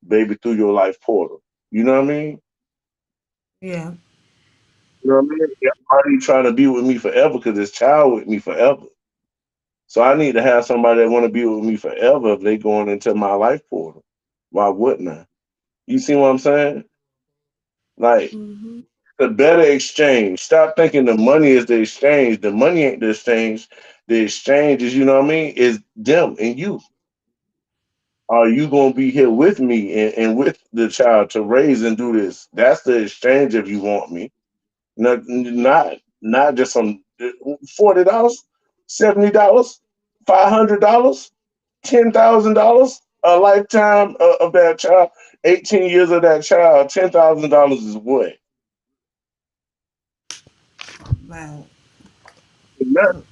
baby through your life portal. You know what I mean? Yeah. You know what I mean? Everybody trying to be with me forever because this child with me forever. So I need to have somebody that want to be with me forever if they going into my life portal. Why wouldn't I? You see what I'm saying? Like Hmm. the better exchange. Stop thinking the money is the exchange. The money ain't the exchange. The exchange is, you know what I mean, is them and you. Are you gonna be here with me and with the child to raise and do this? That's the exchange if you want me. Not just some $40, $70, $500. $10,000 a lifetime of that child, 18 years of that child, $10,000 is what? Wow. Nothing.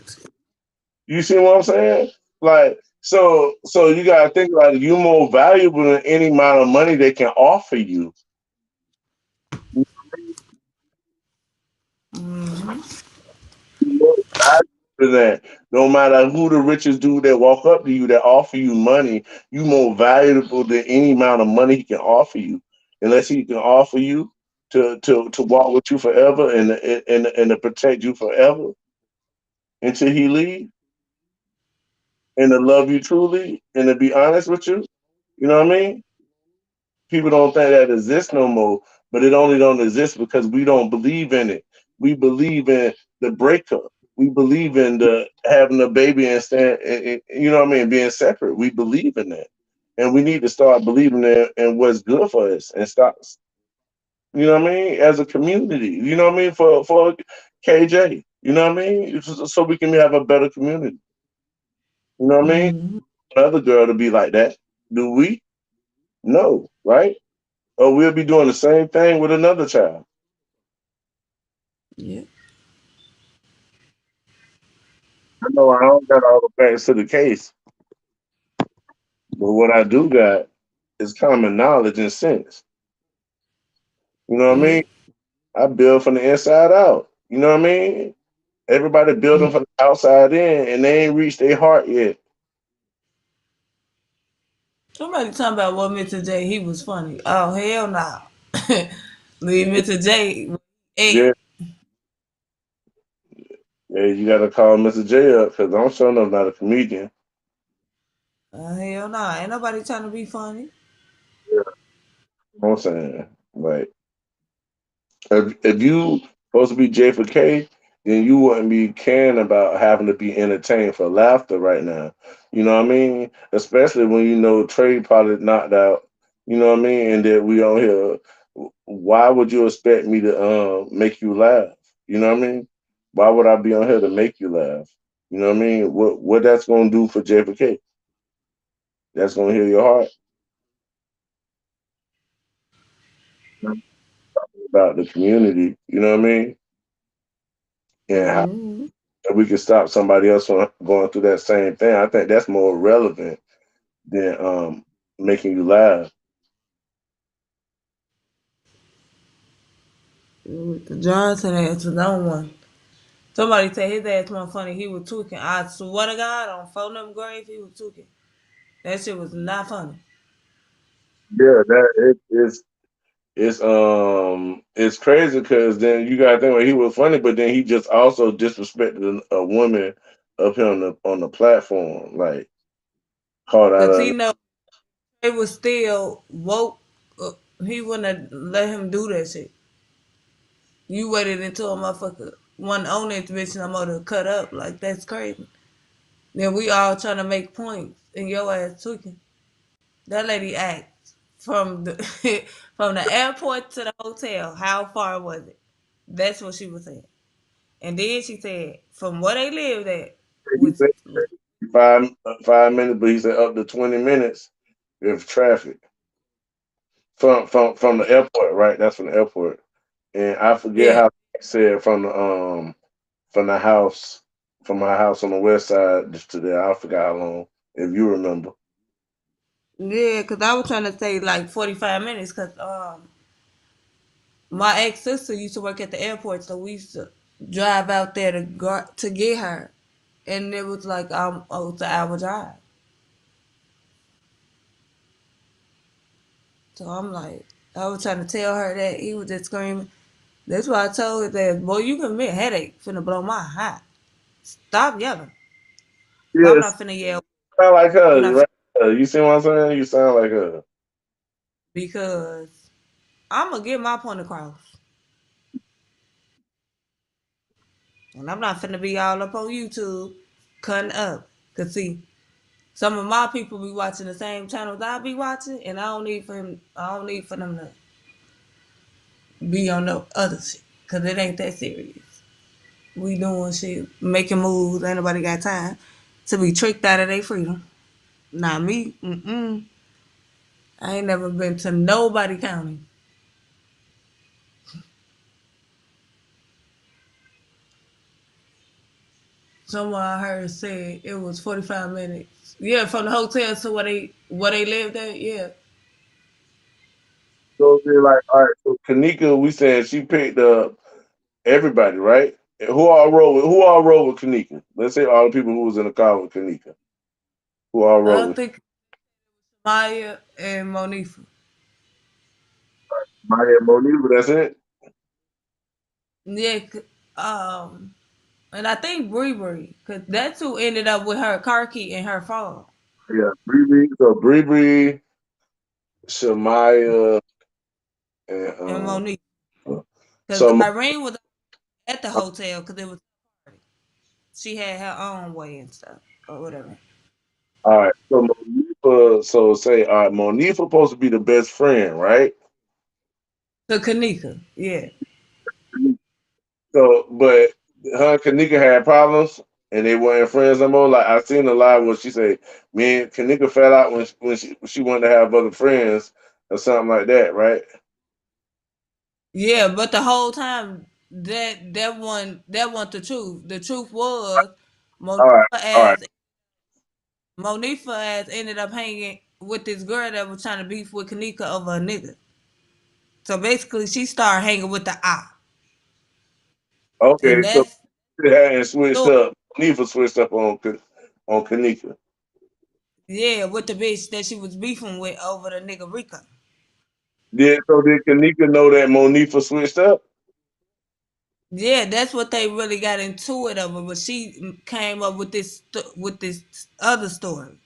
You see what I'm saying? Like, so you gotta think about it. You're more valuable than any amount of money they can offer you. Hmm. You're more valuable than that. No matter who the richest dude that walk up to you that offer you money, you more valuable than any amount of money he can offer you. Unless he can offer you to walk with you forever and to protect you forever until he leave and to love you truly and to be honest with you. You know what I mean? People don't think that exists no more, but it only don't exist because we don't believe in it. We believe in the breakup. We believe in the having a baby and you know what I mean, being separate. We believe in that, and we need to start believing in what's good for us and stop. You know what I mean? As a community, you know what I mean? For KJ, you know what I mean? So we can have a better community. You know what I mean? Hmm. Another girl to be like that. Do we? No, right? Or we'll be doing the same thing with another child. Yeah. I know I don't got all the facts to the case, but what I do got is common knowledge and sense. You know what I Yeah. mean? I build from the inside out. You know what I mean? Everybody building from the outside in, and they ain't reached their heart yet. Somebody talking about what Mr. J. He was funny. Oh hell no. Leave it to Jay. Yeah, Hey, yeah, you gotta call Mr. J up because I'm sure I'm not a comedian. hell nah. Ain't nobody trying to be funny. Yeah, you know what I'm saying, like, if you supposed to be J for K, then you wouldn't be caring about having to be entertained for laughter right now. You know what I mean? Especially when you know Trey probably knocked out. You know what I mean? And that we on here. Why would you expect me to make you laugh? You know what I mean? Why would I be on here to make you laugh? You know what I mean? What that's gonna do for J for K? That's gonna heal your heart about the community. You know what I mean? And how Mm-hmm. we can stop somebody else from going through that same thing. I think that's more relevant than making you laugh. Johnson ass was on one. Somebody said his ass wasn't funny. He was tweaking. I swear to God, on phone them grave, he was tweaking. That shit was not funny. Yeah, it's crazy because then you gotta think he was funny, but then he just also disrespected a woman up here on the platform, like called out Cause of he know it was still woke. Uh, he wouldn't have let him do that shit. You waited until a motherfucker one on that bitch and I'm gonna cut up. Like that's crazy. Then we all trying to make points and your ass tweaking. That lady asked from the from the airport to the hotel. How far was it? That's what she was saying. And then she said from where they lived at, he which said 5 minutes, but he said up to 20 minutes if traffic from the airport, right? That's from the airport, and I forget yeah, how he said from the house from my house on the west side just to there. I forgot how long. If you remember. yeah, because I was trying to say like 45 minutes because my ex sister used to work at the airport, so we used to drive out there to get her, and it was like it's an hour drive. So I'm like, I was trying to tell her that he was just screaming. That's why I told her that, boy, you can me a headache finna blow my hot. Stop yelling. I'm Yes, not finna yell. sound like I'm her, not finna, right? You see what I'm saying? You sound like her. because I'm gonna get my point across, and I'm not finna be all up on YouTube cutting up. Cause see, some of my people be watching the same channels I be watching, and I don't need for them to be on no other shit. Cause it ain't that serious. We doing shit, making moves. Ain't nobody got time to be tricked out of their freedom. Not me. Mm-mm. I ain't never been to nobody county. Someone I heard said it was 45 minutes. Yeah, from the hotel to where they lived at. Yeah. So they're like, all right, so Kenneka, we said she picked up everybody, right? And who all rode with Kenneka? Let's say all the people who was in the car with Kenneka. Who all I rode with think Maya and Monifa. Maya and Monique, that's it? Yeah. And I think Bree Bree, cause that's who ended up with her car key in her phone. Yeah, Bree. So Bree, Shamaya, and And Monique, cause so Irene was at the hotel because it was she had her own way and stuff or whatever. all right, so Monifa, so say all right, Monifa supposed to be the best friend, right? To Kanika, yeah. So, but her and Kanika had problems, and they weren't friends no more. Like I seen a live where she said, "Me and Kanika fell out when she wanted to have other friends or something like that," right? Yeah, but the whole time that wasn't the truth. The truth was All Monifa right, all right, as Monifa as ended up hanging with this girl that was trying to beef with Kanika over a nigga. So basically she started hanging with the eye. okay. And So that's they hadn't switched so up. Monifa switched up on Kanika. yeah, with the bitch that she was beefing with over the nigga Rico. Did Kenneka know that Monifa switched up? Yeah, that's what they really got into it over. But she came up with this other story.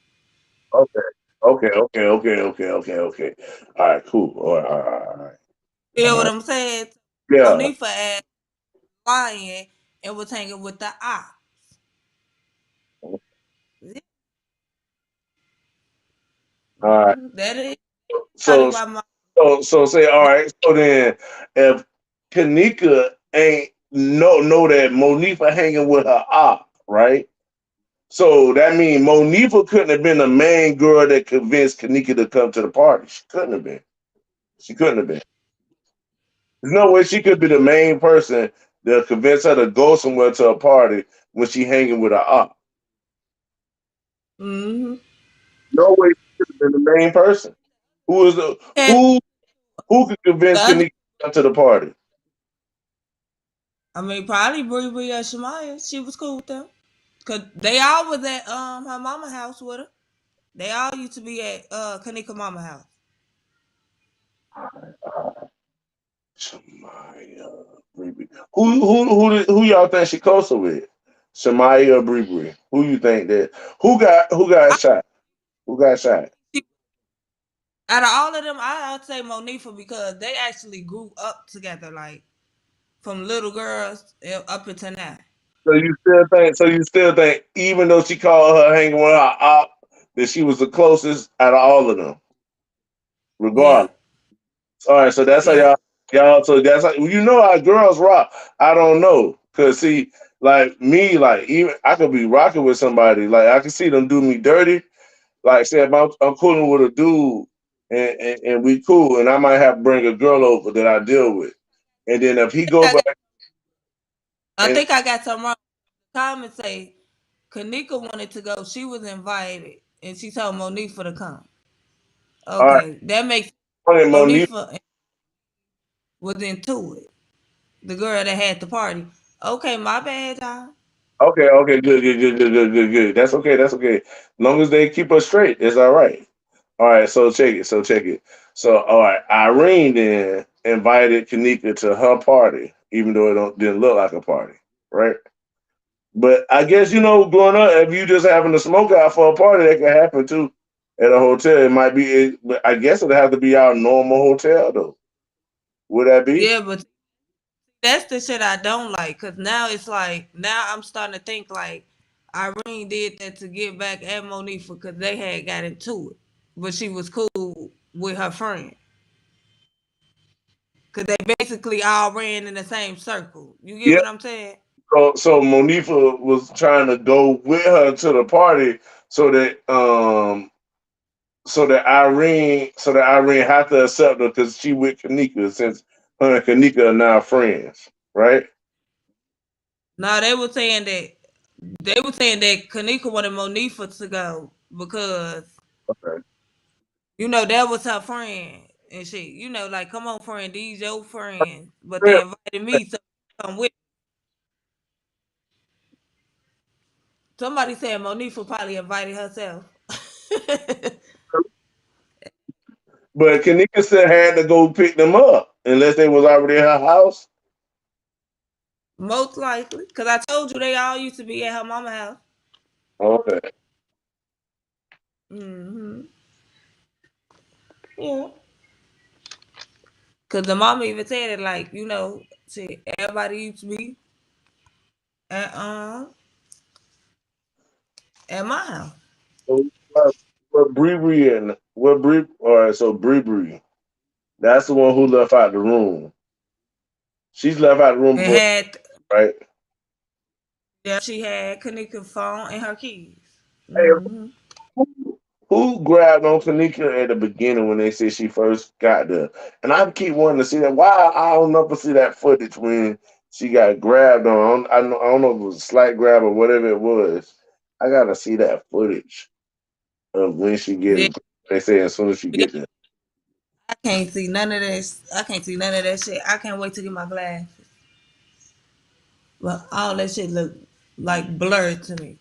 Okay. Okay. All right, cool. All right. You know All what right. I'm saying? Yeah. Monifa ass lying and was hanging with the op. All right. That is probably So why my say all right. So then, if Kenneka ain't know that Monifa hanging with her op, right? So that means Monifa couldn't have been the main girl that convinced Kenneka to come to the party. She couldn't have been. She couldn't have been. There's no way she could be the main person that convince her to go somewhere to a party when she hanging with her op. mm-hmm. No way she could have been the main person. Who is the And who could the convince other, Kenneka to come to the party? I mean, probably Bree or Shemaya. She was cool with them. Cause they all was at her mama house with her. They all used to be at Kenneka mama house. Shamaya, Bree. Who y'all think she closer with? Shamaya or Bree? Who you think that? Who got I, shot? Who got shot? out of all of them, I'd say Monifa because they actually grew up together, like from little girls up until now. So you still think even though she called her hanging with her op that she was the closest out of all of them, Yeah, regardless. All right, so that's how yeah. y'all so that's how you know how girls rock. I don't know. Cause see, like me, like even I could be rocking with somebody, like I can see them do me dirty. Like say if I'm cooling with a dude and we cool and I might have to bring a girl over that I deal with. And then if he go I, got, back I and think I got something wrong. Comments say Kanika wanted to go. She was invited, and she told Monifa to come. all right, Okay, that makes Monique. Monifa was into it. The girl that had the party. Okay, my bad, y'all. Okay, good. That's okay. Long as they keep us straight, it's all right. All right, so check it. So all right, Irene then invited Kanika to her party, even though didn't look like a party, right? But I guess growing up, if you just having a smoke out for a party, that can happen too. At a hotel, it might be. But I guess it'd have to be our normal hotel though. Would that be? Yeah, but that's the shit I don't like. Cause now it's like now I'm starting to think like Irene did that to get back at Monifa because they had got into it, but she was cool with her friend. Cause they basically all ran in the same circle. You get Yeah. what I'm saying? So Monifa was trying to go with her to the party so that so that Irene had to accept her because she with Kanika since her and Kanika are now friends, right? No, they were saying that Kanika wanted Monifa to go because Okay. that was her friend and shit. Like come on, friend, these your friends, but Yeah. they invited me to come with. Somebody said Monifa probably invited herself. But Kanika still had to go pick them up unless they was already at her house. Most likely, because I told you they all used to be at her mama house. Okay. Hmm. Yeah, because the mama even said it like see, everybody used to be at at my house. So all right, so Bree, that's the one who left out the room. She's left out the room It before, had right? Yeah, she had Kanika phone and her keys. Hey, Hmm. who grabbed on Kanika at the beginning when they said she first got there? And I keep wanting to see that. Why I don't never see that footage when she got grabbed on. I don't know if it was a slight grab or whatever it was. I gotta see that footage of when she Yeah, get. They say as soon as she get there. I can't see none of this. I can't see none of that shit. I can't wait to get my glasses. But all that shit look like blurred to me.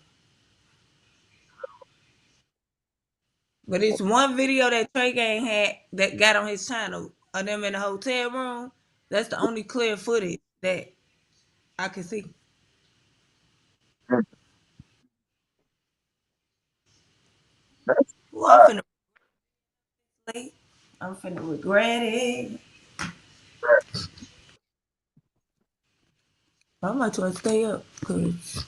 But it's one video that Trey Gang had that got on his channel. of them in the hotel room. That's the only clear footage that I can see. That's Ooh, I'm finna regret it. I might try to stay up because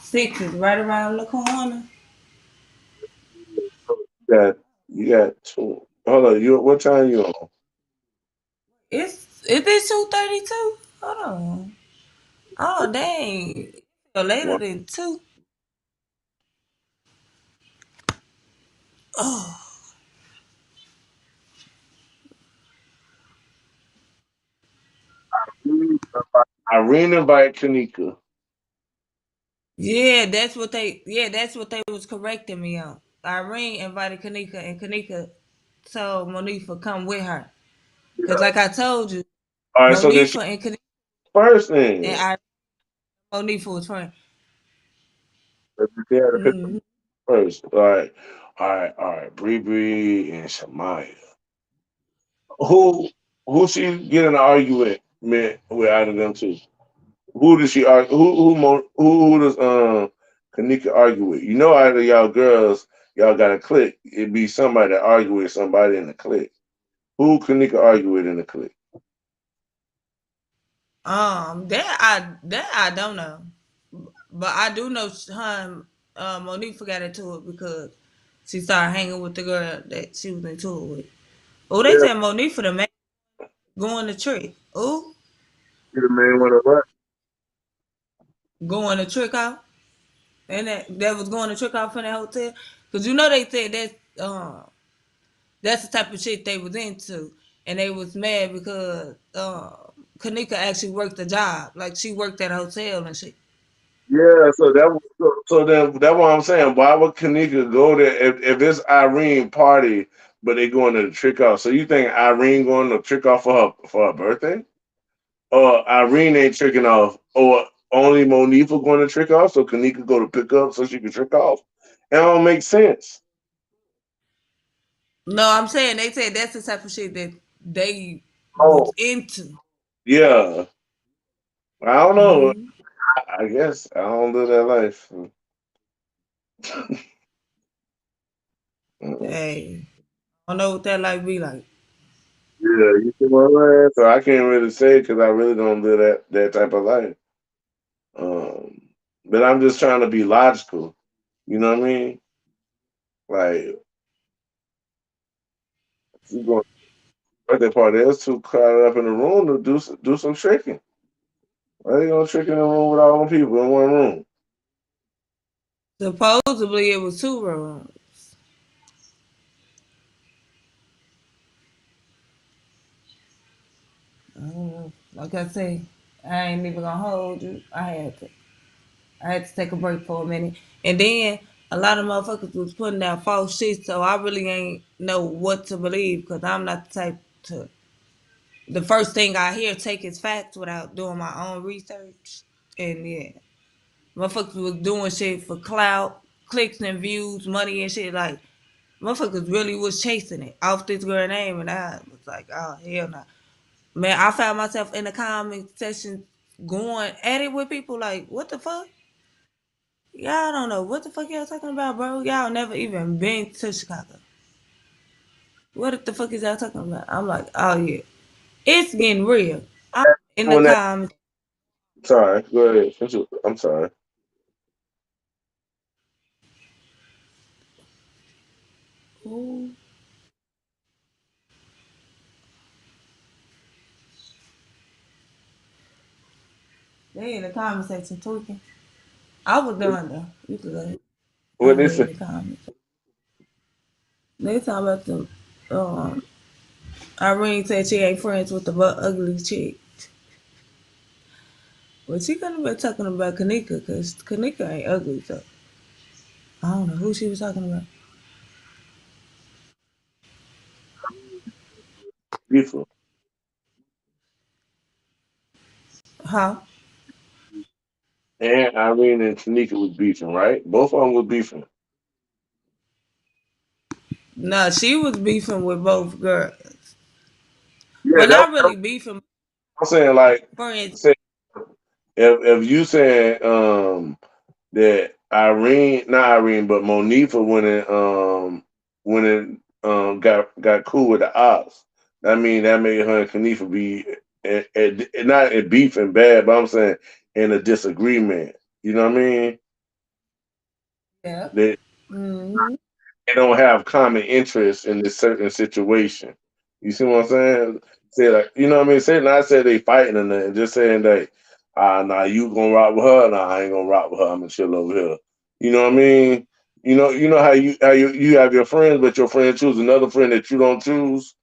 6 is right around the corner. you got two. Hold on, you what time you on? Is it 2:32? Hold on. Oh dang. It feel later One. than 2. Oh Irene invite Kenneka. that's what they was correcting me on. Irene invited Kenneka and Kenneka told Monifa come with her. Cause Yeah. like I told you, All right, so then she Monifa and Kenneka first and then. Monifa was friends. She had to pick Mm-hmm. first. All right. Bree Bree and Shamaya. Who who she getting to argue with out of them two? Who does she argue? Who does Kanika argue with? You know, out of y'all girls, y'all got a clique. It'd be somebody that argue with somebody in the clique. Who Kanika argue with in the clique? That I don't know, but I do know her and Monifa got into it because she started hanging with the girl that she was into it with. Oh, they Yeah, said Monifa the man going to trick. Oh, she the main one of what? going to trick out, and that was going to trick out from that hotel because you know they said that's the type of shit they was into, and they was mad because Kanika actually worked the job, like she worked at a hotel and shit. Yeah, so then that's what I'm saying. Why would Kanika go there if it's Irene party, but they going to the trick off? So you think Irene going to trick off for her birthday? Or Irene ain't tricking off, or only Monifa going to trick off, so Kanika go to pick up so she can trick off. It don't make sense. No, I'm saying they said that's the type of shit that they Oh, was into. yeah. I don't know. Mm-hmm. I guess I don't live that life. Mm. Hey, I don't know what that life be like. Yeah, you see what I'm saying? So I can't really say because I really don't live that type of life. Um, but I'm just trying to be logical. You know what I mean? Like, if you going to birthday party, there's too crowded up in the room to do some tricking. Why they gonna trick in a room with all them people in one room? Supposedly it was 2 rooms. I don't know. Like I say, I ain't even gonna hold you. I had to take a break for a minute, and then a lot of motherfuckers was putting out false shit, so I really ain't know what to believe because I'm not the type to. The first thing I hear take as facts without doing my own research, and yeah, motherfuckers was doing shit for clout, clicks and views, money and shit. Like motherfuckers really was chasing it off this girl name, and I was like, oh hell no, man. I found myself in the comment section going at it with people like, what the fuck? Y'all don't know what the fuck y'all talking about, bro. Y'all never even been to Chicago. What the fuck is y'all talking about? I'm like, oh yeah, it's getting real. I'm in the When that, comments. sorry, go ahead. I'm sorry. Ooh, they in the comment section tweaking. I was done though. You could go ahead. I What they say? read the comments. They talking about the Irene said she ain't friends with the butt ugly chick. Well, she couldn't be talking about Kenneka because Kenneka ain't ugly, so I don't know who she was talking about. Beautiful. Huh? And Irene and Tanika was beefing, right? Both of them was beefing. No, she was beefing with both girls. Yeah, Well, that's not what really beefing. I'm saying. Like, For instance, say, if you saying that Irene, not Irene, but Monifa when it got cool with the ops. I mean that made her and Kanifa be not in beef and bad, but I'm saying in a disagreement. You know what I mean? yeah. They Mm-hmm. they don't have common interests in this certain situation. You see what I'm saying? Say like, you know what I mean? Say not say they fighting or nothing, just saying that nah, you gonna rock with her, nah, I ain't gonna rock with her, I'm gonna chill over here. You know what I mean? You know how you have your friends, but your friend choose another friend that you don't choose.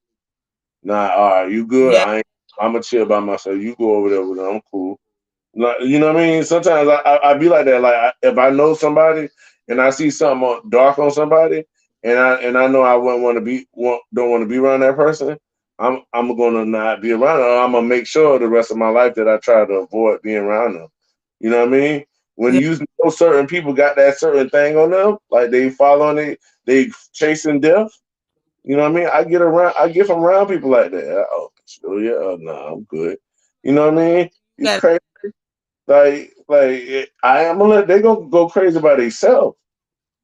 Nah, all right, you good? Yeah. I'm gonna chill by myself. You go over there with them. I'm cool. Like, you know what I mean? Sometimes I be like that. Like if I know somebody and I see something dark on somebody, and I know I wouldn't want to don't want to be around that person, I'm gonna not be around them. I'm gonna make sure the rest of my life that I try to avoid being around them. You know what I mean? When Yeah. you know certain people got that certain thing on them, like they following it, they chasing death. You know what I mean? I get from around people like that. Oh, sure, yeah, nah, I'm good. You know what I mean? You Got crazy? I am gonna let they go crazy by themselves,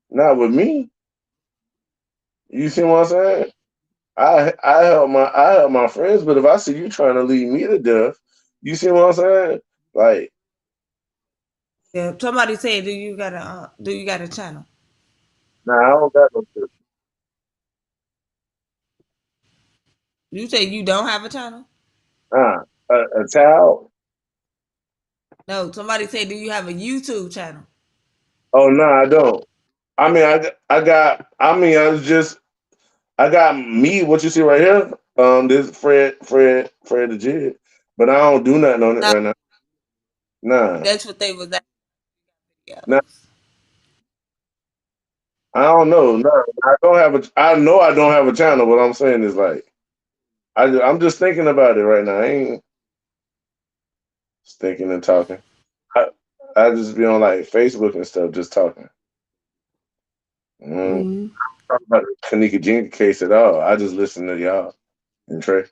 not with me. You see what I'm saying? I help my friends, but if I see you trying to lead me to death, you see what I'm saying? Like, yeah. Somebody said, do you got a channel? nah, I don't got no shit. You say you don't have a channel? Nah, a child? No. Somebody said, do you have a YouTube channel? Oh no, I don't. I mean, I got. I mean, I got me. What you see right here? This Fred the Jig, but I don't do nothing on it No, right now. Nah, that's what they was at. nah. Videos. I don't know. No, I don't have a. I know I don't have a channel. What I'm saying is like I'm just thinking about it right now. I ain't just thinking and talking. I, I just be on like Facebook and stuff, just talking. Mm, Mm-hmm. talk about the Kenneka Jenkins case at all. I just listen to y'all and Trey.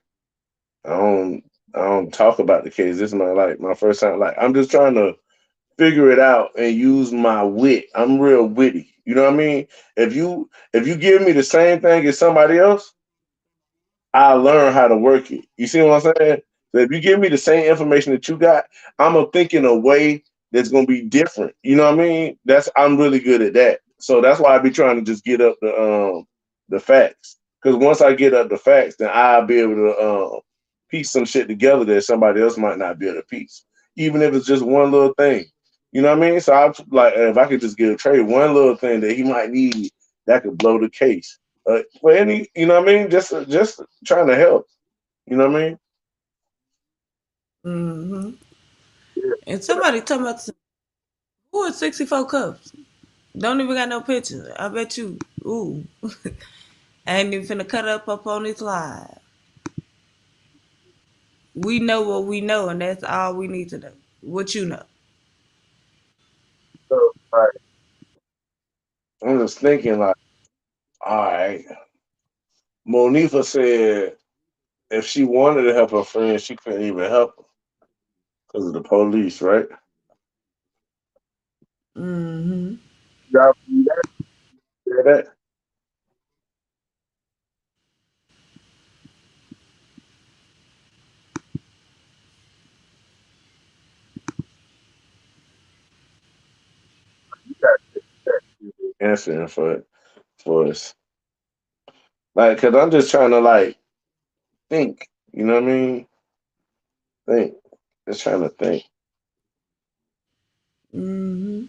I don't. I don't talk about the case. This is my first time. Like I'm just trying to figure it out and use my wit. I'm real witty. You know what I mean? If you give me the same thing as somebody else, I learn how to work it. You see what I'm saying? So if you give me the same information that you got, I'm gonna think in a way that's gonna be different. You know what I mean? I'm really good at that. So that's why I be trying to just get up the facts. Because once I get up the facts, then I'll be able to piece some shit together that somebody else might not be able to piece, even if it's just one little thing. You know what I mean? So I like if I could just give Trey one little thing that he might need that could blow the case. For any, you know what I mean? Just trying to help. You know what I mean? Mm-hmm. And somebody talking about who is 64 cups? Don't even got no picture. I bet you. Ooh, I ain't even finna cut up on this live. We know what we know, and that's all we need to know. What you know. So like, I'm just thinking like, all right. Monifa said if she wanted to help her friend, she couldn't even help her because of the police, right? Mm-hmm. Y'all believe that? Hear that? You got answering for us, like, cause I'm just trying to like think. You know what I mean? Think. Just trying to think. Mm-hmm.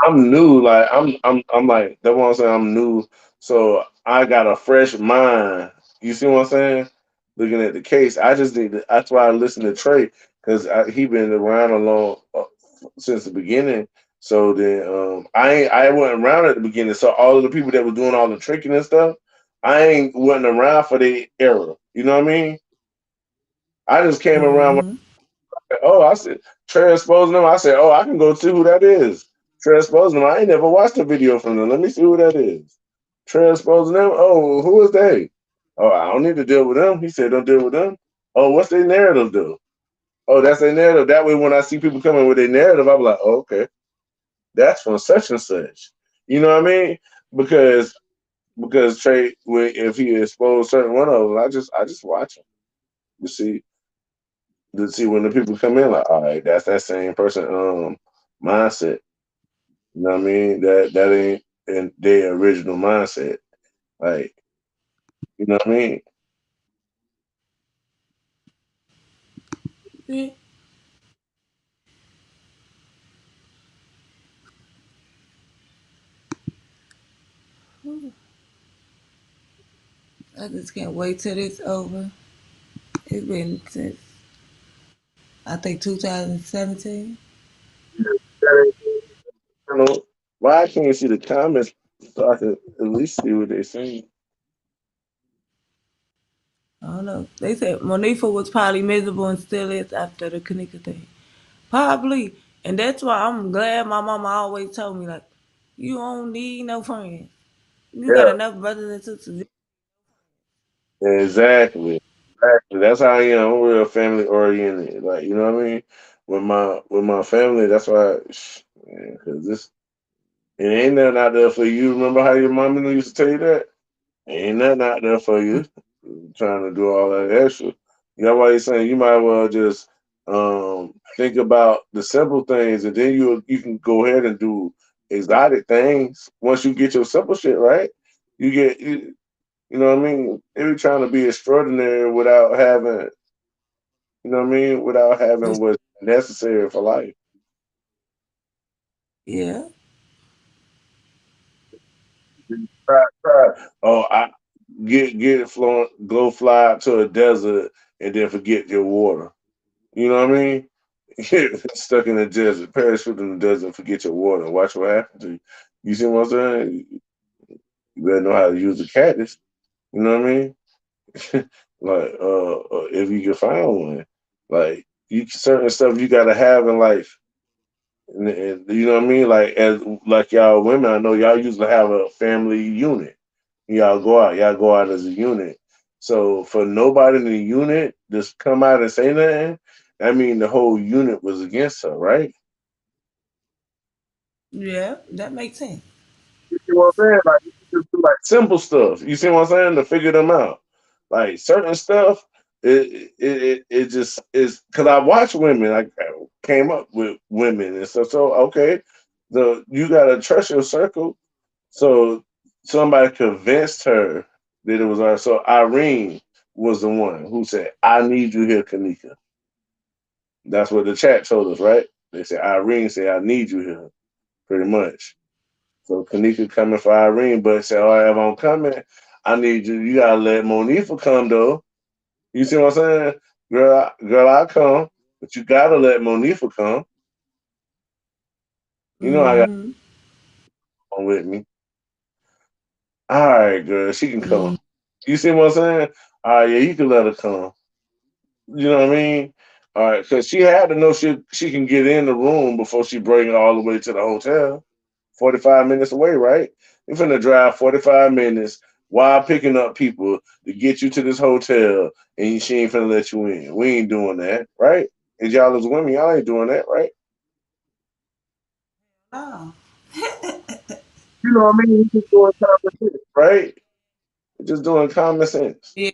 I'm new. Like I'm like that's what I'm saying. I'm new, so I got a fresh mind. You see what I'm saying? Looking at the case, I just need to. That's why I listen to Trey because he been around along since the beginning. So then I wasn't around at the beginning. So all of the people that were doing all the tricking and stuff, I ain't wasn't around for the era. You know what I mean? I just came around. Mm-hmm. Oh, I said Trey exposing them. I said, oh, I can go see who that is. Transposing them. I ain't never watched a video from them. Let me see who that is. Transposing them. Oh, who is they? Oh, I don't need to deal with them. He said don't deal with them. Oh, what's their narrative do? Oh, that's their narrative. That way, when I see people coming with their narrative, I'm like, oh, okay, that's from such and such. You know what I mean? Because Trey, if he exposed certain one of them, I just watch him to see when the people come in. Like, all right, that's that same person mindset. You know what I mean? That ain't in their original mindset. Like, you know what I mean? Yeah. I just can't wait till it's over. It's been since I think 2017. That ain't, you know, why I can't see the comments so I can at least see what they're saying. I don't know. They said Monifa was probably miserable and still is after the Kenneka thing. Probably. And that's why I'm glad my mama always told me, like, you don't need no friends. You got Yeah, enough brothers and sisters. exactly. Exactly. That's how I am. I'm real family oriented. Like, you know what I mean? With my family, that's why, because this it ain't nothing out there for you. Remember how your mom used to tell you that? Ain't nothing out there for you. Trying to do all that extra. You know why he's saying you might well just think about the simple things, and then you can go ahead and do exotic things once you get your simple shit right. You know what I mean? They be trying to be extraordinary without having, you know what I mean, without having what's necessary for life. Yeah. Try. Oh, I get it flowing, go fly out to a desert and then forget your water. You know what I mean? Stuck in the desert, parachute in the desert, forget your water. Watch what happens to you. You see what I'm saying? You better know how to use the cactus. You know what I mean? Like, if you can find one, like you certain stuff you gotta have in life. And you know what I mean? Like y'all women, I know y'all usually have a family unit. Y'all go out as a unit. So for nobody in the unit just come out and say nothing, I mean the whole unit was against her, right? Yeah, that makes sense. You see what I'm saying? Like you just do like simple stuff. You see what I'm saying? To figure them out. Like certain stuff, it just is because I watch women. I came up with women and stuff. So okay, you gotta trust your circle. So somebody convinced her that it was her. So Irene was the one who said, "I need you here, Kenneka." That's what the chat told us, right? They said Irene said, "I need you here," pretty much. So Kenneka coming for Irene, but said, "All right, if I'm coming, I need you. You gotta let Monifa come though." You see what I'm saying? Girl, I come, but you gotta let Monifa come. You know I got Mm-hmm. one with me. All right, girl, she can come. Mm-hmm. You see what I'm saying? All right, yeah, you can let her come. You know what I mean? All right, because she had to know she can get in the room before she bring it all the way to the hotel. 45 minutes away, right? You're finna drive 45 minutes while picking up people to get you to this hotel, and she ain't finna let you in. We ain't doing that, right? And y'all as women, y'all ain't doing that, right? Oh. You know what I mean? We just doing common sense, right? We're just doing common sense. Yeah.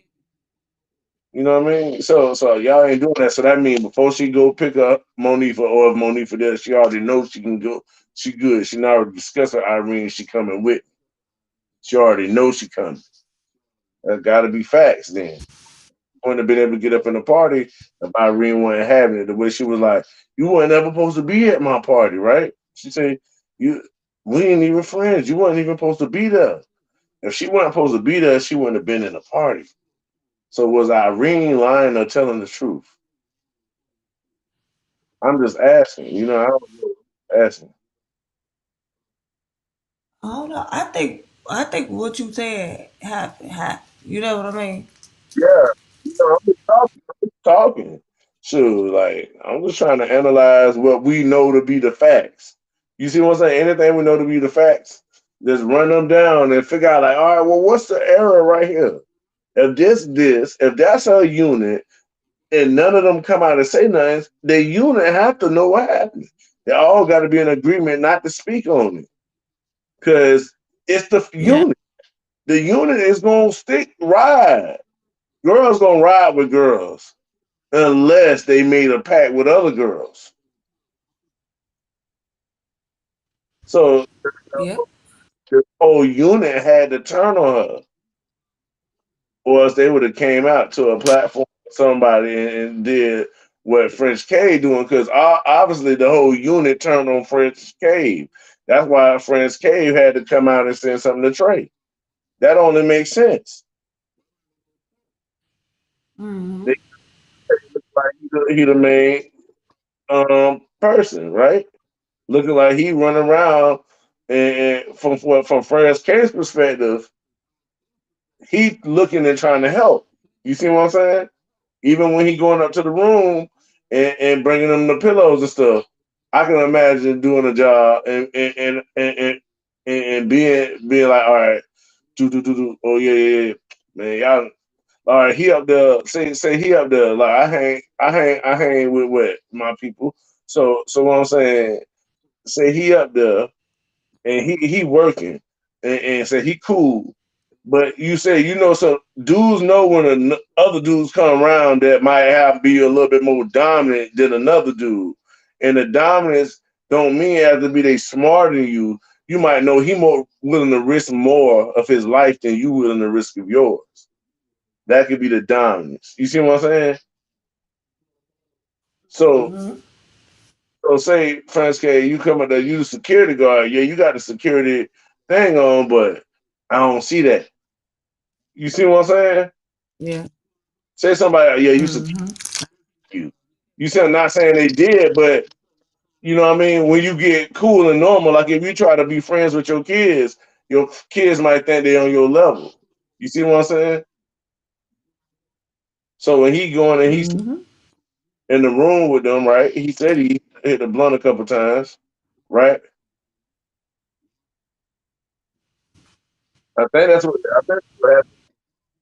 You know what I mean? So y'all ain't doing that. So that means before she go pick up Monifa, or if Monifa there, she already knows she can go. She good. She already discussed with Irene. She coming with. She already knows she coming. That got to be facts then. Wouldn't have been able to get up in the party if Irene wasn't having it. The way she was like, "You weren't ever supposed to be at my party, right?" She said, "You, we ain't even friends. You weren't even supposed to be there. If she wasn't supposed to be there, she wouldn't have been in the party." So was Irene lying or telling the truth? I'm just asking. You know, I don't know. Asking. I don't know. I think what you said happened. Happened. You know what I mean? Yeah, you know, I'm just talking. I'm just talking. Sure, like I'm just trying to analyze what we know to be the facts. You see what I'm saying? Anything we know to be the facts, just run them down and figure out like, all right, well, what's the error right here? If if that's a unit, and none of them come out and say nothing, the unit have to know what happened. They all got to be in agreement not to speak on it, because it's the Yeah. unit. The unit is gonna ride. Girls gonna ride with girls unless they made a pact with other girls. So Yep. the whole unit had to turn on her, or else they would have came out to a platform, somebody, and did what French K doing, because obviously the whole unit turned on French K. That's why French K had to come out and send something to Trey. That only makes sense. Mm-hmm. They look like he the main person, right? Looking like he running around, and from French K's perspective, he looking and trying to help. You see what I'm saying? Even when he going up to the room and bringing them the pillows and stuff, I can imagine doing a job and being like, all right, do. Oh yeah, man, y'all. All right, he up there. Say he up there. Like I hang with what my people. So what I'm saying, say he up there and he working and say he cool. But you say, so dudes know when other dudes come around that might have be a little bit more dominant than another dude. And the dominance don't mean have to be they smarter than you. You might know he more willing to risk more of his life than you willing to risk of yours. That could be the dominance. You see what I'm saying? So Mm-hmm. so say, Francesca, you come up there, you the security guard. Yeah, you got the security thing on, but I don't see that. You see what I'm saying? Yeah. Say somebody, yeah, you security. Mm-hmm. You see, I'm not saying they did, but you know what I mean? When you get cool and normal, like if you try to be friends with your kids might think they're on your level. You see what I'm saying? So when he going and he's Mm-hmm. in the room with them, right? He said he hit the blunt a couple times, right? I think that's what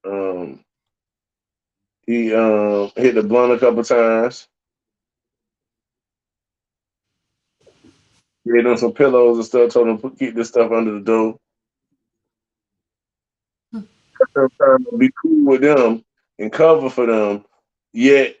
happened. He hit the blunt a couple times, gave them some pillows and stuff, told them to keep this stuff under the door. Sometimes be cool with them and cover for them. Yet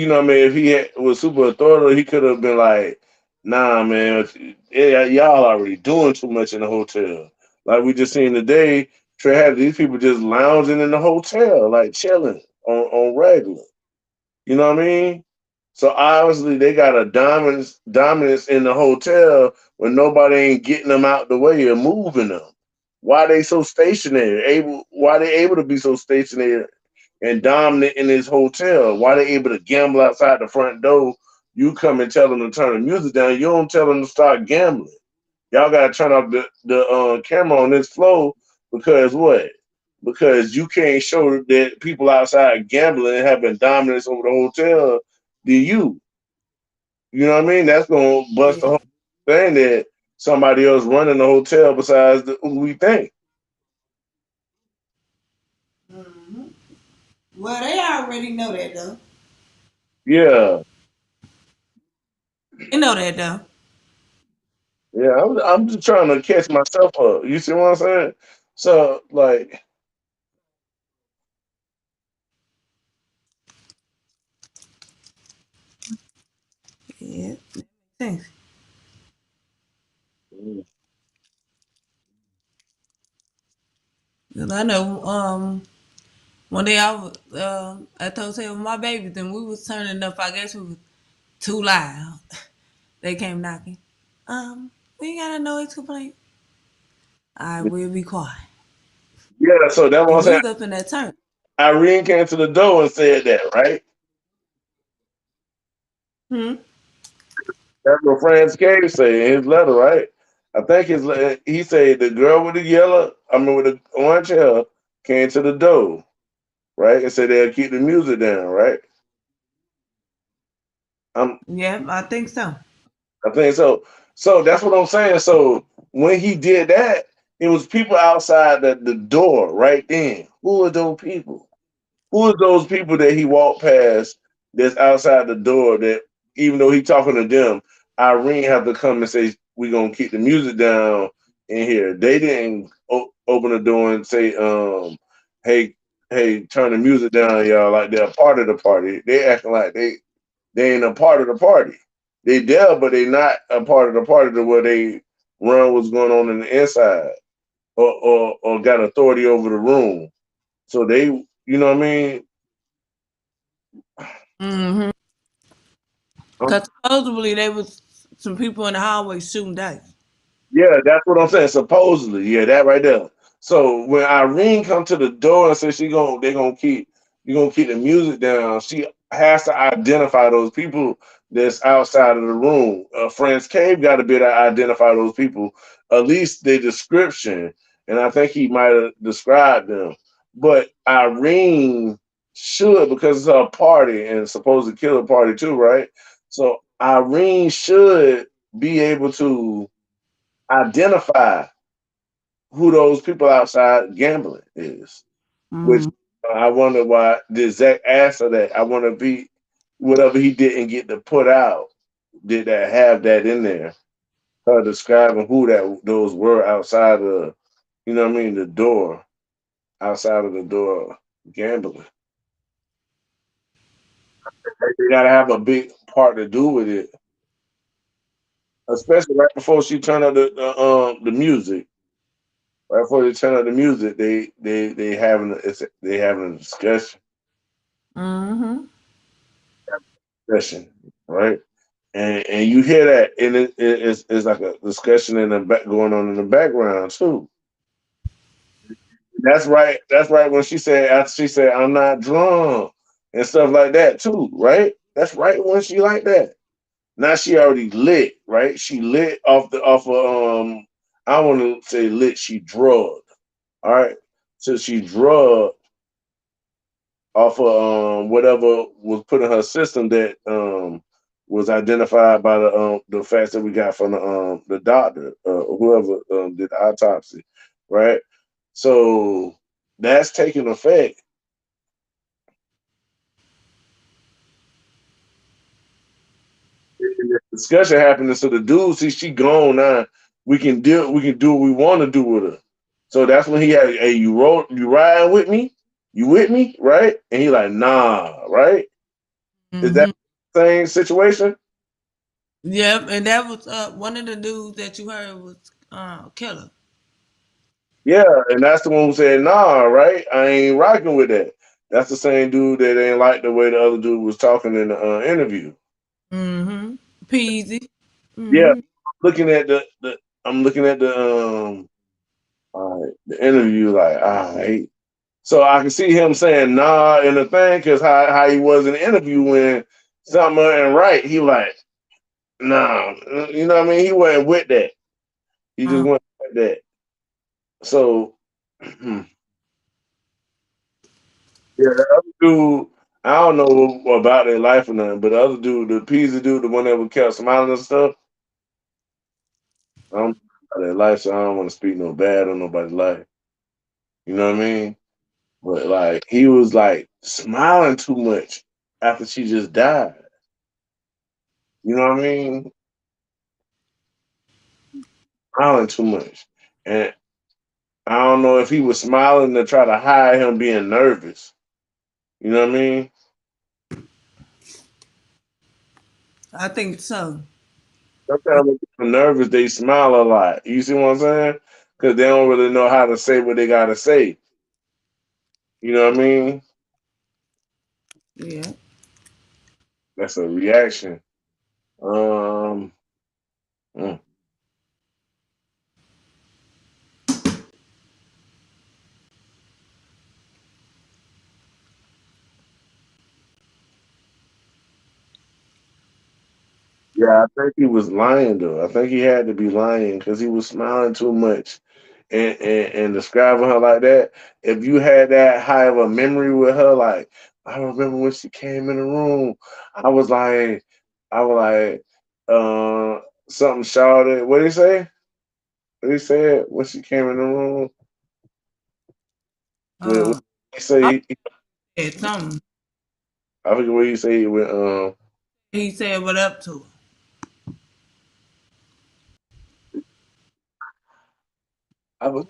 what I mean, if was super authoritative, he could have been like, "Nah, man, yeah, y'all already doing too much in the hotel." Like we just seen today, Trey had these people just lounging in the hotel, like chilling on regular. You know what I mean? So obviously they got a dominance in the hotel when nobody ain't getting them out the way or moving them. Why they so stationary? Why they able to be so stationary and dominant in this hotel? Why they able to gamble outside the front door? You come and tell them to turn the music down. You don't tell them to start gambling. Y'all gotta turn off the camera on this flow because what? Because you can't show that people outside gambling and having dominance over the hotel than you. You know what I mean? That's gonna bust the Yeah. whole thing that somebody else running the hotel besides who we think. Mm-hmm. Well, they already know that though. Yeah, They know that though. yeah. I'm just trying to catch myself up. You see what I'm saying? So like, Yeah. Thanks. Cause I know one day I was at the hotel with my babies and we was turning up. I guess we was too loud. They came knocking. We ain't got a noise complaint. All right, we'll be quiet. yeah. So that's what I'm And we saying. was up in that turn. Irene came to the door and said that, right? Hmm. That's what Franz Cave say in his letter, right? I think he said the girl with the with the orange hair came to the door, right? And said they'll keep the music down, right? Um, Yeah, I think so. I think so. So that's what I'm saying. So when he did that, it was people outside the door right then. Who are those people? Who are those people that he walked past that's outside the door that even though he talking to them, Irene have to come and say, we're gonna keep the music down in here. They didn't open the door and say, hey, hey, turn the music down, y'all, like they're a part of the party. They acting like they ain't a part of the party. They there, but they not a part of the party to where they run what's going on in the inside or got authority over the room. So they, you know what I mean? Mm-hmm. Because supposedly there was some people in the hallway shooting dice. Yeah, that's what I'm saying. Supposedly, yeah, that right there. So when Irene come to the door and says they're gonna keep you gonna keep the music down, she has to identify those people that's outside of the room. Franz Cave got to be able to identify those people, at least their description, and I think he might have described them. But Irene should because it's her party and supposed to kill a party too, right? So Irene should be able to identify who those people outside gambling is. Which Mm-hmm. I wonder why the exact answer that I want to be whatever he didn't get to put out. Did that have that in there? Her describing who that those were outside of, you know what I mean, the door, outside of the door gambling. They gotta have a big part to do with it, especially right before she turned up the music. Right before they turn up the music, they having a Mm-hmm. discussion, right? And you hear that, and it's like a discussion in the back going on in the background too. That's right. That's right. When she said after she said I'm not drunk and stuff like that too, right? That's right when she like that. Now she already lit, right? She lit off of I want to say lit. She drugged, all right. So she drugged off of whatever was put in her system that was identified by the facts that we got from the doctor, whoever did the autopsy, right? So that's taking effect. And the discussion happening, so the dude see she gone now. We can do what we want to do with her. So that's when he had, hey, you riding with me? You with me, right? And he like, nah, right? Is that Mm-hmm. the same situation? Yep, and that was one of the dudes that you heard was Killer. Yeah, and that's the one who said, nah, right? I ain't rocking with that. That's the same dude that ain't like the way the other dude was talking in the interview. Mm-hmm. Peasy. Yeah, Mm-hmm. looking at the I'm looking at the interview like, all right. So I can see him saying nah in the thing because how he was in the interview when something ain't right. He like, nah, you know what I mean? He wasn't with that. He just went with that. So yeah, the other dude, I don't know about their life or nothing, but the other dude, the Peasy dude, the one that would kept smiling and stuff, I don't know about their life, so I don't want to speak no bad on nobody's life. You know what I mean? But like he was like smiling too much after she just died. You know what I mean? Smiling too much. And I don't know if he was smiling to try to hide him being nervous. You know what I mean? I think so. Sometimes when people are nervous, they smile a lot. You see what I'm saying? Because they don't really know how to say what they gotta say. You know what I mean? Yeah. That's a reaction. Um, mm. Yeah, I think he was lying though. I think he had to be lying because he was smiling too much and describing her like that. If you had that high of a memory with her, like I remember when she came in the room, I was like, I was like, something shouted. What did he say? What he said when she came in the room? What Uh, he I say? said something. I forget what he said. He went, He said, "What up to?"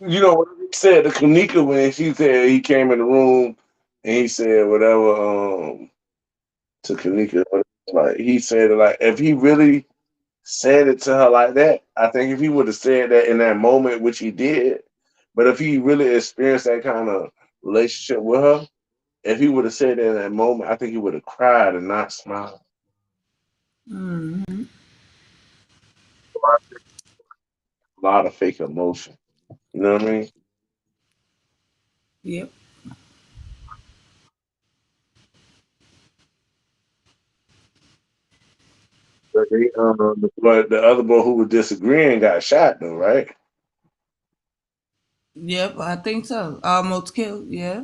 you know what he said to Kenneka when she said he came in the room and he said whatever to Kenneka. Like he said like if he really said it to her like that, I think if he would have said that in that moment, which he did, but if he really experienced that kind of relationship with her, if he would have said it in that moment, I think he would have cried and not smiled. Mm-hmm. A lot of fake emotion. You know what I mean? Yep. But the other boy who was disagreeing got shot though, right? Yep. I think so. Almost killed. Yeah.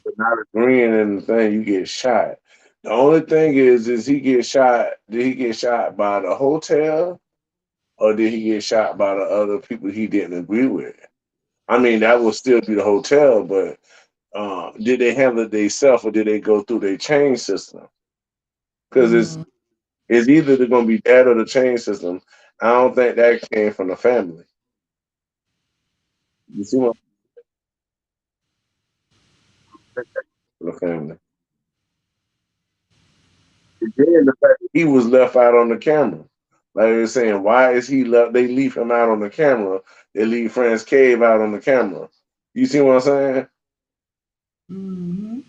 For not agreeing in the thing, you get shot. The only thing is he get shot? Did he get shot by the hotel, or did he get shot by the other people he didn't agree with? I mean, that would still be the hotel, but did they handle it themselves, or did they go through their chain system? Because Mm, it's either they're gonna be that or the chain system. I don't think that came from the family. You see what I'm saying? From the family. And then the fact that he was left out on the camera. Like they were saying, why is he left? They leave him out on the camera. They leave Franz Cave out on the camera. You see what I'm saying? mm-hmm.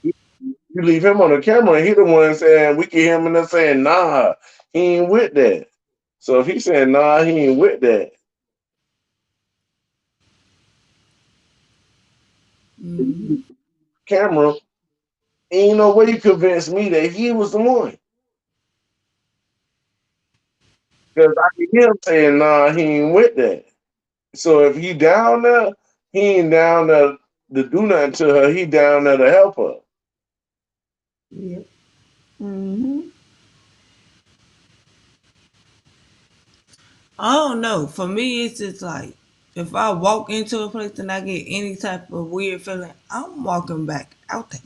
You leave him on the camera, and he the one saying we can hear him and them saying, nah, he ain't with that. So if he's saying nah, he ain't with that Mm-hmm. camera, ain't no way you convince me that he was the one. Because I can hear him saying nah, he ain't with that. So if he down there, he ain't down there to do nothing to her. He down there to help her. Yep. Mm-hmm. I don't know. For me, it's just like if I walk into a place and I get any type of weird feeling, I'm walking back out there.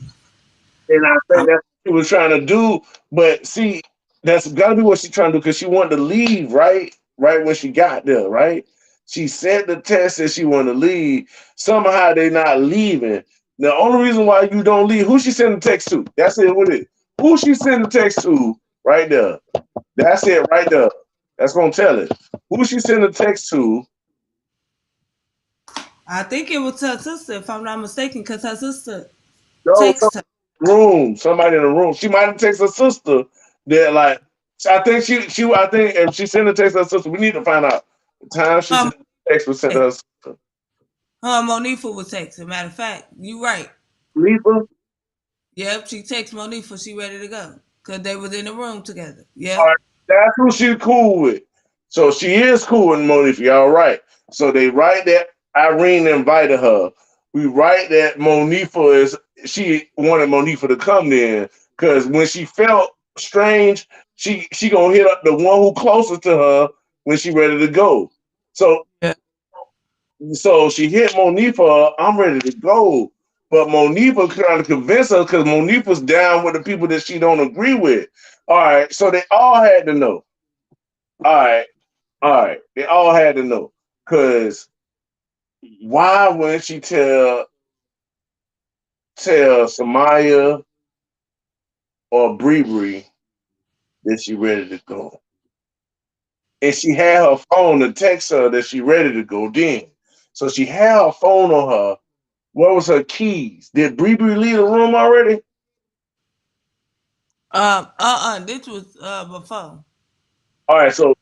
And I think I'm, that's what she was trying to do. But see, that's got to be what she's trying to do because she wanted to leave right when she got there, right? She sent the text that she wanted to leave. Somehow they not leaving. The only reason why you don't leave, who she sent the text to? That's it. What it? Who she sent the text to? Right there. That's it. Right there. That's gonna tell it. Who she sent the text to? I think it was her sister, if I'm not mistaken, because her sister No, texted her. room. Somebody in the room. She might have texted her sister that like I think she I think if she sent a text to her sister, we need to find out the time she Um, sent the text was sent to her sister. Monifa was texting. Matter of fact, you right. Lisa? Yep, she texted Monifa. She ready to go because they was in the room together. All Yep. right, that's who she cool with. So she is cool with Monifa, all right. So they write that Irene invited her. We write that Monifa is she wanted Monifa to come then because when she felt strange, she gonna hit up the one who closest to her when she ready to go. So Yeah. so she hit Monifa, I'm ready to go. But Monifa trying to convince her because Monifa's down with the people that she don't agree with. All right, so they all had to know. All right, all right, they all had to know. Cause why wouldn't she tell Samaya or Bree that she ready to go? And she had her phone to text her that she ready to go then. So she had her phone on her. What was her keys? Did Bree leave the room already? This was before. All right, so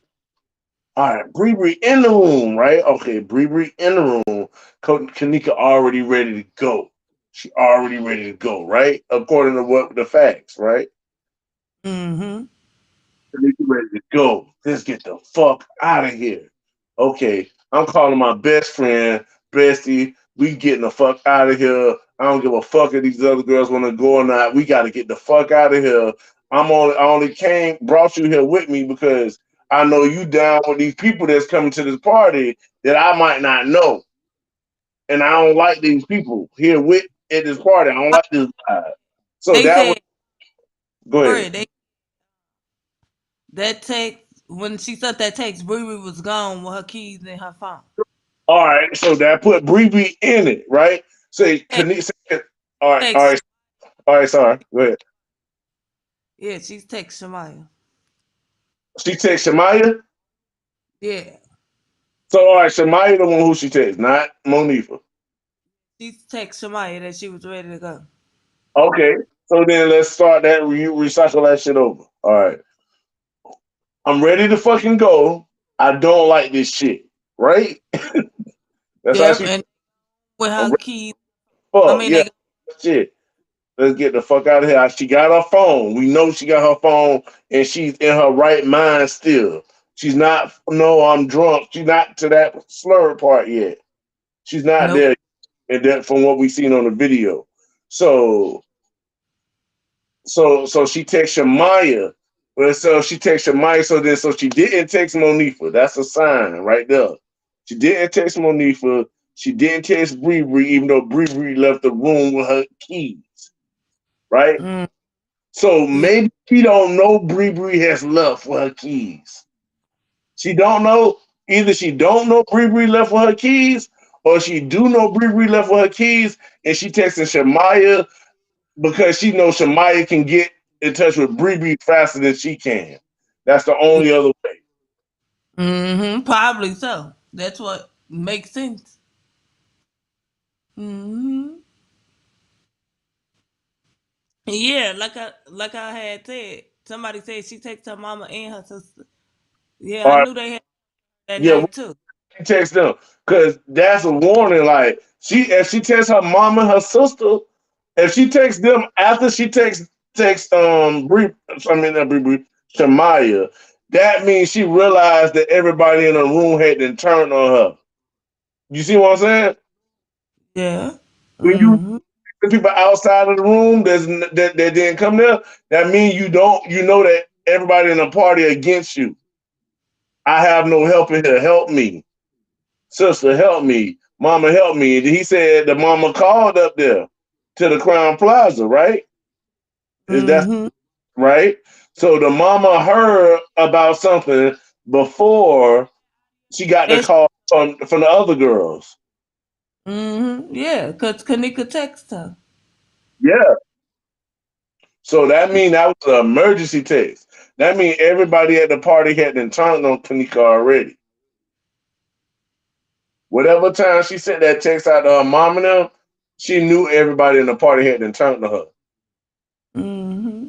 all right, Bree in the room, right? Okay, Bree in the room. Kenneka already ready to go. She already ready to go, right? According to what the facts, right? Mm-hmm. Kenneka ready to go. Let's get the fuck out of here. Okay, I'm calling my best friend, Bestie. We getting the fuck out of here. I don't give a fuck if these other girls want to go or not. We got to get the fuck out of here. I only brought you here with me because I know you down with these people that's coming to this party that I might not know, and I don't like these people here with at this party. I don't like this vibe. So They that was said, go ahead. Fred, that text, when she sent that text, Riri was gone with her keys in her phone. All right, so that put Bree in it, right? Say, Hey, all right, all text, right, all right. Sorry, go ahead. yeah, she's text Shamaya. She text Shamaya. Yeah, So all right, Shamaya the one who she text, not Monifa. she text Shamaya that she was ready to go. Okay, so then let's start that recycle that shit over. All right, I'm ready to fucking go. I don't like this shit, right? That's how Yep, she. and with I'm her ready keys, to I fuck. mean, Yeah, they shit. Let's get the fuck out of here. She got her phone. We know she got her phone, and she's in her right mind still. She's not. No, I'm drunk. She's not to that slur part yet. She's not nope. there, and that from what we seen on the video. So so she texts Shamaya. Well, so she texts Shamaya. So she didn't text Monifa. That's a sign right there. She didn't text Monifa. She didn't text Bree, even though Bree left the room with her keys. Right. Mm, So yeah, maybe she don't know Bree has left with her keys. She don't know. Either she don't know Bree left with her keys, or she do know Bree left with her keys, and she texting Shamaya because she knows Shamaya can get in touch with Bree faster than she can. That's the yeah. only other way. Probably so. That's what makes sense. hmm Yeah, like I had said, somebody said she takes her mama and her sister. Yeah, All I right, knew they had that yeah, we night too. can text them because that's a warning. Like if she texts her mom and her sister, if she texts them after she text Bree, I mean not Bree, Shamaya, that means she realized that everybody in the room had been turned on her. You see what I'm saying? Yeah. When you hmm the people outside of the room that didn't come there, that means you know that everybody in the party against you. I have no help in here. Help me. Sister, help me. Mama, help me. And he said the mama called up there to the Crown Plaza, right? Is that hmm right? So the mama heard about something before she got the And call from the other girls. yeah, because Kanika texted her. Yeah. So that means that was an emergency text. That means everybody at the party had been turned on Kanika already. Whatever time she sent that text out to her mom and them, she knew everybody in the party had been turned to her. hmm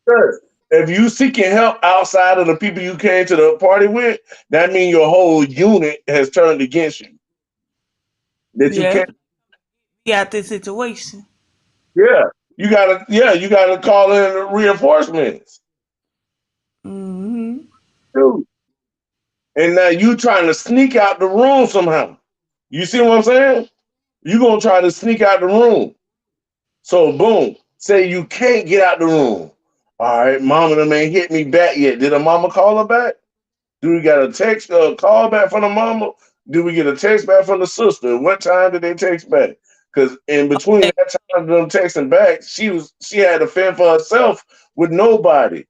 Sure. If you seeking help outside of the people you came to the party with, that means your whole unit has turned against you. That you can't. Yep. We got this situation. Yeah, you gotta call in reinforcements, hmm dude. And now you trying to sneak out the room somehow. You see what I'm saying? You gonna try to sneak out the room. So boom, say you can't get out the room. All right, mama them ain't hit me back yet. Did a mama call her back? Do we got a text call back from the mama? Do we get a text back from the sister? What time did they text back? Because in between Okay. that time of them texting back, she had to fend for herself with nobody.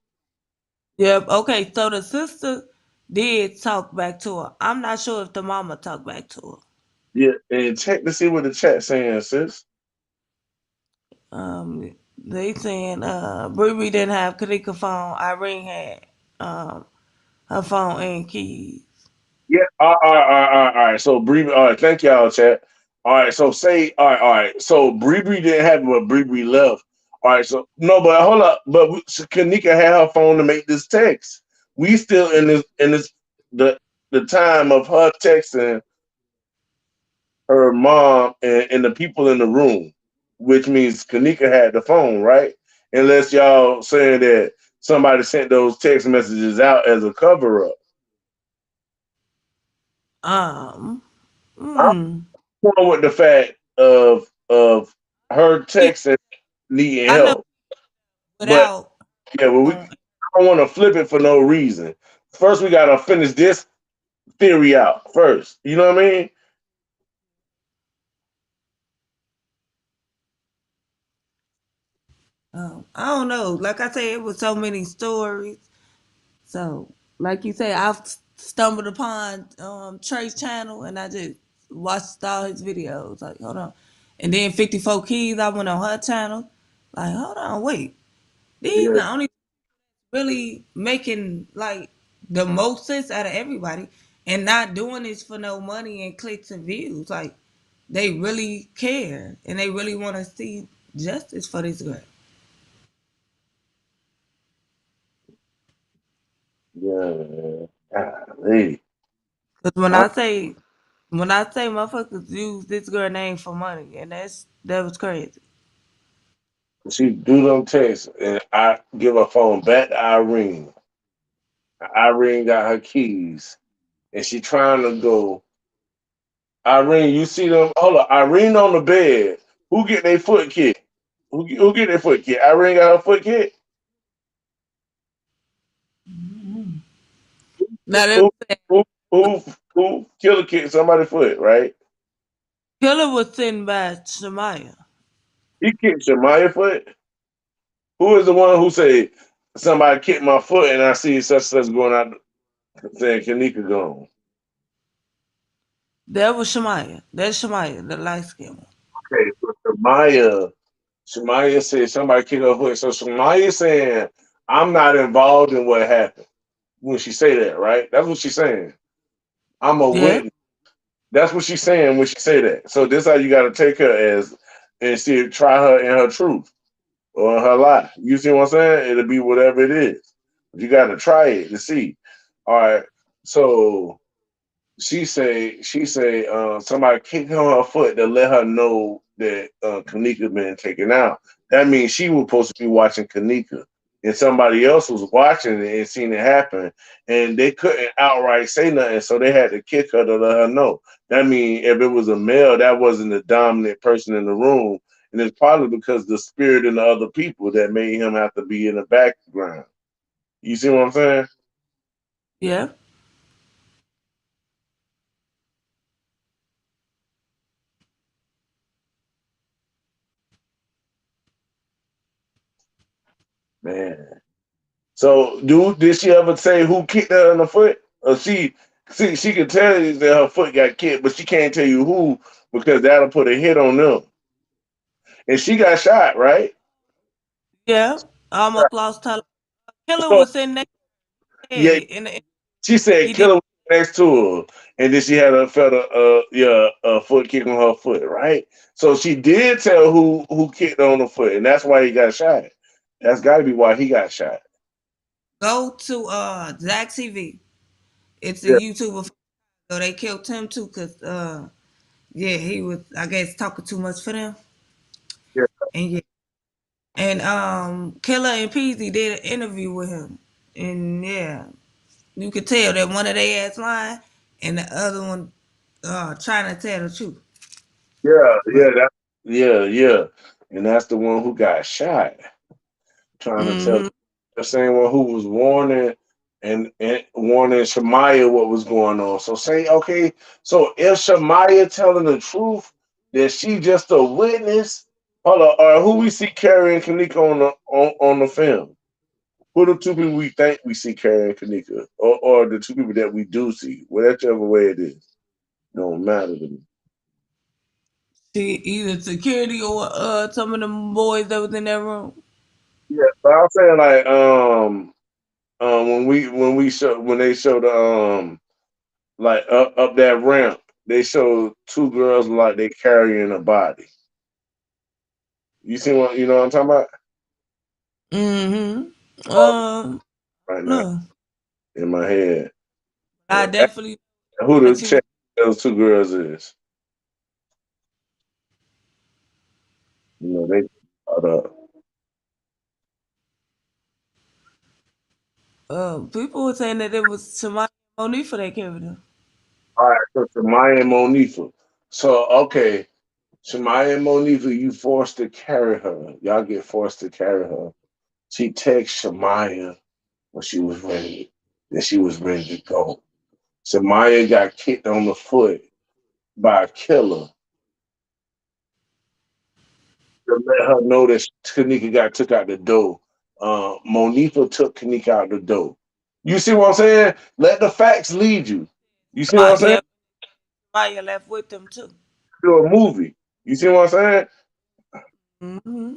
Yep. Okay. So the sister did talk back to her. I'm not sure if the mama talked back to her. Yeah, and check to see what the chat saying, sis. They saying Bree didn't have Kanika phone. Irene had um her phone and keys. Yeah. All right. So Bree, all right. Thank y'all, chat. All right. So say, all right. So Bree didn't have it, but Bree left. All right. So no, but hold up. But Kanika had her phone to make this text. We still in this the the time of her texting her mom and the people in the room, which means Kanika had the phone, right? Unless y'all saying that somebody sent those text messages out as a cover up. Um. I'm Mm, going with the fact of her yeah, texting needing I know help, but without. Yeah, well, on. I don't want to flip it for no reason. First, we gotta finish this theory out first. You know what I mean? I don't know. Like I said, it was so many stories. So, like you say, I've stumbled upon Trey's channel and I just watched all his videos. Like, hold on. And then 54 Keys, I went on her channel. Like, hold on, wait. These Yeah, the only really making like the most sense out of everybody and not doing this for no money and clicks and views. Like, they really care and they really want to see justice for this girl. yeah. Golly. Because when I say motherfuckers use this girl name for money, and that was crazy. She do them texts, and I give her phone back to Irene. Irene got her keys, and she trying to go. Irene, you see them? Hold on, Irene on the bed. Who get their foot kicked? Who get their foot kicked? Irene got her foot kicked. Now that Who who who killer kicked somebody's foot? Right? killer was sitting by Shemaya. He kicked Shemaya foot. Who is the one who say somebody kicked my foot and I see such such going out saying Kenneka gone? That was Shemaya. That's Shemaya, the light skin one. Okay, so Shemaya said somebody kicked her foot. So Shemaya saying I'm not involved in what happened when she say that, right? That's what she's saying. I'm a Yeah, witness. That's what she's saying when she say that. So this how you got to take her as and see try her in her truth or in her lie. You see what I'm saying? It'll be whatever it is. You got to try it to see. All right. So she say somebody kicked her on her foot to let her know that Kenneka been taken out. That means she was supposed to be watching Kenneka, and somebody else was watching it and seen it happen, and they couldn't outright say nothing, so they had to kick her to let her know. That means if it was a male, that wasn't the dominant person in the room, and it's probably because the spirit and the other people that made him have to be in the background. You see what I'm saying? yeah. Man. So, did she ever say who kicked her in the foot? Or she can tell you that her foot got kicked, but she can't tell you who because that'll put a hit on them. And she got shot, right? Yeah. I almost lost her. Killer So, was sitting there said yeah, it, and she said he did killer was next to her, and then she had felt a foot kick on her foot, right? So she did tell who kicked her on the foot, and that's why he got shot. That's got to be why he got shot. go to Zach TV. It's a Yeah, YouTuber. So they killed him too, cause yeah, he was I guess talking too much for them, yeah, and yeah. And Killer and Peasy did an interview with him. And yeah, you could tell that one of they ass lying and the other one trying to tell the truth. yeah, But yeah. And that's the one who got shot. Trying to tell hmm the same one who was warning and warning Shemaya what was going on. So say, okay, so if Shemaya telling the truth, that she just a witness, hold on, or who we see carrying Kenneka on the film? Who the two people we think we see carrying Kenneka, or the two people that we do see, whichever way it is, don't matter to me. see either security or some of them boys that was in that room. Yeah, but I'm saying like when they show the like up that ramp, they show two girls like they carrying a body. You see what you know what I'm talking about? Mm-hmm. Right now No. in my head. I definitely Who what the you check those two girls is? You know they caught up. people were saying that it was Shemaya Monifa that carried him. All right, so Shemaya and Monifa. So okay, Shemaya and Monifa, you forced to carry her. Y'all get forced to carry her. She texted Shamaya when she was ready, that she was ready to go. Shamaya got kicked on the foot by a killer to let her know that Kenneka got took out the door. Monifa took Kenneka out the door. You see what I'm saying? Let the facts lead you. You see what I'm saying? Yeah, Maya left with them too. Do a movie. You see what I'm saying? Mm-hmm.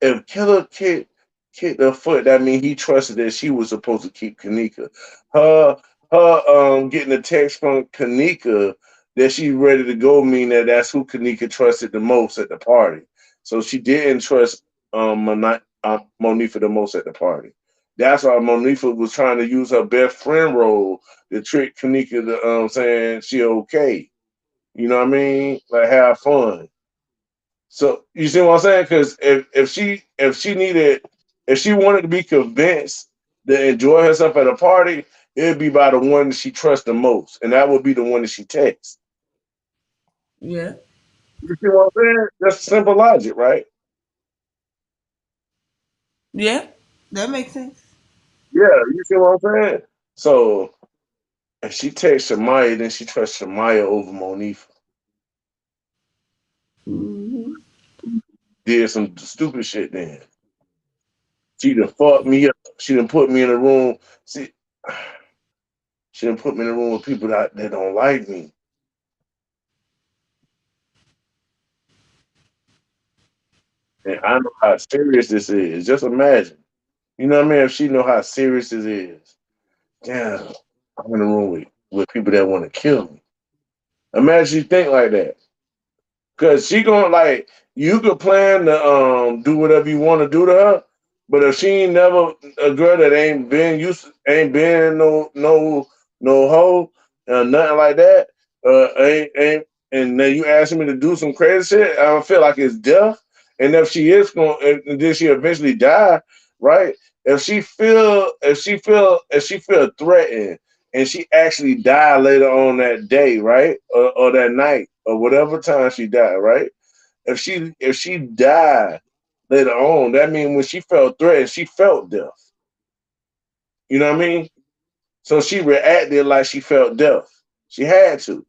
If Killer kicked her foot, that means he trusted that she was supposed to keep Kenneka. Her getting a text from Kenneka that she's ready to go mean that that's who Kenneka trusted the most at the party. So she didn't trust Monifa the most at the party. That's why Monifa was trying to use her best friend role to trick Kenneka to saying she okay. You know what I mean? Like have fun. So you see what I'm saying? Because if she wanted to be convinced to enjoy herself at a party, it'd be by the one that she trusts the most, and that would be the one that she texts. Yeah. You see what I'm saying? That's simple logic, right? Yeah. That makes sense. Yeah, you see what I'm saying? So if she texts Shamaya, then she trusts Shamaya over Monifa. Mm-hmm. Did some stupid shit then. She done fucked me up. She done put me in a room. See, she done put me in a room with people that don't like me. And I know how serious this is. Just imagine. You know what I mean? If she know how serious this is. Damn, I'm in a room with people that want to kill me. Imagine you think like that. Cause she gonna like you could plan to do whatever you want to do to her, but if she ain't never a girl that ain't been no hoe nothing like that, ain't and then you asking me to do some crazy shit, I don't feel like it's death. And if she is going, and then she eventually die, right? If she feel threatened and she actually died later on that day, right, or that night, or whatever time she died, right? If she died later on, that means when she felt threatened, she felt death. You know what I mean? So she reacted like she felt death. She had to,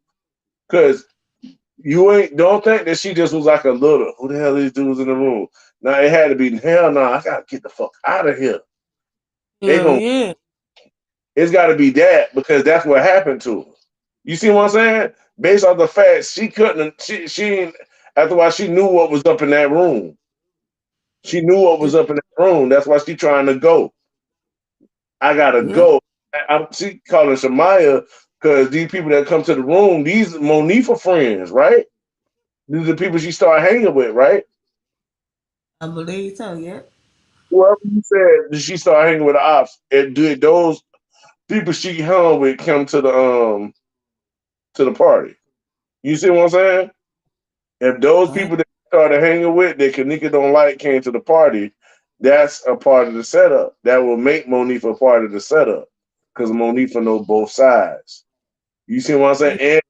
cause you ain't don't think that she just was like a little. Who the hell these dudes in the room? Now it had to be hell. No, I gotta get the fuck out of here. They Hell gonna. yeah. It's got to be that because that's what happened to her. You see what I'm saying? Based on the fact she couldn't, she after why she knew what was up in that room. She knew what was up in that room. That's why she trying to go. I gotta Yep. go. She calling Shamaya because these people that come to the room, these Monifa friends, right? These are the people she started hanging with, right? I believe so. Yep. Whoever you said that she started hanging with the ops, and did those people she hung with come to the party? You see what I'm saying? If those I, people that started hanging with that Kenneka don't like came to the party, that's a part of the setup. That will make Monifa a part of the setup because Monifa know both sides. You see what I'm saying? yeah.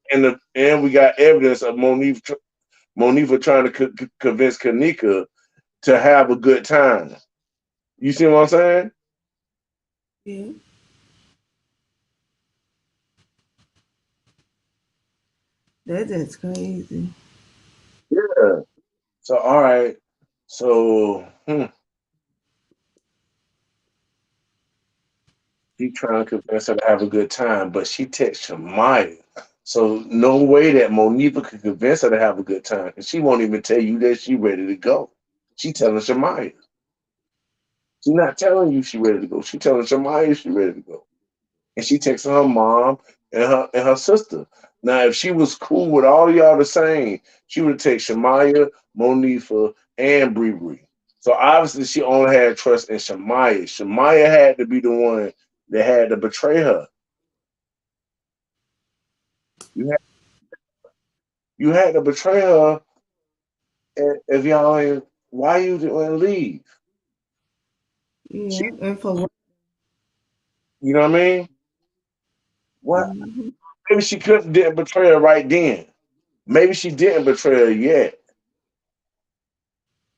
And we got evidence of Monifa trying to convince Kenneka to have a good time. You see what I'm saying? Yeah. That is crazy. Yeah. So all right. So she trying to convince her to have a good time, but she texts Shamaya. So no way that Monifa could convince her to have a good time. And she won't even tell you that she ready to go. She telling Shamaya. She not telling you she ready to go. She telling Shamaya she ready to go. And she texting her mom and her sister. Now, if she was cool with all y'all the same, she would take Shamaya, Monifa, and Bree Bree. So obviously she only had trust in Shamaya. Shamaya had to be the one that had to betray her. You had, you had to betray her if y'all ain't, why you didn't leave? She, Yeah. And for what? you know what I mean? What? Mm-hmm. Maybe she couldn't didn't betray her right then. maybe she didn't betray her yet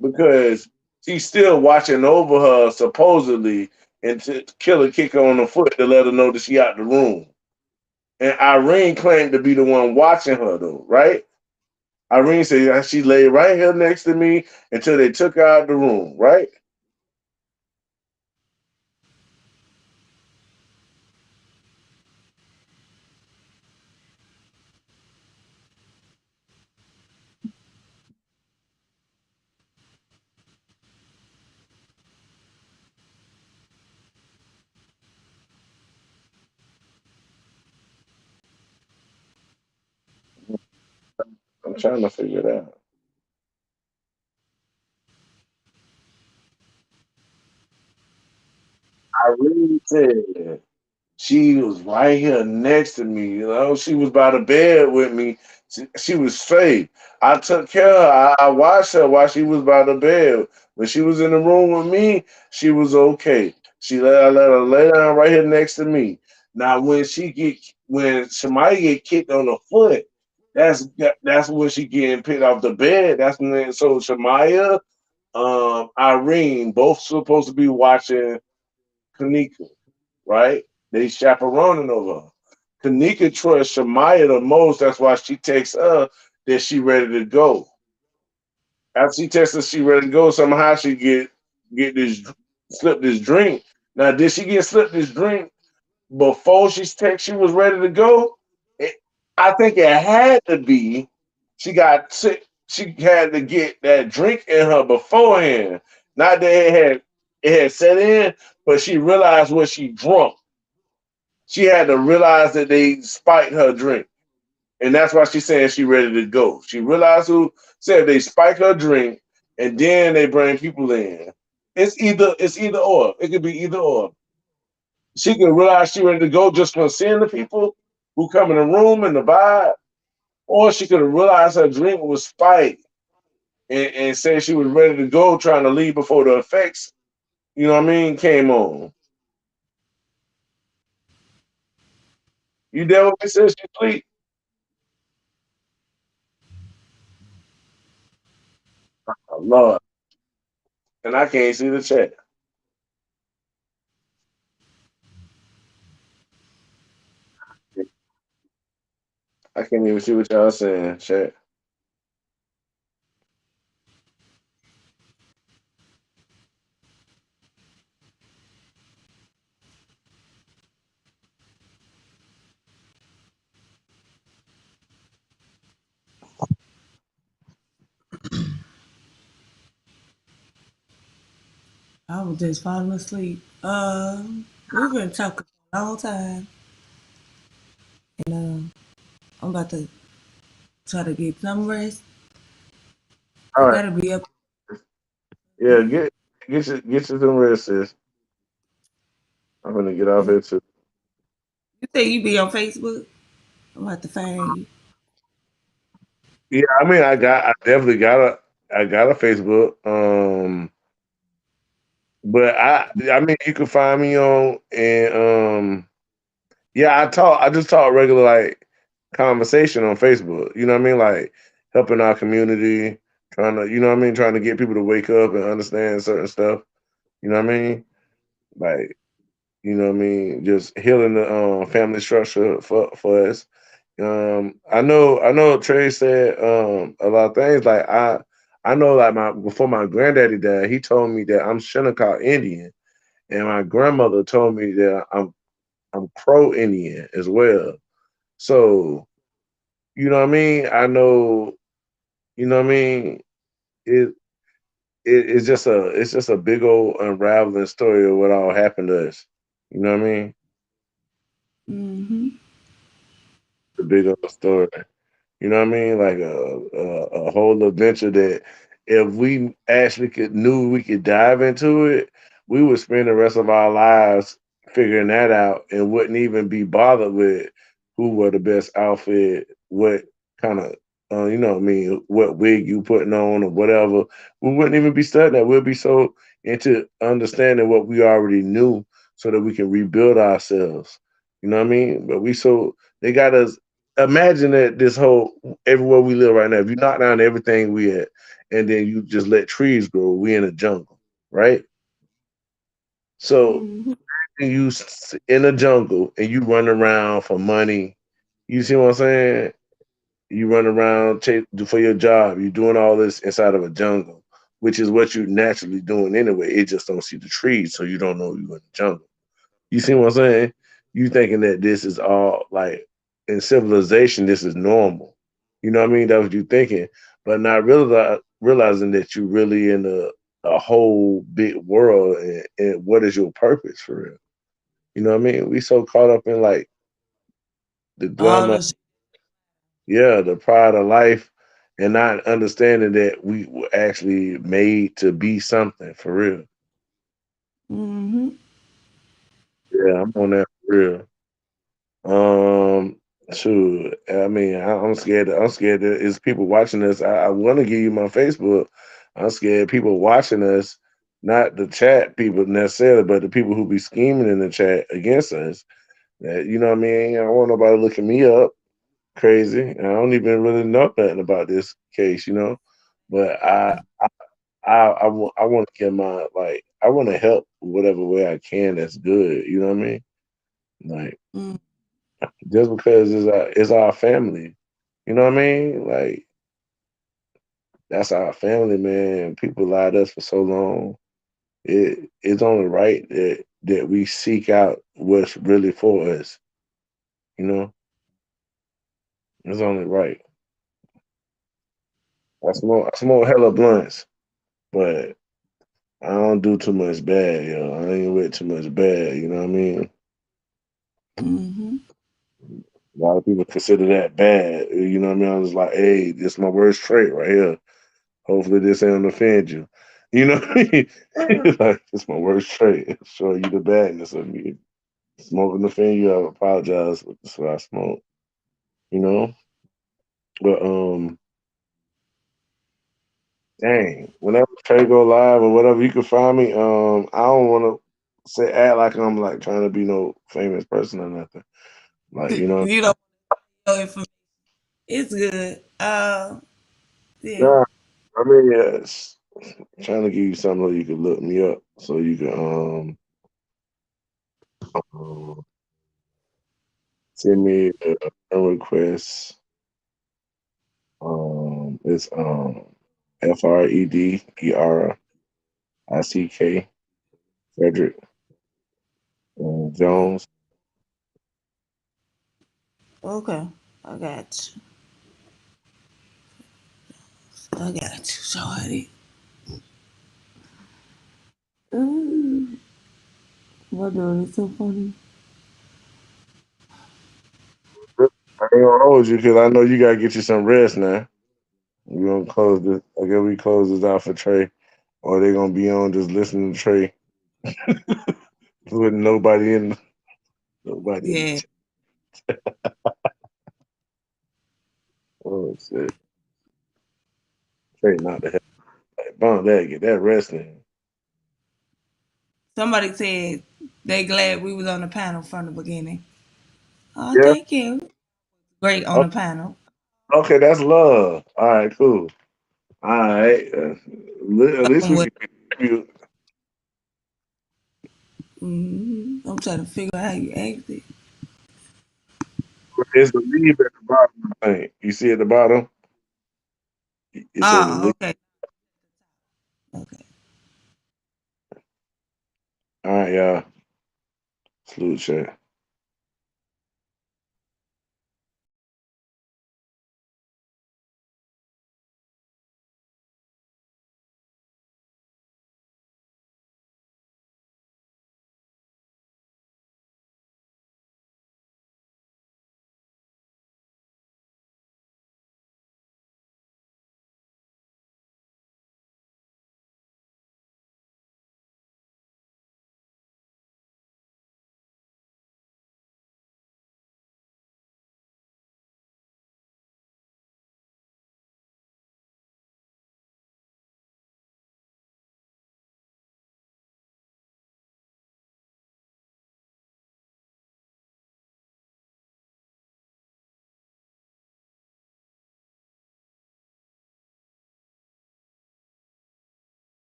because she's still watching over her supposedly and to kill her, kick her on the foot to let her know that she out the room. And Irene claimed to be the one watching her though, right? Irene said she lay right here next to me until they took her out the room, right? I'm trying to figure it out. Irene said she was right here next to me. You know, she was by the bed with me. She was safe. I took care of her. I watched her while she was by the bed. When she was in the room with me, she was okay. I let her lay down right here next to me. Now, when somebody get kicked on the foot, that's when she getting picked off the bed. That's when so Shamaya, Irene, both supposed to be watching Kenneka, right? They chaperoning over her. Kenneka trusts Shamaya the most. That's why she takes her that she ready to go. After she texts her she ready to go, somehow she get this slip this drink. Now, did she get slipped this drink before she was ready to go? It, I think it had to be. She got sick. She had to get that drink in her beforehand. Not that it had set in, but she realized what she drunk. She had to realize that they spiked her drink. And that's why she's saying she ready to go. She realized who said they spike her drink and then they bring people in. It's either or. It could be either or. She can realize she ready to go just from seeing the people who come in the room and the vibe, or she could have realized her drink was spiked and said she was ready to go, trying to leave before the effects, you know what I mean, came on. You there when says she sleep? Oh, Lord. And I can't see the chat. I can't even see what y'all saying, chat. I was just falling asleep. We've been talking for a long time, and I'm about to try to get some rest. All I right. gotta be up. Yeah, get you some rest, sis. I'm gonna get off You here too. say you be on Facebook? I'm about to find you. Yeah, I mean, I definitely got a Facebook. But I mean, you can find me on and yeah, I just talk regular like conversation on Facebook. You know what I mean? Like helping our community, trying to, you know what I mean, trying to get people to wake up and understand certain stuff. You know what I mean? Like, you know what I mean, just healing the family structure for us. I know Trey said a lot of things. Like I know like my before my granddaddy died, he told me that I'm Shinnecock Indian, and my grandmother told me that I'm Crow Indian as well. So you know what I mean. I know, you know what I mean. It, it's just a big old unraveling story of what all happened to us. You know what I mean? Mm-hmm. The big old story. You know what I mean? Like a whole adventure that if we actually knew we could dive into it, we would spend the rest of our lives figuring that out and wouldn't even be bothered with who were the best outfit, what kind of you know what I mean, what wig you putting on or whatever. We wouldn't even be studying that. We'll be so into understanding what we already knew so that we can rebuild ourselves. You know what I mean? But they got us imagine that this whole everywhere we live right now, if you knock down everything we at, and then you just let trees grow, we in a jungle, right? So Mm-hmm. in a jungle and you run around for money. You see what I'm saying? You run around for your job. You're doing all this inside of a jungle, which is what you're naturally doing anyway. It just don't see the trees, so you don't know you're in the jungle. You see what I'm saying? You thinking that this is all like in civilization, this is normal. You know what I mean? That's what you're thinking, but not realizing that you're really in a whole big world, and what is your purpose for real? You know what I mean? We so caught up in like the All glamour, the yeah, the pride of life, and not understanding that we were actually made to be something for real. Mm-hmm. Yeah, I'm on that for real. Um, shoot, I mean, I'm scared. I'm scared that it's people watching us. I want to give you my Facebook. I'm scared people watching us, not the chat people necessarily, but the people who be scheming in the chat against us. That you know what I mean? I don't want nobody looking me up crazy. I don't even really know nothing about this case, But I want to get my like I want to help whatever way I can. That's good. You know what I mean? Like Mm. just because it's our family. You know what I mean? Like that's our family, man. People lied to us for so long. It's only right that we seek out what's really for us. You know, it's only right. I smoke hella blunts, but I don't do too much bad, yo. I ain't with too much bad. You know what I mean? Mm-hmm. A lot of people consider that bad. You know what I mean? I was like, hey, this is my worst trait right here. Hopefully this ain't offend you. You know what I mean? Like, it's my worst trait. Show you the badness of me. Smoking offend you, I apologize. That's what I smoke. You know? But dang, whenever Trey go live or whatever, you can find me. I don't wanna say act like I'm like trying to be no famous person or nothing. Like, you don't know information. It's good. Yeah. yeah, I mean, yes. Trying to give you something where you can look me up so you can um send me a friend request. It's Frederick Frederick Jones. Okay. I got you. I got you, shorty. Mm, my daughter's so funny. I ain't gonna hold you because I know you gotta get you some rest now. We gonna close this. I guess we close this out for Trey, or they gonna be on just listening to Trey with nobody in the Yeah. chat. Oh shit, Trey not the hell. Like, bump that, get that rest in. Somebody said they glad we was on the panel from the beginning. Oh, Yeah. thank you. Great on Okay, the panel. okay, that's love. All right, cool. All right. At least I'm we with. can contribute. I'm trying to figure out how you act it. There's the leave at the bottom. I think. You see at the bottom? It said the Oh, leave. okay. Okay. All right, y'all. Salute, chat.